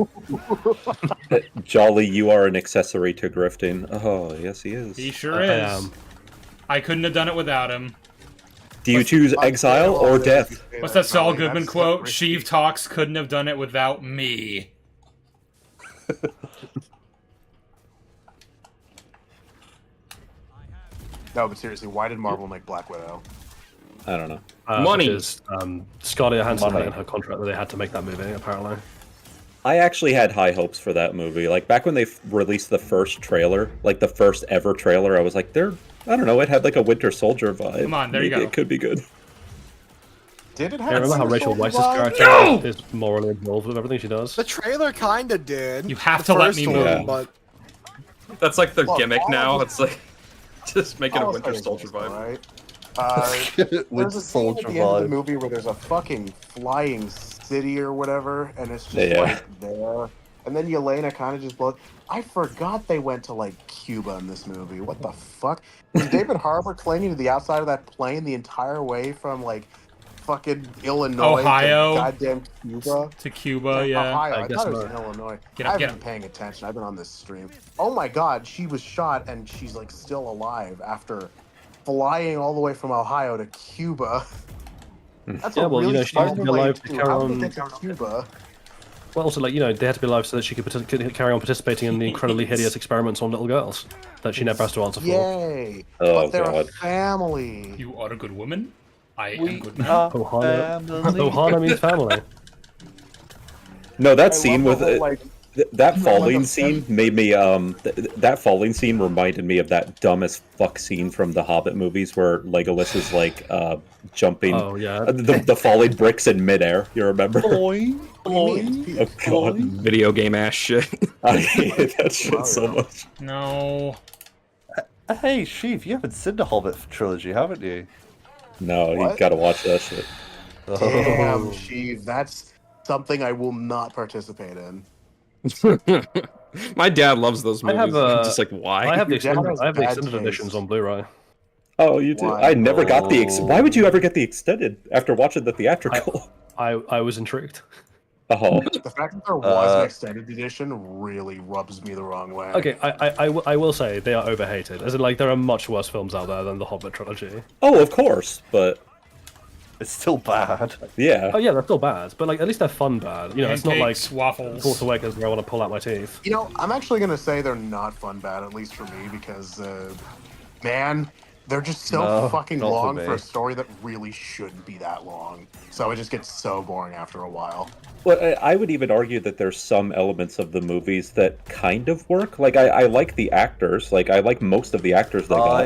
Jolly, you are an accessory to grifting. Oh, yes he is. He sure is. I couldn't have done it without him. Do you choose exile or death? What's that Saul Goodman quote? Sheev Talks couldn't have done it without me. No, but seriously, why did Marvel make Black Widow? I don't know. Money. Because Scarlett Johansson Money. had in her contract that they had to make that movie, apparently. I actually had high hopes for that movie. Like, back when they released the first trailer, like the first ever trailer, I was like, I don't know, it had like a Winter Soldier vibe. Come on, there you Maybe go. It could be good. Did it Yeah, have? remember how Winter Rachel Soldier Weisz's vibe? character is morally involved with everything she does? The trailer kinda did. You have The to let first me one, move. But That's like the Look, gimmick all now. of It's like just make it a I'll Winter say Soldier this, vibe. Right? Winter There's a scene Soldier at the end of the vibe. movie where there's a fucking flying city or whatever, and it's just Yeah. like there. And then Yelena kind of just blows. I forgot they went to like Cuba in this movie. What the fuck? Was David Harbour clinging to the outside of that plane the entire way from like fucking Illinois Ohio to goddamn Cuba? To Cuba, yeah. Ohio. I I guess thought it was not. in Illinois. Get I up, haven't get been up. paying attention. I've been on this stream. Oh my god, she was shot and she's like still alive after flying all the way from Ohio to Cuba. That's Yeah, a well, you really know, she needs to be small alive plane, to too. carry How did on- they get to Cuba? Well, also, like, they had to be alive so that she could carry on participating in the incredibly hideous experiments on little girls that she never has to answer for. Yay! Oh, But they're a God. family. You are a good woman. I We am good man. Ohana, Ohana means family. No, that I scene love with the whole, like, that like falling a- scene made me that falling scene reminded me of that dumb as fuck scene from the Hobbit movies where Legolas is like jumping Oh, yeah. the falling bricks in midair. You remember? Boing, Oh god, Video game ass shit. I hate that shit so much. No. Hey, Sheev, you haven't seen the Hobbit trilogy, haven't you? No, you What? gotta watch that shit. Damn, Sheev, that's something I will not participate in. My dad loves those I movies. have, I'm just like, why? I have the Your dad has bad extended taste. editions on Blu-ray. Oh, you do? Why? I never got the. Why would you ever get the extended after watching the theatrical? I was intrigued. Oh, The fact that there was an extended edition really rubs me the wrong way. Okay, I will say they are overhated. As in, like, there are much worse films out there than the Hobbit trilogy. oh, of course, but It's still bad. yeah. Oh yeah, they're still bad, but like at least they're fun bad. You know, it's not like Pancakes, waffles. Force Awakens where I want to pull out my teeth. You know, I'm actually gonna say they're not fun bad, at least for me, because man, they're just so No, fucking not for long me. for a story that really shouldn't be that long. So it just gets so boring after a while. Well, I would even argue that there's some elements of the movies that kind of work. Like, I like the actors. Like, I like most of the actors they got.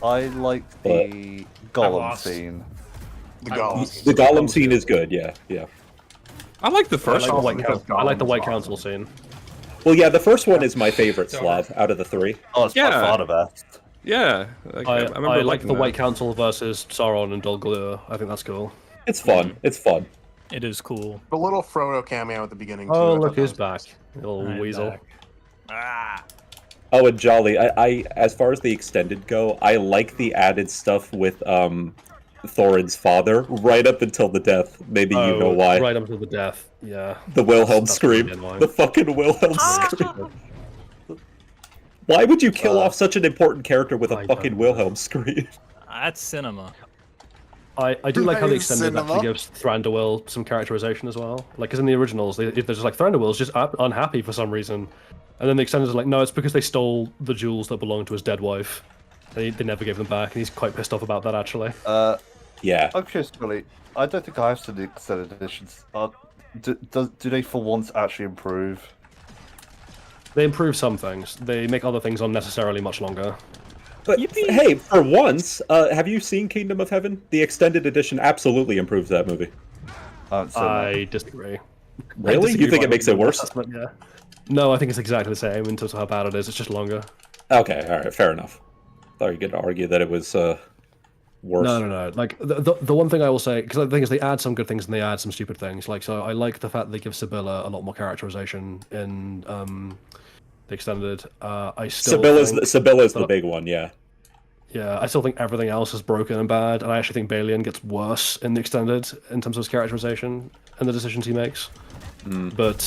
I like the Gollum lost. scene. The Gollum. The Gollum scene is good, yeah. I like the I first like the one. White Council scene. Well, yeah, the first one is my favorite, Slav, out of the three. Oh, it's by far the best. Yeah, like, I remember like liking the that. White Council versus Sauron and Dol Guldur. I think that's cool. It's fun. It's fun. It is cool. The little Frodo cameo at the beginning. Oh, too, I look thought that who's was back. Little I'm weasel. back. Ah. Oh, and Jolly, I as far as the extended go, I like the added stuff with Thorin's father right up until the death. Maybe you know why. Right up to the death. Yeah. The Wilhelm That's scream. really annoying. The fucking Wilhelm scream. Why would you kill off such an important character with a I fucking don't know. Wilhelm scream? That's cinema. I do like how the Nice extended cinema. actually gives Thranduil some characterization as well. Like, because in the originals, they're just like, Thranduil's just unhappy for some reason. And then the extended is like, no, it's because they stole the jewels that belonged to his dead wife. They never gave them back, and he's quite pissed off about that, actually. Yeah. I'm curious, Billy. I don't think I have seen the extended editions. Do they for once actually improve? They improve some things. They make other things unnecessarily much longer. But hey, for once, have you seen Kingdom of Heaven? The extended edition absolutely improves that movie. I disagree. Really? You think it makes it worse? Yeah. No, I think it's exactly the same in terms of how bad it is. It's just longer. Okay, all right, fair enough. Thought you could argue that it was worse. No. Like the one thing I will say, because the thing is, they add some good things and they add some stupid things. Like, so I like the fact that they give Sibylla a lot more characterization in the extended. I still Sibylla's the big one, yeah. Yeah, I still think everything else is broken and bad, and I actually think Balian gets worse in the extended in terms of his characterization and the decisions he makes. But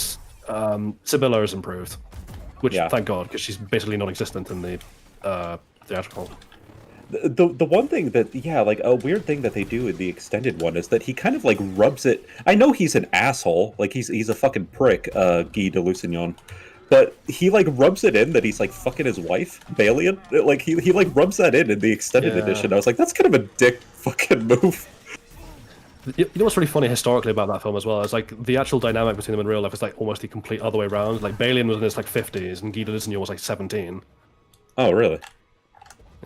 Sibylla is improved, which thank God, because she's basically non-existent in the theatrical. The one thing that, like a weird thing that they do in the extended one is that he kind of like rubs it. I know he's an asshole, like he's a fucking prick, Guy de Lusignan. But he like rubs it in that he's like fucking his wife, Balian. Like he like rubs that in the extended edition. I was like, that's kind of a dick fucking move. You know what's really funny historically about that film as well is like the actual dynamic between them in real life is like almost the complete other way around. Like Balian was in his like 50s and Guy de Lusignan was like 17. Oh really?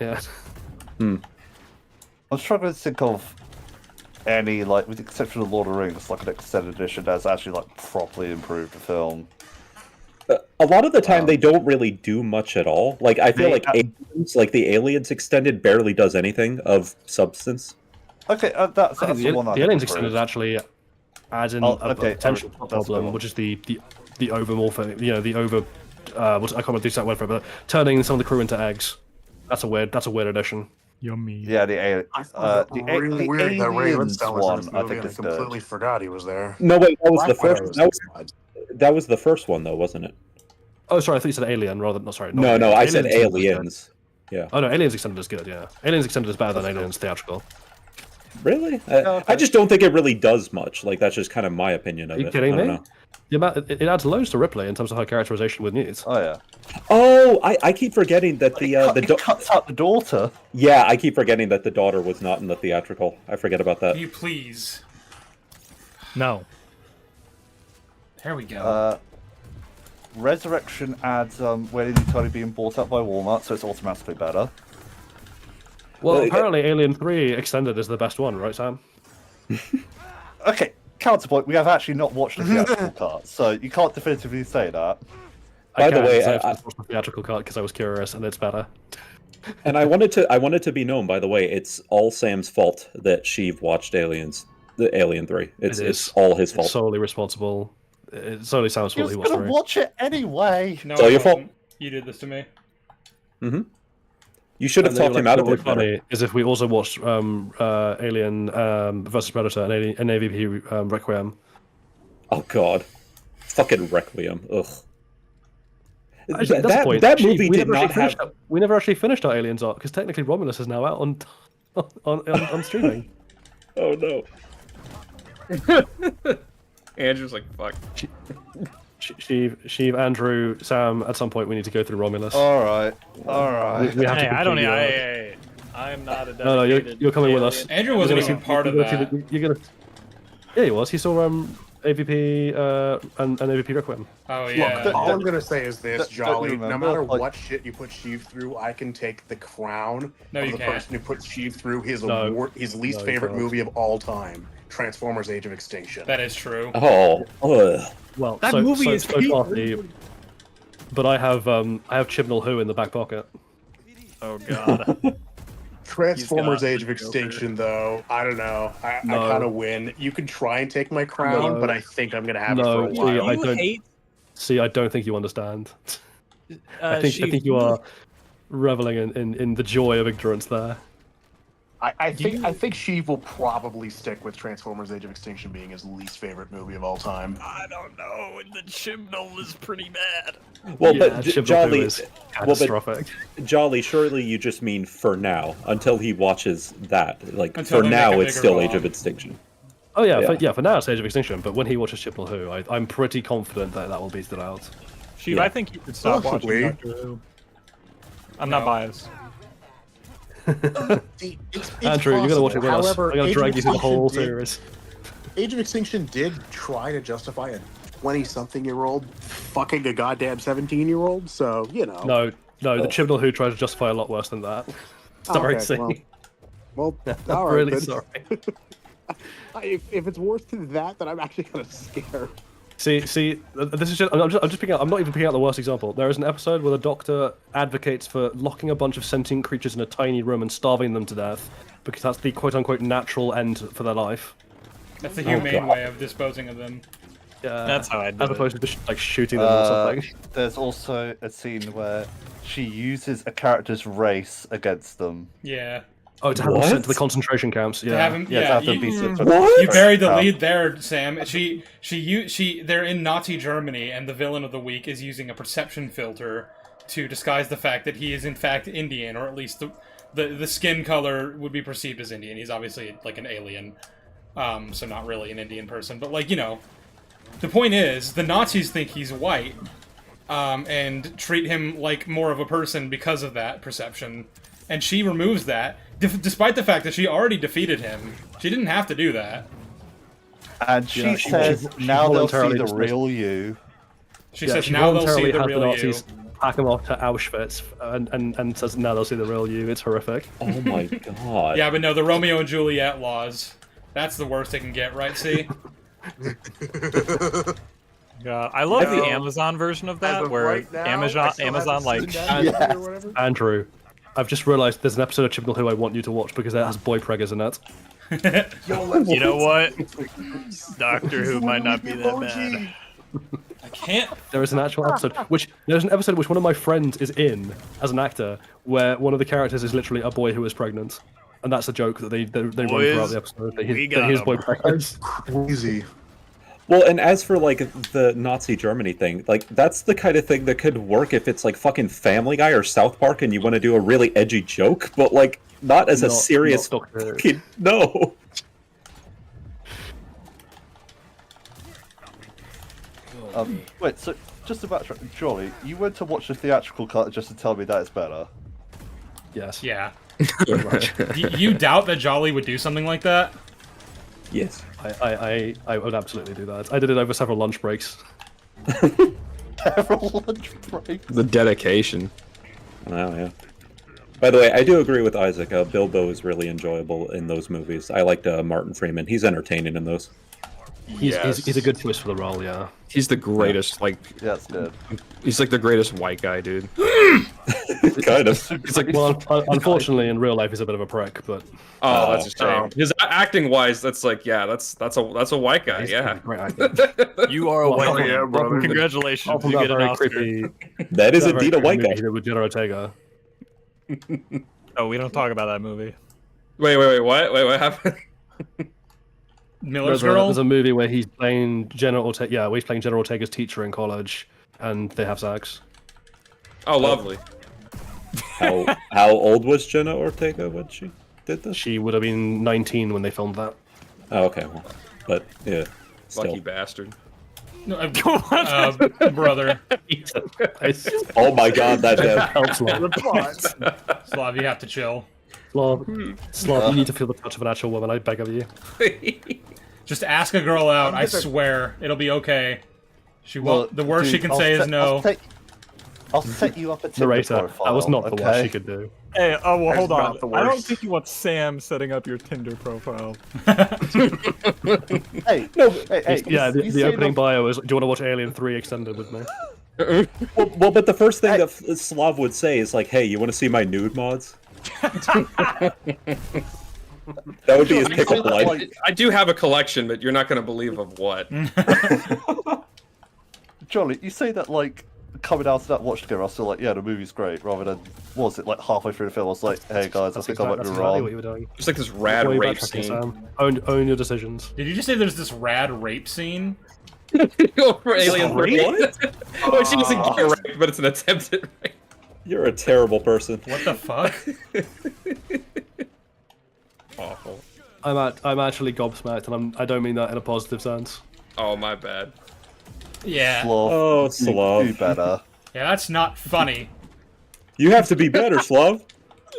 Yeah. I'm struggling to think of any, like, with the exception of Lord of the Rings, like an extended edition that's actually like properly improved the film. A lot of the time, they don't really do much at all. Like, I feel like Aliens, like the Aliens extended, barely does anything of substance. Okay, that's the one. the Aliens extended actually adds in a potential problem, which is the overmorphing, the over. I can't remember the exact word for it, but turning some of the crew into eggs. That's a weird addition. Yummy. Yeah, the Really weird that Ray Aliens Winstone was in this one, I movie, think and I it's completely forgot he was there. No, wait, that was the Blackwater first. That was the first one, though, wasn't it? Oh, sorry, I thought you said Alien rather than. No, sorry. No, I said Aliens. Yeah. Oh no, Aliens Extended is good. Yeah, Aliens Extended is better than Aliens Theatrical. Really? I just don't think it really does much. Like that's just kind of my opinion of Are you it. kidding me? Know. It adds loads to Ripley in terms of her characterization with needs. Oh yeah. Oh, I keep forgetting that the cuts out the daughter. Yeah, I keep forgetting that the daughter was not in the theatrical. I forget about that. Can you please? No. There we go. Resurrection adds when it's entirely being bought up by Walmart, so it's automatically better. Well, apparently Alien 3 Extended is the best one, right, Sam? Okay, counterpoint, we have actually not watched the theatrical cut, so you can't definitively say that. By the way, I watched the theatrical cut because I was curious, and it's better. And I wanted to be known, by the way, it's all Sam's fault that Sheev watched the Alien 3. It's all his fault. It's solely responsible. It's solely Sam's fault he was watched gonna 3. watch it anyway. No, it's all your fault. You did this to me. Mm-hmm. You should have talked him out of it. Funny is if we also watched Alien versus Predator and AVP Requiem. Oh god, fucking Requiem. Ugh. Actually, that's the point. That movie did not have. We never actually finished our Aliens arc because technically Romulus is now out on streaming. Oh no. Andrew's like, fuck. Sheev, Andrew, Sam, at some point we need to go through Romulus. Alright. We have to I don't need. completely, I'm not a dedicated. No, you're coming with us. Andrew wasn't even part of that. You're gonna. Yeah, he was. He saw AVP and AVP Requiem. Oh yeah. Look, all I'm gonna say is this, Jolly. No remember, matter like- what shit you put Sheev through, I can take the crown No, of you the can't. person who put Sheev through his his least you favorite can't. movie of all time, Transformers: Age of Extinction. That is true. Oh. Ugh. Well, That movie is peak. party, but I have Chibnall Who in the back pocket. Oh god. Transformers: got Age of it. Extinction, though, I don't know. I No. kind of win. You can try and take my crown, No. but I think I'm gonna have No, it for a while. I don't think you understand. I Sheev, think you are reveling in the joy of ignorance there. I think Sheev will probably stick with Transformers: Age of Extinction being his least favorite movie of all time. I don't know. The Chibnall is pretty bad. Well, Yeah, but Chibnall Jolly, is- catastrophic. Jolly, surely you just mean for now, until he watches that. Like, Until for they make now, a it's bigger still Age of bomb. Extinction. Oh yeah, Yeah. for now it's Age of Extinction, but when he watches Chibnall Who, I'm pretty confident that that will beat it out. Sheev, Yeah. I think you should stop Possibly. watching Doctor Who. I'm not biased. It's Andrew, you're gonna watch it with us. However, I'm gonna Age of drag you through the whole Extinction series. Age of Extinction did try to justify a 20-something-year-old fucking a goddamn 17-year-old, so, you know. No, the Chibnall Who tries to justify a lot worse than that. Sorry, Okay, see. Well, I'm all right, really then. sorry. If it's worse than that, then I'm actually kind of scared. See, this is just I'm just picking out. I'm not even picking out the worst example. There is an episode where the Doctor advocates for locking a bunch of sentient creatures in a tiny room and starving them to death because that's the quote-unquote natural end for their life. That's the humane way of disposing of them. Yeah, That's how I do as opposed it. to just like shooting them or something. There's also a scene where she uses a character's race against them. Yeah. Oh, to have them sent to the concentration camps. Yeah, To have him, Yeah, to have them be sent to You buried the camp. lead there, Sam. They're in Nazi Germany, and the villain of the week is using a perception filter to disguise the fact that he is in fact Indian, or at least the skin color would be perceived as Indian. He's obviously like an alien, so not really an Indian person. But like, you know, the point is the Nazis think he's white, and treat him like more of a person because of that perception. And she removes that, despite the fact that she already defeated him. She didn't have to do that. And she says, now they'll see the real you. She says, now they'll see the real you. Nazis pack him off to Auschwitz and says, now they'll see the real you. It's horrific. Oh my god. Yeah, but no, the Romeo and Juliet laws. That's the worst it can get, right, see? Yeah, I love the Amazon version of that, where Amazon like... Andrew, I've just realised there's an episode of Chibnall Who I want you to watch because it has boy preggers in it. You know what? Doctor Who might not be that bad. I can't. There is an actual episode which one of my friends is in as an actor, where one of the characters is literally a boy who is pregnant, and that's a joke that they run throughout the episode. That his boy pregnant. Crazy. Well, and as for, like, the Nazi Germany thing, like, that's the kind of thing that could work if it's, like, fucking Family Guy or South Park and you want to do a really edgy joke, but, like, not as a serious fucking... No! Wait, so, just about... Jolly, you went to watch the theatrical cut just to tell me that it's better? Yes. Yeah. You doubt that Jolly would do something like that? Yes. I would absolutely do that. I did it over several lunch breaks. Several lunch breaks? The dedication. Oh, yeah. By the way, I do agree with Isaac. Bilbo is really enjoyable in those movies. I liked Martin Freeman. He's entertaining in those. He's a good choice for the role, yeah. He's the greatest, like... Yeah, that's good. He's like the greatest white guy, dude. Kind of. It's like, well, unfortunately, in real life, he's a bit of a prick, but... Oh, that's a shame. Because acting-wise, that's like, yeah, that's a white guy, yeah. You are a white guy. yeah, brother. Congratulations, you get an Oscar. That is indeed a white guy. With Jenna Ortega. Oh, we don't talk about that movie. Wait, what? Wait, what happened? Miller's Girl? There's a movie where he's playing Jenna Ortega. Yeah, where he's playing Jenna Ortega's teacher in college, and they have sex. Oh, lovely. How old was Jenna Ortega when she did this? She would have been 19 when they filmed that. Oh, okay. Well, but yeah, still. Lucky bastard. No, brother. Oh my god, that helps. Slav, you have to chill. Slav, you need to feel the touch of an actual woman, I beg of you. Just ask a girl out, I swear. It'll be okay. She won't. The worst she can say is no. I'll set you up a Tinder Narrator, profile. that was not the worst she could do. Hey, oh well, hold That's on. not the I don't worst. think you want Sam setting up your Tinder profile. Hey, no, hey, Yeah, you the say opening that- bio is, do you want to watch Alien 3 Extended with me? Well, but the first thing that Slav would say is like, "Hey, you want to see my nude mods?" That would be his pickup line. I do have a collection, but you're not going to believe of what. Jolly, you say that like coming out of that watch together, I was still like, yeah, the movie's great, rather than what was it like halfway through the film? I was like, hey guys, I think I might be That's wrong. exactly what you were doing. It's like this rad Before you rape backtracking, scene. Sam. Own your decisions. Did you just say there's this rad rape scene? For Alien 3. Well, she doesn't get raped, but it's an attempted rape. You're a terrible person. What the fuck? Awful. I'm actually gobsmacked, and I don't mean that in a positive sense. Oh, my bad. Yeah. Slav, Oh, Slav. do better. Yeah, that's not funny. You have to be better, Slav.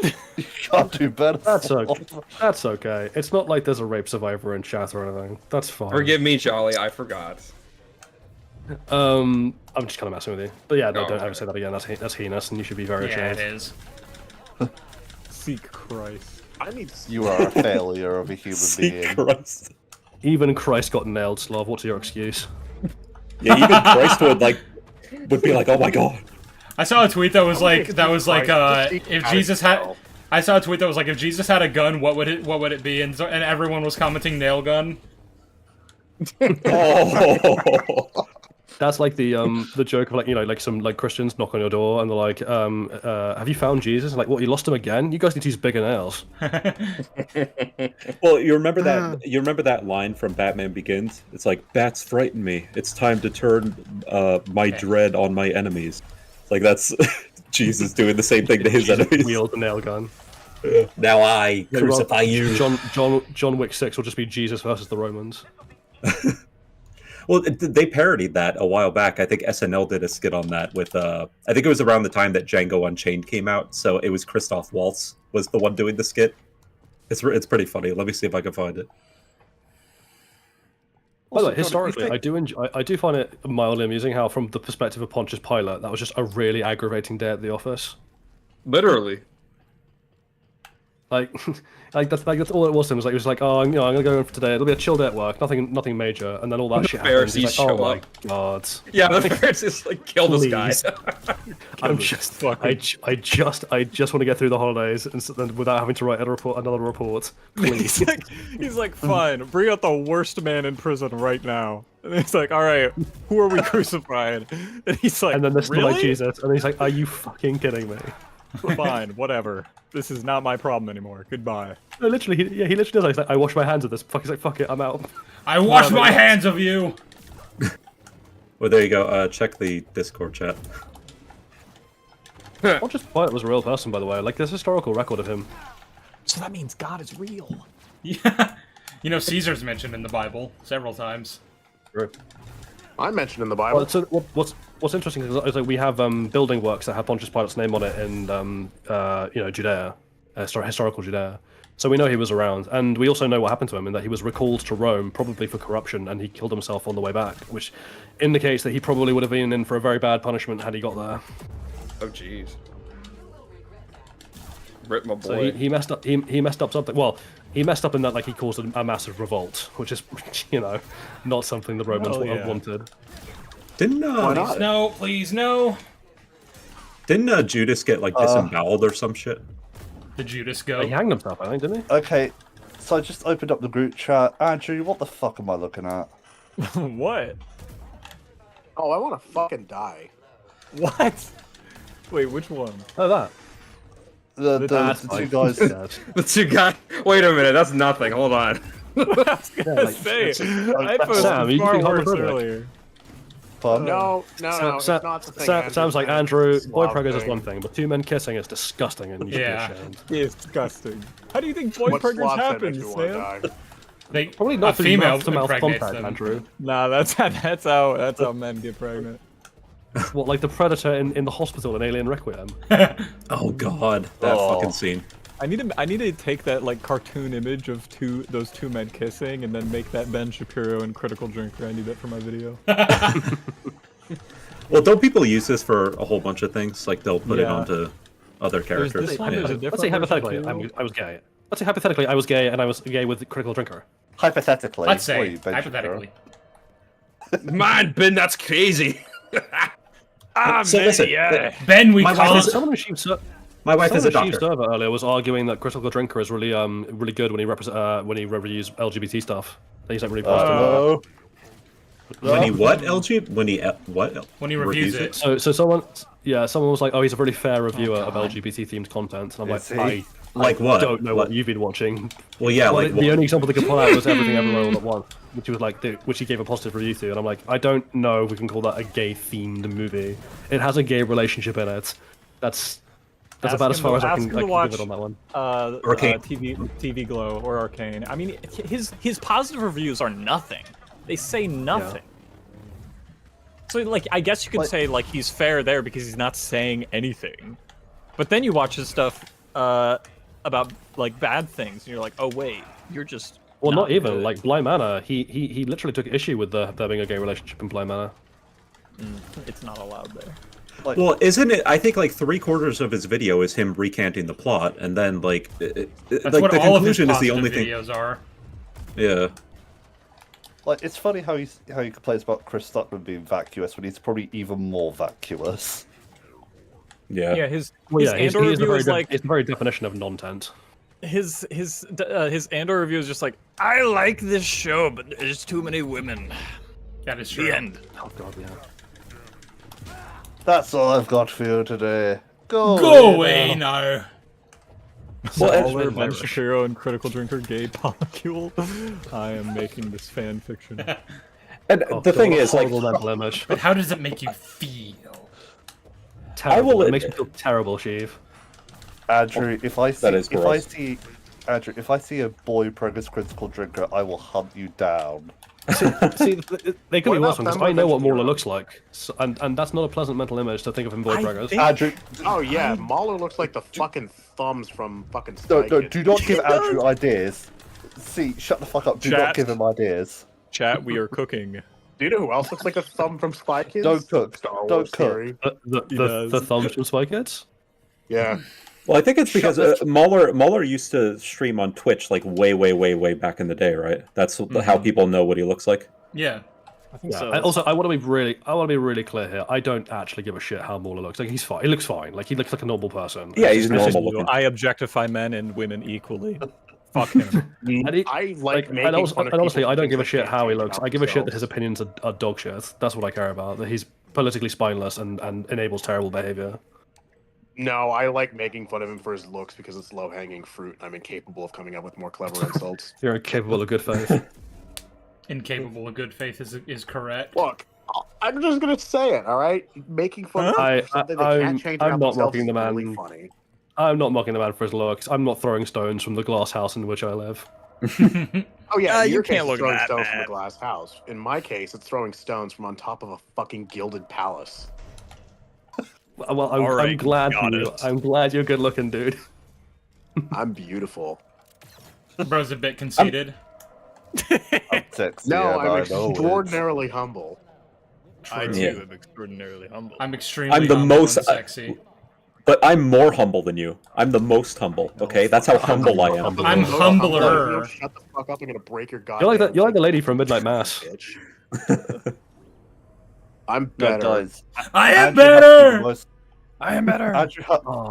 You can't do better. That's Slav. okay. That's okay. It's not like there's a rape survivor in chat or anything. That's fine. Forgive me, Jolly. I forgot. I'm just kind of messing with you. But yeah, no, Oh, don't okay. ever say that again. That's heinous, and you should be very Yeah, ashamed. it is. Seek Christ. I need. You are a failure of a human being. Christ. Even Christ got nailed, Slav. What's your excuse? Yeah, even Christ would be like, oh my god. I saw a tweet that was like Christ. if Jesus had. I saw a tweet that was like, if Jesus had a gun, what would it be? And everyone was commenting nail gun. Oh. That's like the joke of like, you know, like some like Christians knock on your door and they're like, have you found Jesus? Like, what, you lost him again? You guys need to use bigger nails. Well, you remember that line from Batman Begins? It's like, bats frighten me. It's time to turn my dread on my enemies. It's like that's Jesus doing the same thing to his enemies. Wield the nail gun. Now I Yeah, crucify you. John Wick 6 will just be Jesus versus the Romans. Well, they parodied that a while back. I think SNL did a skit on that with, I think it was around the time that Django Unchained came out, so it was Christoph Waltz was the one doing the skit. It's pretty funny. Let me see if I can find it. By the way, historically, I do find it mildly amusing how, from the perspective of Pontius Pilate, that was just a really aggravating day at the office. Literally. Like that's all it was. It was like, oh, you know, I'm gonna go in for today. It'll be a chill day at work, nothing major, and then all that The shit happens. He's Pharisees like, oh show my up. god. Yeah, the Pharisees like kill this guy. I'm just I just want to get through the holidays and then without having to write another report. Please. He's like, fine, bring out the worst man in prison right now. And he's like, all right, who are we crucifying? And he's like, And then this is really? like Jesus, and he's like, are you fucking kidding me? Fine, whatever. This is not my problem anymore. Goodbye. No, literally, he literally does. He's like, I wash my hands of this. He's like, fuck it, I'm out. I wash my hands of you. Well, there you go. Check the Discord chat. Pontius Pilate was a real person, by the way. Like, there's historical record of him. So that means God is real. Yeah. You know, Caesar's mentioned in the Bible several times. True. I'm mentioned in the Bible. Well, so what's interesting is like we have building works that have Pontius Pilate's name on it in you know, Judea, historical Judea. So we know he was around, and we also know what happened to him in that he was recalled to Rome, probably for corruption, and he killed himself on the way back, which indicates that he probably would have been in for a very bad punishment had he got there. Oh jeez. Rip my boy. So he messed up. He messed up something. Well, he messed up in that like he caused a massive revolt, which is, you know, not something the Romans would have wanted. Didn't No, please, no. Didn't Judas get like disemboweled or some shit? Did Judas go? He hanged himself, I think, didn't he? Okay, so I just opened up the group chat. Andrew, what the fuck am I looking at? What? Oh, I want to fucking die. What? Wait, which one? Oh, that. The two guys. The two guys. Wait a minute, that's nothing. Hold on. I was gonna say, I posted Sam, you far can be worse homophobic. earlier. No, it's not the thing. Sam's like, Andrew, boy Slav preggers is thing. one thing, but two men kissing is disgusting, and you should Yeah. be ashamed. It's disgusting. How do you think boy What preggers Slav said happen, makes me wanna Sam? die. They, Probably not a through female mouth-to-mouth impregnates contact, them. Andrew. Nah, that's how men get pregnant. What, like the Predator in the hospital in Alien Requiem? Oh god, that fucking scene. I need to take that like cartoon image of those two men kissing and then make that Ben Shapiro and Critical Drinker. I need that for my video. Well, don't people use this for a whole bunch of things? Like they'll put it Yeah. onto other characters. this one, there's a different Let's say hypothetically, version, I was gay. Let's say hypothetically, I was gay, and I was gay with Critical Drinker. Hypothetically. Let's what are say, you, Ben hypothetically. Man, Ben, that's crazy. So listen, Ben, we My call wife is- Someone who she's my wife is a Someone doctor. server earlier was arguing that Critical Drinker is really really good when he reviews LGBT stuff. He's like really positive. When he what LG? When he what? When he reviews it. So someone was like, oh, he's a really fair reviewer of LGBT themed content, and I'm Is like, he? Like I what? don't know what you've been watching. Well, yeah, Well, like the only example they could pull out was Everything Everywhere All at Once, which he was like, which he gave a positive review to, and I'm like, I don't know if we can call that a gay themed movie. It has a gay relationship in it, That's Ask about as him far to- as I ask can, him to I can watch, give it on that one. Arcane. TV Glow or Arcane. I mean, his positive reviews are nothing. They say nothing. So like, I guess you could say like he's fair there because he's not saying anything. But then you watch his stuff about like bad things, and you're like, oh wait, you're just. Well, not even good. like Blind Manor. He literally took issue with there being a gay relationship in Blind Manor. It's not allowed there. Well, isn't it? I think like 3/4 of his video is him recanting the plot, and then like, That's like what the all of his conclusion is the positive only thing. videos are. Yeah. Like, it's funny how he complains about Chris Stuckman being vacuous when he's probably even more vacuous. Yeah. Yeah, his Andor Andor review is like it's the very definition of non-tent. his Andor review is just like, I like this show, but there's too many women. That is true. The end. Oh god, yeah. That's all I've got for you today. Go away now. Baller, Ben Shapiro, and Critical Drinker gay polycule. I am making this fan fiction. And the thing is, like, But how does it make you feel? Terrible. It makes me feel terrible, Sheev. Andrew, if I see, That is if I gross. see, Andrew, if I see a boy pregnant critical drinker, I will hunt you down. See, they could What be worse about because them I know what eventually? Mauler looks like, so, and that's not a pleasant mental image to think of him void braggers. Andrew, Oh yeah, Mahler looks like the fucking thumbs from fucking Spy no, Kids. do not give Andrew ideas. See, shut the fuck up. Do not Chat. give him ideas. Chat, we are cooking. Do you know who else looks like a thumb from Spy Kids? Don't cook. Star Don't Wars cook. theory. The thumbs from Spy Kids? Yeah. Well, I think it's because Mueller used to stream on Twitch like way back in the day, right? That's how people know what he looks like. Yeah. I think Yeah. so. And also, I want to be really clear here. I don't actually give a shit how Mauler looks. Like he's fine. He looks fine. Like he looks like a normal person. Yeah, he's It's just- normal looking. I objectify men and women equally. Fuck him. And he- I like making and, also, fun of and honestly, people I who don't think give a they shit can't how he change looks. about I give a shit that themselves. his opinions are dog shit. That's what I care about. That he's politically spineless and enables terrible behavior. No, I like making fun of him for his looks because it's low-hanging fruit. I'm incapable of coming up with more clever insults. You're incapable of good faith. Incapable of good faith is correct. Look, I'm just gonna say it. All right, making fun of something that can't change I'm about not themselves mocking is the man. really funny. I'm not mocking the man for his looks. I'm not throwing stones from the glass house in which I live. Oh yeah, in you your can't case, look it's throwing that stones from bad. a glass house. In my case, it's throwing stones from on top of a fucking gilded palace. Well, I'm, All right, I'm glad got you. it. I'm glad you're good looking, dude. I'm beautiful. Bro's a bit conceited. I'm sexy. No, and I'm I know it. extraordinarily humble. I too Yeah. am extraordinarily humble. I'm extremely I'm the humble most- and sexy. But I'm more humble than you. I'm the most humble. Okay, that's how humble I am. I'm No, humbler. Shut the fuck up! I'm gonna break your goddamn. You're like that. You're like the thing, lady from Midnight Mass. bitch. I'm No, better. guys. I am Andrew has to be the better. most- I am better.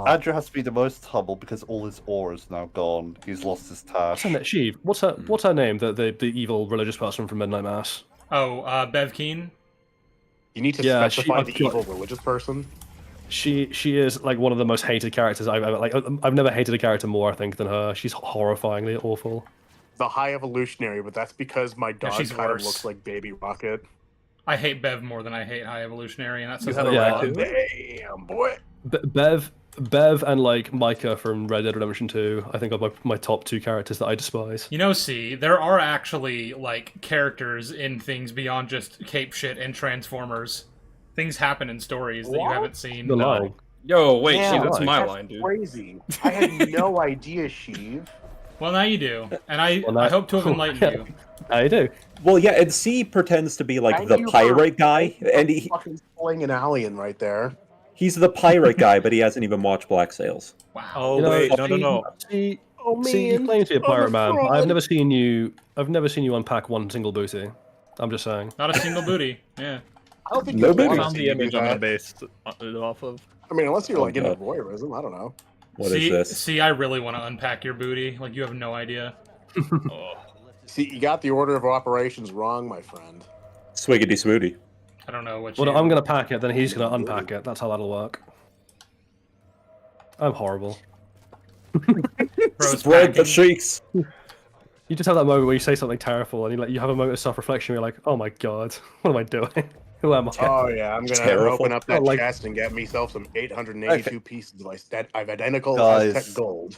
Andrew has to be the most humble because all his aura's now gone. He's lost his tash. What's her name? Sheev. What's her name? The evil religious person from Midnight Mass. Oh, Bev Keen. You need to Yeah, specify she- the evil religious person. She is like one of the most hated characters I've ever like. I've never hated a character more, I think, than her. She's horrifyingly awful. The High Evolutionary, but that's because my dog she's kind worse. of looks like Baby Rocket. I hate Bev more than I hate High Evolutionary, and that's You says have a a Yeah. lot. Damn, boy. Bev and like Micah from Red Dead Redemption 2, I think are my top two characters that I despise. You know, see, there are actually like characters in things beyond just cape shit and Transformers. Things happen in stories that you What? haven't seen. You're lying. Yo, wait, Damn, see, that's my that's line, dude. Crazy. I had no idea, Sheev. Well, now you do, and I Well, now- I hope to have enlightened you. I do. Well, yeah, and C pretends to be like Thank the you for- pirate guy, and Fucking pulling an alien right there. he's the pirate guy, but he hasn't even watched Black Sails. Wow. Oh You know, wait, no. See, Oh see, you claim to be a I'm pirate man. fraud. I've never seen you unpack one single booty. I'm just saying. Not a single booty. Yeah. I don't think No you booty. want Found to the do image I'm gonna that. base it off of. I mean, unless you're Oh, like into God. voyeurism, I don't know. What is see, this? See, I really want to unpack your booty. Like you have no idea. Oh. See, you got the order of operations wrong, my friend. Swiggity swooty. I don't know what. Well, you... I'm gonna pack it, then he's gonna unpack it. That's how that'll work. I'm horrible. Bro's Spread the packing. cheeks. You just have that moment where you say something terrible, and you have a moment of self-reflection. Where you're like, "Oh my god, what am I doing? Who am I? Oh yeah, I'm gonna Terrible. open up that Like- chest and get myself some 882 pieces of identical Guys. Aztec gold.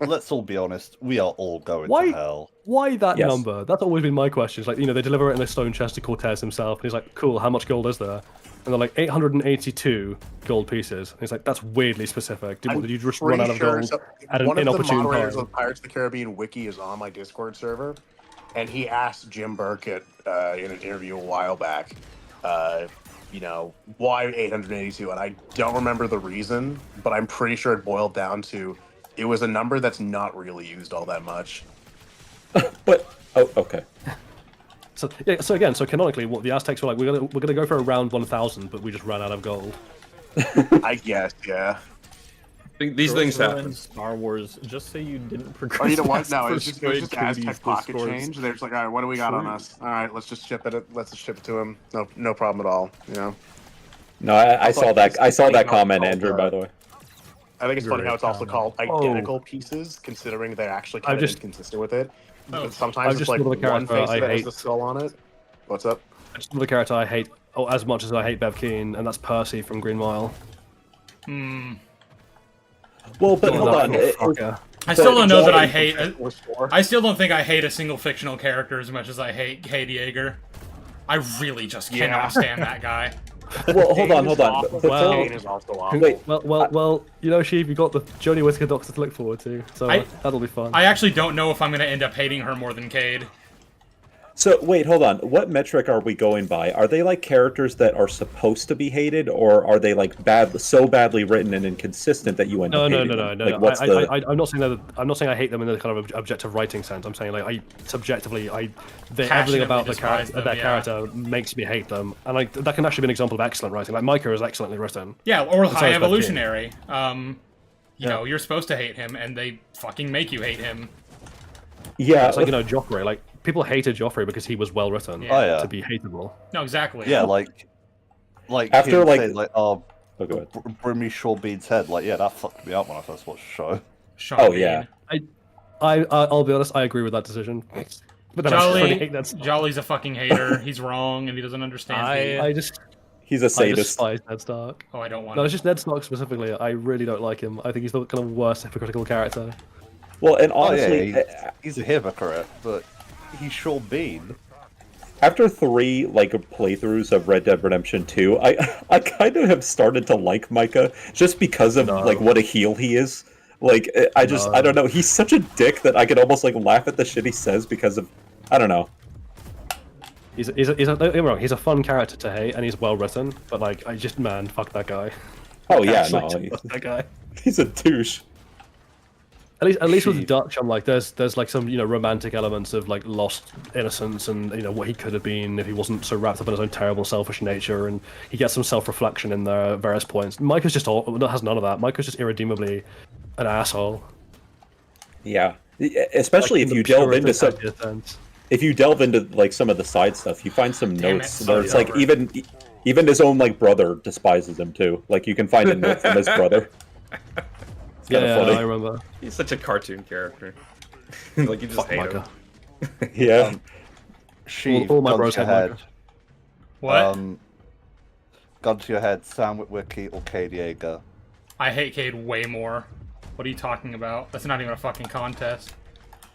Let's all be honest. We are all going Why? to hell. Why that Yes. number? That's always been my question. It's like, they deliver it in a stone chest to Cortez himself, and he's like, cool, how much gold is there? And they're like, 882 gold pieces. And he's like, that's weirdly specific. Did you just run out of gold at an one of the inopportune moderators time? of Pirates of the Caribbean wiki is on my Discord server, and he asked Jim Burkett in an interview a while back, why 882? And I don't remember the reason, but I'm pretty sure it boiled down to it was a number that's not really used all that much. But okay. So canonically, what the Aztecs were like, we're gonna go for around 1,000, but we just ran out of gold. I guess, yeah. These things happen. Star Wars, just say you didn't progress. Oh, you know what? No, past it was just Aztec these pocket scores. change. They're just like, all right, what do we got on us? All right, let's just ship it. Let's just ship it to him. No problem at all. No, I saw that. I saw that comment, Andrew. By the way. I think it's funny how it's also called identical pieces, considering they're actually kind of inconsistent with it. But sometimes it's like one face that has the skull on it. What's up? Just another character I hate as much as I hate Bev Keen, and that's Percy from Green Mile. Well, but hold on. I still don't know that I hate. I still don't think I hate a single fictional character as much as I hate Cade Yeager. I really just cannot stand that guy. Well, hold on. Well, Sheev, you got the Jodie Whittaker Doctor to look forward to, so that'll be fun. I actually don't know if I'm going to end up hating her more than Cade. So wait, hold on. What metric are we going by? Are they like characters that are supposed to be hated, or are they like so badly written and inconsistent that you end up hating them? No. Like, what's I'm not saying that. I'm not saying I hate them in the kind of objective writing sense. I'm saying like everything about that character makes me hate them, and that can actually be an example of excellent writing. Like Micah is excellently written. Yeah, or And so High is Bev Keen. Evolutionary. You know, you're supposed to hate him, and they fucking make you hate him. Yeah, it's like Joffrey. Like people hated Joffrey because he was well written to be hateable. No, exactly. Yeah, like after him like saying, go ahead. bring me Sean Bean's head. Like, yeah, that fucked me up when I first watched the show. Sean yeah. I'll be honest. I agree with that decision. But then I really hate that stuff. Jolly's a fucking hater. He's wrong, and he doesn't understand. He's a sadist. I despise Ned Stark. Oh, I don't want. No, it's just Ned Stark specifically. I really don't like him. I think he's the kind of worst hypocritical character. Well, and honestly, he's a hypocrite, but he's Sean Bean. After 3 playthroughs of Red Dead Redemption 2, I kind of have started to like Micah just because of what a heel he is. Like I don't know, he's such a dick that I could almost laugh at the shit he says because of I don't know. Don't get me wrong, he's a fun character to hate and he's well written, but fuck that guy. Oh yeah, Actually, no, fuck that guy. He's a douche. At least with Dutch, I'm like, there's some romantic elements of lost innocence and what he could have been if he wasn't so wrapped up in his own terrible selfish nature, and he gets some self-reflection in there at various points. Micah's just has none of that. Micah's just irredeemably an asshole. Yeah, especially if you delve into some. If you delve into some of the side stuff, you find some notes where it's even his own brother despises him too. Like you can find a note from his brother. Yeah, I remember. He's such a cartoon character. You just Fuck hate Micah. him. Yeah. All my bros hate Micah. What? Gun to your head, Sam Witwicky or Cade Yeager? I hate Cade way more. What are you talking about? That's not even a fucking contest.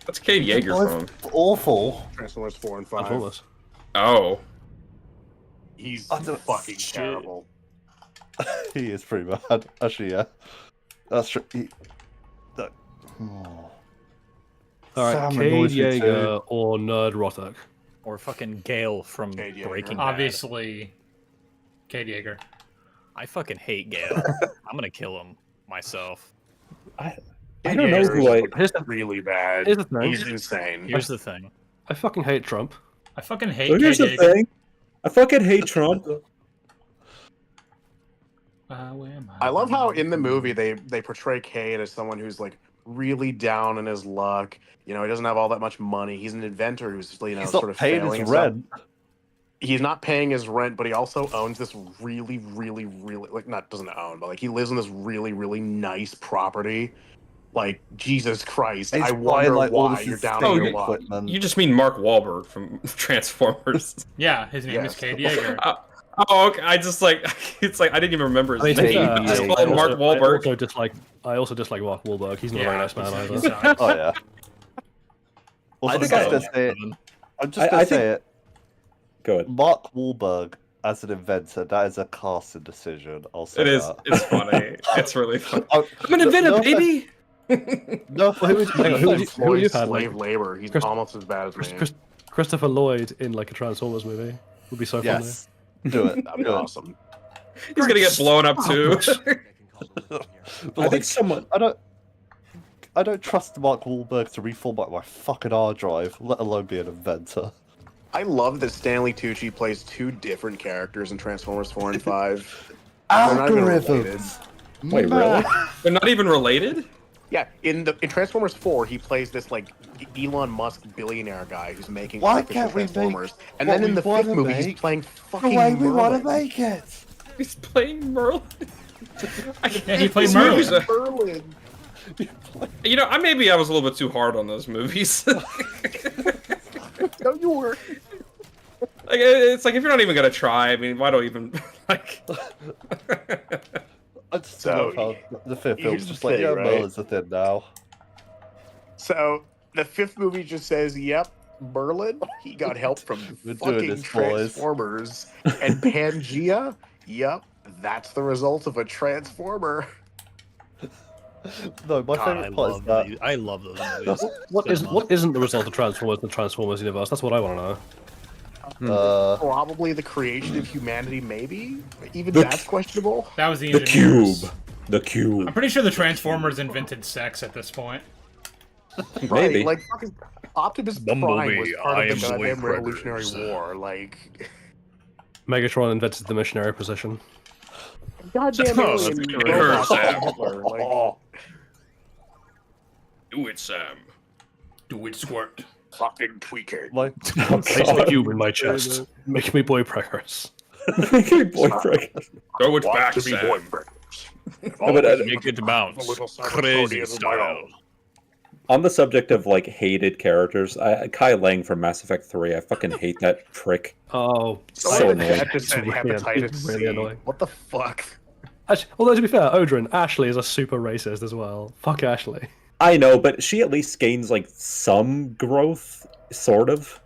What's Cade Yeager from? Awful. Transformers 4 and 5. Transformers. Oh. He's fucking terrible. He is pretty bad. Actually, yeah. That's true. Alright, Cade Yeager or Nerd Rotok. Or fucking Gale from Breaking Bad. Obviously, Cade Yeager. I fucking hate Gale. I'm gonna kill him myself. I don't know who I. He's really bad. Here's the thing. He's insane. Here's the thing. I fucking hate Trump. I fucking hate So here's Cade the Yeager. thing. I fucking hate Trump. I love how in the movie they portray Cade as someone who's really down in his luck. He doesn't have all that much money. He's an inventor who's He's sort not of paying failing his and stuff. rent. He's not paying his rent, but he also owns this really doesn't own, but he lives in this really nice property. Jesus Christ, He's I buying, wonder all why this you're down insane on your luck. equipment. You just mean Mark Wahlberg from Transformers. Yeah, his name is Cade Yeager. Oh, okay. I just like it's like I didn't even remember his name. Just playing Mark Wahlberg. I also dislike Mark Wahlberg. He's not a very nice man either. Oh yeah. Also, I think I'm just gonna say it. Go ahead. Mark Wahlberg as an inventor, that is a casting decision. I'll say It is. that. It's funny. It's really funny. I'm an inventor, baby. No, who would you had? Slave labor. He's almost as bad as me. Christopher Lloyd in like a Transformers movie would be so funny. Yes. Do it. That'd be awesome. He's gonna get blown up too. I think someone. I don't trust Mark Wahlberg to reformat my fucking hard drive, let alone be an inventor. I love that Stanley Tucci plays two different characters in Transformers 4 and 5. Algorithms. Wait, really? They're not even related? Yeah, in Transformers 4, he plays this like Elon Musk billionaire guy who's making Why artificial can't we make Transformers. And what then in we the fifth wanna movie, he's make playing the fucking way we want to Merlin. make it? He's playing Merlin. Yeah, he played These Merlin. movies are- Merlin. You know, maybe I was a little bit too hard on those movies. No, you were. Like, it's like if you're not even gonna try, I mean, why don't even like? I just love how the fifth film's here's just the like, thing, yeah, right? Merlin's a thing now. So the fifth movie just says, "Yep, Merlin. He got help from We're doing fucking this, boys." Transformers." And Pangea, yep, that's the result of a Transformer. No, my favorite part is that. I love those movies. What isn't the result of Transformers in the Transformers universe? That's what I want to know. Probably the creation of humanity, maybe? Even The that's questionable. That was the The engineers. cube. The cube. I'm pretty sure the Transformers invented sex at this point. Maybe. Right, like fucking Optimus Prime Bumblebee, was part I of am the goddamn Blade Revolutionary Predators. War. Like, Megatron invented the missionary position. goddamn Oh, alien that's good. robots Sam. like Hitler. Like, Do it, Sam. Do it, squirt. fucking tweaking. Like, Place the cube in my chest. Make me boy progress. Boyfriend. Throw it Want back, to be Sam. boy breakers. Make it bounce. A little side of Crazy Cody of my style. own. On the subject of like hated characters, Kai Lang from Mass Effect 3, I fucking hate that prick. Oh, So in the annoying. chat just said It's hepatitis really C. annoying. What the fuck? Actually, although to be fair, Odrin, Ashley is a super racist as well. Fuck Ashley. I know, but she at least gains like some growth, sort of.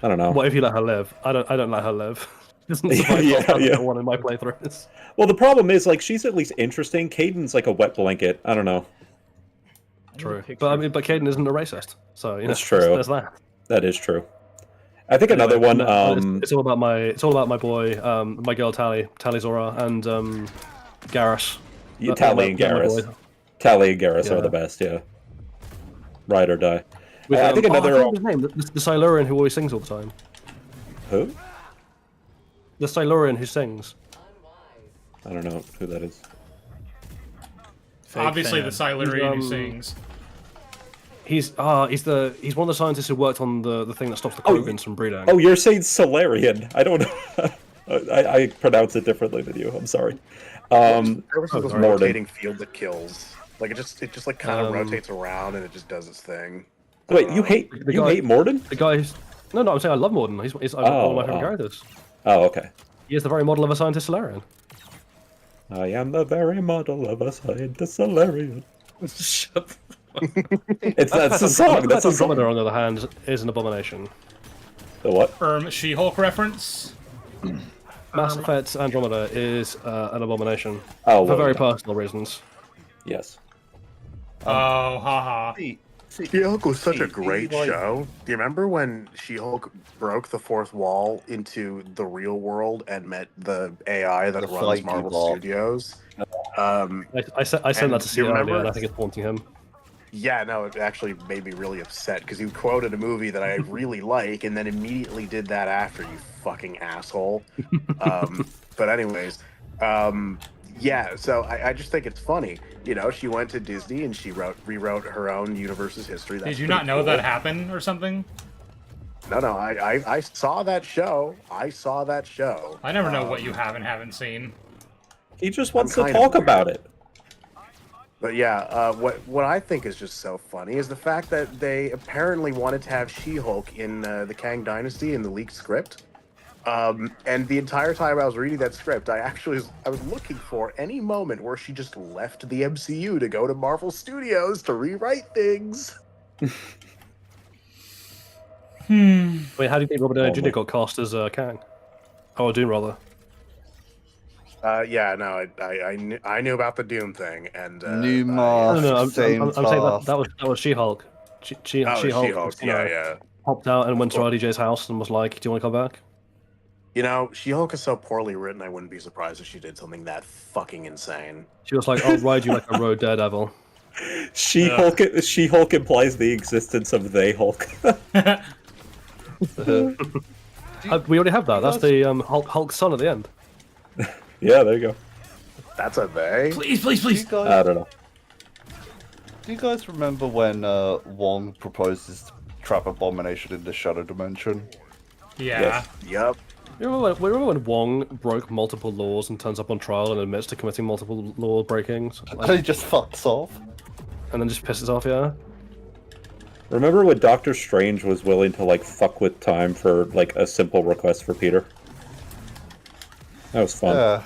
I don't know. What if you let her live? I don't let her live. She doesn't survive Yeah, past yeah. one in my playthroughs. Well, the problem is like she's at least interesting. Caden's like a wet blanket. I don't know. True, but I mean, but Caden isn't a racist, so you know That's true. There's that. That is true. I think another one. It's all about my boy, my girl Tally Zora, and Garrus. Tally and Garrus. Tally and Garrus are the best. Yeah. Ride or die. With, I think another. his name, the Silurian who always sings all the time. Who? The Silurian who sings. I don't know who that is. Obviously, the Silurian who He's, sings. He's one of the scientists who worked on the thing that stops the Krogans from breeding. Oh, you're saying Solarian. I don't know. I pronounce it differently than you. I'm sorry. There was this Morden. rotating field that kills. Like it just like kind of Um, rotates around and it just does its thing. Wait, you hate Morden? The guy who's no, I'm saying I love Morden. He's one of my favorite characters. Oh, okay. He is the very model of a scientist Solarian. I am the very model of a scientist Solarian. Shut That's the song. That's the song. Andromeda, on the other hand, is an abomination. The what? She-Hulk reference. Mass Effect Andromeda is an abomination. Oh, for well, very yeah. personal reasons. Yes. Oh, haha. She-Hulk was such a See, great like- show. Do you remember when She-Hulk broke the fourth wall into the real world and met the AI that The runs flaky Marvel wall. Studios? I sent And that to do see you earlier, remember? and I think it's haunting him. Yeah, no, it actually made me really upset because you quoted a movie that I really like and then immediately did that after, you fucking asshole. But anyways, yeah, so I just think it's funny. You know, she went to Disney and she rewrote her own universe's history. That's Did you pretty not know cool. that happened or something? No, I saw that show. I saw that show. I never know what you have and haven't seen. He just wants to kind of talk weird. about it. But yeah, what I think is just so funny is the fact that they apparently wanted to have She-Hulk in the Kang Dynasty in the leaked script. And the entire time I was reading that script, I was looking for any moment where she just left the MCU to go to Marvel Studios to rewrite things. Wait, how do you think Robert Downey Jr. got cast as Kang? Oh, Doom rather. Yeah, no, I knew about the Doom thing, and New mask, No, I'm same saying task. that was She-Hulk. She-Hulk, She-Hulk, you know, yeah. popped out and went to RDJ's house and was like, "Do you want to come back?" You know, She-Hulk is so poorly written, I wouldn't be surprised if she did something that fucking insane. She was like, "I'll ride you like a road daredevil." She-Hulk. She-Hulk implies the existence of they Hulk. We already have that. That's the Hulk's son at the end. Yeah, there you go. That's a they? Please. I don't know. Do you guys remember when Wong proposes trap Abomination in the Shadow Dimension? Yeah. Yes. Yep. You remember when Wong broke multiple laws and turns up on trial and admits to committing multiple law breakings? And he just fucks off. And then just pisses off, yeah? Remember when Doctor Strange was willing to like fuck with time for like a simple request for Peter? That was fun. Yeah.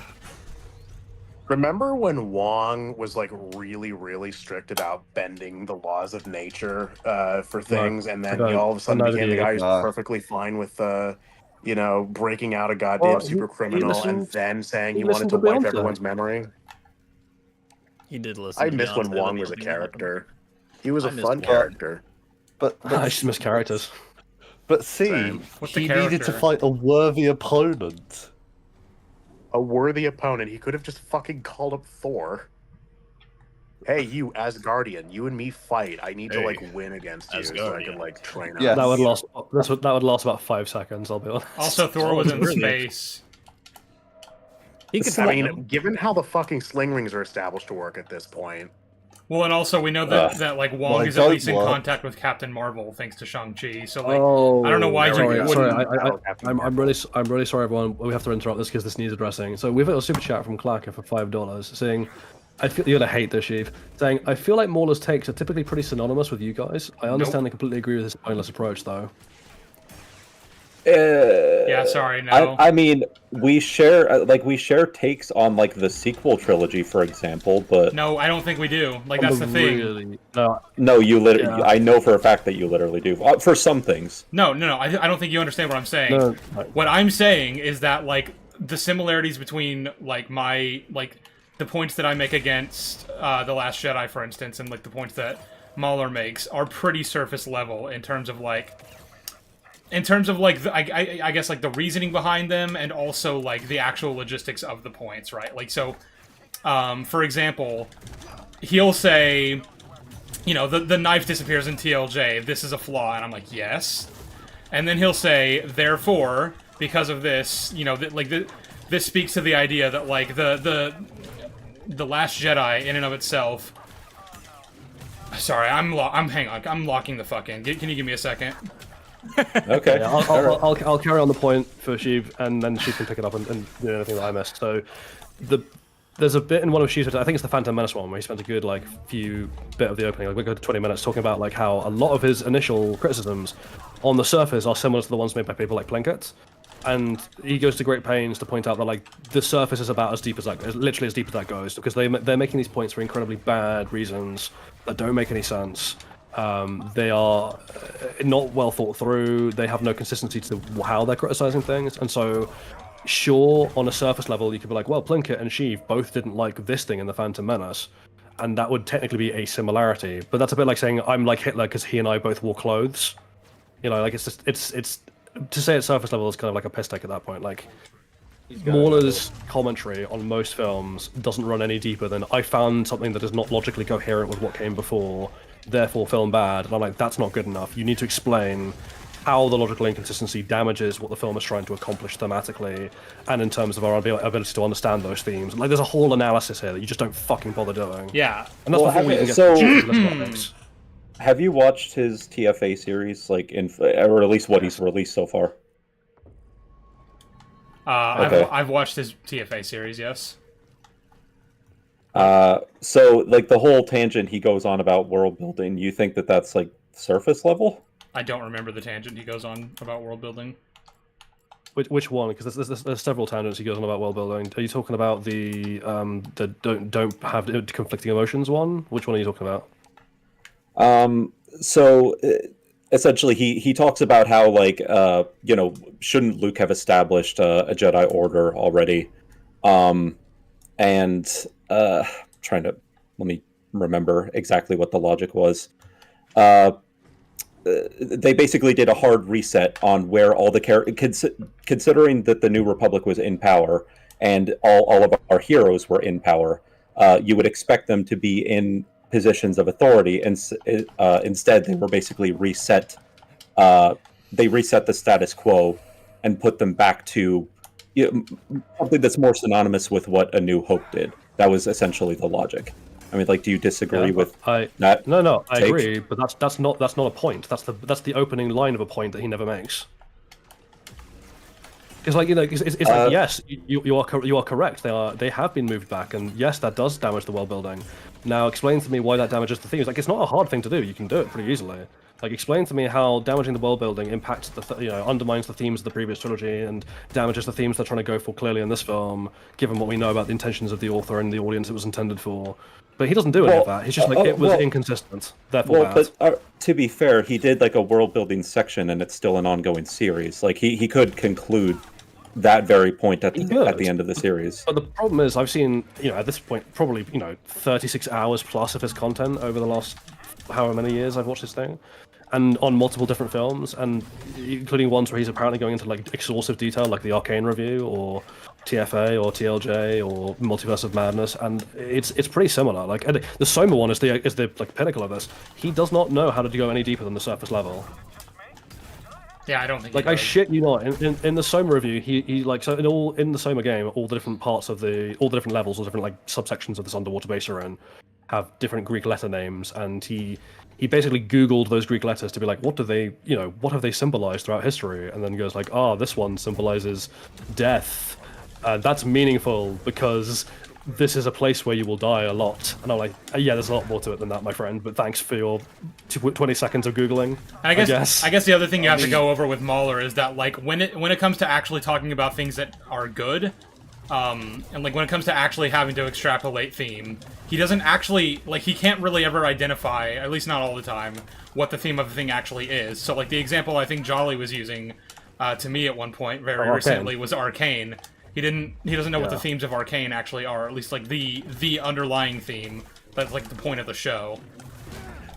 Remember when Wong was like really, really strict about bending the laws of nature for things, and then he all of a sudden became the guy who's perfectly fine with, breaking out a goddamn super criminal and then saying he wanted to wipe everyone's memory? He did listen. I to missed when Beyonce, Wong but was a he didn't like him. character. He was I a missed fun Wong. character. But I just miss characters. But see, What's the he needed to character? fight a worthy opponent. A worthy opponent. He could have just fucking called up Thor. Hey, you Asgardian, you and me fight. I need to like win against you so I can like train up. Yes. That would last about 5 seconds. I'll be honest. Also, Thor was in space. He could I fight mean, him. given how the fucking sling rings are established to work at this point. Well, and also we know that like Wong Well, is at least in don't work. contact with Captain Marvel thanks to Shang-Chi. So like, I don't know why you sorry, wouldn't. I'm really sorry, everyone. We have to interrupt this because this needs addressing. So we've got a super chat from Clacker for $5 saying, "I feel you're gonna hate this, Sheev." Saying, "I feel like Mauler's takes are typically pretty synonymous with you guys. I understand and completely agree with this pointless approach, though." Yeah, sorry, no. I mean, we share takes on like the sequel trilogy, for example, but No, I don't think we do. Like that's the thing. Really, no, you literally. Yeah. I know for a fact that you literally do for some things. No. I don't think you understand what I'm saying. No. What I'm saying is that like the similarities between like the points that I make against The Last Jedi, for instance, and like the points that Mahler makes are pretty surface level in terms of like I guess like the reasoning behind them and also like the actual logistics of the points, right? Like so, for example, he'll say, the knife disappears in TLJ. This is a flaw, and I'm like, yes. And then he'll say, therefore, because of this, this speaks to the idea that like the Last Jedi in and of itself. Sorry, I'm locking the fuck in. Can you give me a second? Okay. Yeah, I'll carry on the point for Sheev, and then she can pick it up and do anything that I missed. So, there's a bit in one of Sheev's, I think it's the Phantom Menace one, where he spent a good few bit of the opening, like a good 20 minutes, talking about like how a lot of his initial criticisms on the surface are similar to the ones made by people like Plinkett. And he goes to great pains to point out that like the surface is about as deep as that, literally as deep as that goes, because they're making these points for incredibly bad reasons that don't make any sense. They are not well thought through. They have no consistency to how they're criticizing things, and so sure, on a surface level, you could be like, well, Plinkett and Sheev both didn't like this thing in the Phantom Menace, and that would technically be a similarity. But that's a bit like saying I'm like Hitler because he and I both wore clothes. Like it's just it's to say at surface level is kind of like a piss take at that point. Like Mauler's commentary on most films doesn't run any deeper than I found something that is not logically coherent with what came before, therefore film bad. And I'm like, that's not good enough. You need to explain how the logical inconsistency damages what the film is trying to accomplish thematically and in terms of our ability to understand those themes. Like, there's a whole analysis here that you just don't fucking bother doing. Yeah. And that's before we even get to have you watched his TFA series, or at least what he's released so far? Okay. I've watched his TFA series, yes. So, like, the whole tangent he goes on about world building, you think that that's, like, surface level? I don't remember the tangent he goes on about world building. Which one? Because there's several tangents he goes on about world building. Are you talking about the don't have conflicting emotions one? Which one are you talking about? So essentially, he talks about how, like, shouldn't Luke have established a Jedi Order already? And trying to let me remember exactly what the logic was. They basically did a hard reset on where all the considering that the New Republic was in power and all of our heroes were in power. You would expect them to be in positions of authority, and instead they were basically reset. They reset the status quo and put them back to something that's more synonymous with what A New Hope did. That was essentially the logic. I mean, like, do you disagree with that? No, I take? agree, but that's not a point. That's the opening line of a point that he never makes. Because, like, it's like, yes, you are correct. They have been moved back, and yes, that does damage the world building. Now, explain to me why that damages the themes. Like, it's not a hard thing to do. You can do it pretty easily. Like, explain to me how damaging the world building impacts undermines the themes of the previous trilogy and damages the themes they're trying to go for clearly in this film, given what we know about the intentions of the author and the audience it was intended for. But he doesn't do any of that. He's just like, it was inconsistent, therefore bad. But to be fair, he did like a world building section, and it's still an ongoing series. Like, he could conclude that very point at the end of the series. But the problem is, I've seen, at this point, probably 36 hours plus of his content over the last however many years I've watched this thing, and on multiple different films, and including ones where he's apparently going into like exhaustive detail, like the Arcane review or TFA or TLJ or Multiverse of Madness, and it's pretty similar. Like, the Soma one is the like pinnacle of this. He does not know how to go any deeper than the surface level. Yeah, I don't think. Like, I shit you not. In the Soma review, he like, so in the Soma game, all the different parts of all the different levels, all different like subsections of this underwater base are in, have different Greek letter names, and he basically Googled those Greek letters to be like, what have they symbolized throughout history? And then goes like, this one symbolizes death, and that's meaningful because this is a place where you will die a lot. And I'm like, yeah, there's a lot more to it than that, my friend, but thanks for your 20 seconds of Googling. I guess the other thing you have to go over with Mahler is that, like, when it comes to actually talking about things that are good, and like when it comes to actually having to extrapolate theme, he doesn't actually, like, he can't really ever identify, at least not all the time, what the theme of the thing actually is. So, like, the example I think Jolly was using to me at one point very recently was Arcane. He doesn't know what the themes of Arcane actually are, at least like the underlying theme. That's like the point of the show.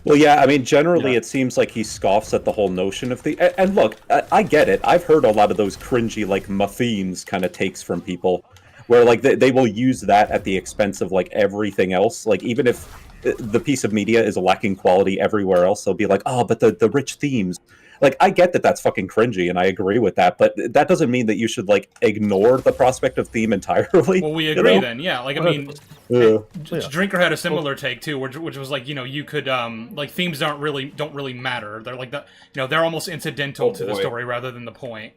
Well, yeah, I mean, generally it seems like he scoffs at the whole notion of the... And look, I get it. I've heard a lot of those cringy, like, themes kind of takes from people, where, like, they will use that at the expense of, like, everything else. Like, even if the piece of media is lacking quality everywhere else, they'll be like, oh, but the rich themes... Like, I get that that's fucking cringy, and I agree with that, but that doesn't mean that you should, like, ignore the prospect of theme entirely. Well, we agree then, yeah. Like, I mean, Drinker had a similar take, too, which was like, you could, like, themes don't really matter. They're like, they're almost incidental to the story rather than the point.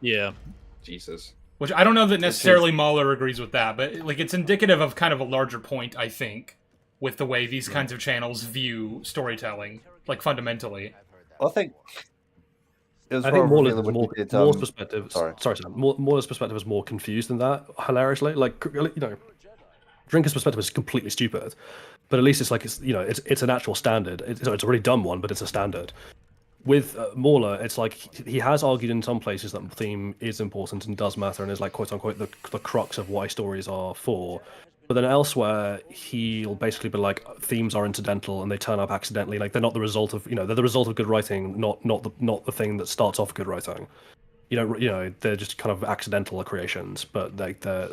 Yeah. Jesus. Which I don't know that necessarily Mahler agrees with that, but, like, it's indicative of kind of a larger point, I think, with the way these kinds of channels view storytelling, like, fundamentally. I think Moore's perspective. Sorry, Sam. Moore's perspective is more confused than that. Hilariously, like, Drinker's perspective is completely stupid, but at least it's like it's an actual standard. It's a really dumb one, but it's a standard. With Mauler, it's like he has argued in some places that theme is important and does matter and is like quote unquote the crux of why stories are for. But then elsewhere, he'll basically be like, themes are incidental and they turn up accidentally. Like, they're not the result of, they're the result of good writing, not the thing that starts off good writing. They're just kind of accidental creations, but like they're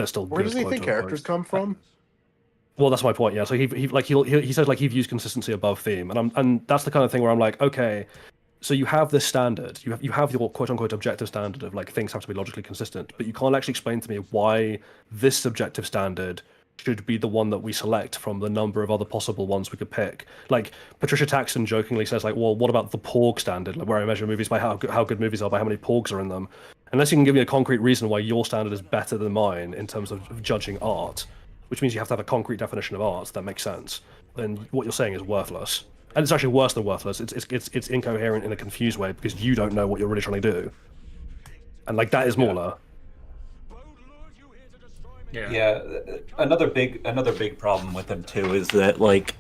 still. Where does he think characters come from? Well, that's my point. Yeah. So he says like he views consistency above theme, and that's the kind of thing where I'm like, okay. So you have this standard, you have your quote-unquote objective standard of like things have to be logically consistent, but you can't actually explain to me why this subjective standard should be the one that we select from the number of other possible ones we could pick. Like Patricia Taxton jokingly says, like, well, what about the Porg standard, like where I measure movies by how good movies are by how many Porgs are in them? Unless you can give me a concrete reason why your standard is better than mine in terms of judging art, which means you have to have a concrete definition of art that makes sense, then what you're saying is worthless. and it's actually worse than worthless. It's incoherent in a confused way because you don't know what you're really trying to do, and like that is Mauler. Yeah, another big problem with him too is that like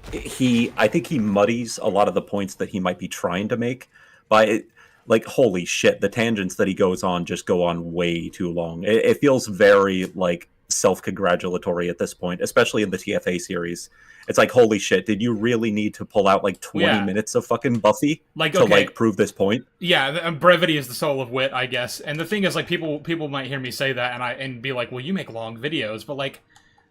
I think he muddies a lot of the points that he might be trying to make by like holy shit, the tangents that he goes on just go on way too long. It feels very like self-congratulatory at this point, especially in the TFA series. It's like holy shit, did you really need to pull out like 20 minutes of fucking Buffy to like prove this point? Yeah, brevity is the soul of wit, I guess. And the thing is, like, people might hear me say that and be like, well, you make long videos, but like,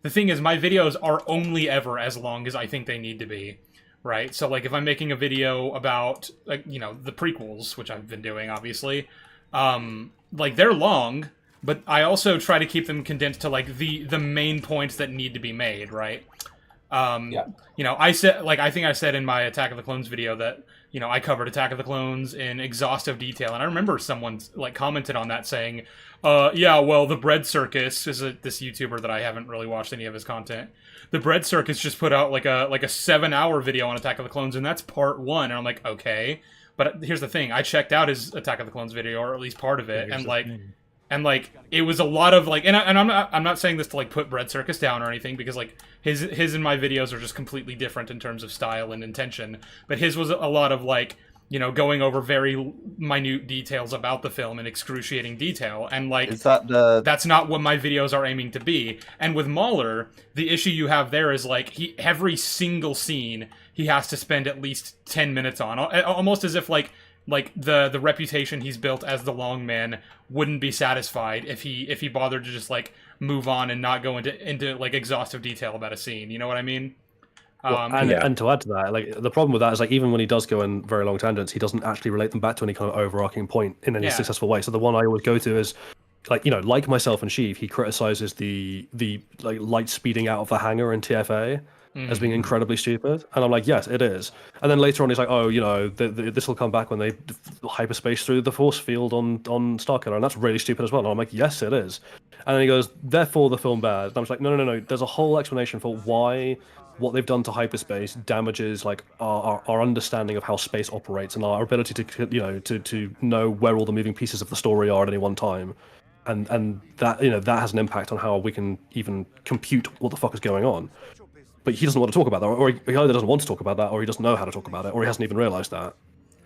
the thing is, my videos are only ever as long as I think they need to be, right? So like, if I'm making a video about like, you know, the prequels, which I've been doing, obviously, like they're long, but I also try to keep them condensed to like the main points that need to be made, right? You know, I think I said in my Attack of the Clones video that, you know, I covered Attack of the Clones in exhaustive detail, and I remember someone like commented on that saying, yeah, well, the Bread Circus is this YouTuber that I haven't really watched any of his content. The Bread Circus just put out like a 7-hour video on Attack of the Clones, and that's part 1. And I'm like, okay, but here's the thing: I checked out his Attack of the Clones video, or at least part of it, and like it was a lot of like, and I'm not saying this to like put Bread Circus down or anything, because like his and my videos are just completely different in terms of style and intention. But his was a lot of like, you know, going over very minute details about the film in excruciating detail, and like that's not what my videos are aiming to be. And with Mauler, the issue you have there is like every single scene he has to spend at least 10 minutes on, almost as if like the reputation he's built as the long man wouldn't be satisfied if he bothered to just like move on and not go into like exhaustive detail about a scene. You know what I mean? And to add to that, like the problem with that is like even when he does go in very long tangents, he doesn't actually relate them back to any kind of overarching point in any successful way. So the one I always go to is like, you know, like myself and Sheev, he criticizes the like light speeding out of the hangar in TFA as being incredibly stupid, and I'm like, yes, it is. And then later on, he's like, oh, you know, this will come back when they hyperspace through the force field on Starkiller, and that's really stupid as well. And I'm like, yes, it is. And then he goes, therefore the film bad. And I'm just like, no. There's a whole explanation for why what they've done to hyperspace damages like our understanding of how space operates and our ability to, you know, to know where all the moving pieces of the story are at any one time. And that, you know, that has an impact on how we can even compute what the fuck is going on. But he doesn't want to talk about that, or he either doesn't want to talk about that, or he doesn't know how to talk about it, or he hasn't even realized that.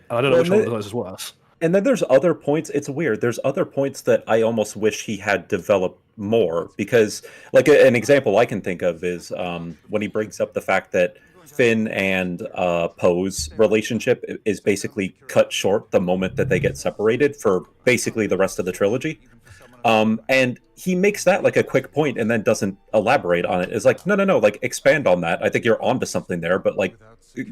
And I don't know which one of those is worse. And then there's other points. It's weird. There's other points that I almost wish he had developed more, because, like, an example I can think of is when he brings up the fact that Finn and Poe's relationship is basically cut short the moment that they get separated for basically the rest of the trilogy. And he makes that like a quick point and then doesn't elaborate on it. It's like, no, like expand on that. I think you're onto something there, but like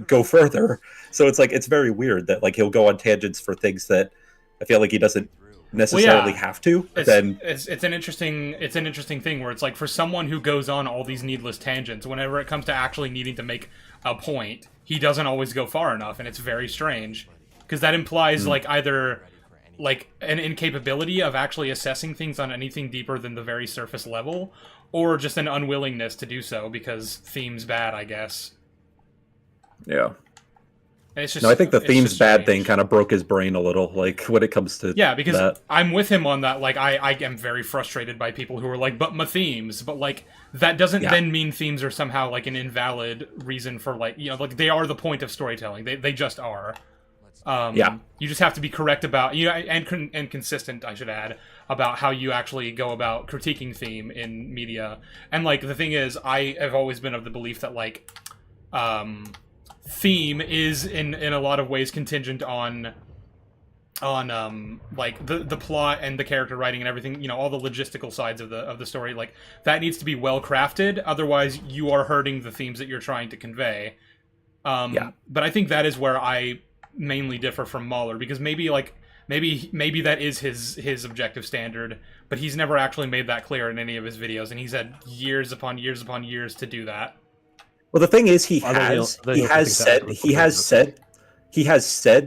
go further. So it's like, it's very weird that like he'll go on tangents for things that I feel like he doesn't necessarily have to. It's an interesting thing where it's like, for someone who goes on all these needless tangents, whenever it comes to actually needing to make a point, he doesn't always go far enough, and it's very strange, because that implies like either like an incapability of actually assessing things on anything deeper than the very surface level, or just an unwillingness to do so because theme's bad, I guess. Yeah. It's just, no, I think the theme's bad thing kind of broke his brain a little, like when it comes to because that. I'm with him on that. Like I am very frustrated by people who are like, but my themes, but like that doesn't then mean themes are somehow like an invalid reason for, like, you know, like they are the point of storytelling. They just are. You just have to be correct about, you know, and consistent, I should add, about how you actually go about critiquing theme in media. And like the thing is, I have always been of the belief that like theme is in a lot of ways contingent on like the plot and the character writing and everything, you know, all the logistical sides of the story. Like that needs to be well crafted, otherwise you are hurting the themes that you're trying to convey. But I think that is where I mainly differ from Mauler, because maybe that is his objective standard, but he's never actually made that clear in any of his videos, and he's had years upon years upon years to do that. Well, the thing is, he has said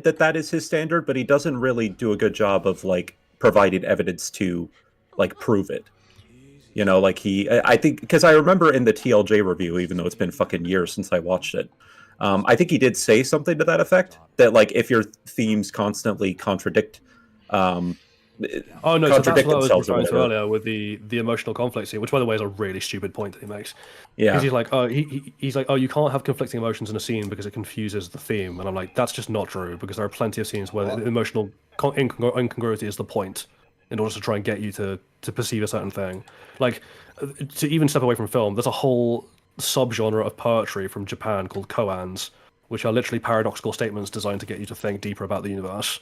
that is his standard, but he doesn't really do a good job of like providing evidence to like prove it. You know, like I think, because I remember in the TLJ review, even though it's been fucking years since I watched it, I think he did say something to that effect, that like if your themes constantly contradict Oh no, so that's what I was themselves or referring to whatever. earlier with the emotional conflict scene, which by the way is a really stupid point that he makes. Yeah. Because he's like, oh, he's like, oh, you can't have conflicting emotions in a scene because it confuses the theme, and I'm like, that's just not true because there are plenty of scenes where the emotional incongruity is the point in order to try and get you to perceive a certain thing. Like, to even step away from film, there's a whole subgenre of poetry from Japan called koans, which are literally paradoxical statements designed to get you to think deeper about the universe.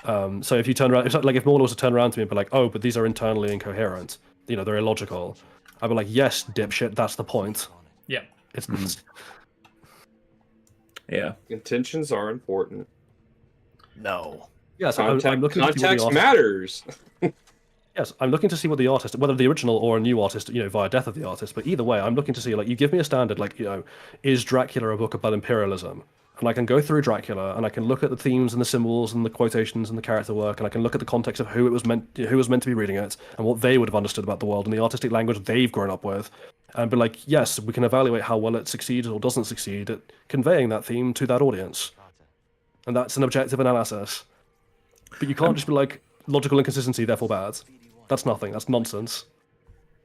So if you turn around, if Morla was to turn around to me and be like, "Oh, but these are internally incoherent. You know, they're illogical," I'd be like, "Yes, dipshit, that's the point." Yeah. It's yeah. Intentions are important. No. Yes, I'm looking to see what the context artist... matters. Yes, I'm looking to see what the artist, whether the original or a new artist, you know, via death of the artist. But either way, I'm looking to see, like, you give me a standard, like, you know, is Dracula a book about imperialism? And I can go through Dracula and I can look at the themes and the symbols and the quotations and the character work, and I can look at the context of who was meant to be reading it and what they would have understood about the world and the artistic language they've grown up with, and be like, yes, we can evaluate how well it succeeds or doesn't succeed at conveying that theme to that audience. And that's an objective analysis. But you can't just be like, logical inconsistency, therefore bad. That's nothing. That's nonsense.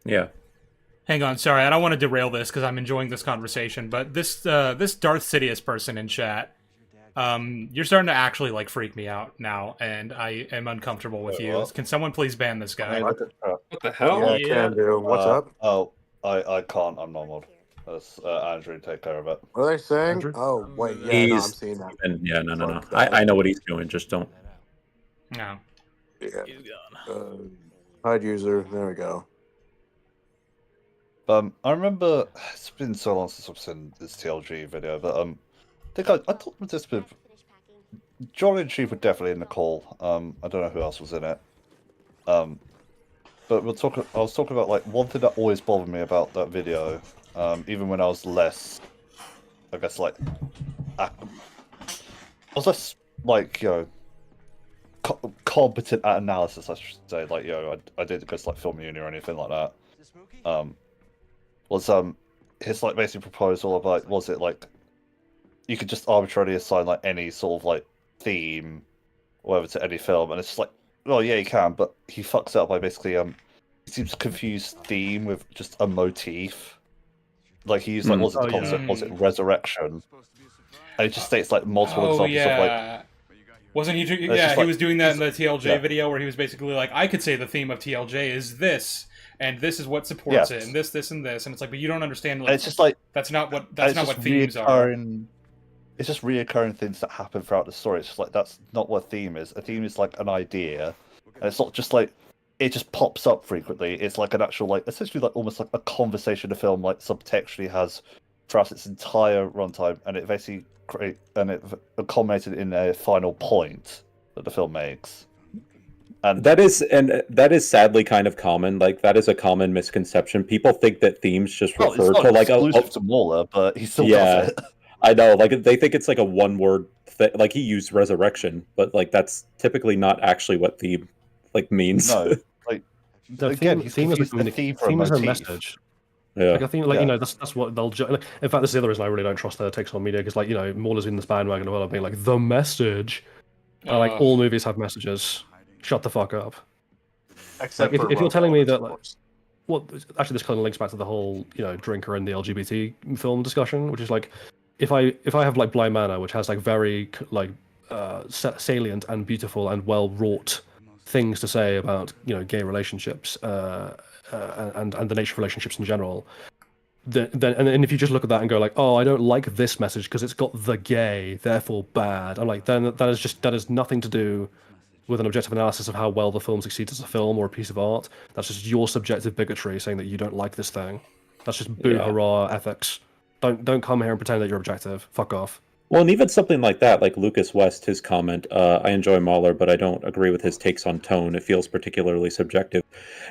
Yeah. Hang on, sorry, I don't want to derail this because I'm enjoying this conversation, but this this Darth Sidious person in chat, you're starting to actually like freak me out now, and I am uncomfortable with you. What? Can someone please ban this guy? What the hell? Yeah, I can do. What's up? Oh, I can't. I'm not mod. Let's Andrew take care of it. What are they saying? Andrew? Oh, wait, yeah, no, I'm He's seeing that. yeah, no. I know what he's doing. Just don't. No. Yeah. Hide user. There we go. I remember it's been so long since I've seen this TLG video, but I think I talked with this with John and Chief were definitely in the call. I don't know who else was in it. But I was talking about like one thing that always bothered me about that video, even when I was less, I guess like, I was less like, you know, competent at analysis, I should say. Like, you know, I didn't go to like film uni or anything like that. Was his like basic proposal of like, was it like you could just arbitrarily assign like any sort of like theme or whatever to any film, and it's just like, well, yeah, you can, but he fucks it up by basically he seems to confuse theme with just a motif. Like he used like, was it the concept? Was it resurrection? And it just states like multiple examples of like. Wasn't he? He was doing that in the TLJ video where he was basically like, I could say the theme of TLJ is this, and this is what supports it, and this, and this, and it's like, but you don't understand. Like, it's just like that's not what themes are. It's just reoccurring things that happen throughout the story. It's just like that's not what a theme is. A theme is like an idea, and it's not just like it just pops up frequently. It's like an actual like essentially like almost like a conversation the film like subtextually has throughout its entire runtime, and it basically it culminated in a final point that the film makes. And that is sadly kind of common. Like that is a common misconception. People think that themes just refer to like exclusive to Mauler, but he still does it. I know. Like they think it's like a one-word thing. Like he used resurrection, but like that's typically not actually what theme like means. No, like the again, theme is a message. Yeah. Like I think, like you know, that's what they'll. In fact, this is the other reason I really don't trust their takes on media, because like you know, Mauler's in this bandwagon of being like the message. Like all movies have messages. Shut the fuck up. Except like, if you're telling me that, like, well, actually, this kind of links back to the whole drinker and the LGBT film discussion, which is like, if I have like Blind Manor, which has like very like salient and beautiful and well wrought things to say about gay relationships and the nature of relationships in general, then if you just look at that and go like, oh, I don't like this message because it's got the gay, therefore bad, I'm like, then that is nothing to do with an objective analysis of how well the film succeeds as a film or a piece of art. That's just your subjective bigotry saying that you don't like this thing. That's just boo hurrah ethics. Don't come here and pretend that you're objective. Fuck off. Well, and even something like that, like Lucas West, his comment, I enjoy Mahler, but I don't agree with his takes on tone. It feels particularly subjective.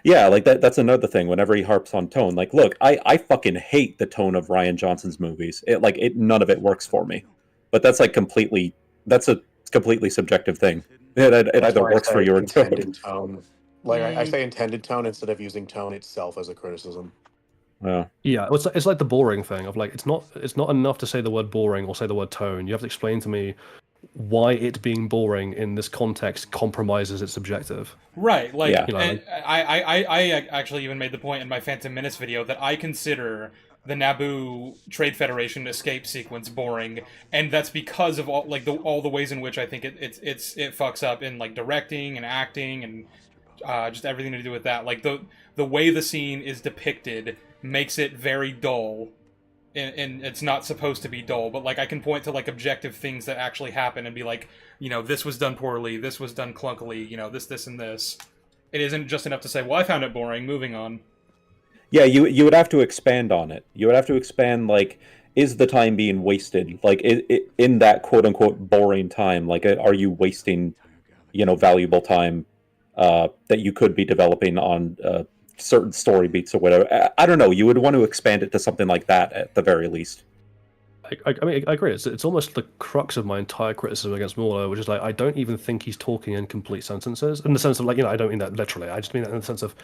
Yeah, like that's another thing. Whenever he harps on tone, like, look, I fucking hate the tone of Rian Johnson's movies. None of it works for me. But that's a completely subjective thing. It either works for you or intended tone. Like I say intended tone instead of using tone itself as a criticism. Yeah. Yeah, it's like the boring thing of like it's not enough to say the word boring or say the word tone. You have to explain to me why it being boring in this context compromises its objective. Right, like, Yeah. You know, like- I actually even made the point in my Phantom Menace video that I consider the Naboo Trade Federation escape sequence boring, and that's because of all the ways in which I think it fucks up in like directing and acting and just everything to do with that. Like the way the scene is depicted makes it very dull. And it's not supposed to be dull, but like I can point to like objective things that actually happen and be like, you know, this was done poorly, this was done clunkily, you know, this, and this. It isn't just enough to say, well, I found it boring, moving on. Yeah, you would have to expand on it. You would have to expand, like, is the time being wasted? Like, in that quote-unquote boring time, like, are you wasting, you know, valuable time that you could be developing on certain story beats or whatever? I don't know. You would want to expand it to something like that at the very least. I mean, I agree. It's almost the crux of my entire criticism against Mueller, which is like I don't even think he's talking in complete sentences. In the sense of like, you know, I don't mean that literally. I just mean that in the sense of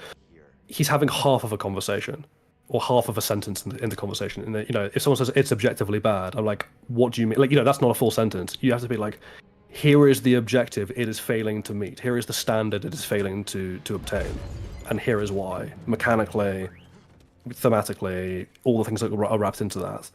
he's having half of a conversation or half of a sentence in the conversation. And you know, if someone says it's objectively bad, I'm like, what do you mean? Like, you know, that's not a full sentence. You have to be like, here is the objective it is failing to meet. Here is the standard it is failing to obtain, and here is why. Mechanically, thematically, all the things that are wrapped into that.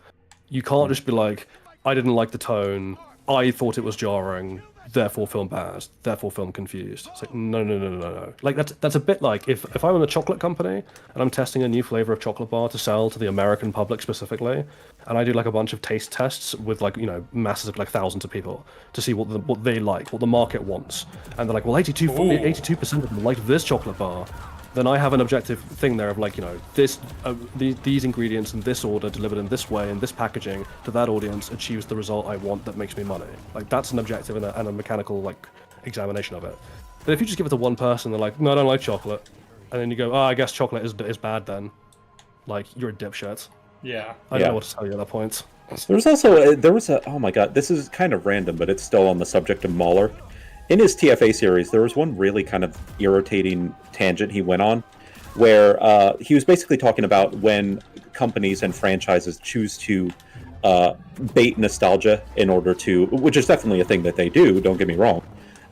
You can't just be like, I didn't like the tone, I thought it was jarring, therefore film bad, therefore film confused. It's like, no. Like, that's a bit like, if I'm in a chocolate company, and I'm testing a new flavor of chocolate bar to sell to the American public specifically, and I do like a bunch of taste tests with like, you know, masses of like thousands of people to see what they like, what the market wants. And they're like, well, 82% of them like this chocolate bar. Then I have an objective thing there of like, you know, these ingredients in this order delivered in this way in this packaging to that audience achieves the result I want that makes me money. Like, that's an objective and a mechanical like examination of it. But if you just give it to one person, they're like, no, I don't like chocolate, and then you go, oh, I guess chocolate is bad then. Like, you're a dipshit. Yeah. I don't know what to tell you at that point. There was oh my god, this is kind of random, but it's still on the subject of Mahler. In his TFA series, there was one really kind of irritating tangent he went on, where he was basically talking about when companies and franchises choose to bait nostalgia in order to, which is definitely a thing that they do, don't get me wrong.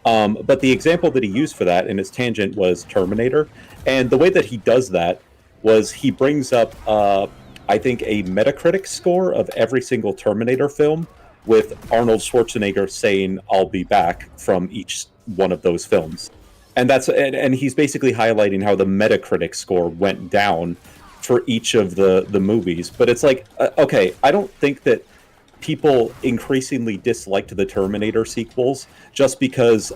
But the example that he used for that in his tangent was Terminator. And the way that he does that was he brings up, I think, a Metacritic score of every single Terminator film, with Arnold Schwarzenegger saying "I'll be back" from each one of those films, and he's basically highlighting how the Metacritic score went down for each of the movies. But it's like, okay, I don't think that people increasingly disliked the Terminator sequels just because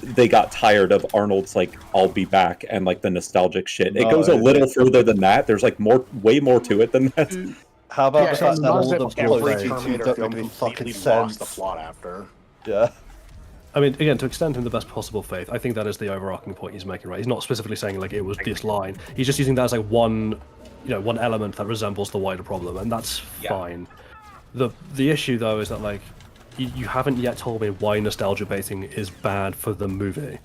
they got tired of Arnold's like "I'll be back" and like the nostalgic shit. It goes a little further than that. There's like way more to it than that. How about the Yeah, fact that all every the plots Terminator don't film make any fucking completely lost sense? the plot after. Yeah. I mean, again, to extend him the best possible faith, I think that is the overarching point he's making, right? He's not specifically saying like it was this line. He's just using that as like one element that resembles the wider problem, and that's fine. The issue though is that like you haven't yet told me why nostalgia baiting is bad for the movie,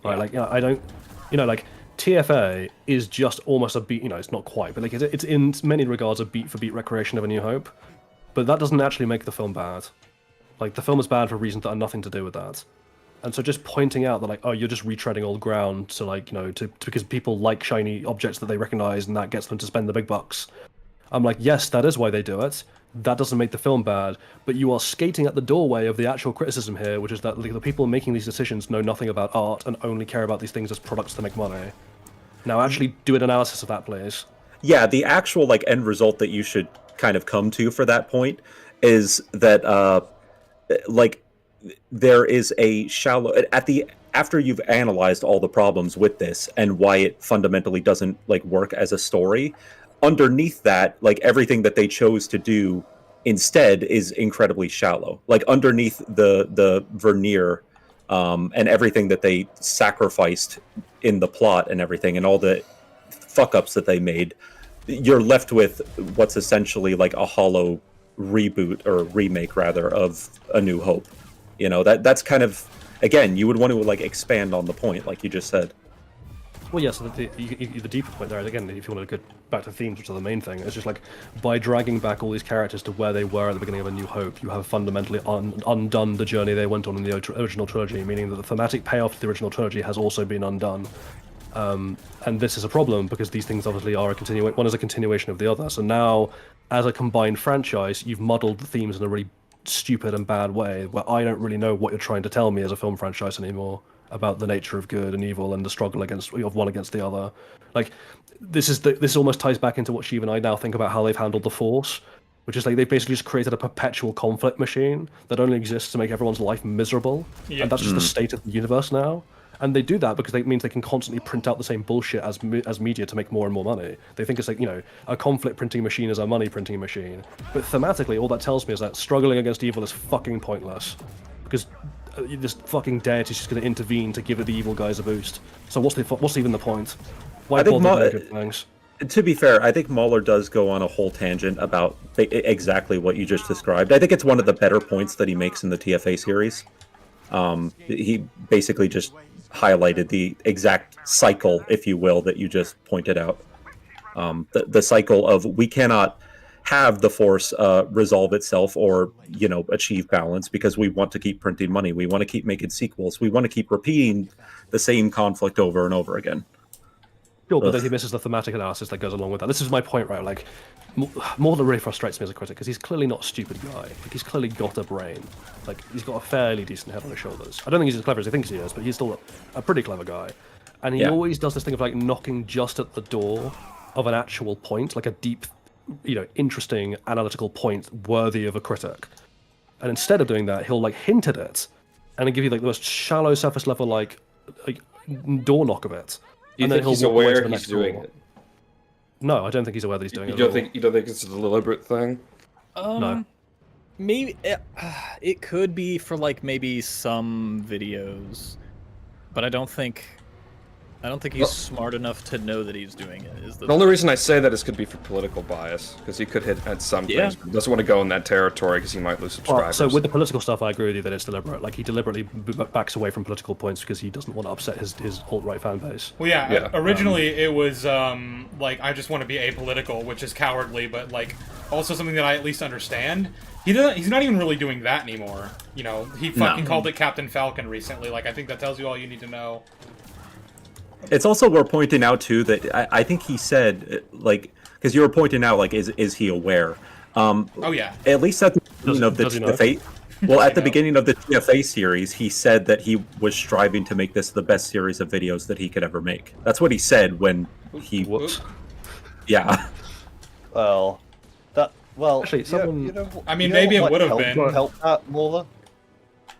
right? Like, you know, I don't, you know, like TFA is just almost a beat. You know, it's not quite, but like it's in many regards a beat for beat recreation of A New Hope, but that doesn't actually make the film bad. Like, the film is bad for reasons that have nothing to do with that. And so just pointing out that, like, oh, you're just retreading old ground to, like, you know, because people like shiny objects that they recognize and that gets them to spend the big bucks. I'm like, yes, that is why they do it. That doesn't make the film bad, but you are skating at the doorway of the actual criticism here, which is that the people making these decisions know nothing about art and only care about these things as products to make money. Now, actually do an analysis of that, please. Yeah, the actual, like, end result that you should kind of come to for that point is that, like, there is a shallow after you've analyzed all the problems with this and why it fundamentally doesn't like work as a story, underneath that, like, everything that they chose to do instead is incredibly shallow. Like, underneath the veneer and everything that they sacrificed in the plot and everything and all the fuck ups that they made, you're left with what's essentially like a hollow reboot or remake rather of A New Hope. You know, that's kind of, again, you would want to like expand on the point like you just said. Well, yes, the deeper point there, again, if you want to go back to themes, which are the main thing, it's just like, by dragging back all these characters to where they were at the beginning of A New Hope, you have fundamentally undone the journey they went on in the original trilogy, meaning that the thematic payoff to the original trilogy has also been undone. And this is a problem, because these things obviously are one is a continuation of the other. So now, as a combined franchise, you've muddled the themes in a really stupid and bad way, where I don't really know what you're trying to tell me as a film franchise anymore about the nature of good and evil and the struggle of one against the other. Like, this almost ties back into what Sheev and I now think about how they've handled the Force, which is like they've basically just created a perpetual conflict machine that only exists to make everyone's life miserable, and that's just the state of the universe now. And they do that because it means they can constantly print out the same bullshit as media to make more and more money. They think it's like, a conflict printing machine is a money printing machine. But thematically, all that tells me is that struggling against evil is fucking pointless, because this fucking deity is just going to intervene to give the evil guys a boost. So what's even the point? Why bother doing good things? To be fair, I think Mahler does go on a whole tangent about exactly what you just described. I think it's one of the better points that he makes in the TFA series. He basically just highlighted the exact cycle, if you will, that you just pointed out. The cycle of we cannot have the Force resolve itself or achieve balance because we want to keep printing money. We want to keep making sequels. We want to keep repeating the same conflict over and over again. Sure, but then he misses the thematic analysis that goes along with that. This is my point, right? Like, more than really frustrates me as a critic, because he's clearly not a stupid guy. Like, he's clearly got a brain. Like, he's got a fairly decent head on his shoulders. I don't think he's as clever as he thinks he is, but he's still a pretty clever guy. And he always does this thing of, like, knocking just at the door of an actual point, like a deep, interesting analytical point worthy of a critic. And instead of doing that, he'll, like, hint at it and then give you, like, the most shallow, surface level, like door knock of it. Do you think he's aware he's doing it? No, I don't think he's aware that he's doing it. You don't think it's a deliberate thing? No. Maybe it could be for like maybe some videos, but I don't think he's smart enough to know that he's doing it. The only reason I say that is could be for political bias, because he could hit at some things, but he doesn't want to go in that territory because he might lose subscribers. Well, so with the political stuff, I agree with you that it's deliberate. Like, he deliberately backs away from political points because he doesn't want to upset his alt-right fan base. Well, yeah. Originally, it was like, I just want to be apolitical, which is cowardly, but like also something that I at least understand. He's not even really doing that anymore. He fucking called it Captain Falcon recently. Like, I think that tells you all you need to know. It's also worth pointing out too that I think he said, like, because you were pointing out, like, is he aware? Oh yeah. At least at the beginning of the TFA. Well, at the beginning of the TFA series, he said that he was striving to make this the best series of videos that he could ever make. That's what he said when he was. Yeah. Well, actually, someone. I mean, maybe it would have been. Help that Mauler.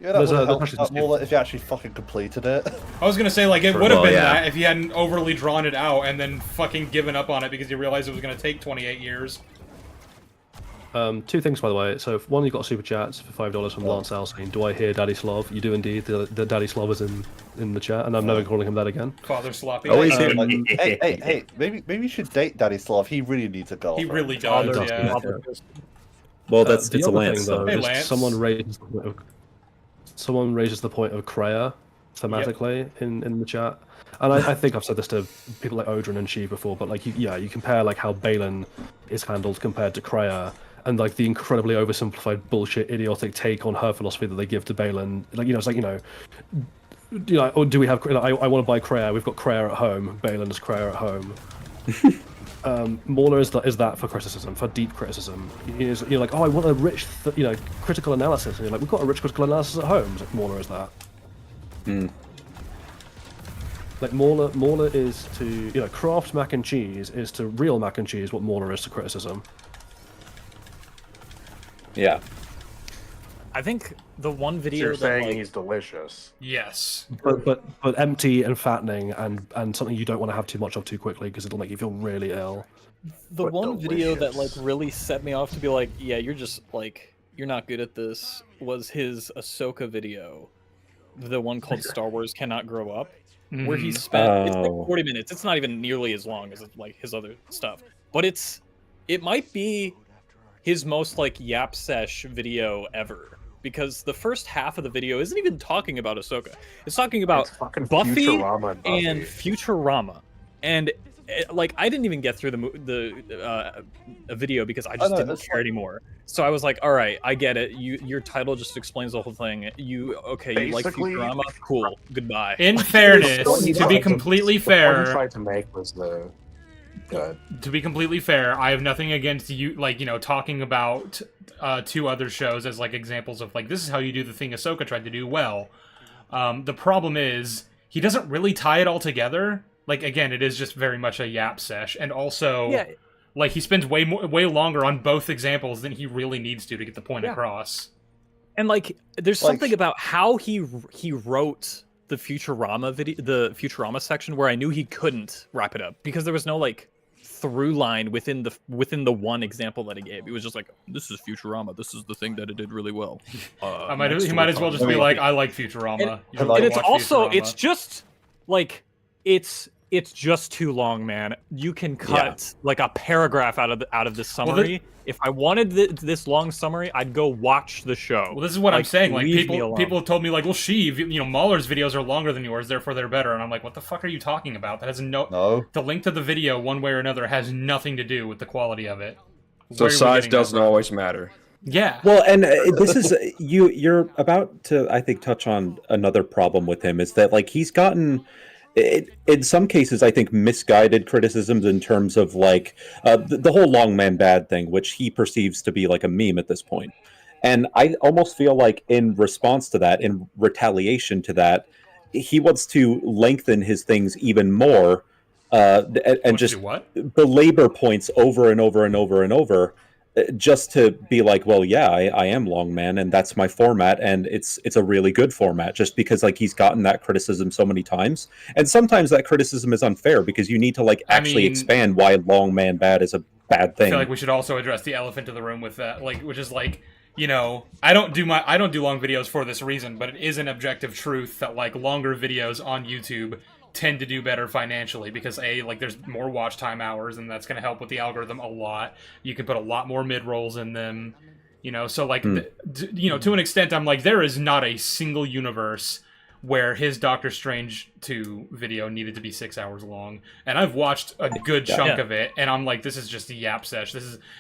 Yeah, that would have helped that Mauler if you actually fucking completed it. I was gonna say, like, it would have been that if he hadn't overly drawn it out and then fucking given up on it because he realized it was gonna take 28 years. Two things, by the way. So, one, you got a super chat for $5 from Lance Al saying, "Do I hear Daddy Slav?" You do indeed. The Daddy Slav is in the chat, and I'm never calling him that again. Father Sloppy. Oh, hey! Maybe you should date Daddy Slav. He really needs a girlfriend. He really does. Yeah. Well, it's the a Lance. Thing, though, hey, Lance. Someone raises the point of Kreia thematically in the chat, and I think I've said this to people like Odrin and Sheev before, but like you compare like how Balin is handled compared to Kreia, and like the incredibly oversimplified bullshit idiotic take on her philosophy that they give to Balin. Like, it's like, or do we have? I want to buy Kreia. We've got Kreia at home. Balin is Kreia at home. Mauler is that for criticism, for deep criticism. You're like, oh, I want a rich, critical analysis, and you're like, we've got a rich critical analysis at home. It's like, Mauler is that. Like, Mauler is to craft mac and cheese is to real mac and cheese what Mauler is to criticism. Yeah. I think the one video You're that, saying like, he's delicious. Yes. But empty and fattening and something you don't want to have too much of too quickly because it'll make you feel really ill. The one video that like really set me off to be like, yeah, you're just like, you're not good at this, was his Ahsoka video, the one called Star Wars Cannot Grow Up, where he spent it's like 40 minutes. It's not even nearly as long as like his other stuff, but it might be his most like yap sesh video ever. because the first half of the video isn't even talking about Ahsoka. It's talking about It's fucking Buffy Futurama and Buffy. and Futurama. And like I didn't even get through the video because I just didn't care anymore. So I was like, all right, I get it. Your title just explains the whole thing. You like Futurama? Cool. Goodbye. In fairness, to be completely The point he fair, tried to make was the good. to be completely fair, I have nothing against you, like, talking about two other shows as, like, examples of, like, this is how you do the thing Ahsoka tried to do well. The problem is, he doesn't really tie it all together. Like, again, it is just very much a yap sesh, and also, like, he spends way longer on both examples than he really needs to get the point across. And, like, there's something about how he wrote the Futurama Futurama section where I knew he couldn't wrap it up because there was no like through line within the one example that he gave. It was just like, this is Futurama. This is the thing that it did really well. He might as well just be like, I like Futurama. And it's also, Futurama. it's just like, it's just too long, man. You can cut like a paragraph out of this summary. If I wanted this long summary, I'd go watch the show. Well, this is what I'm saying. Like people have told me like, well, Mahler's videos are longer than yours, therefore they're better. And I'm like, what the fuck are you talking about? That has no. The link to the video, one way or another, has nothing to do with the quality of it. So size doesn't always matter. Yeah. Well, and this is you're about to, I think, touch on another problem with him is that like he's gotten. In some cases, I think misguided criticisms in terms of like the whole long man bad thing, which he perceives to be like a meme at this point. And I almost feel like in response to that, in retaliation to that, he wants to lengthen his things even more and just belabor points over and over and over and over. Just to be like, well, yeah, I am long man, and that's my format, and it's a really good format. Just because like he's gotten that criticism so many times, and sometimes that criticism is unfair because you need to like actually expand why long man bad is a bad thing. I feel like we should also address the elephant in the room with that, like, which is like, I don't do long videos for this reason, but it is an objective truth that like longer videos on YouTube tend to do better financially because there's more watch time hours, and that's going to help with the algorithm a lot. You can put a lot more mid-rolls in them, so like to an extent I'm like, there is not a single universe where his Doctor Strange 2 video needed to be 6 hours long, and I've watched a good chunk of it, and I'm like, this is just a yap sesh.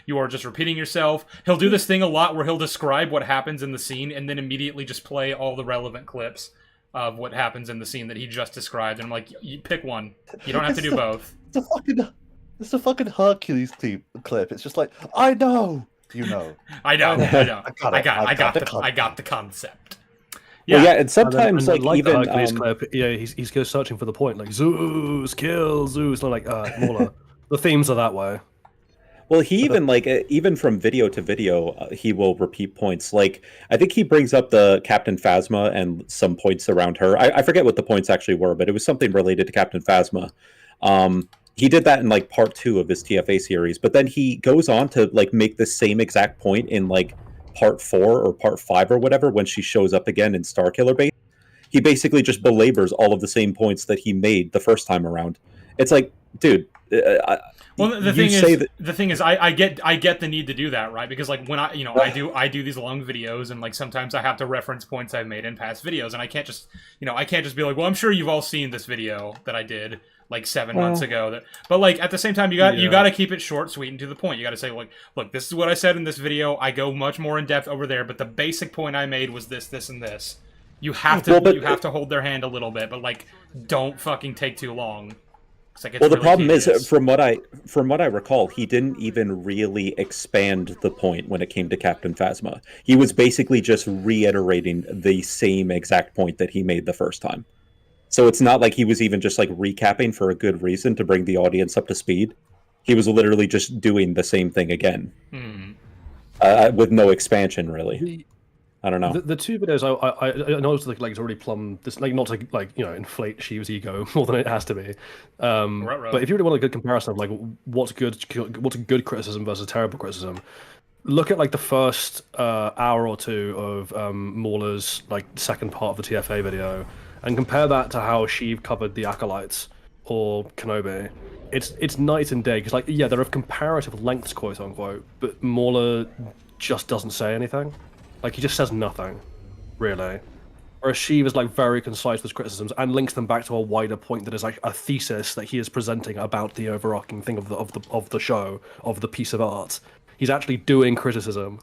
You are just repeating yourself. He'll do this thing a lot where he'll describe what happens in the scene and then immediately just play all the relevant clips of what happens in the scene that he just described, and I'm like, you pick one. You don't have to do both. It's a fucking Hercules clip. It's just like, I know, I know. I got the concept. Yeah, and sometimes and like even the Hercules clip, he's goes searching for the point, like Zeus, kill Zeus. Not like Mauler. The themes are that way. Well, he even even from video to video, he will repeat points. Like I think he brings up the Captain Phasma and some points around her. I forget what the points actually were, but it was something related to Captain Phasma. He did that in like part 2 of his TFA series, but then he goes on to like make the same exact point in like part 4 or part 5 or whatever when she shows up again in Starkiller Base. He basically just belabors all of the same points that he made the first time around. It's like, dude. Well, the thing is, I get the need to do that, right? Because like when I do these long videos, and like sometimes I have to reference points I've made in past videos, and I can't just be like, well, I'm sure you've all seen this video that I did like 7 months ago. But like at the same time, you got to keep it short, sweet, and to the point. You got to say like, look, this is what I said in this video. I go much more in depth over there, but the basic point I made was this, this, and this. You have to hold their hand a little bit, but like, don't fucking take too long. Well, the problem is, from what I recall, he didn't even really expand the point when it came to Captain Phasma. He was basically just reiterating the same exact point that he made the first time. So it's not like he was even just like recapping for a good reason to bring the audience up to speed. He was literally just doing the same thing again, with no expansion, really. I don't know. The 2 videos I know it's like it's already plumbed this, like not to like inflate Sheev's ego more than it has to be. Right. But if you really want a good comparison of like what's good criticism versus terrible criticism, look at like the first hour or 2 of Mauler's like second part of the TFA video, and compare that to how Sheev covered the Acolytes or Kenobi. It's night and day because like they're of comparative lengths, quote unquote, but Mauler just doesn't say anything. Like he just says nothing, really. Whereas Sheev is like very concise with his criticisms and links them back to a wider point that is like a thesis that he is presenting about the overarching thing of the show, of the piece of art. He's actually doing criticism.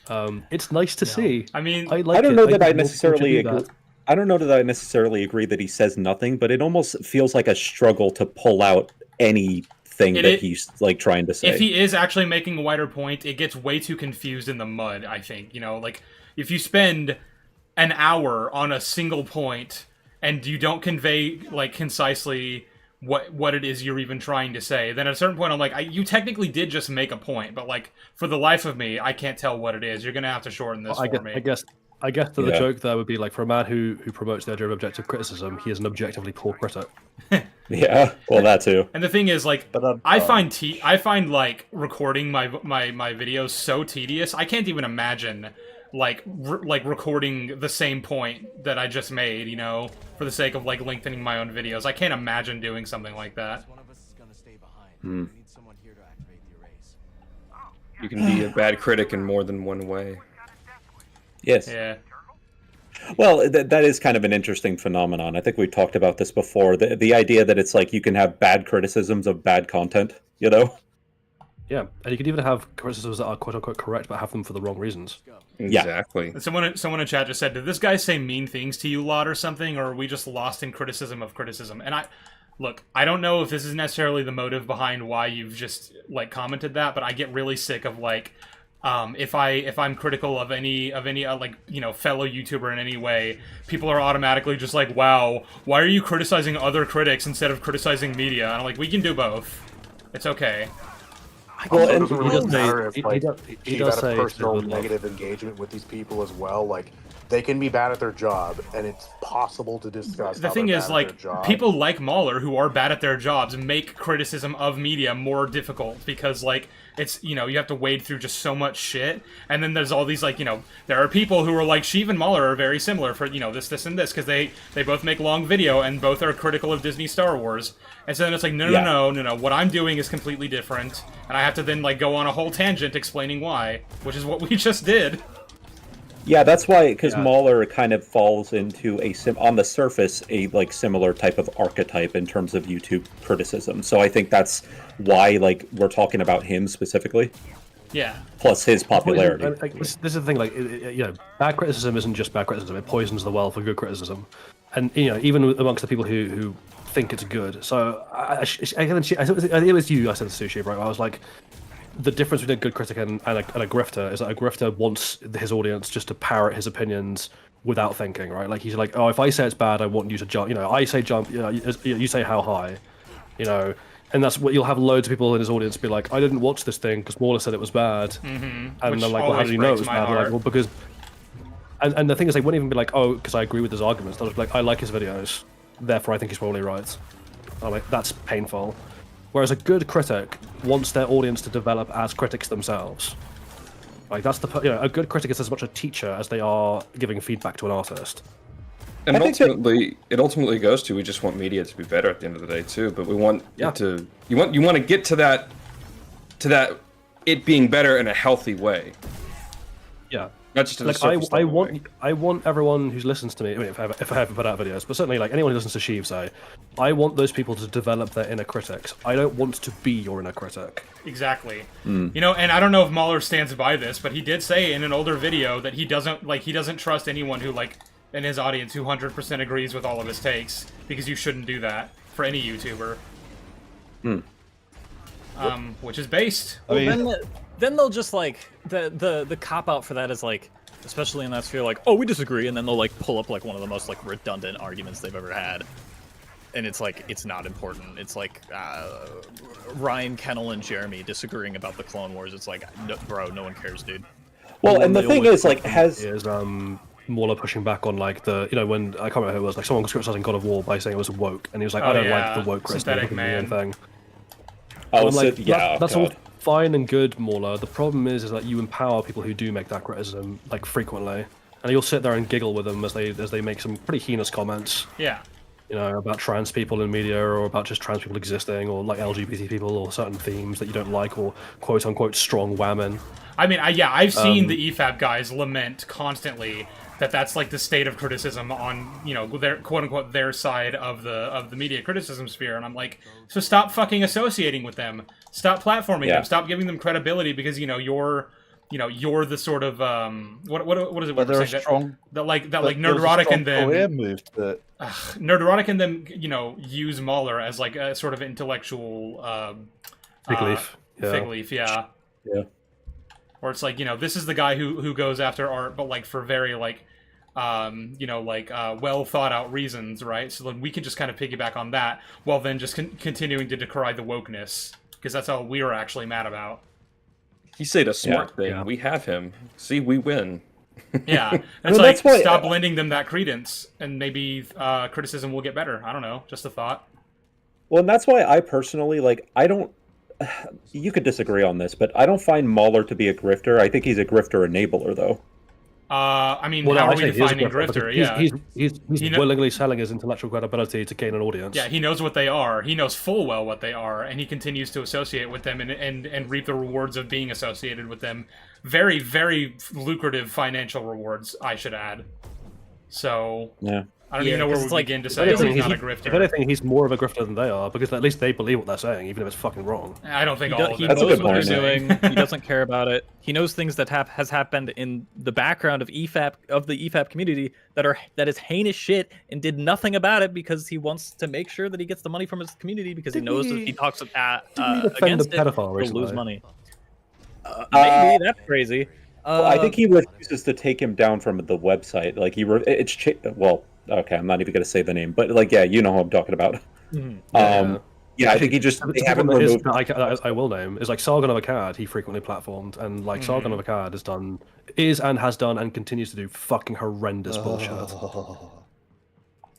It's nice to see. I mean, I like I don't know that I think more people should necessarily do agree. that. I don't know that I necessarily agree that he says nothing, but it almost feels like a struggle to pull out anything that he's like trying to say. If he is actually making a wider point, it gets way too confused in the mud, I think. You know, like, if you spend an hour on a single point and you don't convey, like, concisely what it is you're even trying to say, then at a certain point I'm like, you technically did just make a point, but, like, for the life of me, I can't tell what it is. You're gonna have to shorten this for me. I guess the Yeah. joke there would be like, for a man who promotes the idea of objective criticism, he is an objectively poor critic. Yeah, well, that too. And the thing is, like, I find like recording my videos so tedious. I can't even imagine like recording the same point that I just made, you know, for the sake of like lengthening my own videos. I can't imagine doing something like that. Hmm. You can be a bad critic in more than one way. Yes. Yeah. Well, that is kind of an interesting phenomenon. I think we talked about this before. The idea that it's like you can have bad criticisms of bad content, you know? Yeah, and you could even have criticisms that are quote-unquote correct, but have them for the wrong reasons. Exactly. Someone in chat just said, did this guy say mean things to you lot or something, or are we just lost in criticism of criticism? And I don't know if this is necessarily the motive behind why you've just, like, commented that, but I get really sick of, like, if I'm critical of any like, you know, fellow YouTuber in any way, people are automatically just like, wow, why are you criticizing other critics instead of criticizing media? And I'm like, we can do both. It's okay. Well, it he doesn't really does matter say- if like he you've does had say a personal it's good love. negative engagement with these people as well. Like they can be bad at their job, and it's possible to discuss. The how thing they're is, bad at like, their job. people like Mahler who are bad at their jobs make criticism of media more difficult because, like, it's, you know, you have to wade through just so much shit, and then there's all these, like, you know, there are people who are like, Sheev and Mahler are very similar for, you know, this, and this, because they both make long video, and both are critical of Disney Star Wars, and so then it's like, no, what I'm doing is completely different, and I have to then, like, go on a whole tangent explaining why, which is what we just did. Yeah, that's why, because Mahler kind of falls into on the surface, a like similar type of archetype in terms of YouTube criticism. So I think that's why, like, we're talking about him specifically. Yeah. Plus his popularity. Like, this is the thing, like, you know, bad criticism isn't just bad criticism; it poisons the well for good criticism, and you know, even amongst the people who think it's good. So I think it was you. I said to Sushi, right? I was like, the difference between a good critic and a grifter is that a grifter wants his audience just to parrot his opinions without thinking, right? Like, he's like, oh, if I say it's bad, I want you to jump. You know, I say jump, you know, you say how high, you know, and that's what you'll have loads of people in his audience be like, I didn't watch this thing because Mauler said it was bad. And Which they're like, well, how do you know it was bad? They're like, well, because... And the thing is, they wouldn't even be like, oh, because I agree with his arguments. They'll just be like, I like his videos, therefore I think he's probably right. And I'm like, that's painful. Whereas a good critic wants their audience to develop as critics themselves. Like, that's you know, a good critic is as much a teacher as they are giving feedback to an artist. And ultimately, it ultimately goes to, we just want media to be better at the end of the day too. But we want it to, you want to get to that it being better in a healthy way. Yeah. Not just in like, a surface I level way. want everyone who listens to me, I mean, if I haven't put out videos, but certainly like anyone who listens to Sheev say, I want those people to develop their inner critics. I don't want to be your inner critic. Exactly. You know, and I don't know if Mahler stands by this, but he did say in an older video that he doesn't trust anyone who, like, in his audience who 100% agrees with all of his takes, because you shouldn't do that for any YouTuber. Which is based. Well, then they'll just, like, the cop out for that is, like, especially in that sphere, like, oh, we disagree, and then they'll, like, pull up, like, one of the most, like, redundant arguments they've ever had. And it's like, it's not important. It's like Ryan, Kennel, and Jeremy disagreeing about the Clone Wars. It's like, no, bro, no one cares, dude. Well, and the thing is, like, Mauler pushing back on, like, the, you know, when, I can't remember who it was, like, someone was criticizing God of War by saying it was woke, and he was like, I don't like the woke Synthetic criticism Man thing. Oh, I'm like, yeah, that's all fine and good, Mauler. The problem is that you empower people who do make that criticism, like, frequently, and you'll sit there and giggle with them as they make some pretty heinous comments. Yeah. you know, about trans people in media, or about just trans people existing, or like LGBT people, or certain themes that you don't like, or quote unquote strong women. I mean, I've seen the EFAP guys lament constantly that that's like the state of criticism on, you know, their quote unquote their side of the media criticism sphere, and I'm like, so stop fucking associating with them, stop platforming them, stop giving them credibility, because you're the sort of what is it? But we're they're saying? strong. That like there Nerderotic and them. Move that Nerderotic and them, use Mahler as like a sort of intellectual Fig leaf. Fig leaf, yeah. Yeah. Or it's like, this is the guy who goes after art, but like for very like, well thought out reasons, right? So then we can just kind of piggyback on that, while then just continuing to decry the wokeness, because that's all we were actually mad about. He said a smart thing. Yeah. We have him. See, we win. Yeah, it's like, that's why, stop lending them that credence, and maybe criticism will get better. I don't know, just a thought. Well, and that's why I personally, like, I don't... You could disagree on this, but I don't find Mahler to be a grifter. I think he's a grifter enabler, though. I mean, how are we defining grifter? Yeah, he's willingly selling his intellectual credibility to gain an audience. Yeah, he knows what they are. He knows full well what they are, and he continues to associate with them and reap the rewards of being associated with them. Very, very lucrative financial rewards, I should add. So, yeah. I don't even know where we begin to say he's not a grifter. If anything, he's more of a grifter than they are, because at least they believe what they're saying, even if it's fucking wrong. I don't think he knows what they're doing. He doesn't care about it. He knows things that has happened in the background of the EFAP community that is heinous shit, and did nothing about it because he wants to make sure that he gets the money from his community, because he knows that if he talks against it, he'll lose money. Maybe that's crazy. Well, I think he refuses to take him down from the website. Like okay, I'm not even going to say the name, but like, yeah, you know who I'm talking about. Mm-hmm. I think he just they haven't removed. I will name is like Sargon of Akkad. He frequently platformed, and like Sargon of Akkad has done and continues to do fucking horrendous bullshit.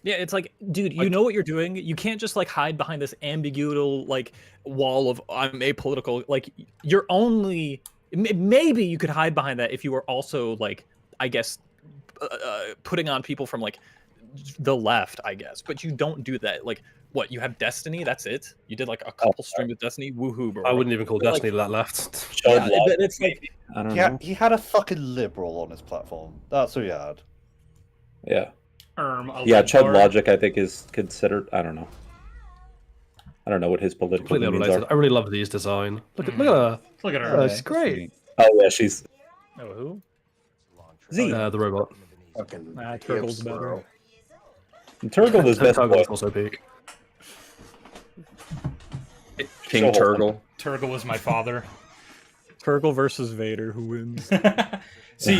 Yeah, it's like, dude, you know what you're doing. You can't just like hide behind this ambiguous like wall of I'm apolitical. Like you're only maybe you could hide behind that if you were also like, I guess, putting on people from like the left, I guess, but you don't do that. Like, what, you have Destiny? That's it? You did like a couple streams of Destiny? Woohoo, bro. I wouldn't even call Destiny that left. Yeah, it's like, I don't know. He had a fucking liberal on his platform. That's who he had. Yeah. Chud Logic, I think, is considered. I don't know. I don't know what his political leanings are. I really love these design. Look at her. Look at her. She's great. Oh yeah, she's. Oh, who? Z. The robot. Fucking Turtle's better. Turgle is best. Turgle is also peak. King Turgle. Turgle was my father. Turgle versus Vader, who wins? We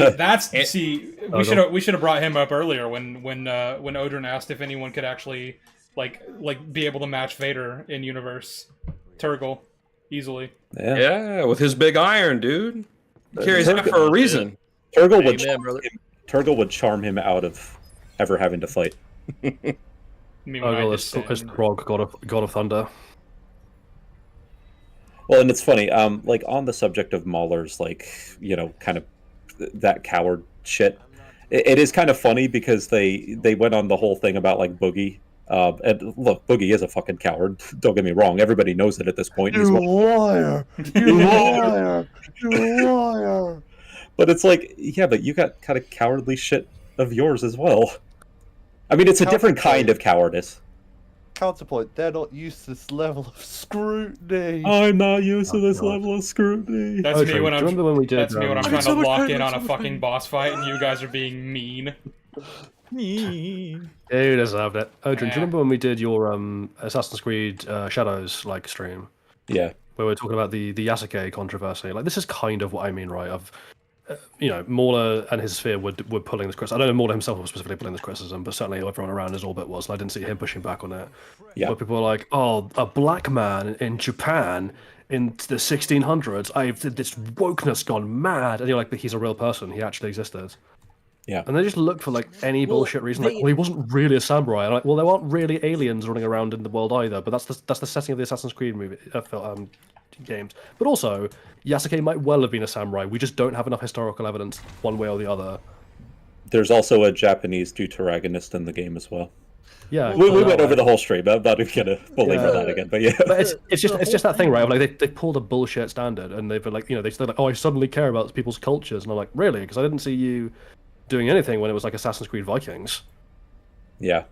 should have brought him up earlier when Odrin asked if anyone could actually like be able to match Vader in universe. Turgle, easily. Yeah, with his big iron, dude. He carries that for a reason. Turgle would charm him out of ever having to fight. Turgle is Grog, God of Thunder. Well, and it's funny, like on the subject of Mahler's, like, kind of that coward shit. It is kind of funny because they went on the whole thing about like Boogie. And look, Boogie is a fucking coward. Don't get me wrong. Everybody knows it at this point. You liar! You liar! You liar! But it's like, yeah, but you got kind of cowardly shit of yours as well. I mean, it's a different kind of cowardice. Counterpoint, they're not used to this level of scrutiny. I'm not used to this level of scrutiny. That's me when I'm trying to lock in on a fucking boss fight and you guys are being mean. Mean. Yeah, you deserved it. Odrin, do you remember when we did your Assassin's Creed Shadows like stream? Yeah. Where we were talking about the Yasuke controversy. Like, this is kind of what I mean, right? Mauler and his sphere were pulling this criticism. I don't know Mauler himself was specifically pulling this criticism, but certainly everyone around his orbit was, and I didn't see him pushing back on it. Yeah. But people were like, oh, a black man in Japan in the 1600s, this wokeness gone mad. And you're like, but he's a real person. He actually existed. Yeah. And they just look for like any bullshit reason. Like, well, he wasn't really a samurai. I'm like, well, there aren't really aliens running around in the world either, but that's the setting of the Assassin's Creed movie, games. But also, Yasuke might well have been a samurai. We just don't have enough historical evidence one way or the other. There's also a Japanese deuteragonist in the game as well. Yeah, We went over the whole stream. I'm not even gonna belabor Yeah. that again, but yeah. But it's just that thing, right? Of like they pulled a bullshit standard, and they've been like, they said like, oh, I suddenly care about people's cultures, and I'm like, really? Because I didn't see you doing anything when it was like Assassin's Creed Vikings. Yeah.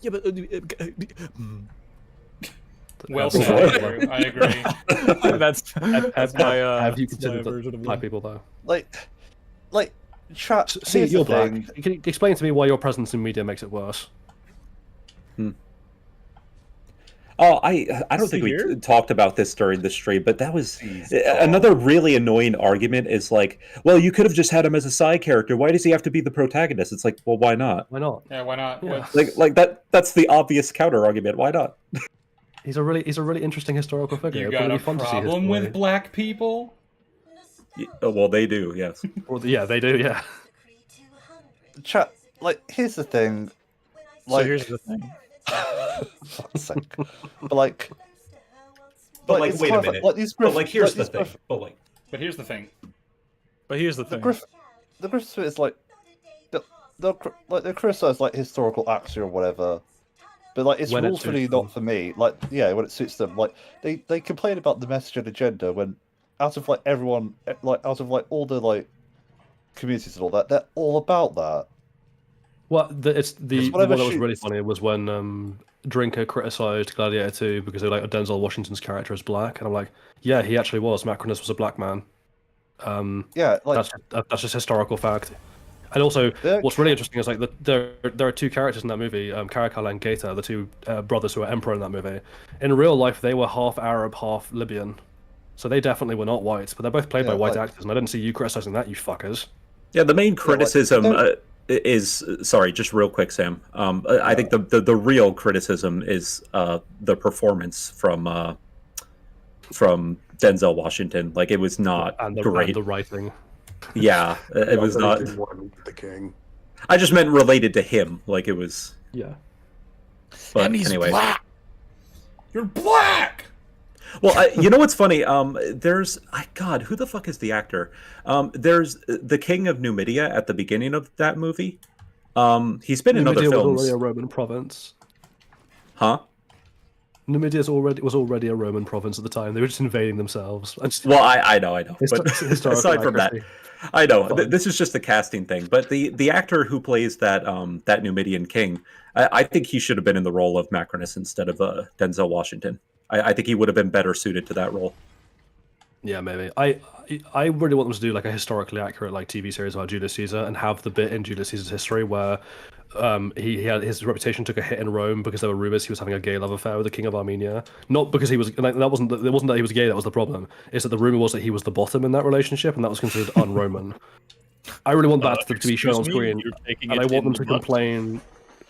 Yeah, but Well said. I agree. That's my have you that's considered my version of black that. people though? Like, chat. See, here's you're the black. thing. You can explain to me why your presence in media makes it worse. Oh, I don't think we talked about this during the stream, but that was another really annoying argument. Is like, well, you could have just had him as a side character. Why does he have to be the protagonist? It's like, well, why not? Why not? Yeah, why not? Yeah. Like that's the obvious counter argument. Why not? He's a really interesting historical figure. You It'd got be a fun to see his problem with story. black people? Well, they do. Yes. Well, yeah, they do. Yeah. Chat. Like, here's the thing. So here's the thing. Fuck's sake. But like. But like, it's wait a kind of minute. But these But like, here's the these thing. But here's the thing. But here's the thing. The Griffiths bit is like. They'll criticize like historical acts or whatever. But like, it's When it rules for me, suits not for me. Like, yeah, when it suits them. Like, they complain about the message and agenda when, out of like everyone, like out of like all the like communities and all that, they're all about that. Well, the one whatever that was really shoots. funny was when Drinker criticized Gladiator 2 because they like Denzel Washington's character is black, and I'm like, yeah, he actually was. Macronus was a black man. Yeah, like that's just historical fact. And also, what's really interesting is like there are two characters in that movie, Caracal and Gaeta, the two brothers who are emperor in that movie. In real life, they were half Arab, half Libyan, so they definitely were not white. But they're both played by white actors, and I didn't see you criticizing that, you fuckers. Yeah, the main criticism is sorry, just real quick, Sam. I think the real criticism is the performance from Denzel Washington. Like, it was not great. And the writing. Yeah, it was not. The king. I just meant related to him. Like, it was. Yeah. But And he's anyway. black. You're black. Well, you know what's funny? There's God, who the fuck is the actor? There's the King of Numidia at the beginning of that movie. He's been in other Numidia was films. already a Roman province. Huh? Numidia was already a Roman province at the time. They were just invading themselves. Well, I know. But Historical aside from that, accuracy. I know this is just the casting thing. But the actor who plays that Numidian king, I think he should have been in the role of Macronus instead of Denzel Washington. I think he would have been better suited to that role. Yeah, maybe. I really want them to do like a historically accurate like TV series about Julius Caesar and have the bit in Julius Caesar's history where he had his reputation took a hit in Rome because there were rumors he was having a gay love affair with the king of Armenia. Not because he was like, it wasn't that he was gay that was the problem. It's that the rumor was that he was the bottom in that relationship and that was considered un-Roman. I really want that to be shown on screen, and I want them to complain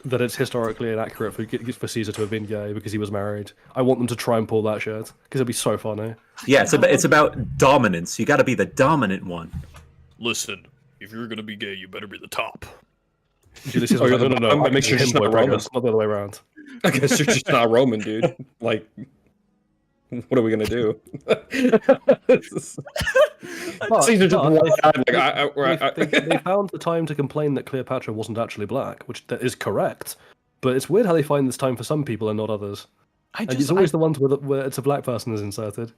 that it's historically inaccurate for Caesar to have been gay because he was married. I want them to try and pull that shit because it'd be so funny. Yeah, it's about dominance. You got to be the dominant one. Listen, if you're gonna be gay, you better be the top. Julius Caesar was like, no, I make him boy pregnant, not the other way around. I guess you're just not Roman, dude. Like, what are we gonna do? Caesar just walked out like, they found the time to complain that Cleopatra wasn't actually black, which is correct. But it's weird how they find this time for some people and not others. It's always the ones where it's a black person is inserted.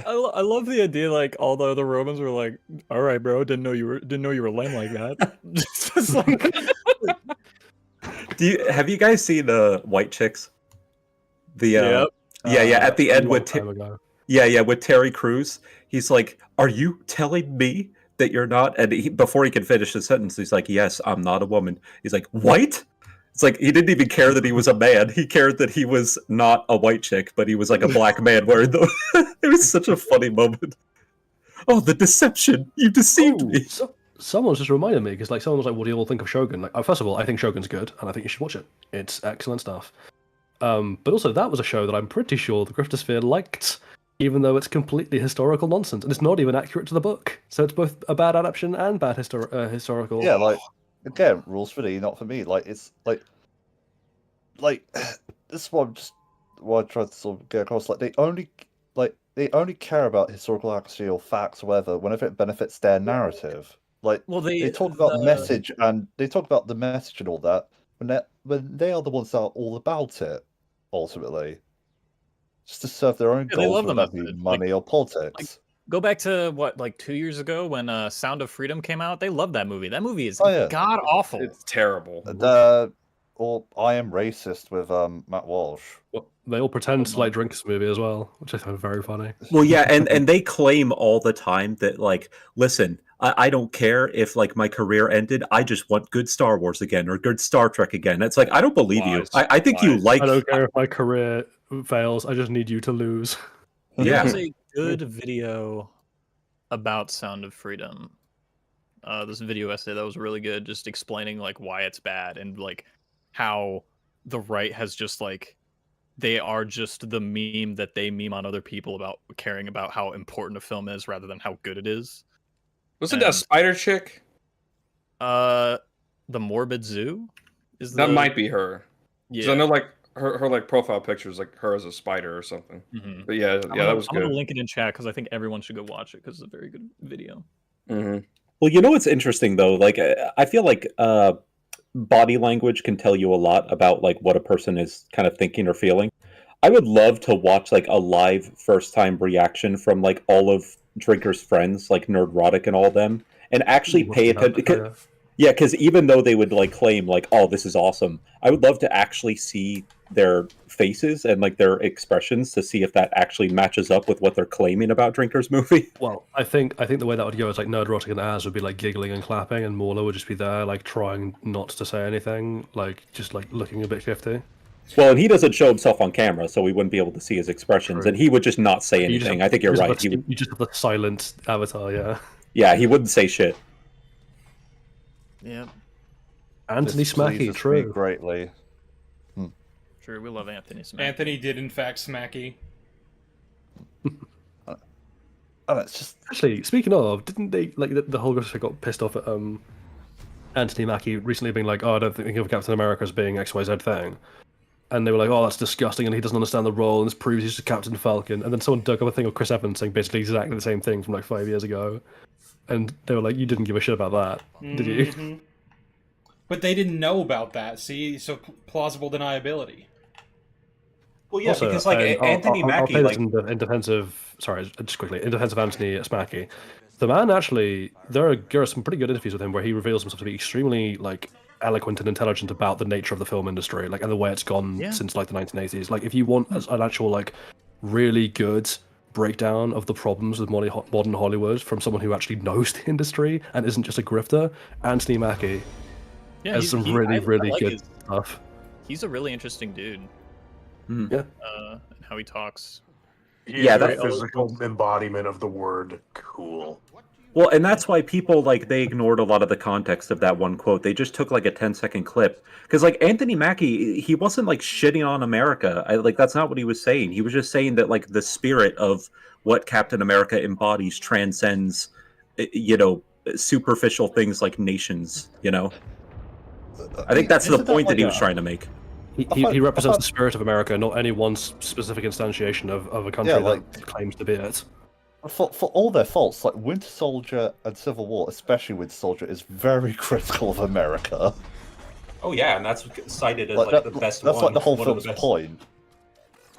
I love the idea, like, although the Romans were like, "All right, bro, didn't know you were lame like that." Just like, Have you guys seen White Chicks? Yep. At the end with ago. with Terry Crews. He's like, "Are you telling me that you're not?" And before he can finish the sentence, he's like, "Yes, I'm not a woman." He's like, "What?" It's like he didn't even care that he was a man. He cared that he was not a white chick, but he was like a black man wearing the. It was such a funny moment. Oh, the deception! You deceived me. Someone's just reminded me because like someone was like, "What do you all think of Shogun?" Like, first of all, I think Shogun's good, and I think you should watch it. It's excellent stuff. But also, that was a show that I'm pretty sure the Griftosphere liked, even though it's completely historical nonsense and it's not even accurate to the book. So it's both a bad adaptation and bad historical. Yeah, like again, rules for me, not for me. Like it's like this is what I tried to sort of get across. Like they only care about historical accuracy or facts or whatever whenever it benefits their narrative. Like well, they talk about the message and all that when they are the ones that are all about it, ultimately, just to serve their own Yeah, they goals love the without any message. money or politics. Go back to what, like 2 years ago when Sound of Freedom came out. They loved that movie. That movie is Oh, yeah. god awful. It's terrible. Or I Am Racist with Matt Walsh. Well, they all pretend to like drink this movie as well, which I find very funny. Well, yeah, and they claim all the time that, like, listen, I don't care if, like, my career ended. I just want good Star Wars again or good Star Trek again. It's like, I don't believe you. I think you like... I don't care if my career fails. I just need you to lose. There was a good video about Sound of Freedom. This video essay that was really good, just explaining like why it's bad and like how the right has just like they are just the meme that they meme on other people about caring about how important a film is rather than how good it is. Wasn't that Spider Chick? The Morbid Zoo is That might be her. Yeah, 'Cause I know like her like profile picture is like her as a spider or something. Mhm. But yeah, that was I'm good. gonna link it in chat because I think everyone should go watch it because it's a very good video. Well, you know what's interesting though? Like, I feel like body language can tell you a lot about like what a person is kind of thinking or feeling. I would love to watch like a live first time reaction from like all of Drinker's friends, like Nerdrotic and all of them, and actually pay attention. Yeah, because even though they would like claim like, "Oh, this is awesome," I would love to actually see their faces and like their expressions to see if that actually matches up with what they're claiming about Drinker's movie. Well, I think the way that would go is like Nerdrotic and Az would be like giggling and clapping, and Mauler would just be there like trying not to say anything, like just like looking a bit shifty. Well, and he doesn't show himself on camera, so we wouldn't be able to see his expressions, and he would just not say anything. I think you're right. You just have the silent avatar, yeah. Yeah, he wouldn't say shit. Yeah. Anthony Smacky, true. Greatly. True, we love Anthony Smacky. Anthony did in fact smacky. It's just actually speaking of, didn't they like the whole group got pissed off at Anthony Mackie recently being like, "Oh, I don't think of Captain America as being XYZ thing," and they were like, "Oh, that's disgusting," and he doesn't understand the role, and this proves he's just Captain Falcon. And then someone dug up a thing of Chris Evans saying basically exactly the same thing from like 5 years ago, and they were like, "You didn't give a shit about that, did you?" Mhm. But they didn't know about that. See, so plausible deniability. Well, yeah, Also, because like Anthony I'll Mackie, play this like in defense of just quickly in defense of Anthony Smacky, the man actually there are some pretty good interviews with him where he reveals himself to be extremely like eloquent and intelligent about the nature of the film industry, like and the way it's gone since like the 1980s. Like if you want an actual like really good breakdown of the problems with modern Hollywood from someone who actually knows the industry and isn't just a grifter, Anthony Mackie has some really like good his stuff. He's a really interesting dude. Yeah. And how he talks. Yeah, the physical embodiment of the word cool. Well, and that's why people like they ignored a lot of the context of that one quote. They just took like a 10-second clip because like Anthony Mackie, he wasn't like shitting on America. Like that's not what he was saying. He was just saying that like the spirit of what Captain America embodies transcends, you know, superficial things like nations. You know, I think that's the point that he was trying to make. He represents the spirit of America, not any one specific instantiation of a country that claims to be it. For all their faults, like Winter Soldier and Civil War, especially Winter Soldier, is very critical of America. Oh yeah, and that's cited as Like, the best that's one. like the whole one of film's best. point.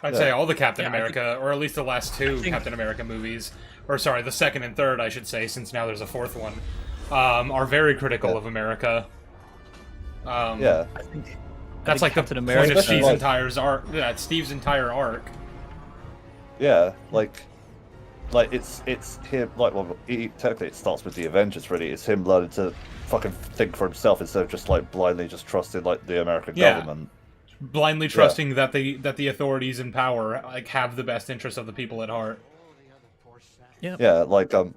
I'd say all the Captain America, or at least the last two Captain America movies, or sorry, the second and third, I should say, since now there's a fourth one, are very critical of America. Yeah. That's like the Captain point America- of Steve's entire arc. Yeah, Steve's entire arc. Yeah, like it's him. Like, well, technically it starts with the Avengers. Really, it's him learning to fucking think for himself instead of just like blindly just trusting like the American government. Blindly trusting that the authorities in power like have the best interests of the people at heart. Yeah, like and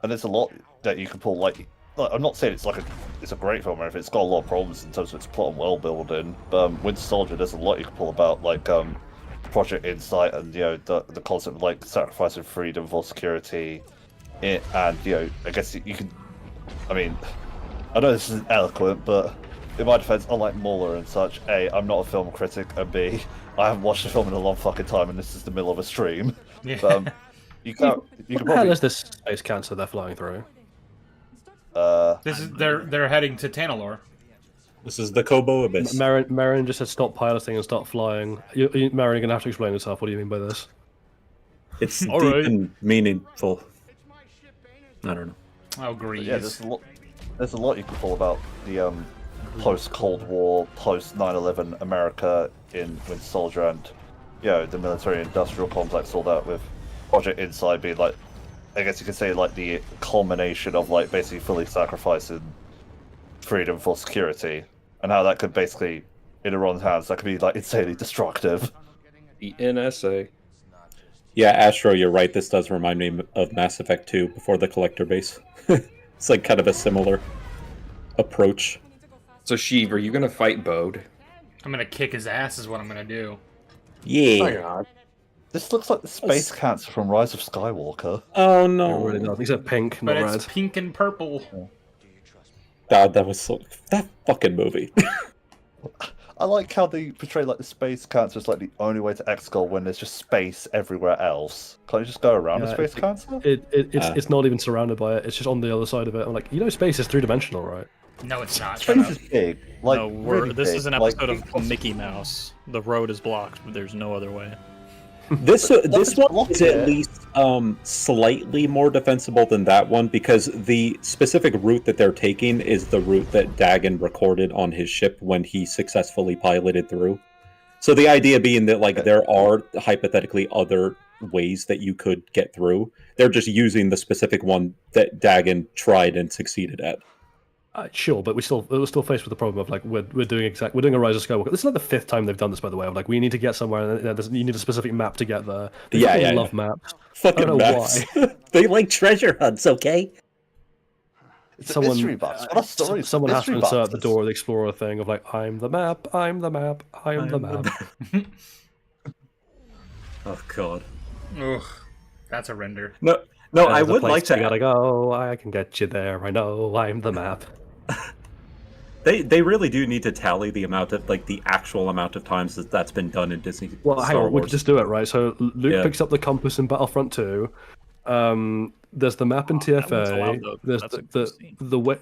there's a lot that you can pull. Like I'm not saying it's a great film or anything. It's got a lot of problems in terms of its plot and world building. But Winter Soldier, there's a lot you can pull about like Project Insight and the concept of like sacrificing freedom for security, and I guess you can. I mean, I know this isn't eloquent, but in my defense, unlike Mueller and such, A, I'm not a film critic, and B, I haven't watched the film in a long fucking time, and this is the middle of a stream. Yeah. But, you can What the hell probably is this space cancer they're flying through? They're heading to Tanalorr. This is the Kobo Abyss. Marin just said stop piloting and start flying. Marin, you're gonna have to explain yourself. What do you mean by this? It's deep Alright. and meaningful. I don't know. Oh, grease. Yeah, there's a lot you can pull about the post-Cold War, post-9/11 America in Winter Soldier, and the military-industrial complex, all that, with Project Inside being like, I guess you could say like the culmination of like basically fully sacrificing freedom for security, and how that could basically, in Iran's hands, that could be like insanely destructive. The NSA. Yeah, Astro, you're right. This does remind me of Mass Effect 2 before the collector base. It's like kind of a similar approach. So, Sheev, are you gonna fight Bode? I'm gonna kick his ass is what I'm gonna do. Yeah. This looks like the space cancer from Rise of Skywalker. Oh It no. really does. He said pink, But not it's red. pink and purple. God, that was so... That fucking movie. I like how they portray like the space cancer is like the only way to Exgol when there's just space everywhere else. Can't you just go around the space cancer? It's not even surrounded by it. It's just on the other side of it. I'm like, space is 3-dimensional, right? No, it's not. Shut Space up. is big. Like, No, really this big. is an Like, episode of Mickey Mouse. The road is blocked, but there's no other way. This one is it. at least slightly more defensible than that one, because the specific route that they're taking is the route that Dagon recorded on his ship when he successfully piloted through. So the idea being that like there are hypothetically other ways that you could get through. They're just using the specific one that Dagon tried and succeeded at. Sure, but we're still faced with the problem of like we're doing a Rise of Skywalker. This is like the 5th time they've done this, by the way. Of like we need to get somewhere, and you need a specific map to get there. They Yeah. love maps. Fucking I don't know maps. why. They like treasure hunts, okay? It's a mystery box. What a story! Someone has to Mystery insert the boxes. Dora the Explorer thing of like I'm the map, I'm the map, I'm the map. Oh god. Ugh, that's a render. No, There's I the would place like to. You gotta go. I can get you there. I know. I'm the map. They really do need to tally the amount of like the actual amount of times that's been done in Disney. Well, hang Star on. We Wars. can just do it, right? So Luke Yeah. picks up the compass in Battlefront 2. There's the map in that one's TFA. allowed, though. There's That's a cool scene. the way.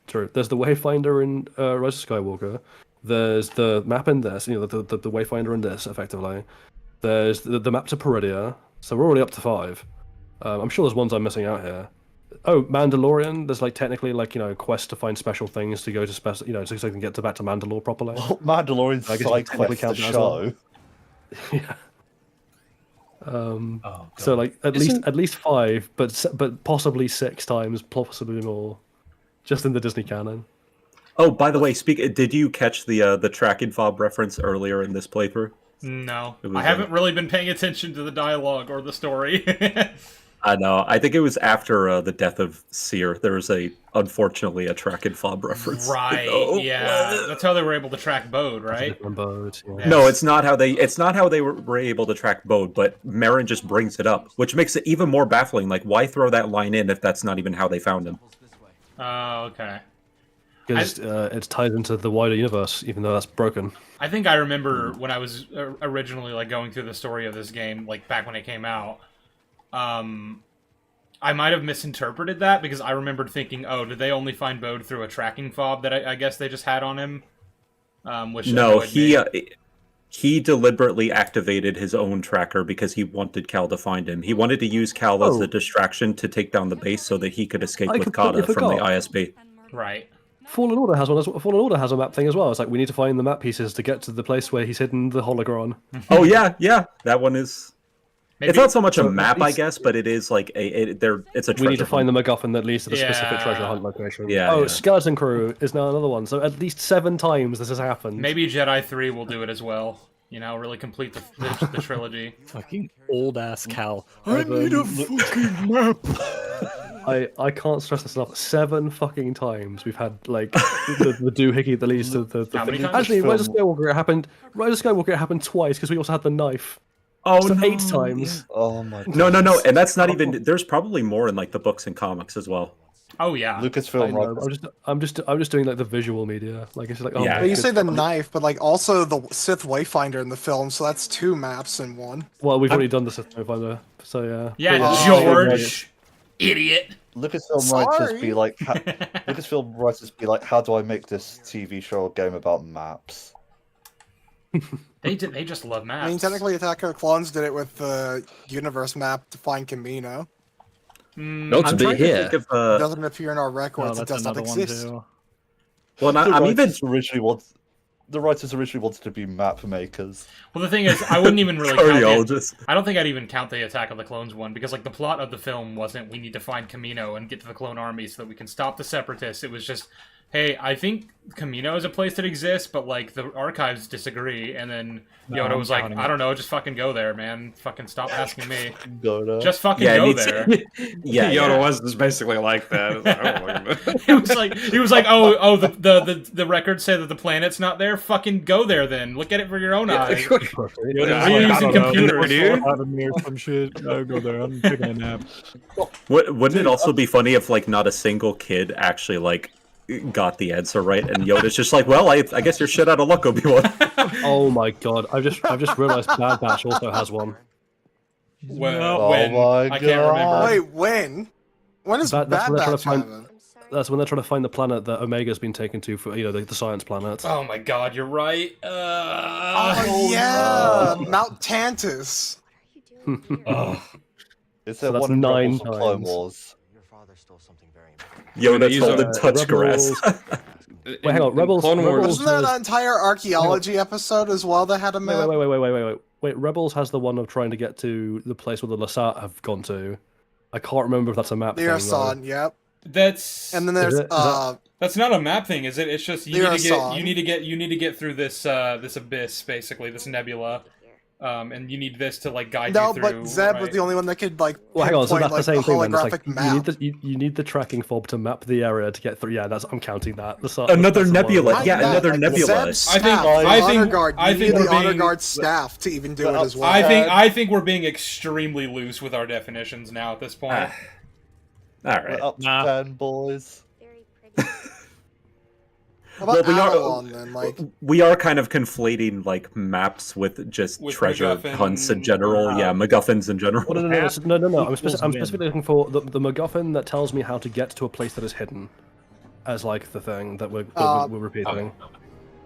True. There's the Wayfinder in Rise of Skywalker. There's the map in this. The Wayfinder in this, effectively. There's the map to Peridia. So we're already up to 5. I'm sure there's ones I'm missing out here. Oh, Mandalorian. There's like technically like quests to find special things to go to so they can get back to Mandalore properly. Mandalorian's I guess you side technically quest to count that as well. show. Yeah. So like at least 5, but possibly 6 times, possibly more, just in the Disney canon. Oh, by the way, did you catch the tracking fob reference earlier in this playthrough? No, It was, I haven't really been paying attention to the dialogue or the story. I know. I think it was after the death of Seer. There was unfortunately a track and fob reference. Right. Oh, Yeah. what? That's how they were able to track Bode, right? No, it's not how they were able to track Bode, but Marin just brings it up, which makes it even more baffling. Like, why throw that line in if that's not even how they found him? Oh, okay. Because it's tied into the wider universe, even though that's broken. I think I remember when I was originally like going through the story of this game, like back when it came out. I might have misinterpreted that because I remembered thinking, "Oh, did they only find Bode through a tracking fob that I guess they just had on him?" Which No, annoyed me. he deliberately activated his own tracker because he wanted Cal to find him. He wanted to use Cal as a distraction to take down the base so that he could escape I with completely Kata from the forgot. ISB. Right. Fallen Order has one. Fallen Order has a map thing as well. It's like we need to find the map pieces to get to the place where he's hidden the hologron. Oh yeah, that one is. Maybe- It's not so much a So map, at I least- guess, but it is like it's a treasure. We need to find hunt. the MacGuffin that leads to the specific Yeah. treasure hunt location. Yeah, Oh, yeah. Skeleton Crew is now another one. So at least 7 times this has happened. Maybe Jedi 3 will do it as well. Really complete the trilogy. Fucking old ass Cal. I need a fucking map. I can't stress this enough. 7 fucking times we've had like the doohickey that leads to the How many thing. times? Actually, Rise of Skywalker it happened. Rise of Skywalker it happened twice because we also had the knife. Oh, so no. 8 times. Oh my. No, and that's not even. There's probably more in like the books and comics as well. Oh yeah. Lucasfilm. I know, I'm just doing like the visual media. Like it's like oh, Yeah. my But you good say the God. knife, but like also the Sith Wayfinder in the film, so that's 2 maps in one. Well, we've already done the Sith Wayfinder, so yeah. Yeah, Oh, George, idiot. Lucasfilm writers be like, Lucasfilm writers be like, how do I make this TV show or game about maps? They just love maps. I mean, technically, Attack of the Clones did it with the universe map to find Kamino. No, it's I'm a bit trying to here. think of, It doesn't appear in our records. Oh, it that's does not another one exist. too. Well, The I'm even. The writers originally wanted to be map makers. Well, the thing is, I wouldn't even really count Archaeologists. I don't think I'd even count the Attack of the Clones one, because like the plot of the film wasn't we need to find Kamino and get to the clone army so that we can stop the Separatists. It was just, hey, I think Kamino is a place that exists, but like the archives disagree. And then No, Yoda I'm was like, counting I it. don't know, just fucking go there, man. Fucking stop asking me. Go there. Just fucking Yeah, it go needs- there. Yeah, Yoda was just basically like that. It was like, oh, wait a minute. He was like, oh, the records say that the planet's not there. Fucking go there then. Look at it for your own eyes. We're using computers, dude. Or some shit. I'll go there. I'm taking a nap. Wouldn't it also be funny if like not a single kid actually like got the answer right, and Yoda's just like, well, I guess you're shit out of luck, Obi-Wan. Oh my god! I've just realised Bad Batch also has one. Well, when? my I can't remember. Wait, when? When is That's Bad when they're trying Batch to find. having? That's when they're trying to find the planet that Omega's been taken to for the science planet. Oh my god, you're right. Oh, yeah, Mount Tantus. Is So there that's one in 9 Rebels or Clone times. Wars? Yoda use told a- him touch Rebels- grass. Wait, hang on. Rebels. Clone Wars- Rebels Wasn't there has- an entire archaeology episode as well that had a map? Wait. Rebels has the one of trying to get to the place where the Lasat have gone to. I can't remember if that's a map The thing. though. Arson, yep. That's And then there's Is that- that's not a map thing, is it? It's just The Arson. you need to get through this this abyss, basically, this nebula. And you need this to like guide no, you through. but Zeb was right? the only one that could like Well, hang on. So pinpoint that's the like same the thing. Then. It's holographic like, map. you need the tracking fob to map the area to get through. Yeah, I'm counting that. Another that's the one. nebula. Yeah, Not another that, nebula. Zeb's I think- staff, I the think- honor guard. I You think need we're the honor being- guard staff to even do it as well. I think we're being extremely loose with our definitions now at this point. All right. We're up to 10, boys. How about Well, Avalon then? Like, we are kind of conflating like maps with just With treasure MacGuffin hunts in general. Yeah, MacGuffins in general. Well, no. I'm specifically looking for the MacGuffin that tells me how to get to a place that is hidden, as like the thing that we're repeating.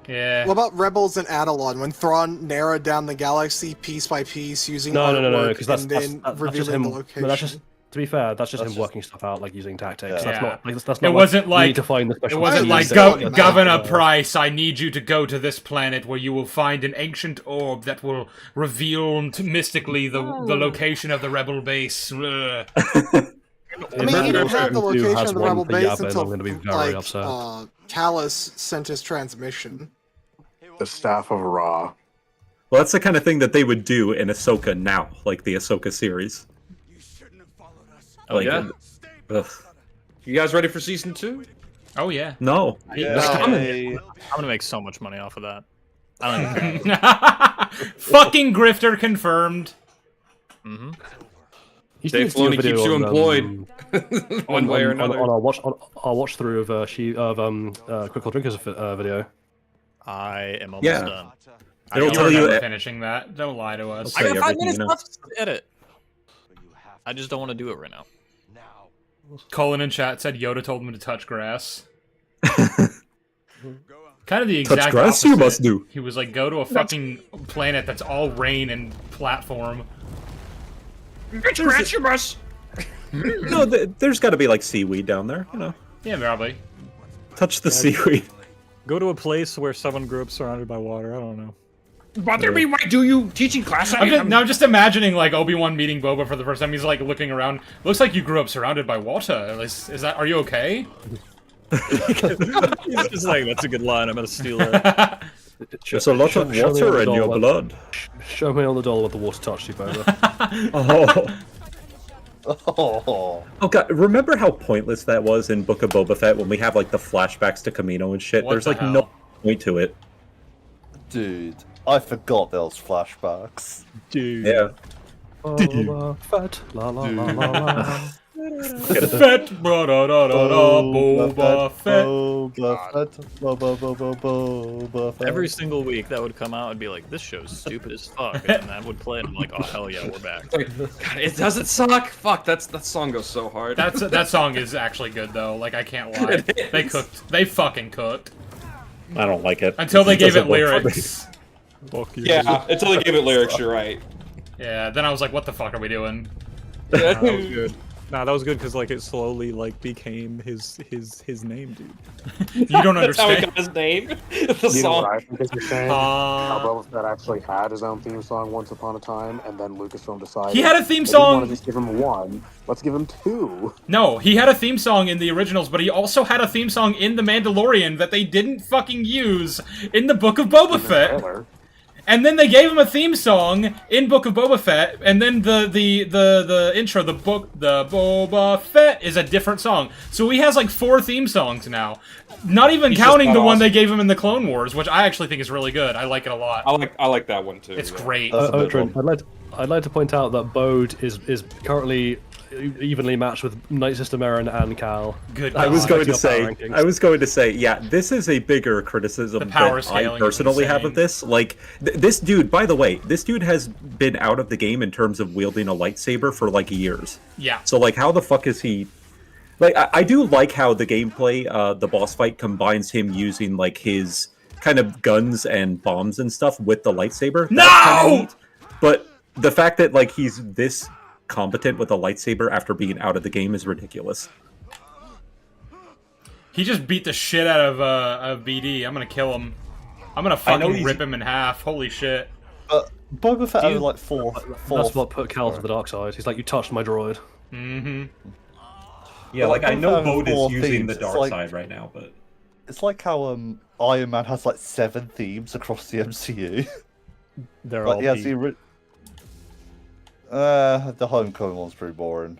Yeah. what about Rebels and Adelon when Thrawn narrowed down the galaxy piece by piece using No, artwork because that's and that's then just revealing him. the location? No, that's just to be fair. That's just That's him just- working stuff out, like using tactics. Yeah. That's not like that's It not. wasn't you like need to find the it special. wasn't keys like that Go- get Governor the- Price. I need you to go to this planet where you will find an ancient orb that will reveal mystically the location of the rebel base. Ugh. I mean, he didn't have the location of the rebel base until I'm going to be very like upset. Callus sent his transmission. The staff of Ra. Well, that's the kind of thing that they would do in Ahsoka now, like the Ahsoka series. Oh, yeah? Ugh. You guys ready for season 2? Oh yeah. No. I'm gonna make so much money off of that. I don't even care. Fucking grifter confirmed. Mm-hmm. Dave Filoni keeps you employed one way or another. On our watch through of Quick Little Drinkers video. I am almost Yeah. done. It'll You tell you. remember finishing that. Don't lie to us. I got 5 everything minutes you know. left to edit. I just don't want to do it right now. Colin in chat said Yoda told him to touch grass. Kind of the Touch exact grass opposite. you must do. He was like, go to a fucking planet that's all rain and platform. Scratch your bus! No, there's got to be like seaweed down there. You know, Yeah, probably. touch the seaweed. Go to a place where someone grew up surrounded by water. I don't know. Bother me, why do you teaching class? I'm just imagining like Obi-Wan meeting Boba for the first time. He's like looking around. Looks like you grew up surrounded by water. Is that? Are you okay? He's just like, that's a good line. I'm gonna steal it. There's a lot of Show me on water the in your doll blood. Show me on the doll with the water touch you, Boba. Oh. Oh god, remember how pointless that was in Book of Boba Fett when we have like the flashbacks to Kamino and shit? What There's the like hell? no point to it. Dude, I forgot those flashbacks. Dude. Yeah. Boba Fett, la la la la la. Fett, Boba Fett. Boba Fett. Every single week that would come out and be like, this show's stupid as fuck. And then that would play and I'm like, oh hell yeah, we're back. God, it doesn't suck. Fuck, that song goes so hard. That song is actually good though. Like I can't lie. They cooked. They fucking cooked. I don't like it. Until they gave it doesn't work for me. lyrics. Yeah, until they gave it lyrics, you're right. Yeah, then I was like, what the fuck are we doing? Nah, that was good. Nah, that was good because like it slowly like became his name, dude. You don't That's how he understand. got his name. The You know song. what I think is a shame? How Boba Fett actually had his own theme song once upon a time, and then Lucasfilm decided He had a theme "We didn't song- want to just give him one. Let's give him two. No, he had a theme song in the originals, but he also had a theme song in The Mandalorian that they didn't fucking use in the Book of Boba Fett. And then they gave him a theme song in Book of Boba Fett, and then the intro, the Boba Fett is a different song. So he has like 4 theme songs now. Not even He's counting just the not one they awesome. gave him in the Clone Wars, which I actually think is really good. I like it a lot. I like that one too. It's yeah. great. Odrin, I'd like to point out that Bode is currently evenly matched with Night Sister Merrin and Cal. Good. I was going to rankings. say, yeah, this is a bigger criticism power that scaling I is personally have insane. of this. Like, this dude, by the way, this dude has been out of the game in terms of wielding a lightsaber for like years. Yeah. So like, how the fuck is he? Like, I do like how the gameplay, the boss fight combines him using like his kind of guns and bombs and stuff with the lightsaber. No! That's kinda neat. But the fact that like he's this competent with a lightsaber after being out of the game is ridiculous. He just beat the shit out of BD. I'm gonna kill him. I'm gonna I know fucking he's- rip him in half. Holy shit. Boba Fett Dude, had like four. That's what put Cal to the dark side. He's like, you touched my droid. Mm-hmm. Yeah, like I know Boba Fett Bode has is 4 using themes. the It's dark like- side right now, but It's like how Iron Man has like 7 themes across the MCU. They're Like, all he has peak. the Homecoming one's pretty boring.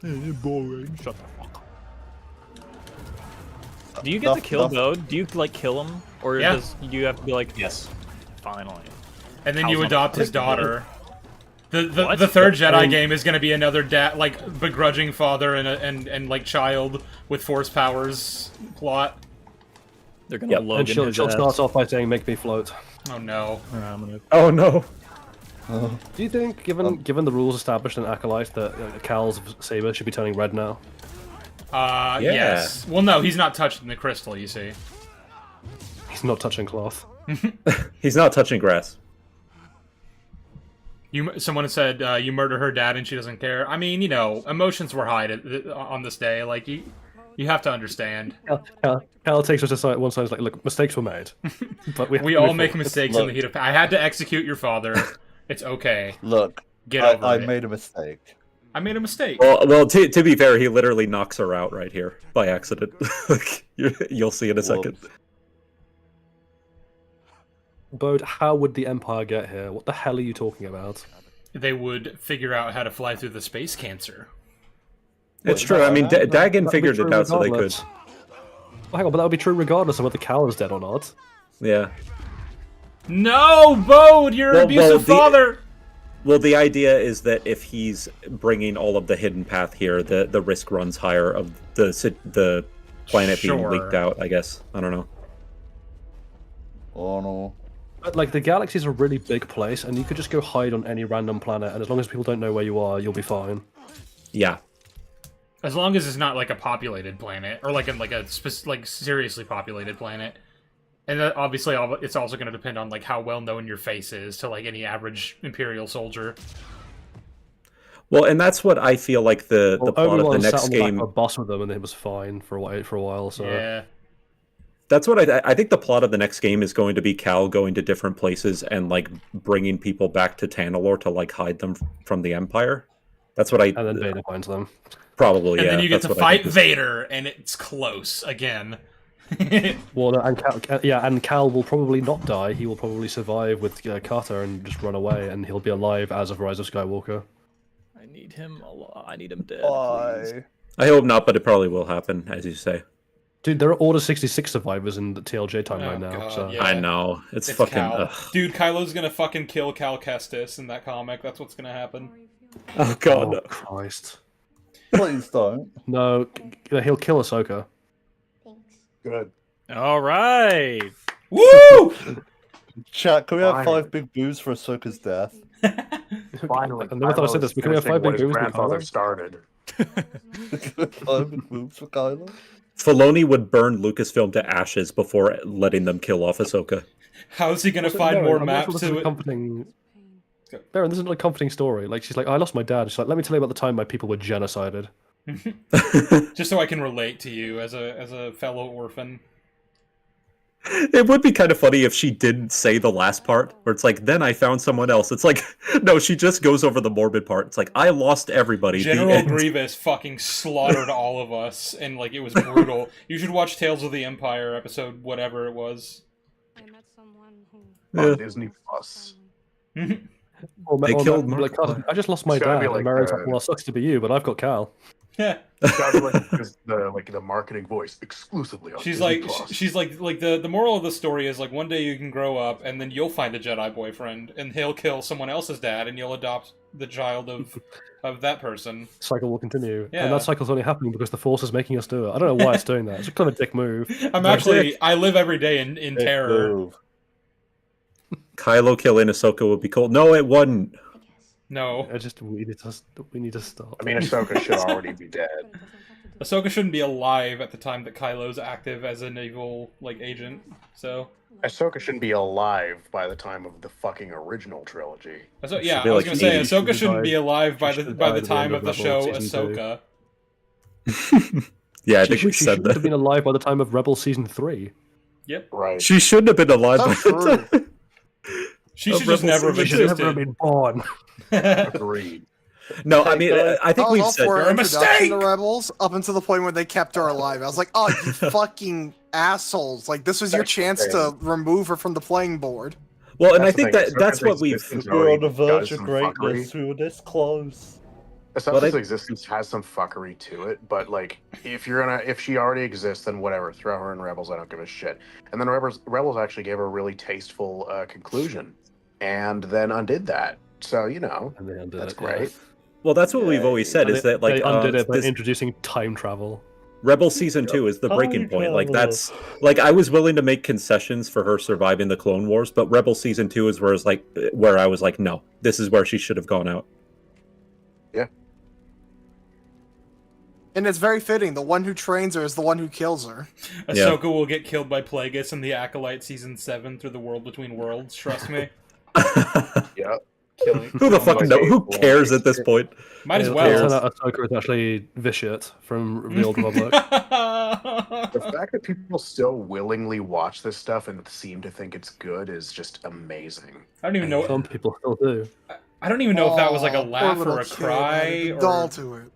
Boring. Shut the fuck up. Do you get to kill Bode? Do you like kill him, or Yeah. does you have to be like, yes, finally? And then Cal's you on adopt the- his daughter. The What? third Jedi I mean- game is going to be another like begrudging father and like child with force powers plot. They're gonna Yep. Logan And she'll his start ass. off by saying, "Make me float." Oh no. I'm gonna... oh no. Do you think, given the rules established in Acolyte, that Cal's saber should be turning red now? Yeah. Yes. Well, no, he's not touching the crystal. You see. He's not touching cloth. He's not touching grass. Someone said you murder her dad and she doesn't care. I mean, you know, emotions were high on this day. Like you have to understand. Cal takes us aside one side. Is like, look, mistakes were made, but We all make mistakes in the heat of. I had to execute your father. It's okay. Look, Get over I it. made a mistake. I made a mistake. Well, to be fair, he literally knocks her out right here by accident. You'll see in a second. Bode, how would the Empire get here? What the hell are you talking about? They would figure out how to fly through the space cancer. It's true. I mean, Dagon That'd be figured true it out, so they could. regardless. Well, hang on, but that would be true regardless of whether Cal is dead or not. Yeah. No, Bode, you're an abusive father. Well, the idea is that if he's bringing all of the hidden path here, the risk runs higher of the planet being Sure. leaked out. I guess. I don't know. Oh no. But, like, the galaxy's a really big place, and you could just go hide on any random planet, and as long as people don't know where you are, you'll be fine. Yeah. As long as it's not like a populated planet or like a seriously populated planet. And that obviously, it's also going to depend on like how well known your face is to like any average Imperial soldier. Well, and that's what I feel like the plot of the Obi-Wan sat next on the back game. of a bus with them, and it was fine for a while. So Yeah. That's what I think the plot of the next game is going to be Cal going to different places and like bringing people back to Tanalorr to like hide them from the Empire. That's what I. And then Vader finds them. Probably, And yeah. then you get that's to what I fight think is- Vader, and it's close again. Well, no, and Cal will probably not die. He will probably survive with Carter and just run away, and he'll be alive as of Rise of Skywalker. I need him alive. I need him dead. Bye. I hope not, but it probably will happen, as you say. Dude, there are Order 66 survivors in the TLJ timeline now. God, So yeah. I know it's fucking. Cal. Dude, Kylo's gonna fucking kill Cal Kestis in that comic. That's what's gonna happen. Oh god. Oh, Christ. Please don't. No, he'll kill Ahsoka. Good. All right. Woo! Chat, can we have Finally. 5 big boos for Ahsoka's death? Finally, I never thought I said this, but can we have 5 big his boos for grandfather Kylo? started. 5 big boos for Kylo? Filoni would burn Lucasfilm to ashes before letting them kill off Ahsoka. How's he gonna Also, find Baron, more I'm not sure maps this is to a it? comforting. Baron, this isn't a comforting story. Like she's like, I lost my dad. She's like, let me tell you about the time my people were genocided. Just so I can relate to you as a fellow orphan. It would be kind of funny if she didn't say the last part, where it's like, then I found someone else. It's like, no, she just goes over the morbid part. It's like, I lost everybody. The General end. Grievous fucking slaughtered all of us, and like it was brutal. You should watch Tales of the Empire episode, whatever it was. On Disney Plus. They killed Mark. Like, I just lost my It's gotta dad. be And like Marion's like, the- well, it sucks to be you, but I've got Cal. It's gotta be like the marketing voice exclusively on She's Disney like, Plus. she's like the moral of the story is like one day you can grow up and then you'll find a Jedi boyfriend and he'll kill someone else's dad and you'll adopt the child of that person. Cycle will continue, Yeah. and that cycle's only happening because the Force is making us do it. I don't know why it's doing that. It's a kind of dick move. I live every day in terror. Kylo killing Ahsoka would be cool. No, it wouldn't. No. We need to stop. I mean, Ahsoka should already be dead. Ahsoka shouldn't be alive at the time that Kylo's active as an evil like agent. So Ahsoka shouldn't be alive by the time of the fucking original trilogy. yeah, I was gonna say Ahsoka shouldn't be alive by the time of the show Ahsoka. Yeah, I think we she said shouldn't that. have been alive by the time of Rebel Season 3. Yep. Right. She shouldn't have been alive. That's by the true. time. She should just never have She should existed. never have been born. Agreed. No, I mean, I think I was we've all said for You're a introduction mistake! to Rebels up until the point where they kept her alive. I was like, oh, you fucking assholes! Like this was your That's chance the to remove her from the playing board. Well, and That's I the think thing, that that's Ahsoka's what we've. existence We're on already the verge does of some greatness. fuckery. We were this close. Ahsoka's I- existence has some fuckery to it, but like if she already exists, then whatever, throw her in Rebels. I don't give a shit. And then Rebels actually gave her a really tasteful conclusion, and then undid that. So And they undid that's it, great. yeah. Well, that's what we've always said And is that like they undid it by this introducing time travel. Rebel season 2 is the breaking point. Like that's like I was willing to make concessions for her surviving the Clone Wars, but Rebel season 2 is where I was like, no, this is where she should have gone out. Yeah. And it's very fitting. The one who trains her is the one who kills her. Ahsoka will get killed by Plagueis in the Acolyte season 7 through the World Between Worlds. Trust me. Yeah. Killing. Who the fuck knows? Who cares at this point? Might as It'll well. turn out Ahsoka is actually Vitiate from the Old Republic. The fact that people still willingly watch this stuff and seem to think it's good is just amazing. I don't even know. Some people still do. I don't even know if that was like a Aw, poor laugh little or a kid cry added a or doll to it.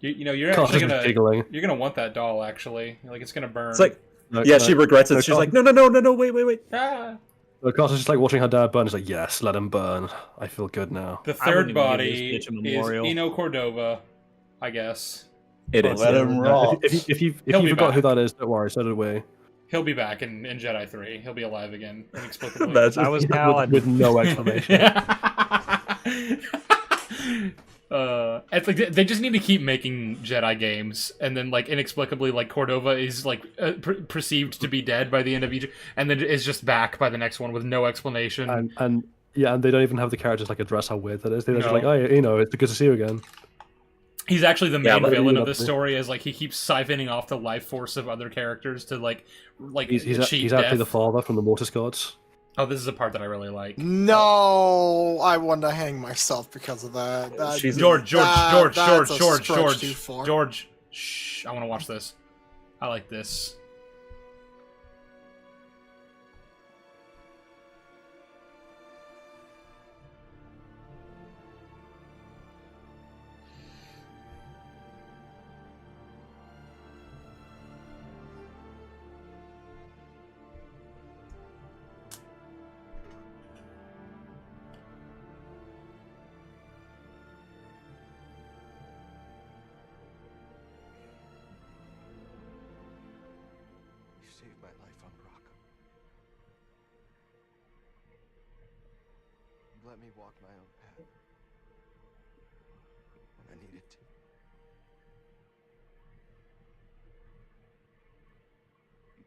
you know you're Carter's actually just gonna giggling. you're gonna want that doll actually. Like it's gonna burn. It's like No, yeah, no, she regrets it. no, She's like, no, wait. Ah. Carter's just like watching her dad burn. He's like, yes, let him burn. I feel good now. The I wouldn't third even give body this bitch a is memorial. Eno Cordova, I guess. It is. Let him rot. If you He'll be forgot back. who that is, don't worry. So did we. He'll be back in Jedi 3. He'll be alive again, inexplicably. Imagine. That was Cal. with no explanation. It's like they just need to keep making Jedi games, and then like inexplicably, like Cordova is like perceived to be dead by the end of each, and then is just back by the next one with no explanation. And yeah, and they don't even have the characters like address how weird that is. They're just No. like, oh, it's good to see you again. He's actually the Yeah, main but- villain of this story. Is like he keeps siphoning off the life force of other characters to like He's cheat actually death. the father from the Mortis gods. Oh, this is a part that I really like. No, I want to hang myself because of that. She's- George. That's a stretch too far. George. Shh! I want to watch this. I like this. You saved my life on Rocco. You let me walk my own path when I needed to.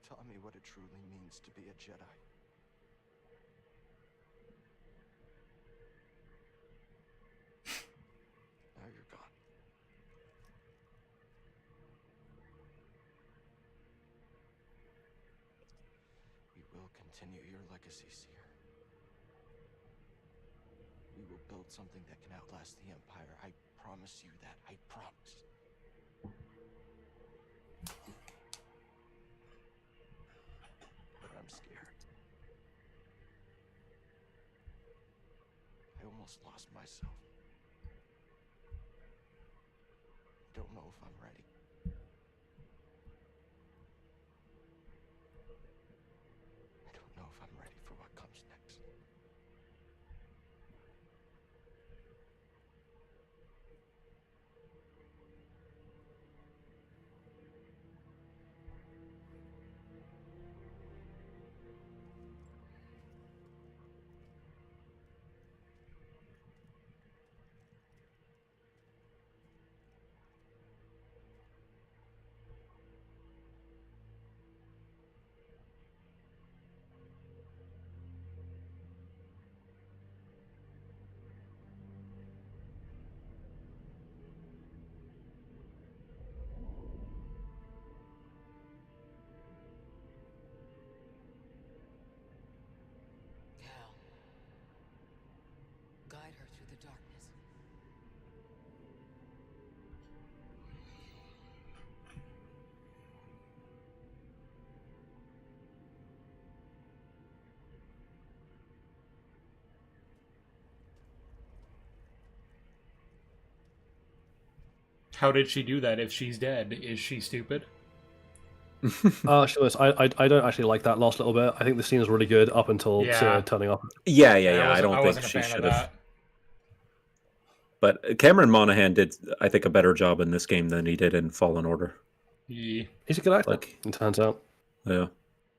taught me what it truly means to be a Jedi. Now you're gone. We will continue your legacy, Seer. We will build something that can outlast the Empire. I promise you that. I promise. But I'm scared. I almost lost myself. Don't know if I'm ready. I don't know if I'm ready for what comes next. Guide her through the darkness. How did she do that if she's dead? Is she stupid? Actually, I don't actually like that last little bit. I think the scene is really good up until Yeah. turning up. Yeah. I don't think she should have. But Cameron Monaghan did, I think, a better job in this game than he did in Fallen Order. Yeah. He's a good actor. It turns out. Yeah.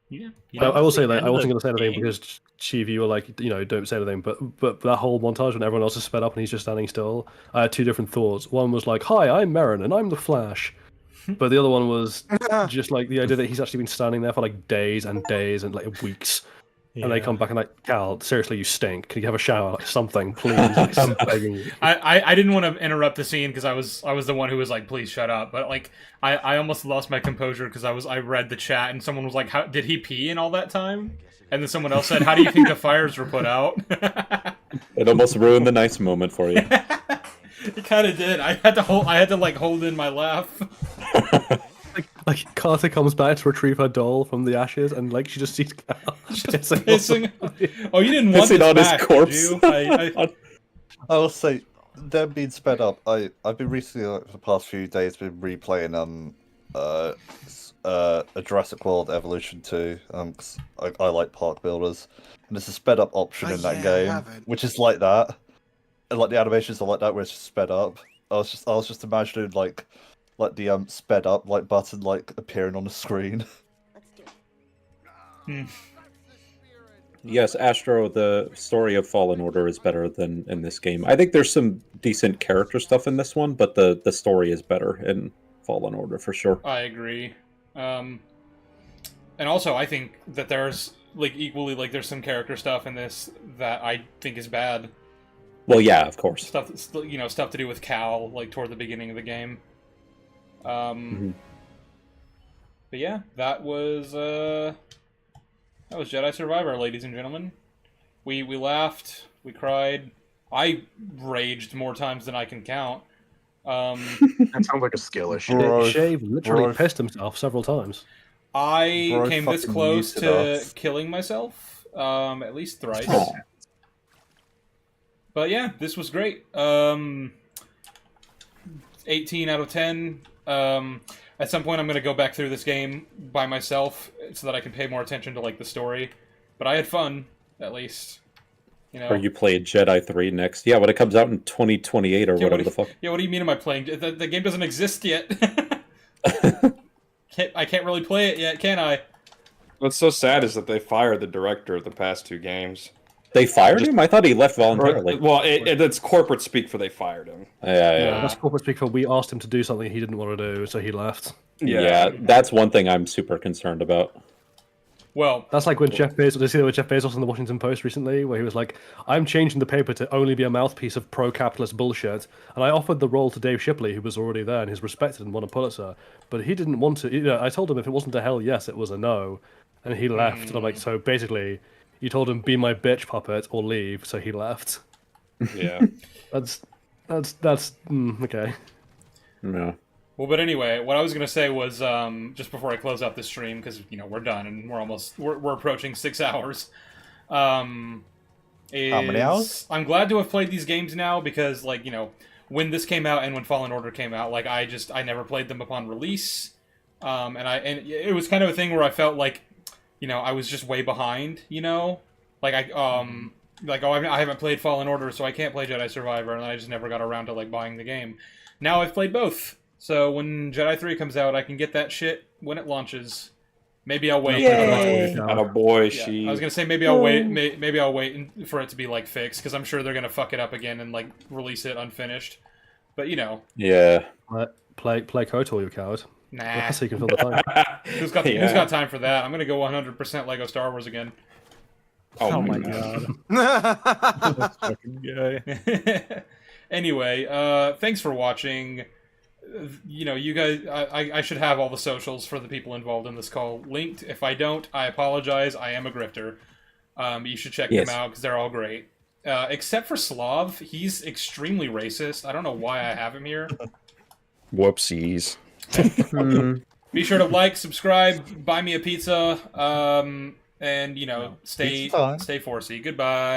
Yeah. I will say that I wasn't going to say anything because Chief, you were like, don't say anything. But that whole montage when everyone else is sped up and he's just standing still, I had two different thoughts. One was like, "Hi, I'm Merrin and I'm the Flash," but the other one was just like the idea that he's actually been standing there for like days and days and like weeks. And they come back and like, "Cal, seriously, you stink. Can you have a shower? Like something, please." Like, I'm begging you. I didn't want to interrupt the scene because I was the one who was like, please shut up. But like I almost lost my composure because I read the chat and someone was like, how did he pee in all that time? And then someone else said, how do you think the fires were put out? It almost ruined the nice moment for you. It kind of did. I had to like hold in my laugh. Like Carter comes back to retrieve her doll from the ashes, and like she just sees Cal pissing. Oh, you didn't want this on back, his corpse. did you? I will say, them being sped up. I've been recently, like, for the past few days, been replaying a Jurassic World Evolution 2. 'Cause I like park builders, and there's a sped up option in that game, which is like that, and like the animations are like that, where it's just sped up. I was just imagining like the sped up like button like appearing on the screen. Yes, Astro, the story of Fallen Order is better than in this game. I think there's some decent character stuff in this one, but the story is better in Fallen Order for sure. I agree. And also, I think that there's like equally like there's some character stuff in this that I think is bad. Well, yeah, of course. Stuff stuff to do with Cal like toward the beginning of the game. But yeah, that was Jedi Survivor, ladies and gentlemen. We laughed, we cried. I raged more times than I can count. That sounds like a skill issue. Shave literally pissed himself several times. I came this close to killing myself, at least thrice. But yeah, this was great. 18 out of 10. At some point, I'm going to go back through this game by myself so that I can pay more attention to like the story. But I had fun, at least. You know. Or you play Jedi 3 next. Yeah, when it comes out in 2028 or whatever the fuck. Yeah, what do you mean am I playing? The game doesn't exist yet. I can't really play it yet, can I? What's so sad is that they fired the director of the past two games. They fired him? I thought he left voluntarily. Well, it's corporate speak for they fired him. Yeah. That's corporate speak for we asked him to do something he didn't want to do, so he left. Yeah, that's one thing I'm super concerned about. Well, that's like when Jeff Bezos. Did you see that with Jeff Bezos in the Washington Post recently, where he was like, "I'm changing the paper to only be a mouthpiece of pro-capitalist bullshit," and I offered the role to Dave Shipley, who was already there and he's respected and won a Pulitzer, but he didn't want to. You know, I told him if it wasn't a hell yes, it was a no, and he left. And I'm like, so basically, you told him be my bitch puppet or leave, so he left. Yeah. that's okay. Yeah. Well, but anyway, what I was gonna say was just before I close out this stream, because we're done and we're approaching 6 hours. How many hours? I'm glad to have played these games now because, like, when this came out and when Fallen Order came out, like I never played them upon release, and it was kind of a thing where I felt like, I was just way behind, like I haven't played Fallen Order, so I can't play Jedi Survivor, and I just never got around to like buying the game. Now I've played both. So when Jedi 3 comes out, I can get that shit when it launches. Maybe I'll wait. Attaboy, I was gonna say maybe I'll wait. Maybe I'll wait for it to be like fixed because I'm sure they're gonna fuck it up again and like release it unfinished. But Yeah. Play KOTOR, you coward. Nah. That's how you can fill the time. Who's got time for that? I'm gonna go 100% Lego Star Wars again. Oh my god. That's fucking gay. Anyway, thanks for watching. You guys, I should have all the socials for the people involved in this call linked. If I don't, I apologize. I am a grifter. You should check them out because they're all great. Except for Slav, he's extremely racist. I don't know why I have him here. Whoopsies. Be sure to like, subscribe, buy me a pizza, and stay forcey. Goodbye.